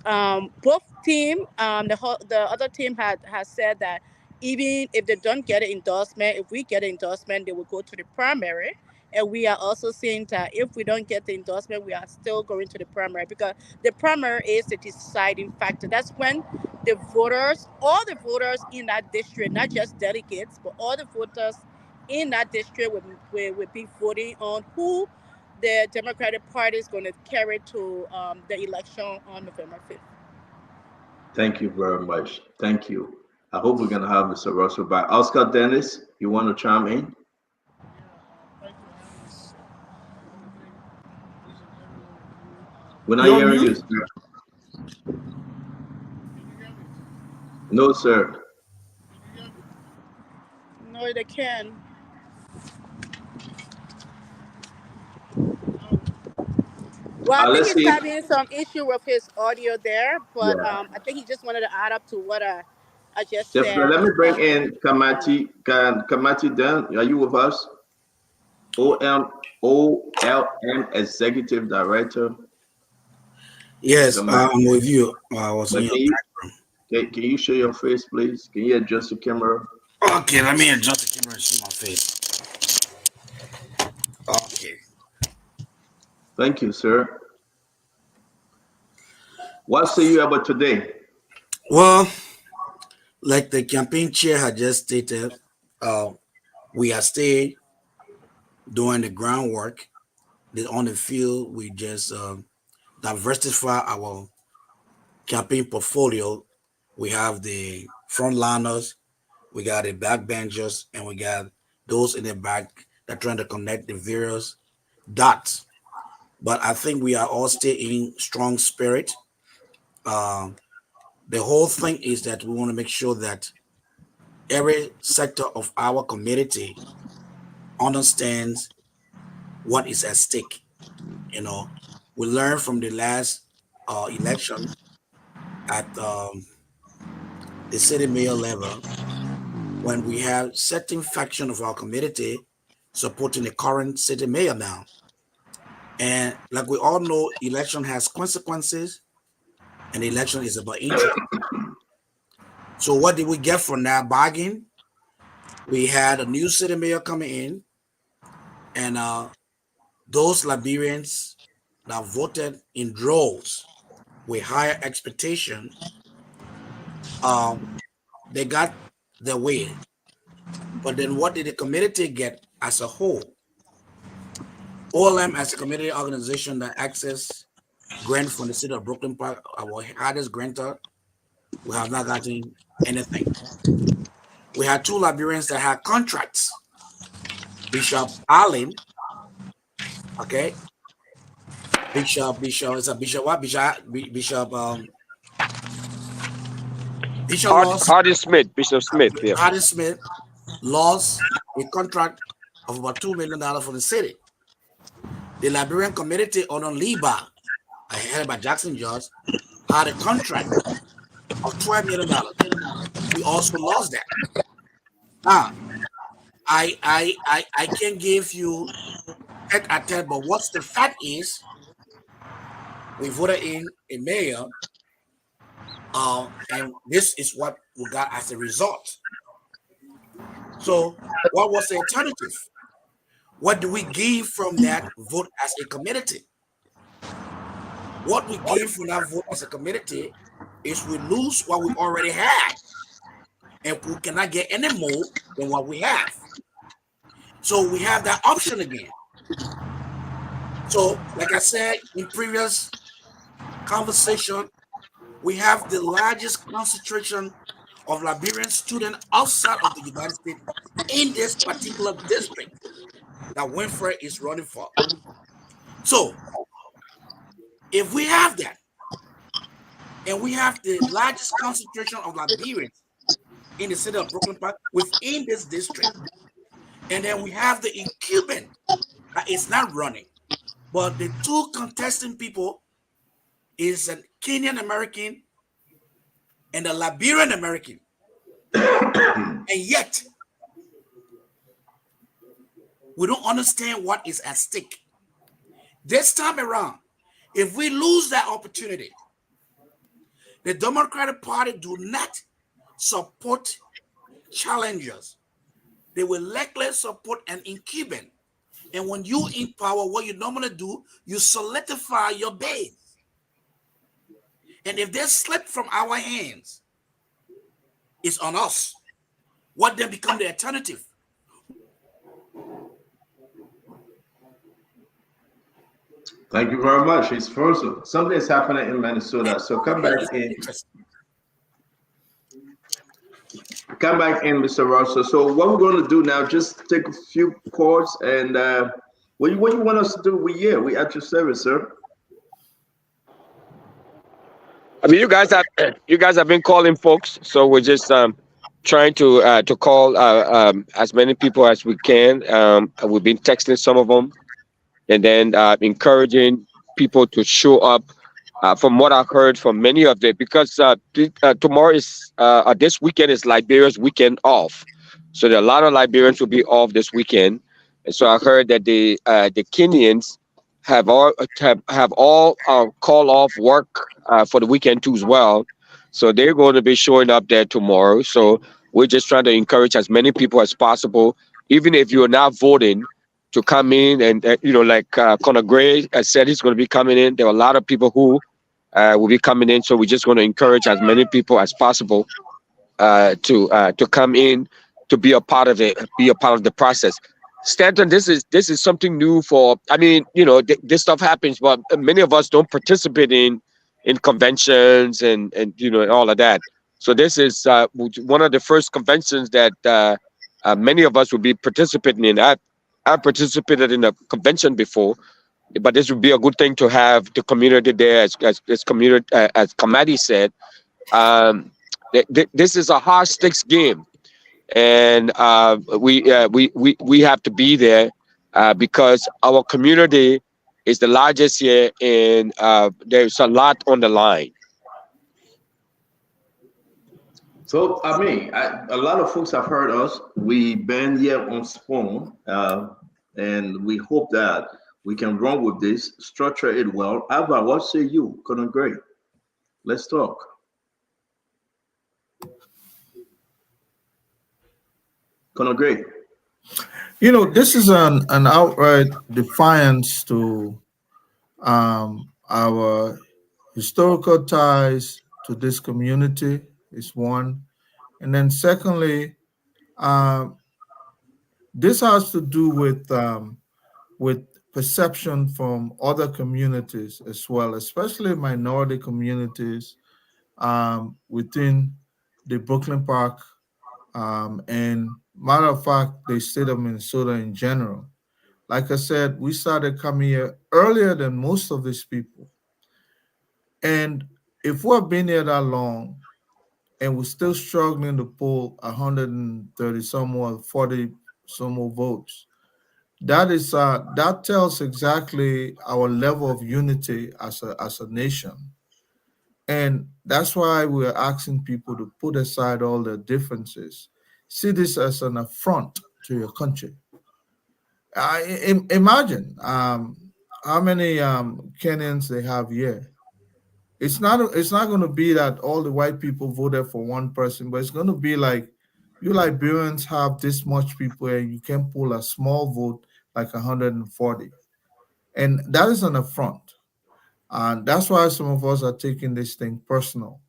both team, the other team has said that even if they don't get an endorsement, if we get an endorsement, they will go to the primary. And we are also saying that if we don't get the endorsement, we are still going to the primary, because the primary is the deciding factor. That's when the voters, all the voters in that district, not just delegates, but all the voters in that district will be voting on who the Democratic Party is going to carry to the election on November 5th. Thank you very much. Thank you. I hope we're going to have Mr. Russell back. Oscar Dennis, you want to chime in? We're not hearing you, sir. No, sir. No, they can. Well, I think Let's he's see. having some issue with his audio there, but Yeah. I think he just wanted to add up to what I just Definitely. said. Let me bring in Kamati. Kamati Dan, are you with us? OLM Executive Director. Yes, I'm with you. I was in your background. Can you show your face, please? Can you adjust the camera? Okay, let me adjust the camera and see my face. Okay. Thank you, sir. What say you about today? Well, like the campaign chair had just stated, we are still doing the groundwork. On the field, we just diversify our campaign portfolio. We have the frontliners, we got the backbenchers, and we got those in the back that are trying to connect the various dots. But I think we are all still in strong spirit. The whole thing is that we want to make sure that every sector of our community understands what is at stake. You know, we learned from the last election at the city mayor level when we have certain faction of our community supporting the current city mayor now. And like we all know, election has consequences, and the election is about interest. So what did we get from that bargain? We had a new city mayor coming in, and those Liberians that voted in droves with higher expectation, they got their way. But then what did the community get as a whole? OLM as a community organization that access grant from the city of Brooklyn Park, our hardest grantor, we have not gotten anything. We had two Liberians that had contracts. Bishop Allen, okay. Bishop is a Bishop what? Bishop Hardy Smith, Bishop Smith, yeah. Hardy Smith lost a contract of about $2 million for the city. The Liberian community on Liba, headed by Jackson George, had a contract of $12 million. We also lost that. Now, I can't give you tete-a-tete, but what's the fact is we voted in a mayor, and this is what we got as a result. So what was the alternative? What do we gain from that vote as a community? What we gain from that vote as a community is we lose what we already had, and we cannot get any more than what we have. So we have that option again. So, like I said in previous conversation, we have the largest concentration of Liberian students outside of the United States in this particular district that Winfrey is running for. So, if we have that, and we have the largest concentration of Liberians in the city of Brooklyn Park within this district, and then we have the incumbent that is not running, but the two contesting people is a Kenyan American and a Liberian American. And yet, we don't understand what is at stake. This time around, if we lose that opportunity, the Democratic Party do not support challengers. They will likely support an incumbent. And when you in power, what you normally do, you solidify your base. And if they slip from our hands, it's on us. What then become the alternative? Thank you very much. It's first. Something is happening in Minnesota. So come back in. Come back in, Mr. Russell. So what we're going to do now, just take a few calls, and what you want us to do? We at your service, sir. I mean, you guys have been calling folks, so we're just trying to call as many people as we can. We've been texting some of them, and then encouraging people to show up. From what I heard from many of them, because tomorrow is this weekend is Liberia's weekend off, so there are a lot of Liberians will be off this weekend, and so I heard that the Kenyans have all call off work for the weekend too as well, so they're going to be showing up there tomorrow. So we're just trying to encourage as many people as possible, even if you're not voting, to come in and like Conor Gray said he's going to be coming in. There are a lot of people who will be coming in. So we're just going to encourage as many people as possible to come in, to be a part of it, be a part of the process. Stanton, this is something new for. I mean, this stuff happens, but many of us don't participate in conventions and and all of that. So this is one of the first conventions that many of us will be participating in. I participated in a convention before, but this would be a good thing to have the community there, as community as Kamadi said. This is a high stakes game, and we have to be there because our community is the largest here, and there's a lot on the line. So, I mean, a lot of folks have heard us. We've been here on Spoon, and we hope that we can run with this, structure it well. Ava, what say you? Couldn't great. Let's talk. Couldn't great. This is an outright defiance to our historical ties to this community is one. And then secondly, this has to do with perception from other communities as well, especially minority communities within the Brooklyn Park and matter of fact, the state of Minnesota in general. Like I said, we started coming here earlier than most of these people. And if we've been here that long and we're still struggling to pull 130 some more, 40 some more votes, that tells exactly our level of unity as a nation. And that's why we're asking people to put aside all their differences. See this as an affront to your country. Imagine how many Kenyans they have here. It's not going to be that all the white people voted for one person, but it's going to be like you Liberians have this much people and you can pull a small vote like 140. And that is an affront. And that's why some of us are taking this thing personal.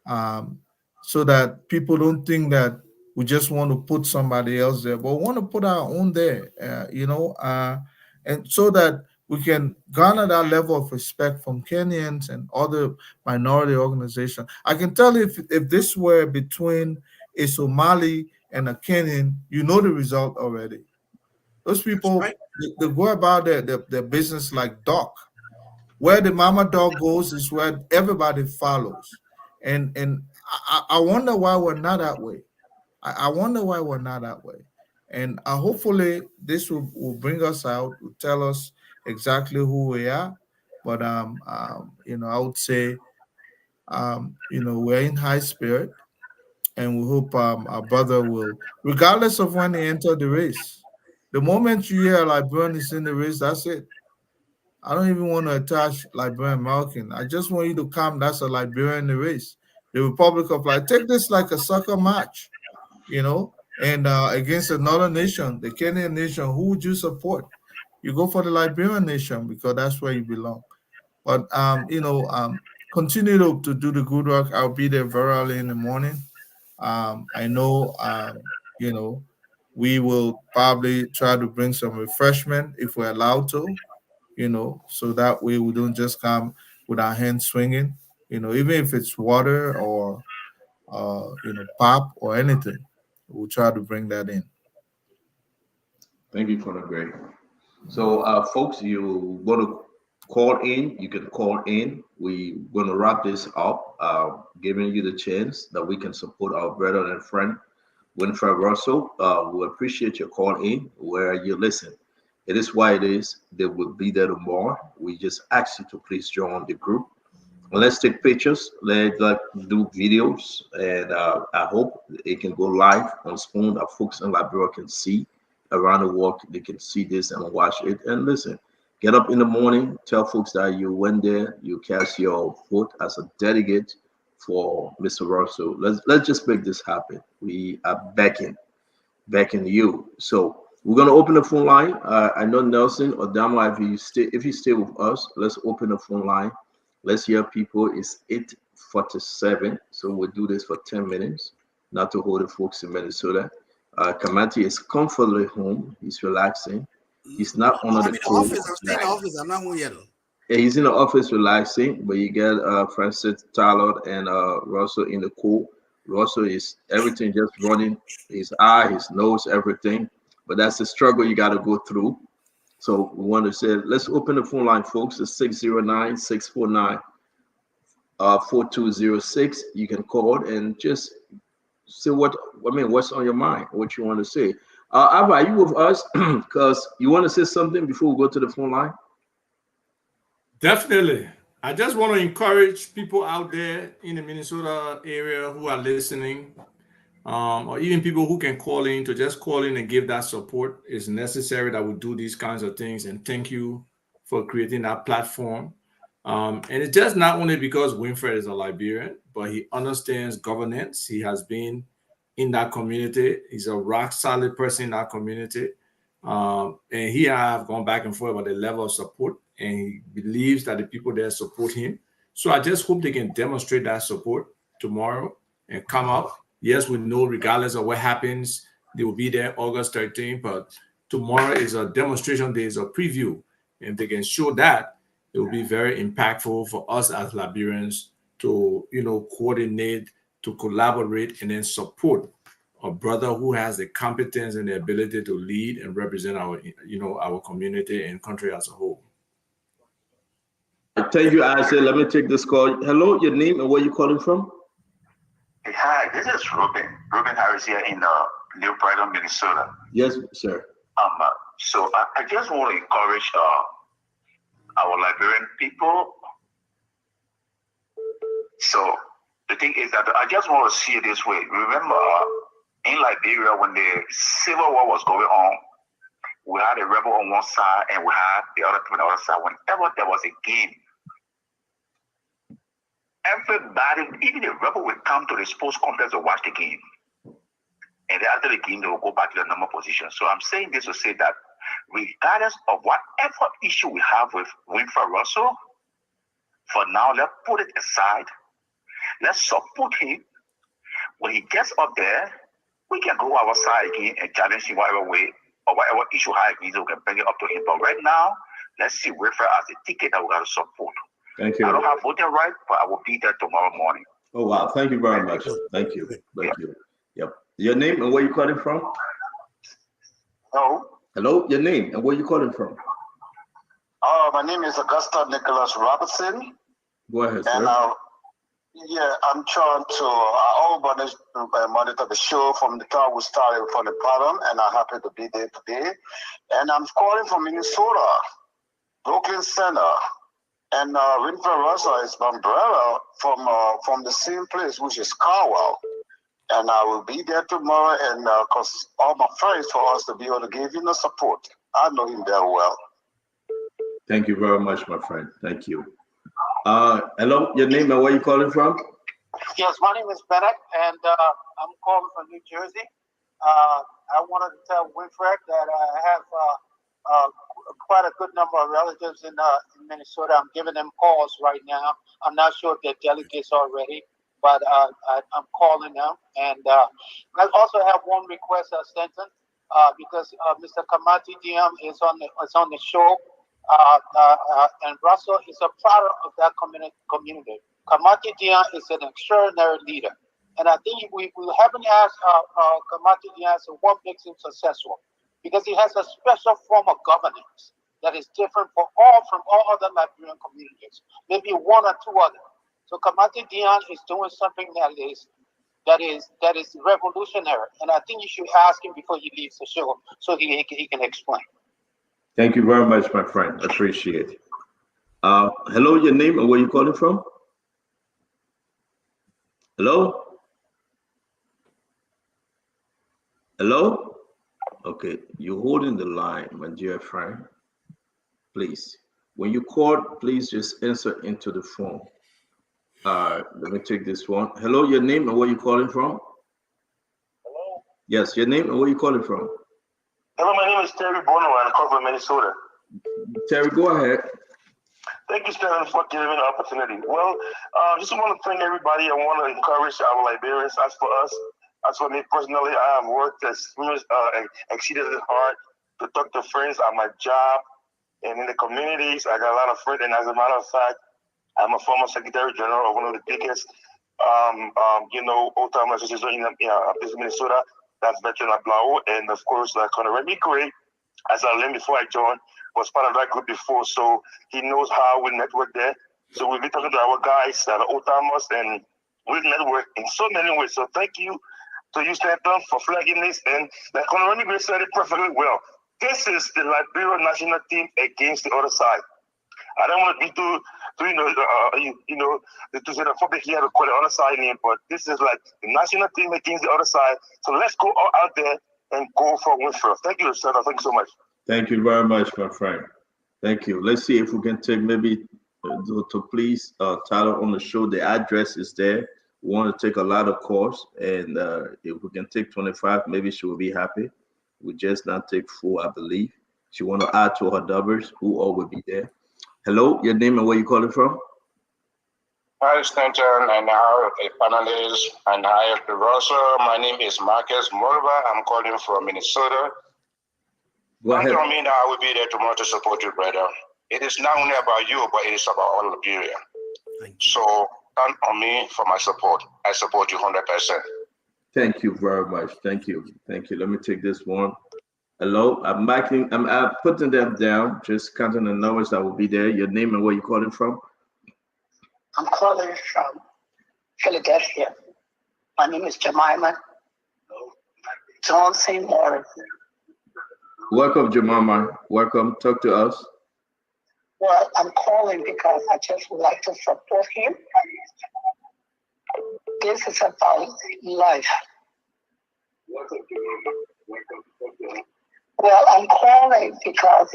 So that people don't think that we just want to put somebody else there, but we want to put our own there, and so that we can garner that level of respect from Kenyans and other minority organizations. I can tell you if this were between a Somali and a Kenyan, you know the result already. Those people, they go about their business like dog. Where the mama dog goes is where everybody follows. And I wonder why we're not that way. I wonder why we're not that way. And hopefully this will bring us out, will tell us exactly who we are. But I would say we're in high spirit, and we hope our brother will, regardless of when he entered the race. The moment you hear Liberian is in the race, that's it. I don't even want to attach Liberian American. I just want you to come. That's a Liberian race. The Republic of Life. Take this like a soccer match, and against another nation, the Kenyan nation. Who would you support? You go for the Liberian nation because that's where you belong. But continue to do the good work. I'll be there very early in the morning. I know, we will probably try to bring some refreshment if we're allowed to. So that way we don't just come with our hands swinging, even if it's water or, pop or anything, we'll try to bring that in. Thank you, Colonel Gray. So, folks, you want to call in, you can call in. We're going to wrap this up, giving you the chance that we can support our brother and friend, Winfred Russell. We appreciate your call in where you listen. It is why it is. They will be there tomorrow. We just ask you to please join the group. Let's take pictures. Let's do videos, and I hope it can go live on Spoon that folks in Liberia can see around the world. They can see this and watch it and listen. Get up in the morning. Tell folks that you went there. You cast your vote as a delegate for Mr. Russell. Let's just make this happen. We are backing you. So we're gonna open the phone line. I know Nelson or Dama, if you stay with us, let's open the phone line. Let's hear people. It's 8:47, so we'll do this for 10 minutes, not to hold the folks in Minnesota. Kamati is comfortably home. He's relaxing. He's not under I'm the in the cold. office. I'm still in the office. I'm not home yet. Yeah, he's in the office relaxing, but you get Francis, Tyler, and Russell in the cool. Russell is everything just running, his eye, his nose, everything. But that's the struggle you got to go through. So we want to say, let's open the phone line, folks. It's 609-649-4206. You can call and just say what's on your mind, what you want to say. Ava, are you with us? Because you want to say something before we go to the phone line? Definitely. I just want to encourage people out there in the Minnesota area who are listening, or even people who can call in, to just call in and give that support. It's necessary that we do these kinds of things. And thank you for creating that platform. And it's just not only because Winfred is a Liberian, but he understands governance. He has been in that community. He's a rock solid person in that community. And he and I have gone back and forth about the level of support, and he believes that the people there support him. So I just hope they can demonstrate that support tomorrow and come up. Yes, we know regardless of what happens, they will be there August 13th, but tomorrow is a demonstration day, is a preview. And if they can show that, it will be very impactful for us as Liberians to, coordinate, to collaborate, and then support a brother who has the competence and the ability to lead and represent our, our community and country as a whole. Thank you, Isaiah. Let me take this call. Hello, your name and where you calling from? Hey, hi, this is Ruben Harris here in New Brighton, Minnesota. Yes, sir. So I just want to encourage our Liberian people. So the thing is that I just want to see it this way. Remember, in Liberia, when the civil war was going on, we had a rebel on one side and we had the other people on the other side. Whenever there was a game, everybody, even the rebel, would come to the sports complex to watch the game. And after the game, they will go back to their normal position. So I'm saying this to say that regardless of whatever issue we have with Winfred Russell, for now, let's put it aside. Let's support him. When he gets up there, we can go our side again and challenge him whatever way or whatever issue high we can bring it up to him. But right now, let's see Winfred as a ticket that we got to support. Thank you. I don't have voting right, but I will be there tomorrow morning. Oh, wow. Thank you very much. Thank you. Thank you. Yep. Your name and where you calling from? Hello. Hello, your name and where you calling from? My name is Augusta Nicholas Robertson. Go ahead, sir. And I'm trying to monitor the show from the time we started from the bottom, and I'm happy to be there today. And I'm calling from Minnesota, Brooklyn Center. And Winfred Russell is my brother from the same place, which is Carwell. And I will be there tomorrow, and because all my friends, for us to be able to give him the support. I know him very well. Thank you very much, my friend. Thank you. Hello, your name and where you calling from? Yes, my name is Bennett, and I'm calling from New Jersey. I wanted to tell Winfred that I have quite a good number of relatives in Minnesota. I'm giving them calls right now. I'm not sure if they're delegates already, but I'm calling them. And I also have one request, Stanton, because Mr. Kamati DM is on the show. And Russell is a product of that community. Kamati Dian is an extraordinary leader. And I think we haven't asked Kamati Dian what makes him successful, because he has a special form of governance that is different from all other Liberian communities, maybe one or two others. So Kamati Dian is doing something that is revolutionary. And I think you should ask him before he leaves the show so he can explain. Thank you very much, my friend. Appreciate it. Hello, your name and where you calling from? Hello? Hello? Okay, you're holding the line, my dear friend. Please, when you call, please just answer into the phone. Let me take this one. Hello, your name and where you calling from? Hello? Yes, your name and where you calling from? Hello, my name is Terry Bono, and I come from Minnesota. Terry, go ahead. Thank you, Stanley, for giving me the opportunity. Well, just want to thank everybody. I want to encourage our Liberians. As for us, as for me personally, I have worked exceedingly hard to talk to friends at my job and in the communities. I got a lot of friends, and as a matter of fact, I'm a former Secretary General of one of the biggest, old-time association in Minnesota. That's Veteran Ablao, and of course, Conor Gray, as I learned before I joined, was part of that group before, so he knows how we network there. So we'll be talking to our guys that are old-timers, and we network in so many ways. So thank you to you, Stanton, for flagging this. And like Conor Gray said it perfectly well. This is the Liberia national team against the other side. I don't want to be too to say the public here to call the other side name, but this is like the national team against the other side. So let's go out there and go for Winfield. Thank you, sir. Thank you so much. Thank you very much, my friend. Thank you. Let's see if we can take maybe to please Tyler on the show. The address is there. We want to take a lot of calls, and if we can take 25, maybe she will be happy. We just not take full, I believe. She want to add to her dubbers who all will be there. Hello, your name and where you calling from? Hi, Stanton, and hi, panelists, and hi, Russell. My name is Marcus Morva. I'm calling from Minnesota. Go ahead. Don't mean that I will be there tomorrow to support you, brother. It is not only about you, but it is about all Liberia. So count on me for my support. I support you 100%. Thank you very much. Thank you. Thank you. Let me take this one. Hello, I'm putting them down, just counting the numbers that will be there. Your name and where you calling from? I'm calling from Philadelphia. My name is Jemima Johnson Morris. Welcome, Jemima. Welcome. Talk to us. Well, I'm calling because I just would like to support him. This is about life. Well, I'm calling because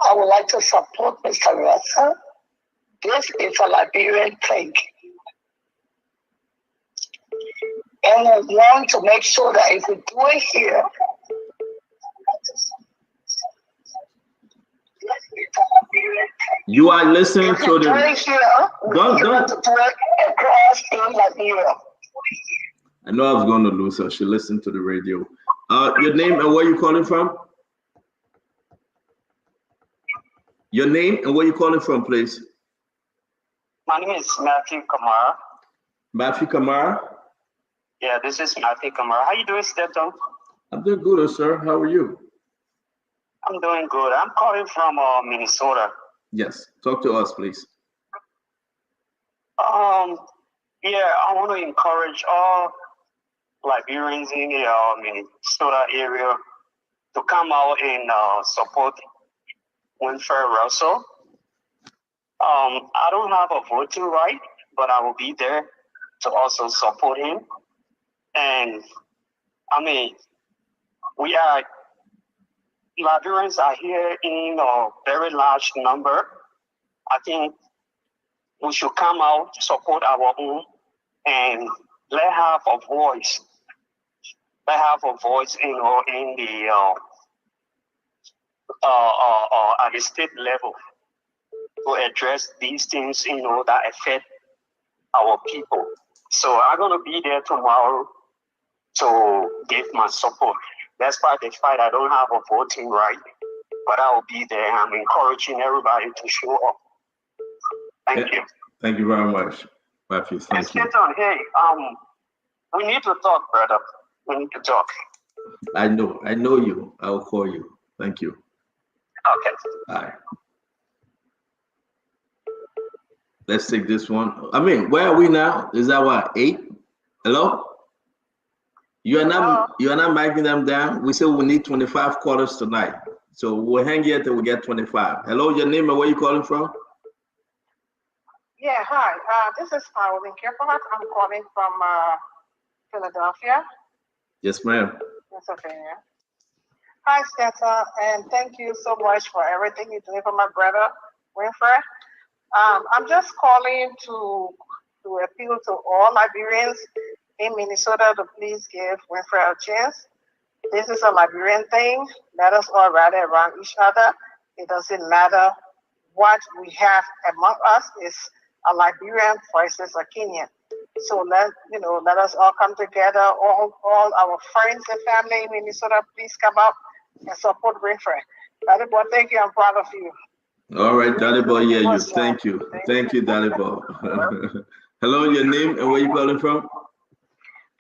I would like to support Mr. Russell. This is a Liberian thing. And we want to make sure that if we do it here, you are listening to the. Don't. Across in Liberia. I know I was going to lose her. She listened to the radio. Your name and where you calling from? Your name and where you calling from, please? My name is Matthew Kamara. Matthew Kamara? Yeah, this is Matthew Kamara. How you doing, Stanton? I'm doing good, sir. How are you? I'm doing good. I'm calling from Minnesota. Yes. Talk to us, please. Yeah, I want to encourage all Liberians in the Minnesota area to come out and support Winfrey Russell. I don't have a voting right, but I will be there to also support him. And I mean, Liberians are here in a very large number. I think we should come out to support our own and let have a voice. Let have a voice, in the at the state level to address these things, that affect our people. So I'm gonna be there tomorrow to give my support. Despite the fact I don't have a voting right, but I will be there. I'm encouraging everybody to show up. Thank you. Thank you very much, Matthew. Thank you. Hey, we need to talk, brother. We need to talk. I know you. I will call you. Thank you. Okay. Bye. Let's take this one. I mean, where are we now? Is that what, 8? Hello? You are not marking them down. We said we need 25 callers tonight. So we'll hang here till we get 25. Hello, your name and where you calling from? Yeah, hi. This is Caroline Kierkegaard. I'm calling from Philadelphia. Yes, ma'am. Pennsylvania. Hi, Steta, and thank you so much for everything you're doing for my brother, Winfrey. I'm just calling to appeal to all Liberians in Minnesota to please give Winfrey a chance. This is a Liberian thing. Let us all rally around each other. It doesn't matter what we have among us is a Liberian versus a Kenyan. So let us all come together. All our friends and family in Minnesota, please come out and support Winfrey. Daddy boy, thank you. I'm proud of you. All right, Daddy boy, yeah, you. Thank you, Daddy boy. Hello, your name and where you calling from?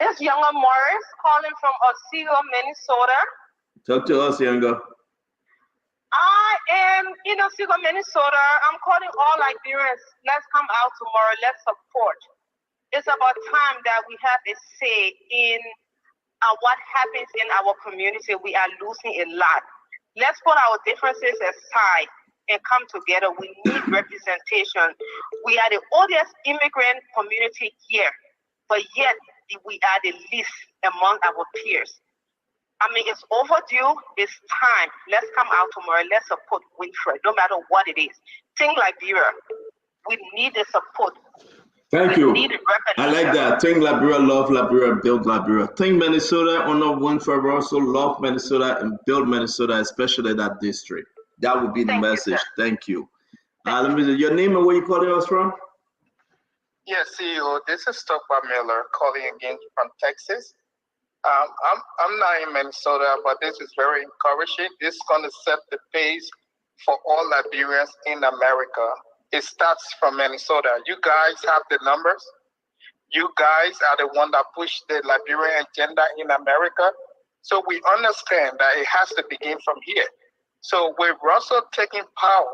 It's Younger Morris calling from Otsego, Minnesota. Talk to us, Younger. I am in Otsego, Minnesota. I'm calling all Liberians. Let's come out tomorrow. Let's support. It's about time that we have a say in what happens in our community. We are losing a lot. Let's put our differences aside and come together. We need representation. We are the oldest immigrant community here, but yet we are the least among our peers. I mean, it's overdue. It's time. Let's come out tomorrow. Let's support Winfrey, no matter what it is. Think Liberia. We need the support. Thank you. I like that. Think Liberia, love Liberia, build Liberia. Think Minnesota, honor Winfrey Russell, love Minnesota, and build Minnesota, especially that district. That would be the message. Thank you. Let me see your name and where you calling us from? Yes, CEO. This is Stockbar Miller calling again from Texas. I'm not in Minnesota, but this is very encouraging. This is going to set the pace for all Liberians in America. It starts from Minnesota. You guys have the numbers. You guys are the one that push the Liberian agenda in America. So we understand that it has to begin from here. So with Russell taking power,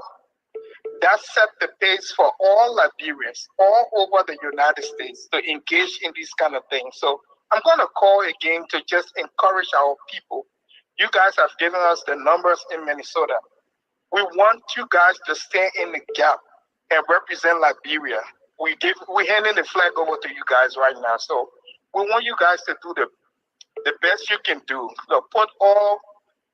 that set the pace for all Liberians all over the United States to engage in these kind of things. So I'm going to call again to just encourage our people. You guys have given us the numbers in Minnesota. We want you guys to stand in the gap and represent Liberia. We're handing the flag over to you guys right now. So we want you guys to do the best you can do. So put all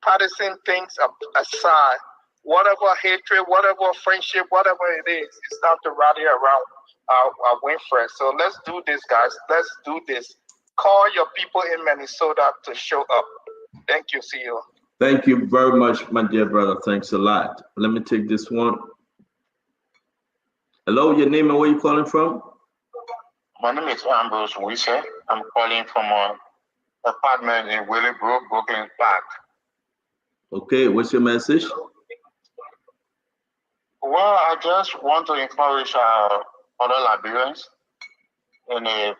partisan things aside. Whatever hatred, whatever friendship, whatever it is, it's time to rally around our Winfrey. So let's do this, guys. Let's do this. Call your people in Minnesota to show up. Thank you, CEO. Thank you very much, my dear brother. Thanks a lot. Let me take this one. Hello, your name and where you calling from? My name is Ambrose Wisse. I'm calling from an apartment in Willowbrook, Brooklyn Park. Okay, what's your message? Well, I just want to encourage other Liberians in the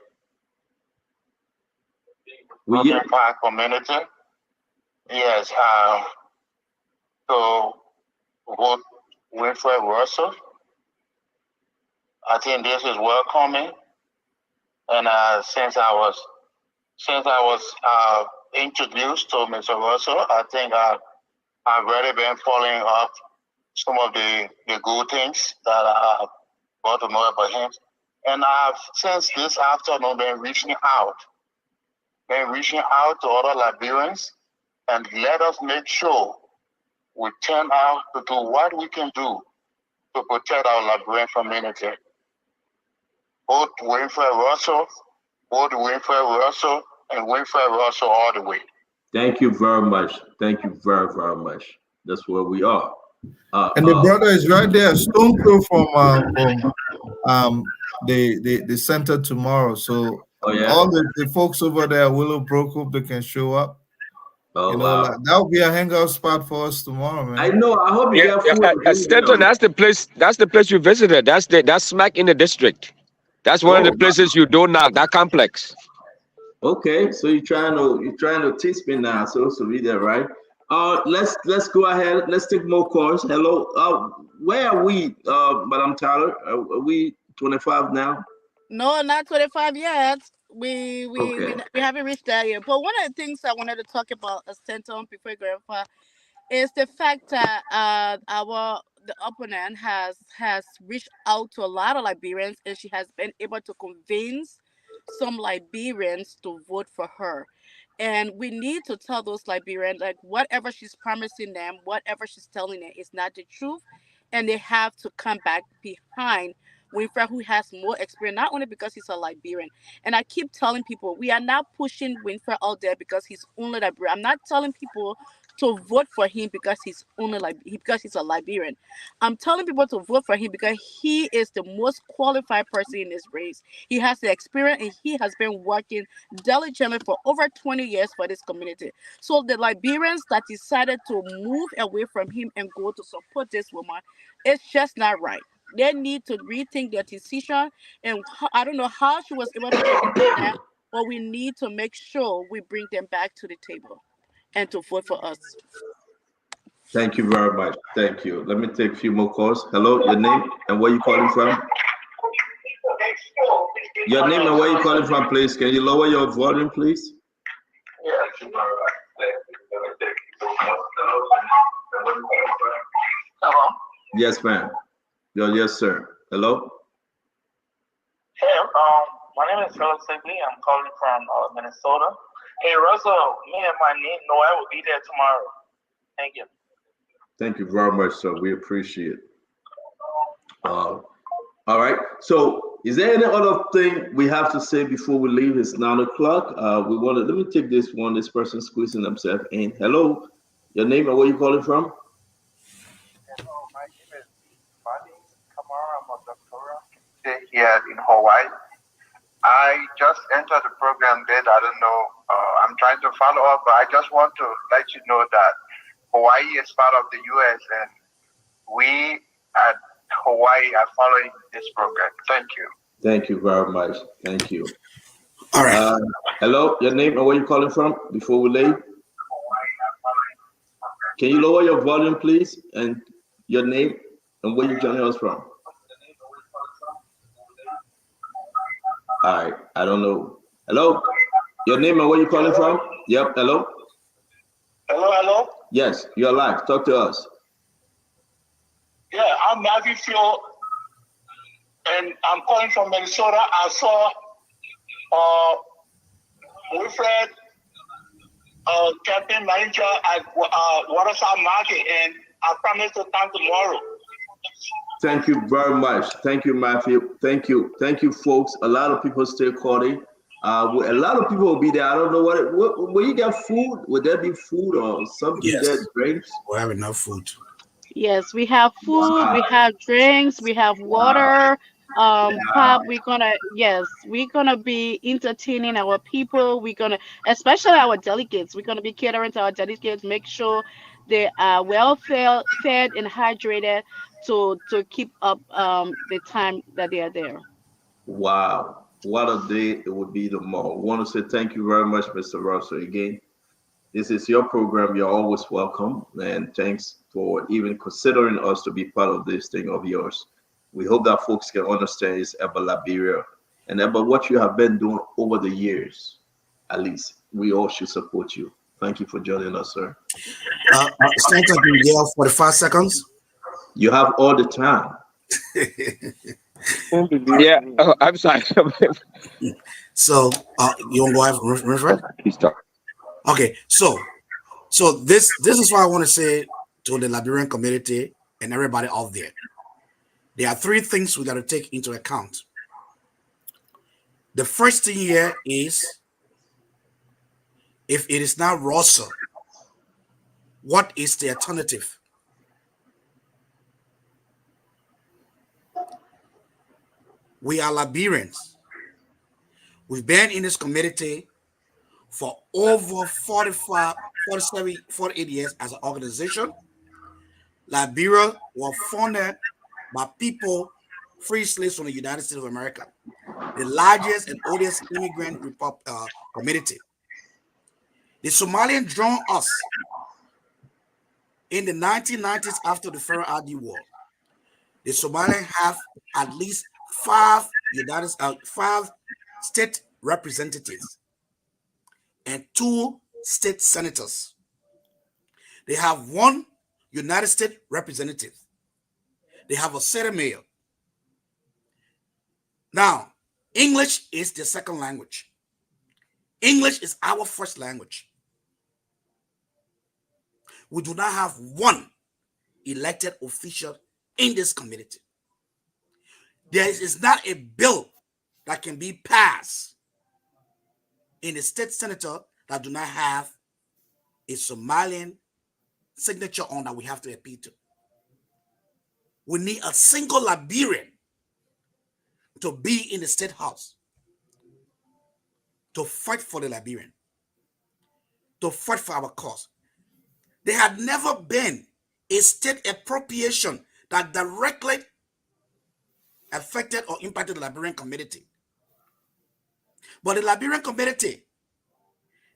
Brooklyn Park community. Yes, to vote Winfrey Russell. I think this is welcoming, and since I was introduced to Mr. Russell, I think I've already been following up some of the good things that I got to know about him, and I've since this afternoon been reaching out to other Liberians, and let us make sure we turn out to do what we can do to protect our Liberian community. Vote Winfrey Russell, and Winfrey Russell all the way. Thank you very much. Thank you very, very much. That's where we are. And the brother is right there, stone throw from the center tomorrow. So all the folks over there, Willowbrook, hope they can show up. Like, that will be a hangout spot for us tomorrow, man. I know. I hope you get food. Stanton, that's the place you visited. That's smack in the district. That's one of the places you don't knock. That complex. Okay, so you're trying to teach me now. So be there, right? Let's go ahead. Let's take more calls. Hello. Where are we, Madam Tyler? Are we 25 now? No, not 25 yet. We haven't reached that yet. But one of the things I wanted to talk about, Stanton, before Grandpa, is the fact that the opponent has reached out to a lot of Liberians, and she has been able to convince some Liberians to vote for her. And we need to tell those Liberians, like, whatever she's promising them, whatever she's telling them is not the truth, and they have to come back behind Winfrey, who has more experience, not only because he's a Liberian. And I keep telling people, we are not pushing Winfrey out there because he's only Liberian. I'm not telling people to vote for him because he's only like because he's a Liberian. I'm telling people to vote for him because he is the most qualified person in this race. He has the experience and he has been working diligently for over 20 years for this community. So the Liberians that decided to move away from him and go to support this woman, it's just not right. They need to rethink their decision, and I don't know how she was able to convince them, but we need to make sure we bring them back to the table and to vote for us. Thank you very much. Thank you. Let me take a few more calls. Hello, your name and where you calling from? Your name and where you calling from, please. Can you lower your volume, please? Hello. Yes, ma'am. Yes, sir. Hello. Hey, my name is Philip Sigley. I'm calling from Minnesota. Hey, Russell, me and my niece Noel will be there tomorrow. Thank you. Thank you very much, sir. We appreciate it. All right. So, is there any other thing we have to say before we leave? It's 9 o'clock. Let me take this one. This person squeezing themselves in. Hello. Your name and where you calling from? Hello, my name is Bani Kamara. I'm a doctoral here in Hawaii. I just entered the program bit. I don't know. I'm trying to follow up, but I just want to let you know that Hawaii is part of the U.S. and we at Hawaii are following this program. Thank you. Thank you very much. Thank you. All right. Hello, your name and where you calling from before we leave? Can you lower your volume, please? And your name and where you joining us from? All right. I don't know. Hello, your name and where you calling from? Yep. Hello. Hello. Yes, you're live. Talk to us. Yeah, I'm Matthew Field, and I'm calling from Minnesota. I saw Wilfred, campaign manager at Waterside Market, and I promise to come tomorrow. Thank you very much. Thank you, Matthew. Thank you. Thank you, folks. A lot of people still calling. A lot of people will be there. I don't know what will you get food? Would there be food or something? Yes. There, drinks? We have enough food. Yes, we have food, we have drinks, we have water. Pop, we're gonna be entertaining our people. We're gonna, especially our delegates, we're gonna be catering to our delegates, make sure they are well fed and hydrated to keep up the time that they are there. Wow, what a day it would be tomorrow. I want to say thank you very much, Mr. Russell. Again, this is your program. You're always welcome. And thanks for even considering us to be part of this thing of yours. We hope that folks can understand it's about Liberia and about what you have been doing over the years. At least we all should support you. Thank you for joining us, sir. Senator, can you yell 45 seconds? You have all the time. Yeah, I'm sorry. So, you want to go ahead, Winfred? Please talk. Okay, so this is what I want to say to the Liberian community and everybody out there. There are three things we got to take into account. The first thing here is, if it is not Russell, what is the alternative? We are Liberians. We've been in this community for over 45, 47, 48 years as an organization. Liberia was founded by people, free slaves from the United States of America, the largest and oldest immigrant community. The Somalians joined us in the 1990s after the Pharaoh ID War. The Somalians have at least five state representatives and 2 state senators. They have 1 United States representative. They have a Senate mayor. Now, English is the second language. English is our first language. We do not have 1 elected official in this community. There is not a bill that can be passed in the state senator that do not have a Somalian signature on that we have to appeal to. We need a single Liberian to be in the state house to fight for the Liberian, to fight for our cause. There had never been a state appropriation that directly affected or impacted the Liberian community. But the Liberian community,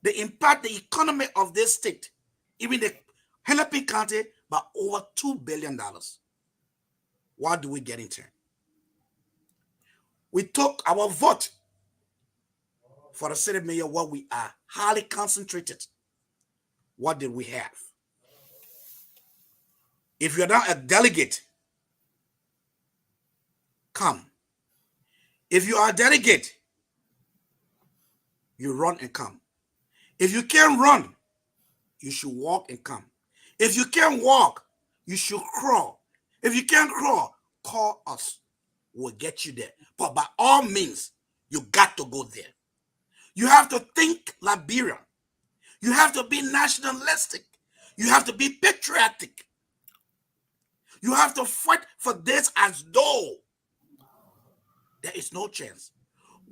they impact the economy of this state, even the Hennepin County, by over $2 billion. What do we get in turn? We took our vote for the city mayor where we are highly concentrated. What did we have? If you're not a delegate, come. If you are a delegate, you run and come. If you can't run, you should walk and come. If you can't walk, you should crawl. If you can't crawl, call us. We'll get you there. But by all means, you got to go there. You have to think Liberian. You have to be nationalistic. You have to be patriotic. You have to fight for this as though there is no chance.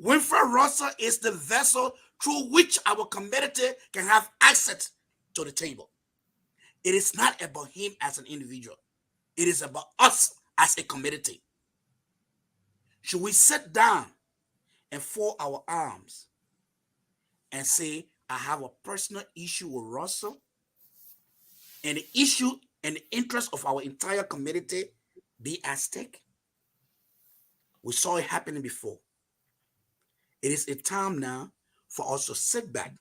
Winfred Russell is the vessel through which our community can have access to the table. It is not about him as an individual. It is about us as a community. Should we sit down and fold our arms and say, I have a personal issue with Russell, and the issue and the interest of our entire community be at stake? We saw it happening before. It is a time now for us to sit back,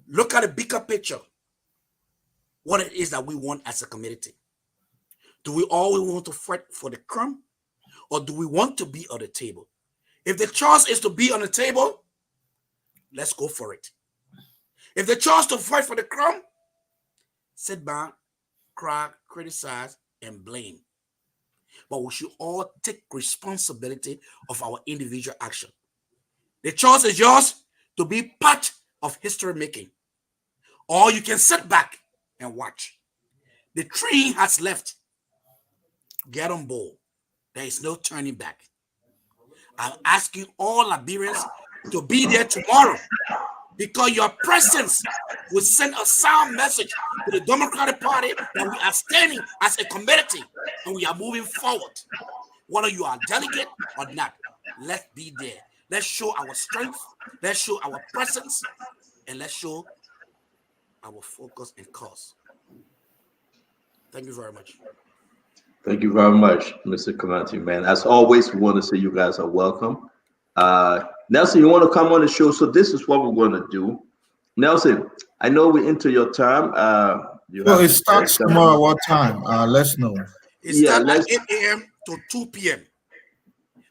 look at the bigger picture, what it is that we want as a community. Do we always want to fight for the crumb, or do we want to be on the table? If the choice is to be on the table, let's go for it. If the choice to fight for the crumb, sit back, cry, criticize, and blame. But we should all take responsibility of our individual action. The choice is yours to be part of history making, or you can sit back and watch. The train has left. Get on board. There is no turning back. I'm asking all Liberians to be there tomorrow, because your presence will send a sound message to the Democratic Party that we are standing as a community and we are moving forward. Whether you are a delegate or not, let's be there. Let's show our strength, let's show our presence, and let's show our focus and cause. Thank you very much. Thank you very much, Mr. Comanche, man. As always, we want to say you guys are welcome. Nelson, you want to come on the show? So this is what we're going to do. Nelson, I know we're into your time. It starts tomorrow. What time? Let's know. It starts at 8 a.m. to 2 p.m.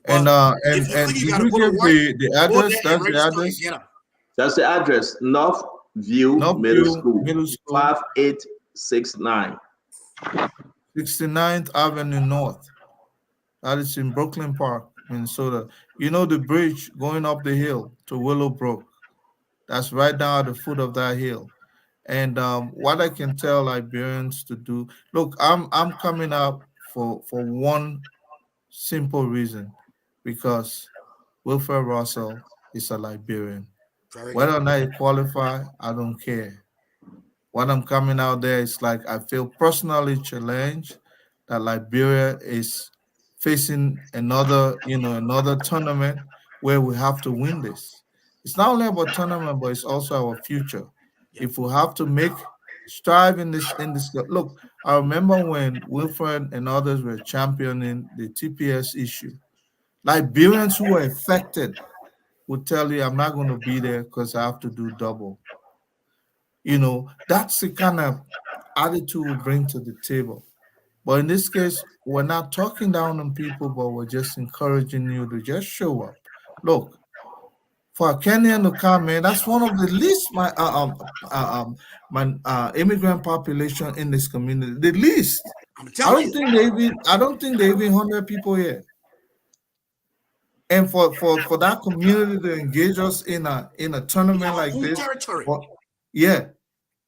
And did you give the address? That's the address. That's the address. North View Middle School. 5869. 69th Avenue North. That is in Brooklyn Park, Minnesota. You know the bridge going up the hill to Willowbrook. That's right down at the foot of that hill. And what I can tell Liberians to do, look, I'm coming up for one simple reason, because Wilfred Russell is a Liberian. Whether or not he qualify, I don't care. What I'm coming out there is like, I feel personally challenged that Liberia is facing another tournament where we have to win this. It's not only about tournament, but it's also our future. If we have to strive in this, look, I remember when Wilfred and others were championing the TPS issue. Liberians who were affected would tell you, I'm not going to be there because I have to do double. That's the kind of attitude we bring to the table. But in this case, we're not talking down on people, but we're just encouraging you to just show up. Look, for a Kenyan to come in, that's one of the least immigrant population in this community. The least. I don't think they even 100 people here. And for that community to engage us in a tournament like this,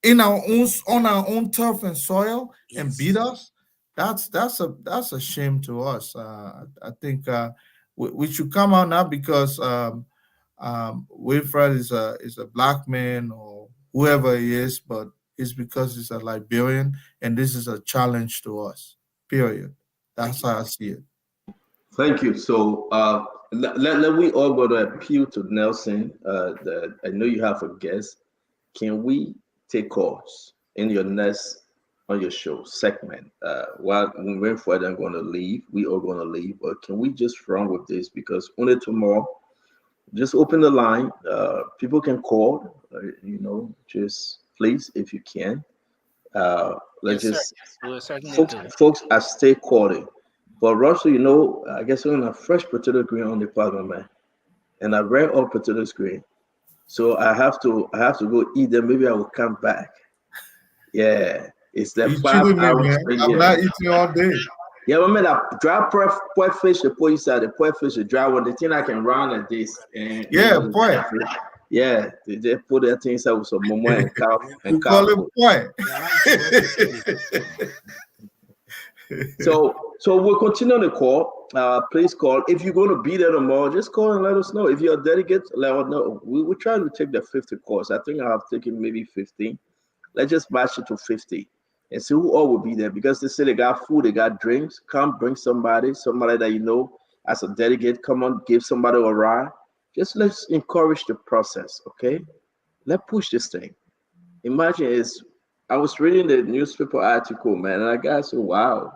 in our own on our own turf and soil and beat us, that's a shame to us. I think we should come out now because Wilfred is a black man or whoever he is, but it's because he's a Liberian, and this is a challenge to us. Period. That's how I see it. Thank you. So let we all go to appeal to Nelson. I know you have a guest. Can we take calls in your next on your show segment? While when we're further, I'm going to leave. We are going to leave, but can we just run with this because only tomorrow? Just open the line. People can call. Just please if you can. Let's just folks are stay calling. But Russell, I guess we're on a fresh potato green on the department, man, and I read all potato green, so I have to go eat them. Maybe I will come back. Yeah, it's that You 5 cheating me, hours. man. I'm not eating all day. Yeah, but man, that dry point fish, the point inside the point fish, the dry one, the thing I can run like this. And point. Yeah, they put that thing inside with some momo and cow. You call it point. So we'll continue the call. Please call. If you're going to be there tomorrow, just call and let us know. If you're a delegate, let us know. We try to take the 50 calls. I think I have taken maybe 15. Let's just match it to 50 and see who all will be there, because they say they got food, they got drinks. Come bring somebody that you know as a delegate. Come on, give somebody a ride. Just let's encourage the process, okay? Let's push this thing. Imagine I was reading the newspaper article, man, and I got so wow.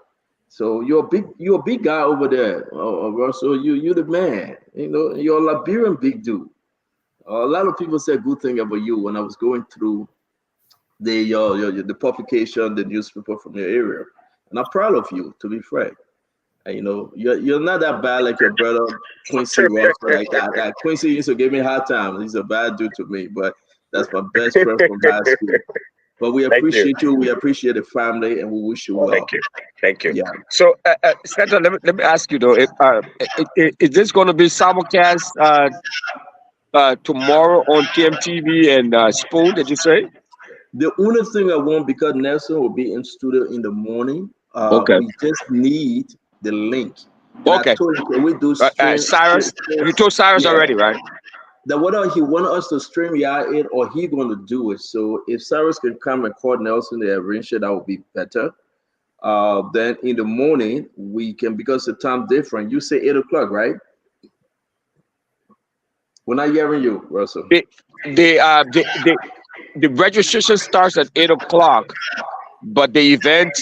So you're a big guy over there, Russell. You're the man. You're a Liberian big dude. A lot of people said good thing about you when I was going through the publication, the newspaper from your area, and I'm proud of you. To be frank, you're not that bad like your brother Quincy Russell. Like that. Quincy used to give me a hard time. He's a bad dude to me, but that's my best friend from high school. But we appreciate you. We appreciate the family, and we wish you well. Thank you. Yeah. So, Senator, let me ask you though, is this going to be simulcast tomorrow on TMTV and Spoon? Did you say? The only thing I want, because Nelson will be in studio in the morning. Okay. We just need the link. And Okay. I told him, can we do Cyrus? You told Cyrus already, right? That whether he want us to stream it or he going to do it. So if Cyrus can come and call Nelson, they arrange it, that would be better. Then in the morning we can, because the time different. You say 8 o'clock, right? We're not hearing you, Russell. The registration starts at 8 o'clock, but the event,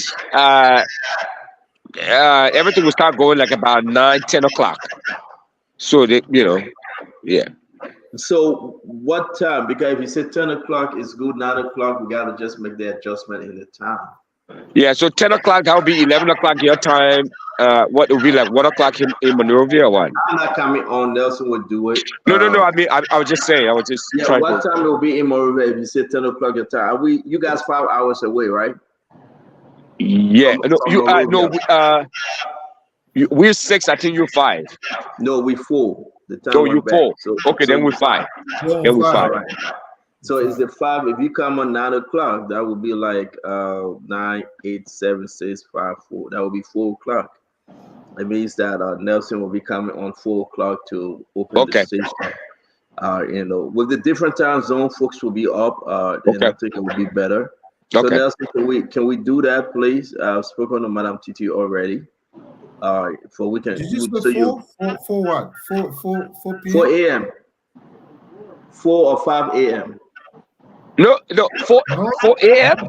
everything will start going like about 9-10 o'clock. So yeah. So what time? Because if you say 10 o'clock is good, 9 o'clock, we gotta just make the adjustment in the time. Yeah, so 10 o'clock, that would be 11 o'clock your time. What would be like 1 o'clock in Monrovia or what? I'm not coming on. Nelson would do it. No. I mean, I was just saying. I was just trying. What time it will be in Monrovia if you say 10 o'clock your time? You guys 5 hours away, right? Yeah. We're 6. I think you're 5. No, we 4. The time you're 4. Okay, then we're 5. Then we're 5. Right. So it's the 5. If you come on 9 o'clock, that would be like 9, 8, 7, 6, 5, 4. That would be 4 o'clock. It means that Nelson will be coming on 4 o'clock to open the station. With the different time zone, folks will be up, and I think it will be better. So Nelson, can we do that, please? I've spoken to Madam Titi already. For we can. Did you say 4 what? 4 p.m. 4 a.m. 4 or 5 a.m. No, 4 a.m.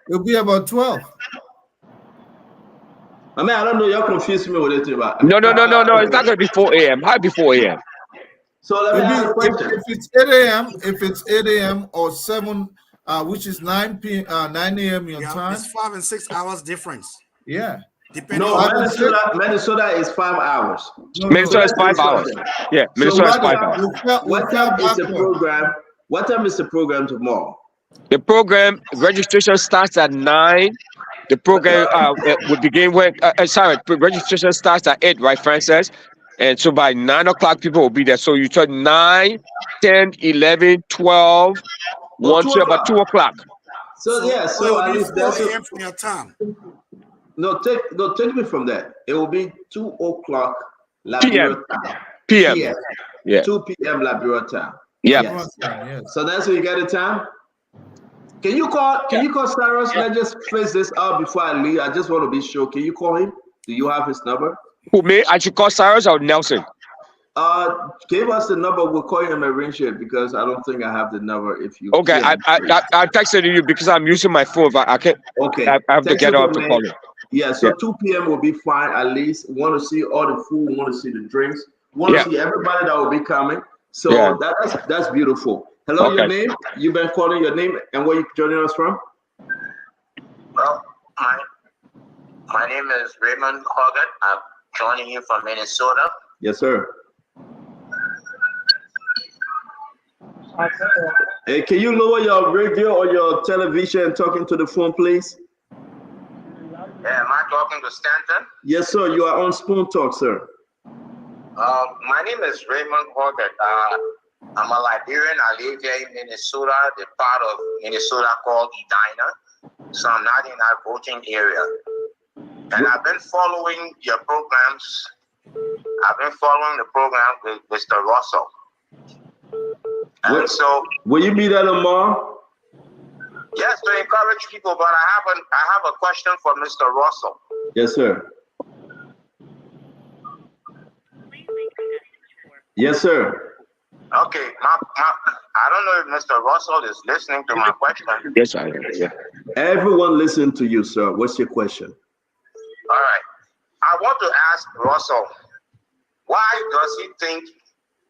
It'll be about 12. I mean, I don't know. You're confusing me with it. No. It's not going to be 4 a.m. How be 4 a.m.? So let me ask a question. If it's 8 a.m., or 7, which is 9 a.m. your time. It's 5 and 6 hours difference. Yeah. Minnesota is 5 hours. Minnesota is 5 hours. Yeah, Minnesota is 5 hours. What time is the program? What time is the program tomorrow? The program registration starts at 9. The program will begin when registration starts at 8, right, Francis? And so by 9 o'clock, people will be there. So you turn 9, 10, 11, 12, 1 to about 2 o'clock. So yeah, so at least that's 4 a.m. from your time. No, take me from that. It will be 2 o'clock Liberia time. PM. Yeah. 2 p.m. Liberia time. Yeah. Yes. So that's when you get the time. Can you call Cyrus? Let's just face this out before I leave. I just want to be sure. Can you call him? Do you have his number? Who, me? I should call Cyrus or Nelson? Give us the number. We'll call you and arrange it because I don't think I have the number. If you okay, I texted you because I'm using my phone, but I can't. Okay, I have to get off to call you. Yeah, so 2 p.m. will be fine. At least want to see all the food, want to see the drinks, want to see everybody that will be coming. So that's beautiful. Hello, your name? You've been calling your name and where you joining us from? Well, my name is Raymond Hoggett. I'm joining you from Minnesota. Yes, sir. Hey, can you lower your radio or your television and talking to the phone, please? Yeah, am I talking to Stanton? Yes, sir. You are on Spoon Talk, sir. My name is Raymond Hoggett. I'm a Liberian. I live here in Minnesota, the part of Minnesota called Edina. So I'm not in that voting area. And I've been following your programs. I've been following the program with Mr. Russell. And so, will you be there tomorrow? Yes, to encourage people, but I have a question for Mr. Russell. Yes, sir. Yes, sir. Okay, I don't know if Mr. Russell is listening to my question. Yes, I am. Yeah. Everyone listen to you, sir. What's your question? All right. I want to ask Russell, why does he think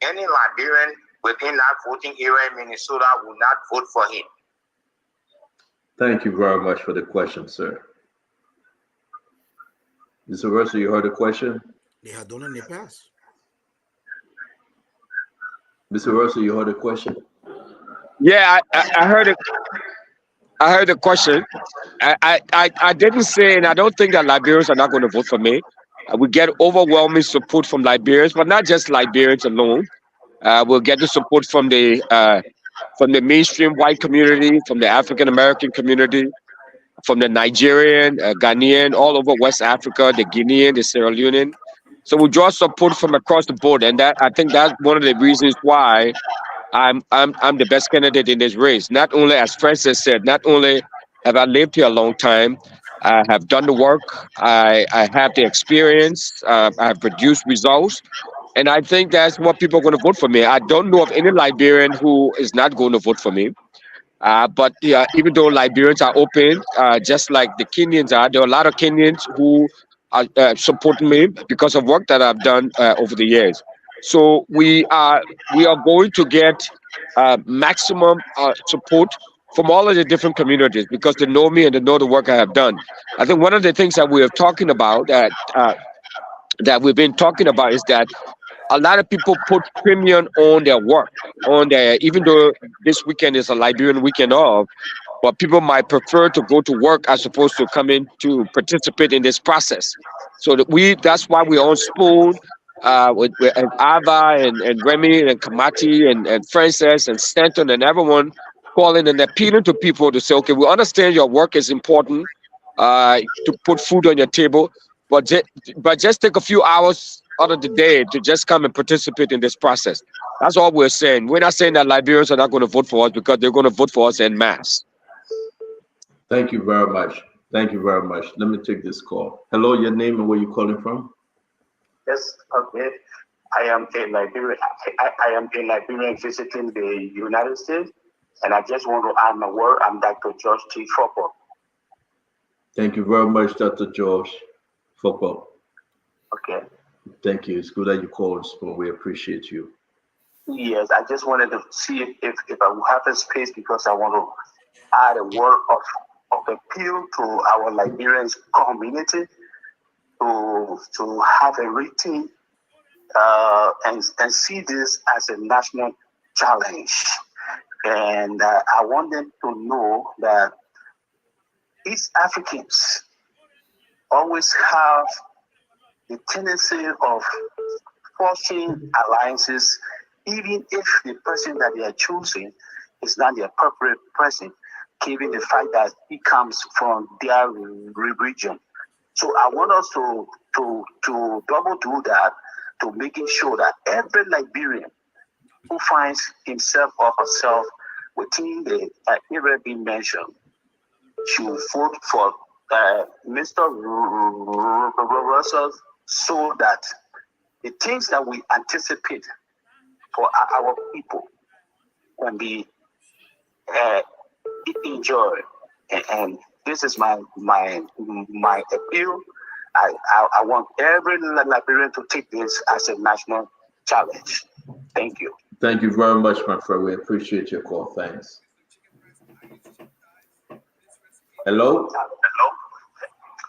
any Liberian within that voting area in Minnesota will not vote for him? Thank you very much for the question, sir. Mr. Russell, you heard the question? They have done in the past. Mr. Russell, you heard the question? Yeah, I heard it. I heard the question. I didn't say, and I don't think that Liberians are not going to vote for me. We get overwhelming support from Liberians, but not just Liberians alone. We'll get the support from the mainstream white community, from the African American community, from the Nigerian, Ghanaian, all over West Africa, the Guinean, the Sierra Leonean. So we draw support from across the board, and that I think that's one of the reasons why I'm the best candidate in this race. Not only, as Francis said, not only have I lived here a long time, I have done the work, I have the experience, I have produced results, and I think that's what people are going to vote for me. I don't know of any Liberian who is not going to vote for me. But yeah, even though Liberians are open, just like the Kenyans are, there are a lot of Kenyans who are supporting me because of work that I've done over the years. So we are going to get maximum support from all of the different communities because they know me and they know the work I have done. I think one of the things that we are talking about that we've been talking about is that a lot of people put premium on their work, even though this weekend is a Liberian weekend off, but people might prefer to go to work as opposed to come in to participate in this process. So that's why we're on Spoon with Ava and Remy and Kamati and Frances and Stanton and everyone calling and appealing to people to say, okay, we understand your work is important to put food on your table, but just take a few hours out of the day to just come and participate in this process. That's all we're saying. We're not saying that Liberians are not going to vote for us because they're going to vote for us en masse. Thank you very much. Thank you very much. Let me take this call. Hello, your name and where you calling from? Yes, okay. I am a Liberian visiting the United States, and I just want to add my word. I'm Dr. George T. Fopo. Thank you very much, Dr. George Fopo. Okay. Thank you. It's good that you called, Spoon. We appreciate you. Yes, I just wanted to see if I will have a space because I want to add a word of appeal to our Liberian community to have a rating and see this as a national challenge. And I want them to know that East Africans always have the tendency of forcing alliances, even if the person that they are choosing is not the appropriate person, given the fact that he comes from their region. So I want us to double do that, to making sure that every Liberian who finds himself or herself within the area being mentioned should vote for Mr. Russell, so that the things that we anticipate for our people can be enjoyed. And this is my appeal. I want every Liberian to take this as a national challenge. Thank you. Thank you very much, my friend. We appreciate your call. Thanks. Hello?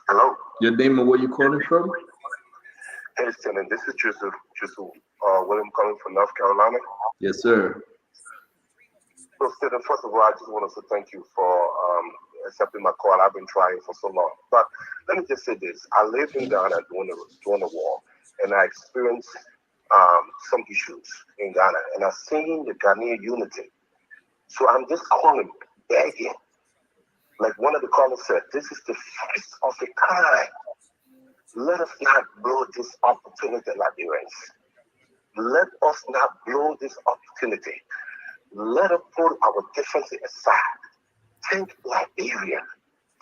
Hello. Your name and where you calling from? Hey, Senator, this is Joseph William calling from North Carolina. Yes, sir. So, Senator, first of all, I just want to say thank you for accepting my call. I've been trying for so long. But let me just say this. I lived in Ghana during the war, and I experienced some issues in Ghana, and I've seen the Ghanaian unity. So I'm just calling, begging, like one of the callers said, this is the first of a kind. Let us not blow this opportunity, Liberians. Let us not blow this opportunity. Let us put our differences aside. Think Liberia.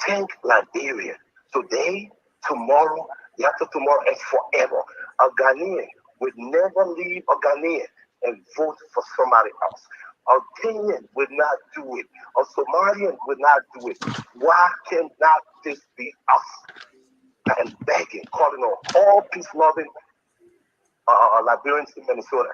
Think Liberia. Today, tomorrow, the after tomorrow, and forever. A Ghanaian would never leave a Ghanaian and vote for somebody else. A Kenyan would not do it. A Somalian would not do it. Why cannot this be us? And begging, calling on all peace-loving Liberians in Minnesota.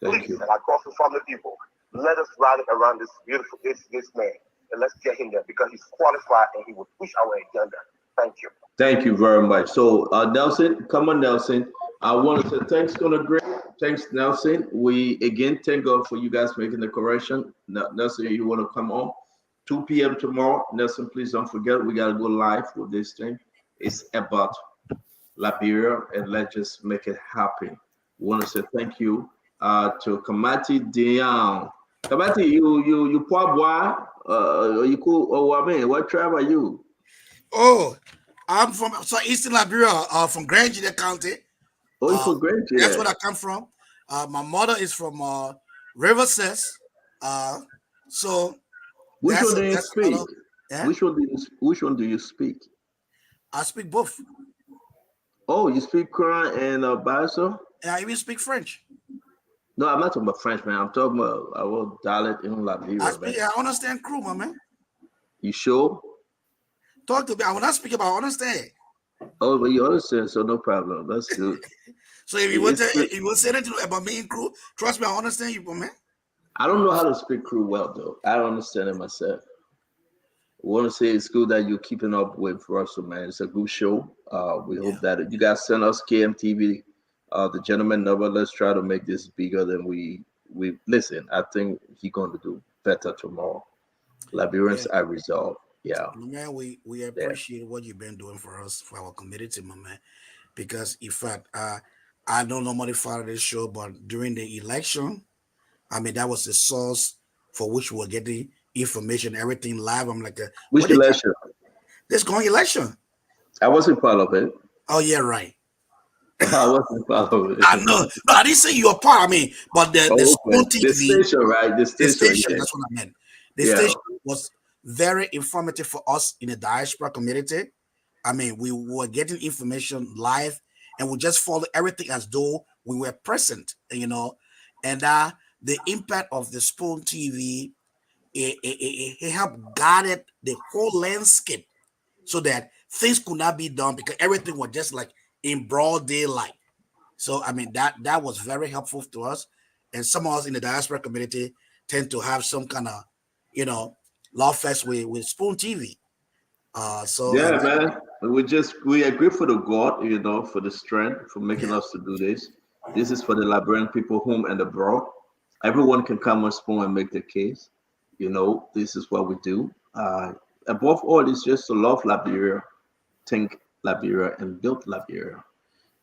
Please, and I call for family people, let us rally around this beautiful, this man, and let's get him there, because he's qualified and he will push our agenda. Thank you. Thank you very much. So, Nelson, come on, Nelson. I want to say thanks, Gonna Great. Thanks, Nelson. We again thank God for you guys making the correction. Nelson, you want to come on? 2 p.m. tomorrow. Nelson, please don't forget, we got to go live with this thing. It's about Liberia, and let's just make it happen. We want to say thank you to Kamati Dion. Kamati, you poor boy. You cool? Oh, I mean, what tribe are you? Oh, I'm from Eastern Liberia, from Grand Junior County. Oh, you're from Grand Junior. That's where I come from. My mother is from River Cess. So which one do you speak? Yeah? Which one do you speak? I speak both. Oh, you speak Quran and Baiso? And I even speak French. No, I'm not talking about French, man. I'm talking about our dialect in Liberia. I understand Crew, my man. You sure? Talk to me. When I speak about, I understand. Oh, but you understand, so no problem. That's good. So if you want to say anything about me and Crew, trust me, I understand you, man. I don't know how to speak Crew well, though. I don't understand it myself. I want to say it's good that you're keeping up with Russell, man. It's a good show. We hope that you guys send us KMTV, the gentleman number. Let's try to make this bigger than we listen. I think he's going to do better tomorrow. Liberians are resolved. Yeah, man. We appreciate what you've been doing for us, for our community, my man. Because in fact, I don't normally follow this show, but during the election, I mean, that was the source for which we were getting information, everything live. I'm like, which election? This going election. I wasn't part of it. Oh yeah, right. I wasn't part of it. I know, but I didn't say you were part. I mean, but the TV, the station, right? The station. Yeah. That's what I meant. The station was very informative for us in the diaspora community. I mean, we were getting information live, and we just followed everything as though we were present. You know, and the impact of the Spoon TV, it helped guide the whole landscape so that things could not be done because everything was just like in broad daylight. So I mean that was very helpful to us, and some of us in the diaspora community tend to have some kind of love fest with Spoon TV. So yeah, man, we are grateful to God, for the strength for making us to do this. This is for the Liberian people, home and abroad. Everyone can come on Spoon and make the case. This is what we do. Above all, it's just to love Liberia, think Liberia, and build Liberia.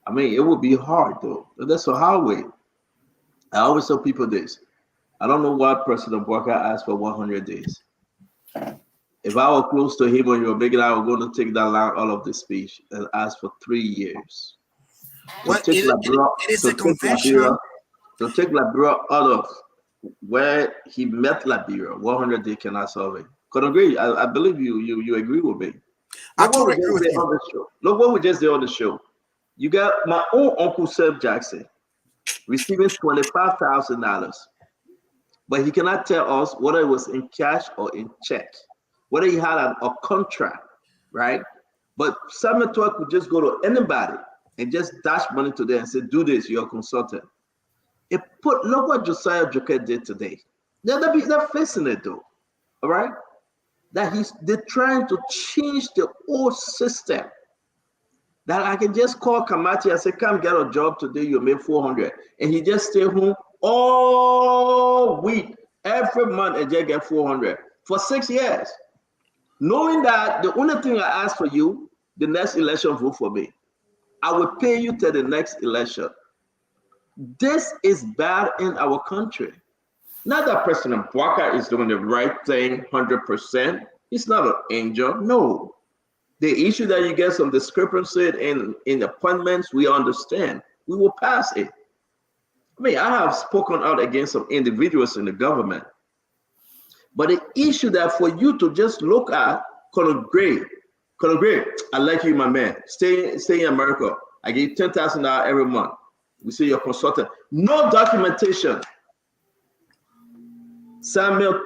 I mean, it would be hard though. That's a hard way. I always tell people this. I don't know why President Walker asked for 100 days. If I were close to him or you were making, I was going to take that line all of the speech and ask for 3 years. Well, it is a convention. To take Liberia out of where he met Liberia, 100 days cannot solve it. Could agree. I believe you agree with me. I totally agree with you. On the show. Look what we just did on the show. You got my own uncle Seth Jackson receiving $25,000, but he cannot tell us whether it was in cash or in check, whether he had a contract, right? But Samuel Twerk could just go to anybody and just dash money to them and say, do this, you're a consultant. Look what Josiah Joker did today. They're facing it though, all right? They're trying to change the old system. That I can just call Kamati and say, come get a job today, you make 400. And he just stay home all week, every month, and just get 400 for 6 years. Knowing that the only thing I ask for you, the next election, vote for me. I will pay you till the next election. This is bad in our country. Not that President Walker is doing the right thing 100%. He's not an angel. No. The issue that you get some discrepancy in appointments, we understand. We will pass it. I mean, I have spoken out against some individuals in the government. But the issue that for you to just look at Colonel Gray, I like you, my man. Stay in America. I give you $10,000 every month. We see your consultant. No documentation. Samuel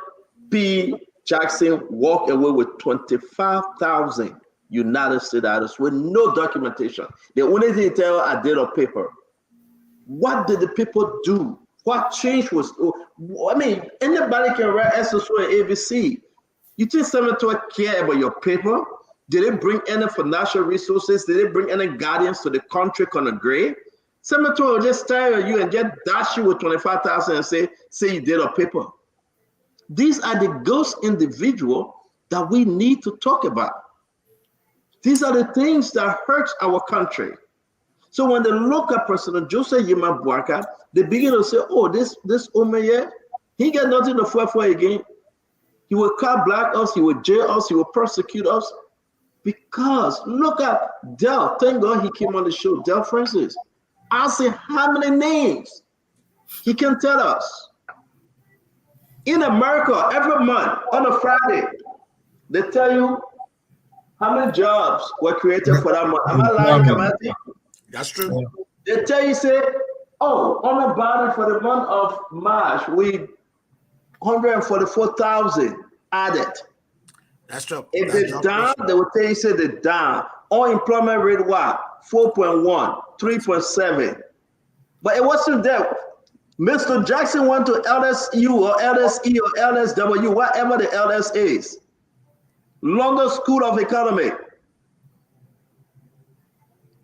P. Jackson walked away with 25,000 United States dollars with no documentation. The only thing they tell I did on paper. What did the people do? What change was? I mean, anybody can write SSO and ABC. You think Samuel Twerk care about your paper? Did they bring any financial resources? Did they bring any guardians to the country on a grade? Samuel Twerk will just stare at you and just dash you with 25,000 and say you did a paper. These are the ghost individuals that we need to talk about. These are the things that hurt our country. So when they look at President Joseph Yema Boakai, they begin to say, oh, this Omeyer, he got nothing to fight for again. He will car black us, he will jail us, he will persecute us. Because look at Del. Thank God he came on the show. Del Francis. I say how many names he can tell us. In America, every month on a Friday, they tell you how many jobs were created for that month. Am I lying, Kamati? That's true. They tell you, say, oh, on a body for the month of March, we 144,000 added. That's true. If it's down, they will tell you, say they're down. Unemployment rate, what? 4.1, 3.7. But it wasn't there. Mr. Jackson went to LSU or LSE or LSW, whatever the LS is. London School of Economy.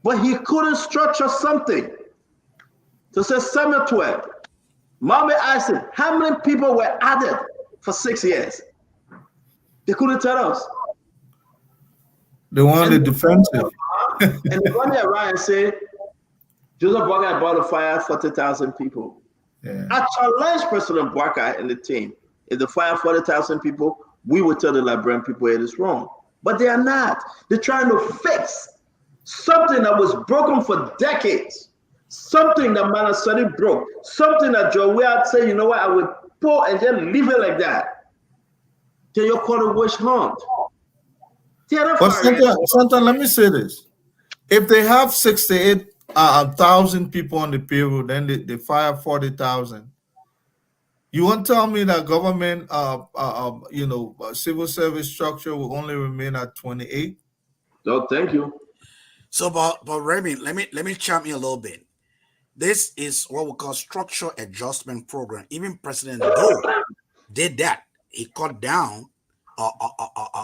But he couldn't structure something to say Samuel Twerk. Mommy asked him, how many people were added for 6 years? They couldn't tell us. They wanted defensive. And they run there around and say, Joseph Boakai about to fire 40,000 people. Yeah. I challenge President Boakai and the team. If they fire 40,000 people, we will tell the Liberian people it is wrong. But they are not. They're trying to fix something that was broken for decades. Something that Manasari broke. Something that Joe Weah said, you know what, I would pull and then leave it like that. Then you're called a witch hunt. But Santa, let me say this. If they have 68,000 people on the payroll, then they fire 40,000. You won't tell me that government, civil service structure will only remain at 28? No, thank you. So, but Remy, let me chime in a little bit. This is what we call structural adjustment program. Even President Doe did that. He cut down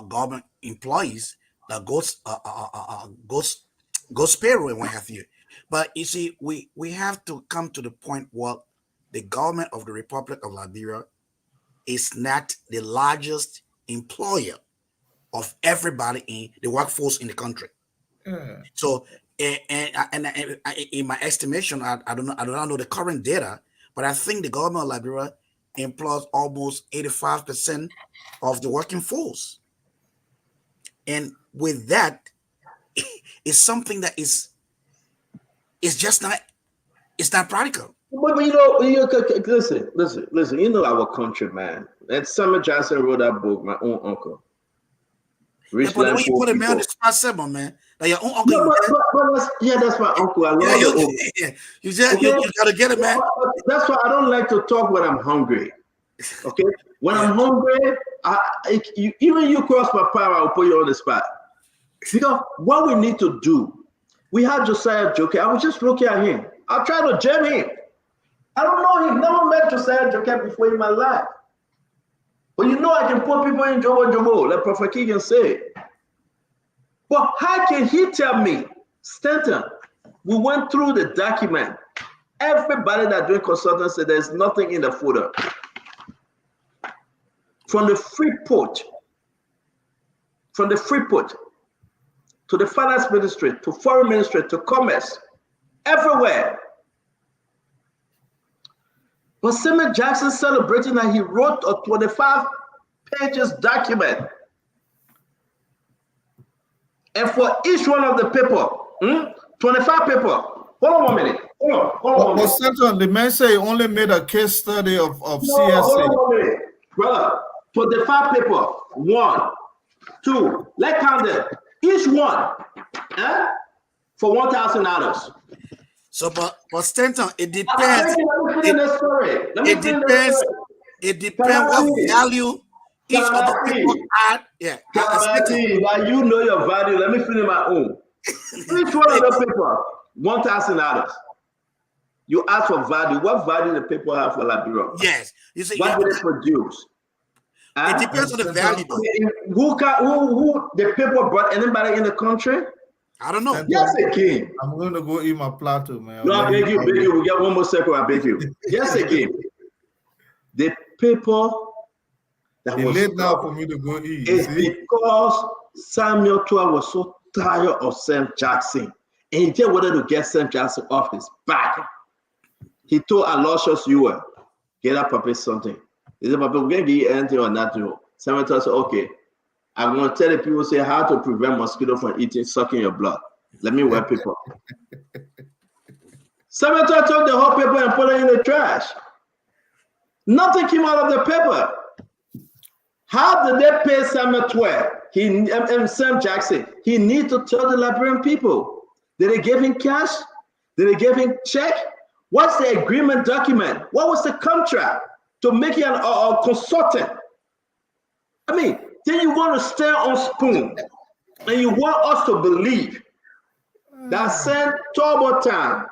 government employees that goes payroll and what have you. But you see, we have to come to the point where the government of the Republic of Liberia is not the largest employer of everybody in the workforce in the country. Yeah. So, and in my estimation, I don't know the current data, but I think the government of Liberia employs almost 85% of the working force. And with that, it's something that it's just not, it's not practical. But listen. You know our country, man. And Samuel Jackson wrote that book, my own uncle. Yeah, but when you put a man on the spot, simple, man. Like your own uncle. No, that's my uncle. I love you gotta get it, man. That's why I don't like to talk when I'm hungry. Okay, when I'm hungry, even you cross my power, I'll put you on the spot. Because what we need to do, we had Josiah Joker. I was just looking at him. I tried to jam him. I don't know. He's never met Josiah Joker before in my life. But you know, I can put people in Jobo, like Prophet Keegan said. But how can he tell me, Stanton, we went through the document. Everybody that doing consultancy, there's nothing in the footer. From the Freeport to the finance ministry, to foreign ministry, to commerce, everywhere. But Samuel Jackson celebrating that he wrote a 25 pages document. And for each one of the people, 25 people. Hold on 1 minute. Hold on. Senator, the man say he only made a case study of CSC. Hold on 1 minute. Brother, 25 people. 1, 2, let's count them. Each one for $1,000. So, but Stanton, it depends. It depends what value each of the people add. Yeah. Now you know your value. Let me finish my own. Each one of the people, $1,000. You ask for value. What value the people have for Liberia? Yes. You say, what do they produce? It depends on the value. Who the people brought anybody in the country? I don't know. Yes, again. I'm going to go eat my platter, man. No, I beg you. We get one more second. I beg you. Yes, again. The people that was late now for me to go eat. It's because Samuel Tua was so tired of Sam Jackson, and he just wanted to get Sam Jackson off his back. He told Aloysius Ewell, "Get up, Papa, something." He said, "Papa, we're gonna give you anything or nothing." Samuel Tua said, "Okay. I'm going to tell the people say how to prevent mosquito from sucking your blood. Let me wear people." Samuel Tua took the whole paper and put it in the trash. Nothing came out of the paper. How did they pay Samuel Tua? Sam Jackson. He need to tell the Liberian people. Did they give him cash? Did they give him check? What's the agreement document? What was the contract to make him a consultant? I mean, then you want to stare on spoon, and you want us to believe that Saint Turbotan,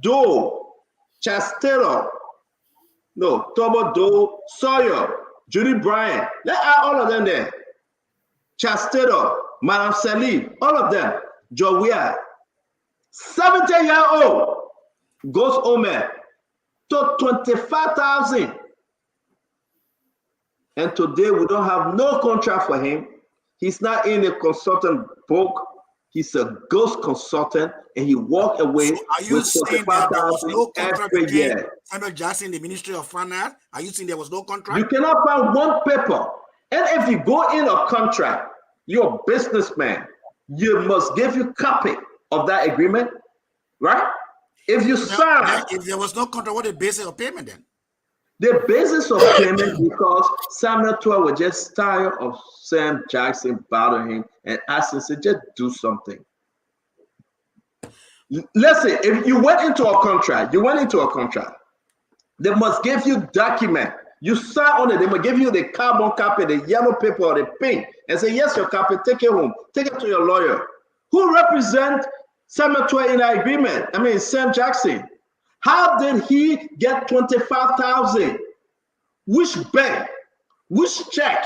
Doe, Chastelo, Turbo Doe, Sawyer, Judy Bryant, let add all of them there. Chastelo, Madame Salim, all of them. Jowiah, 70-year-old, goes home to 25,000. And today we don't have no contract for him. He's not in a consultant book. He's a ghost consultant, and he walked away. So are you saying that there was no contract between Samuel Jackson and the Ministry of Finance? Are you saying there was no contract? You cannot find one paper. And if you go in a contract, you're a businessman. You must give you a copy of that agreement, right? If you sign, if there was no contract, what is the basis of payment then? The basis of payment because Samuel Tua was just tired of Sam Jackson bothering him and asking him to just do something. Listen, if you went into a contract, they must give you document. You sign on it, they must give you the carbon copy, the yellow paper or the pink, and say, yes, your copy, take it home, take it to your lawyer. Who represents Samuel Tua in that agreement? I mean, Sam Jackson. How did he get 25,000? Which bank? Which check?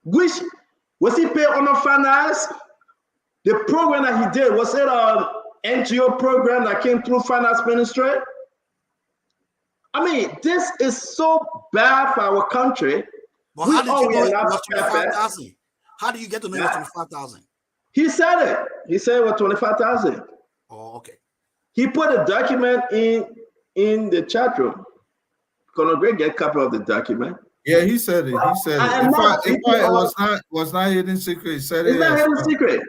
Was he paid under finance? The program that he did, was it an NGO program that came through finance ministry? I mean, this is so bad for our country. But how did you know it was 25,000? How do you get to know it was 25,000? He said it. He said it was 25,000. Oh, okay. He put a document in the chat room. Conor Gray get a copy of the document? Yeah, he said it. He said it. In fact, it was not hidden secret. He said it's it. Not hidden secret.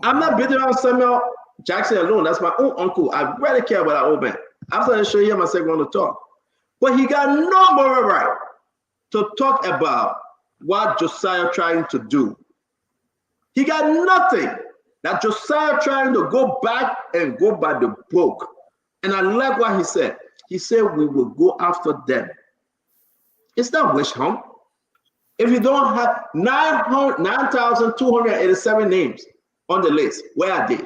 I'm not building on Samuel Jackson alone. That's my own uncle. I really care about that old man. After I show him, I said, going to talk. But he got no moral right to talk about what Josiah trying to do. He got nothing. That Josiah trying to go back and go by the book. And I like what he said. He said, we will go after them. It's not wish hunt. If you don't have 9,287 names on the list, where are they?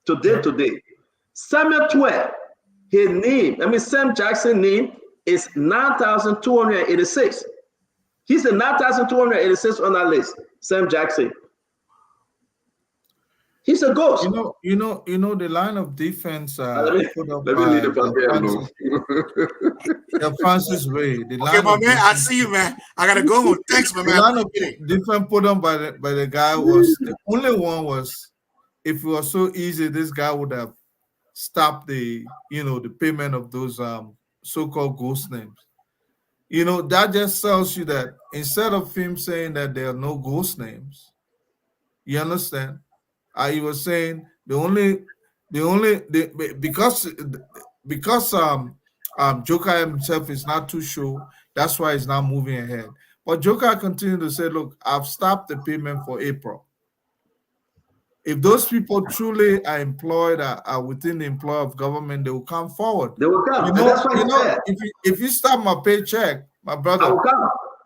Today. Samuel 12, his name, Sam Jackson name is 9,286. He's the 9,286 on that list, Sam Jackson. He's a ghost. You know the line of defense put up by Francis Ray. Okay, my man, I see you, man. I gotta go. Thanks, my man. The line of defense put on by the guy was the only one was, if it was so easy, this guy would have stopped the payment of those so-called ghost names. That just tells you that instead of him saying that there are no ghost names, you understand? He was saying because Joker himself is not too sure, that's why he's not moving ahead. But Joker continued to say, look, I've stopped the payment for April. If those people truly are employed, are within the employ of government, they will come forward. They will come. If you stop my paycheck, my brother,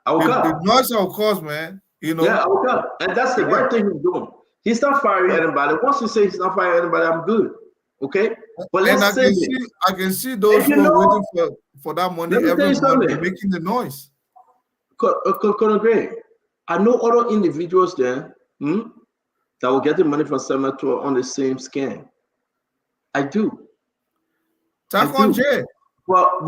I will come. The noise will cause, man. Yeah, I will come. And that's the right thing he's doing. He's not firing anybody. Once you say he's not firing anybody, I'm good. Okay? But let's I can see those who are waiting for that money every month making the noise. Conor Gray, I know other individuals there that will get the money from Samuel on the same scam. I do. Takon J. But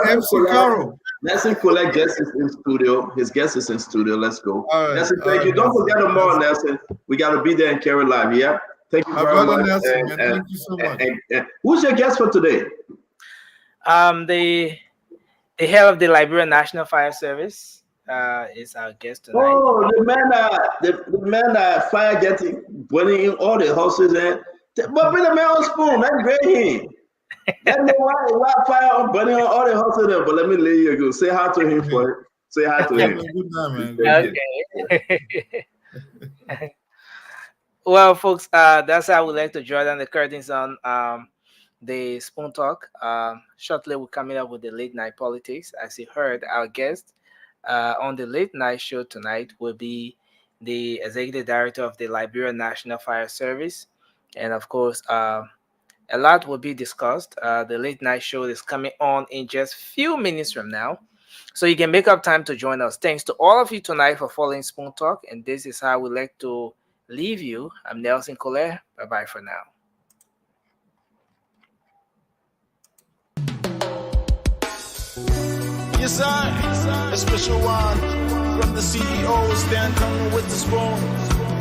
MC Caro. Nelson Collect guest is in studio. His guest is in studio. Let's go. Right, Nelson, thank you. Don't forget tomorrow, Nelson. We got to be there and carry live. Yeah. Thank you very much. Nelson, thank you so much. Who's your guest for today? The head of the Liberian National Fire Service is our guest tonight. Oh, the man that fire getting burning in all the houses and but bring the man on spoon. That's great. Let me why fire on burning on all the houses there, but let me lay you go. Say hi to him for it. Say hi to him. Good night, man. Okay. Well, folks, that's how we like to draw down the curtains on the Spoon Talk. Shortly, we're coming up with the late night politics. As you heard, our guest on the late night show tonight will be the executive director of the Liberian National Fire Service, and of course, a lot will be discussed. The late night show is coming on in just few minutes from now, so you can make up time to join us. Thanks to all of you tonight for following Spoon Talk, and this is how we like to leave you. I'm Nelson Collier. Bye-bye for now. Yes, a special one from the CEO, Stanton with the spoon.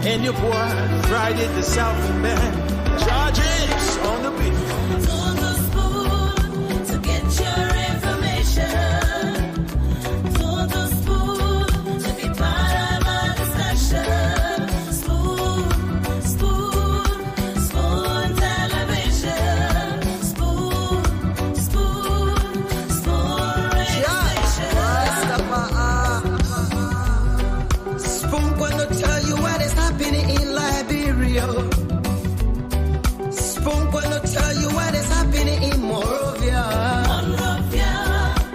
And your boy, Friday the Southern Band. Charges on the beat. On the spoon to get your information. On the spoon to be part of our discussion. Spoon television. Spoon radio station. Spoon gonna tell you what is happening in Liberia. Spoon gonna tell you what is happening in Monrovia.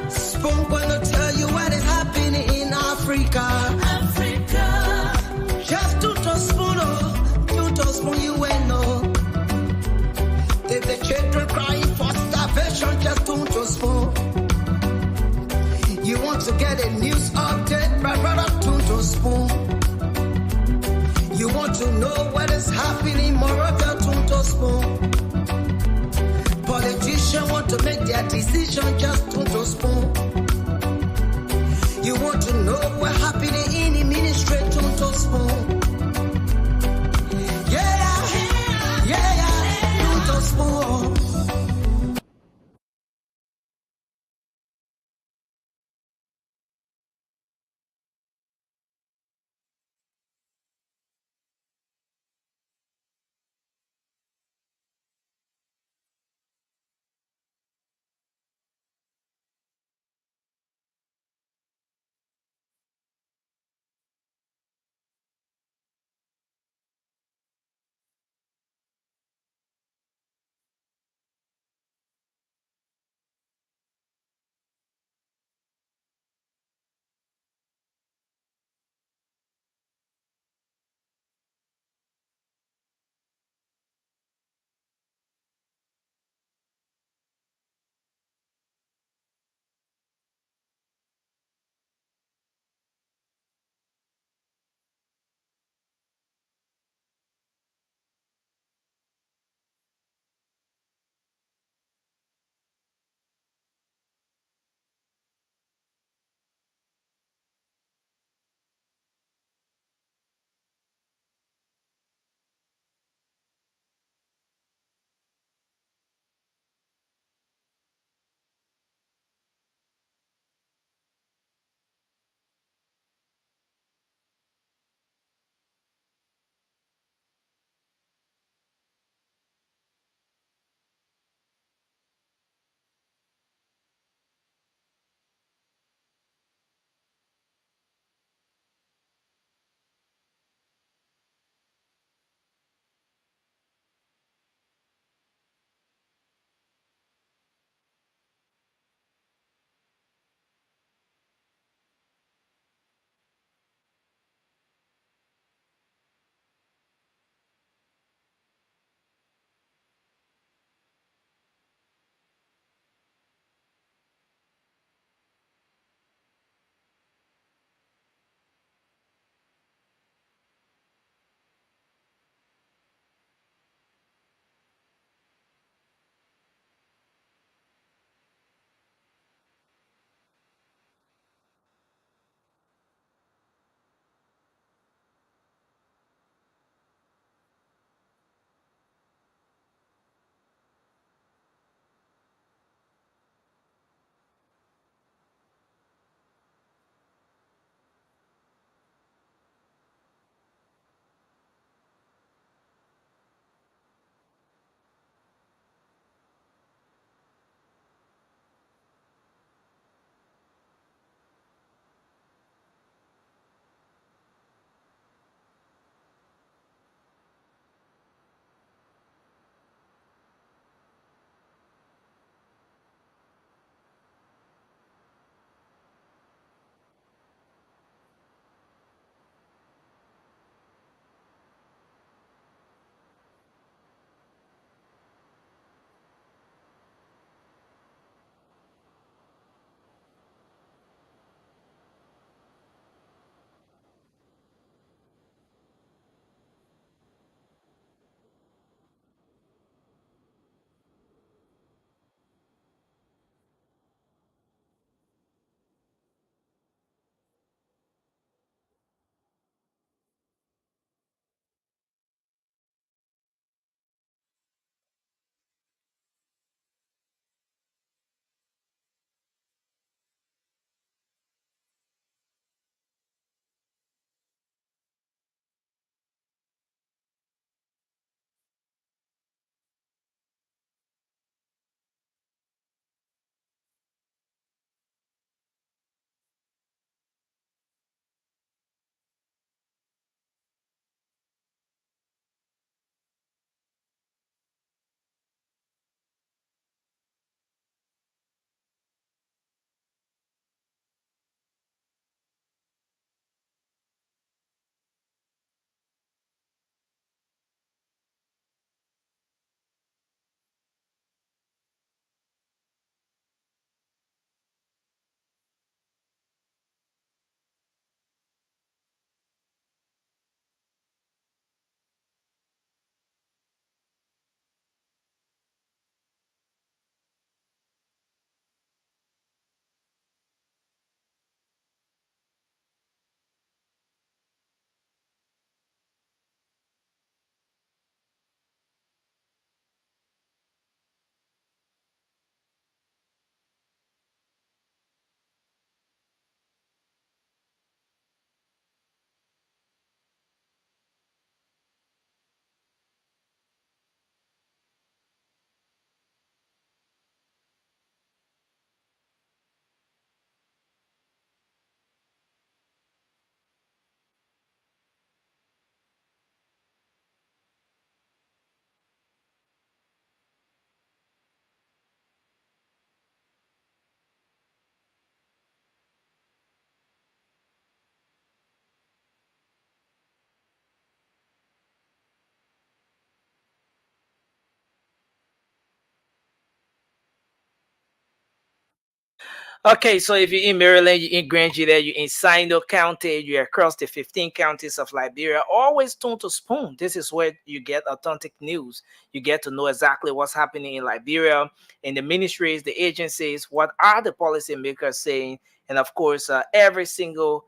Spoon gonna tell you what is happening in Africa. Just to spoon you will know. If the children crying for starvation, just to spoon. You want to get a news update, my brother, to spoon. You want to know what is happening in Monrovia, to spoon. Politicians want to make their decision, just to spoon. You want to know what's happening in the ministry, to spoon. Yeah, to spoon. Okay, so if you're in Maryland, you're in Grand Gila, you're in Sino County, you're across the 15 counties of Liberia, always tune to Spoon. This is where you get authentic news. You get to know exactly what's happening in Liberia, in the ministries, the agencies, what are the policymakers saying, and of course, every single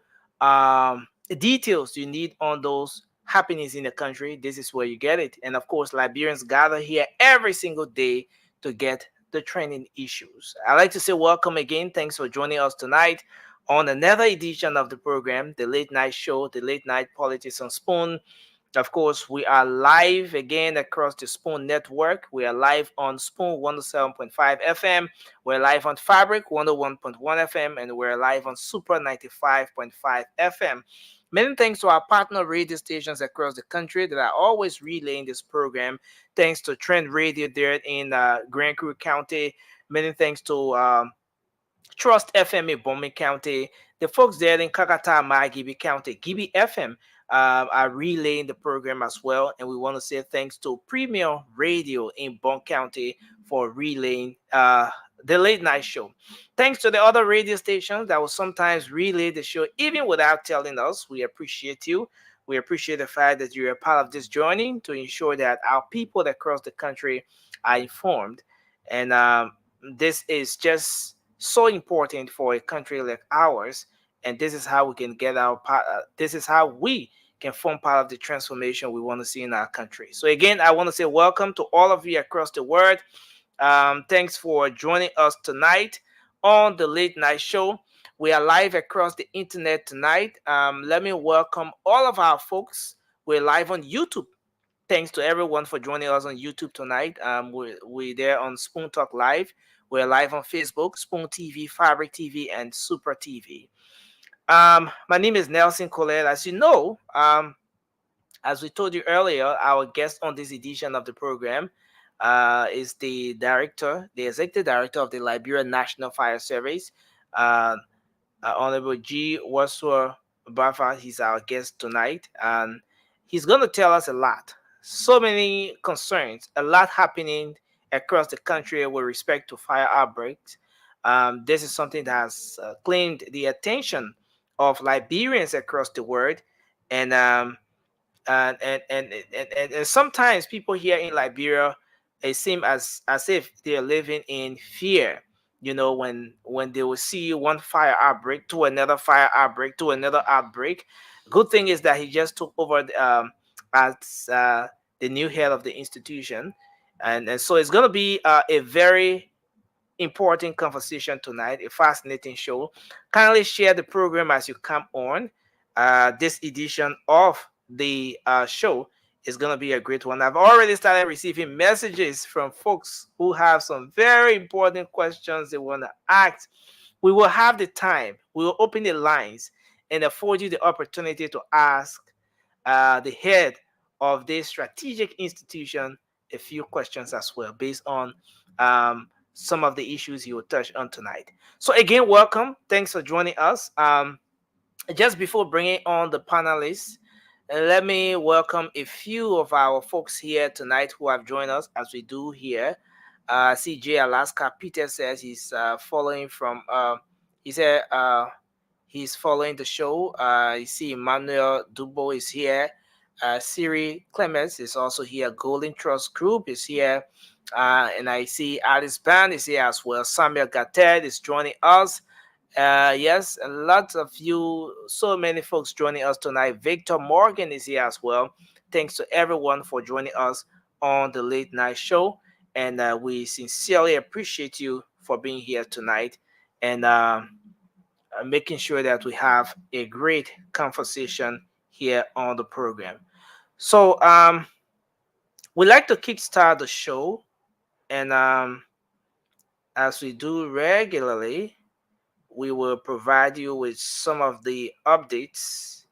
details you need on those happenings in the country. This is where you get it. And of course, Liberians gather here every single day to get the training issues. I'd like to say welcome again. Thanks for joining us tonight on another edition of the program, the Late Night Show, the Late Night Politics on Spoon. Of course, we are live again across the Spoon Network. We are live on Spoon 107.5 FM. We're live on Fabric 101.1 FM, and we're live on Super 95.5 FM. Many thanks to our partner radio stations across the country that are always relaying this program. Thanks to Trend Radio there in Grand Creek County. Many thanks to Trust FM in Bowman County. The folks there in Kakata, Gibi County, Gibi FM are relaying the program as well. And we want to say thanks to Premium Radio in Bon County for relaying the late night show. Thanks to the other radio stations that will sometimes relay the show even without telling us. We appreciate you. We appreciate the fact that you're a part of this journey to ensure that our people across the country are informed. And this is just so important for a country like ours. And this is how we can get our part. This is how we can form part of the transformation we want to see in our country. So again, I want to say welcome to all of you across the world. Thanks for joining us tonight on the Late Night Show. We are live across the internet tonight. Let me welcome all of our folks. We're live on YouTube. Thanks to everyone for joining us on YouTube tonight. We're there on Spoon Talk Live. We're live on Facebook, Spoon TV, Fabric TV, and Super TV. My name is Nelson Colette. As you know, as we told you earlier, our guest on this edition of the program is the director, the executive director of the Liberia National Fire Service, Honorable G. Waswa Bafa. He's our guest tonight, and he's going to tell us a lot. So many concerns, a lot happening across the country with respect to fire outbreaks. This is something that has claimed the attention of Liberians across the world, and and sometimes people here in Liberia, it seems as if they are living in fear. You know, when they will see one fire outbreak to another fire outbreak to another outbreak. Good thing is that he just took over as the new head of the institution, and so it's going to be a very important conversation tonight, a fascinating show. Kindly share the program as you come on. This edition of the show is going to be a great one. I've already started receiving messages from folks who have some very important questions they want to ask. We will have the time, we will open the lines and afford you the opportunity to ask the head of this strategic institution a few questions as well based on some of the issues you will touch on tonight. So again, welcome. Thanks for joining us. Just before bringing on the panelists, let me welcome a few of our folks here tonight who have joined us as we do here. CJ Alaska Peter says he's following from. He said he's following the show. You see Emmanuel Dubo is here. Siri Clemens is also here. Golden Trust Group is here. And I see Alice Band is here as well. Samuel Gatted is joining us. Yes, a lot of you, so many folks joining us tonight. Victor Morgan is here as well. Thanks to everyone for joining us on the Late Night Show. And we sincerely appreciate you for being here tonight and making sure that we have a great conversation here on the program. So we like to kickstart the show, and as we do regularly, we will provide you with some of the updates.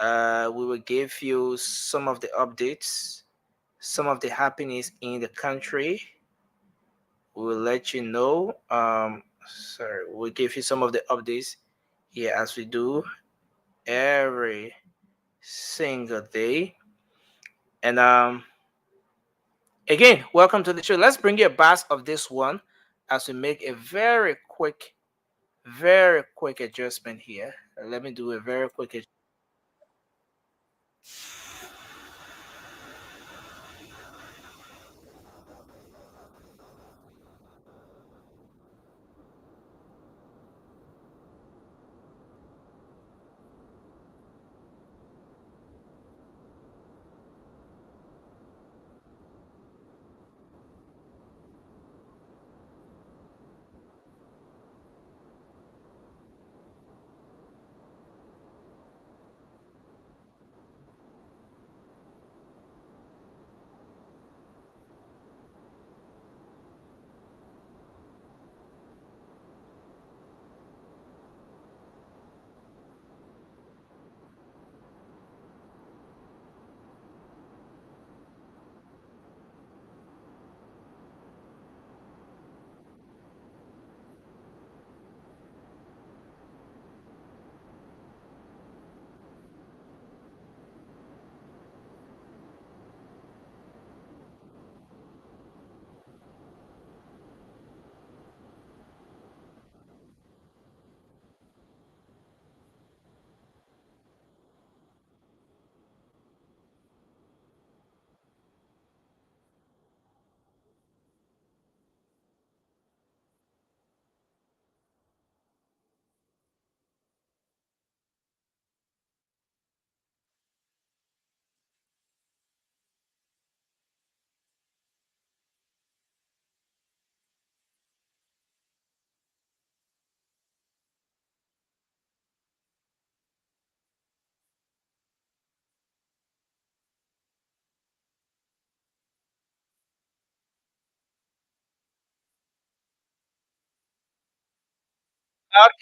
We will give you some of the updates, some of the happenings in the country. We will let you know. We'll give you some of the updates here as we do every single day. And again, welcome to the show. Let's bring you a bus of this one as we make a very quick very quick adjustment here. Let me do a very quick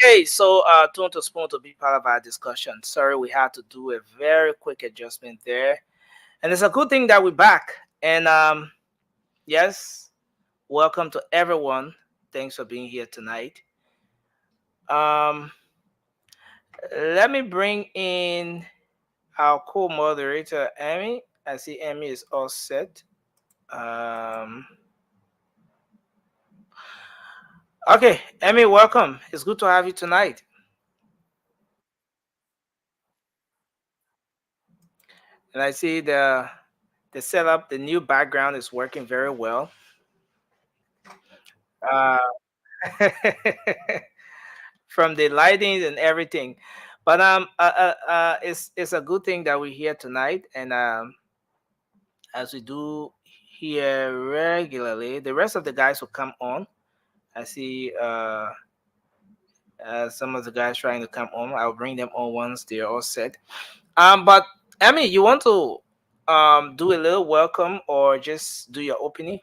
Okay, so tune to spoon to be part of our discussion. Sorry, we had to do a very quick adjustment there, and it's a good thing that we're back. And yes, welcome to everyone. Thanks for being here tonight. Um, let me bring in our co-moderator, Amy. I see Amy is all set. Um, okay, Amy, welcome. It's good to have you tonight. And I see the setup, the new background is working very well. Uh, from the lighting and everything. But it's a good thing that we're here tonight, and as we do here regularly, the rest of the guys will come on. I see some of the guys trying to come on. I'll bring them on once they're all set. But Emmy, you want to do a little welcome or just do your opening?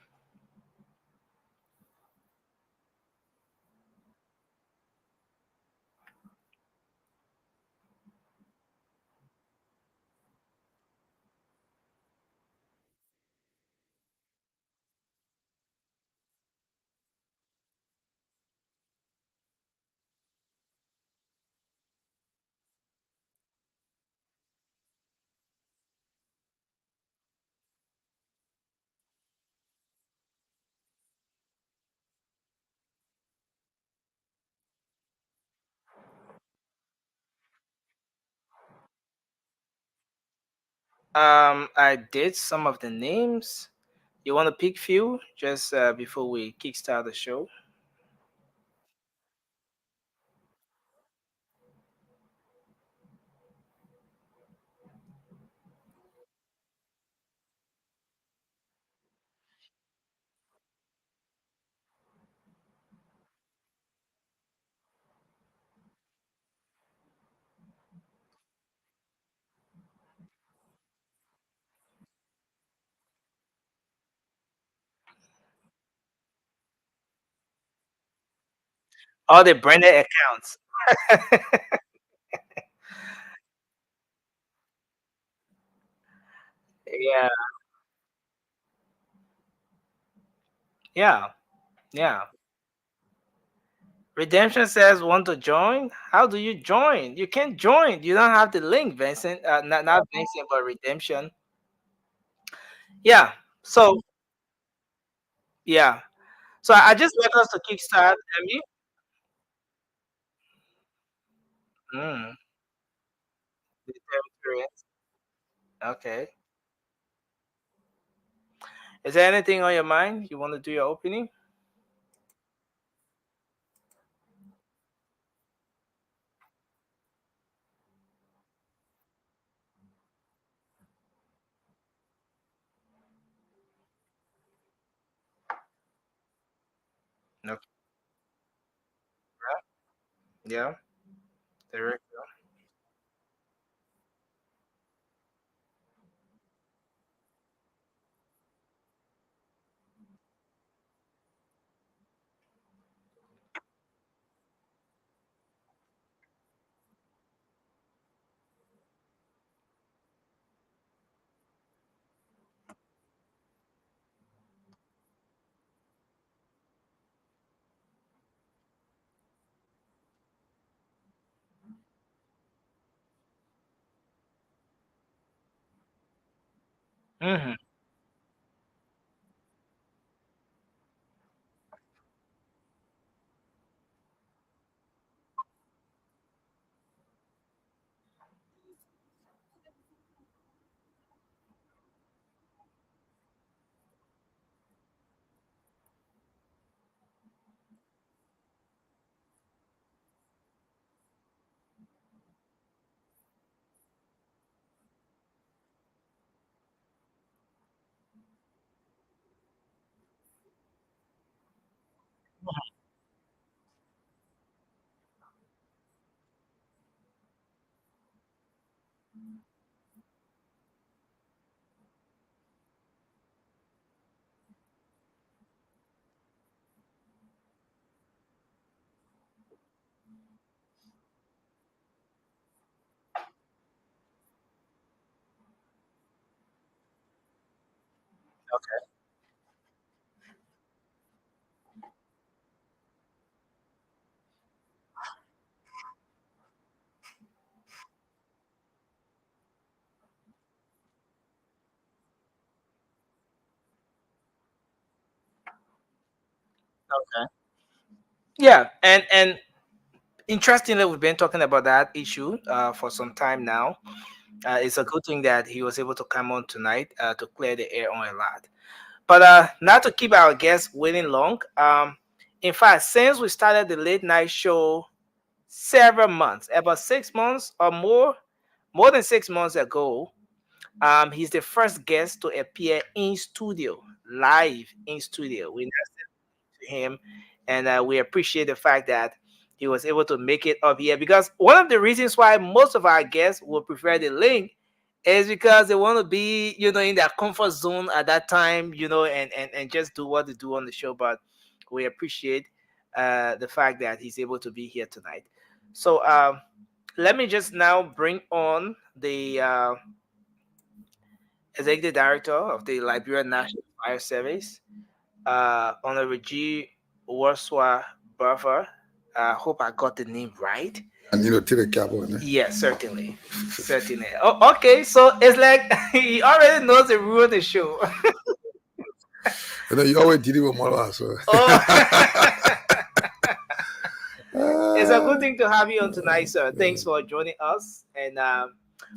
I did some of the names. You want to pick few just before we kickstart the show? All the branded accounts. Yeah, yeah, yeah. Redemption says want to join. How do you join? You can't join. You don't have the link, Vincent. Not Vincent, but Redemption. Yeah. So yeah. So I just want us to kickstart, Emmy. Mm. Experience. Okay. Is there anything on your mind you want to do your opening? No. Yeah. There we go. Mm-hmm. Okay. Okay. Yeah, and interestingly, we've been talking about that issue for some time now. It's a good thing that he was able to come on tonight to clear the air on a lot. But not to keep our guests waiting long. In fact, since we started the late night show several months, about 6 months or more than 6 months ago, he's the first guest to appear in studio, live in studio. We to him, and we appreciate the fact that he was able to make it up here. Because one of the reasons why most of our guests will prefer the link is because they want to be, in their comfort zone at that time, and just do what they do on the show. But we appreciate the fact that he's able to be here tonight. So let me just now bring on the executive director of the Liberian National Fire Service, Honorable G. Worswa Buffer. I hope I got the name right. And to the cabo. Yes, certainly. Certainly. Oh, okay, so it's like he already knows the rule of the show. You always did it with more so. It's a good thing to have you on tonight, sir. Thanks for joining us. And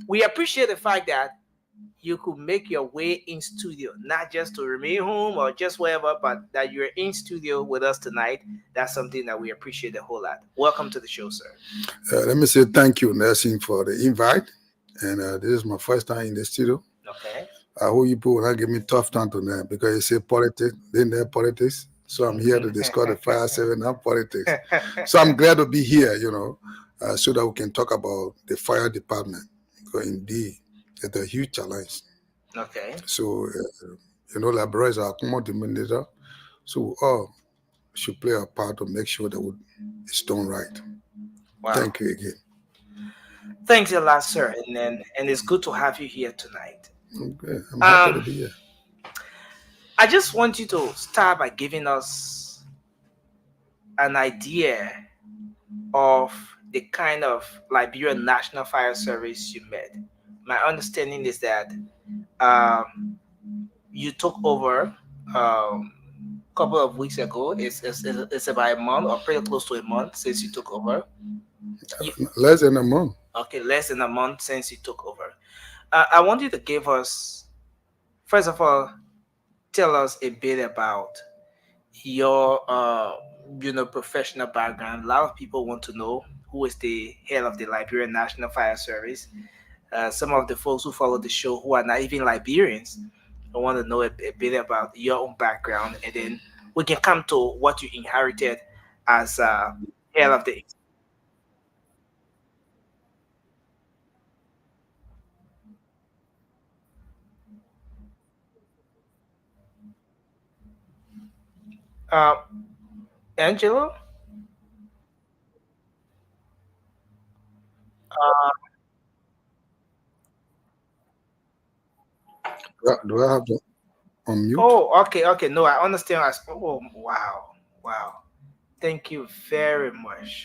we appreciate the fact that you could make your way in studio, not just to remain home or just wherever, but that you're in studio with us tonight. That's something that we appreciate a whole lot. Welcome to the show, sir. Let me say thank you, Nelson, for the invite. And this is my first time in the studio. Okay. I hope you people will not give me tough time tonight because you say politics, then there politics. So I'm here to discuss the fire service, not politics. So I'm glad to be here, so that we can talk about the fire department. Because indeed, it's a huge challenge. Okay. So, Liberia are common denominator. So we all should play a part to make sure that it's done right. Wow. Thank you again. Thanks a lot, sir. And it's good to have you here tonight. Okay. I'm happy to be here. I just want you to start by giving us an idea of the kind of Liberian National Fire Service you met. My understanding is that you took over a couple of weeks ago. It's about a month or pretty close to a month since you took over. Less than a month. Okay, less than a month since you took over. I want you to give us, first of all, tell us a bit about your professional background. A lot of people want to know who is the head of the Liberian National Fire Service. Some of the folks who follow the show who are not even Liberians, I want to know a bit about your own background, and then we can come to what you inherited as head of the. Uh, Angelo. Uh, Do I have to unmute? oh, okay, okay. No, I understand. Oh, wow, wow. Thank you very much.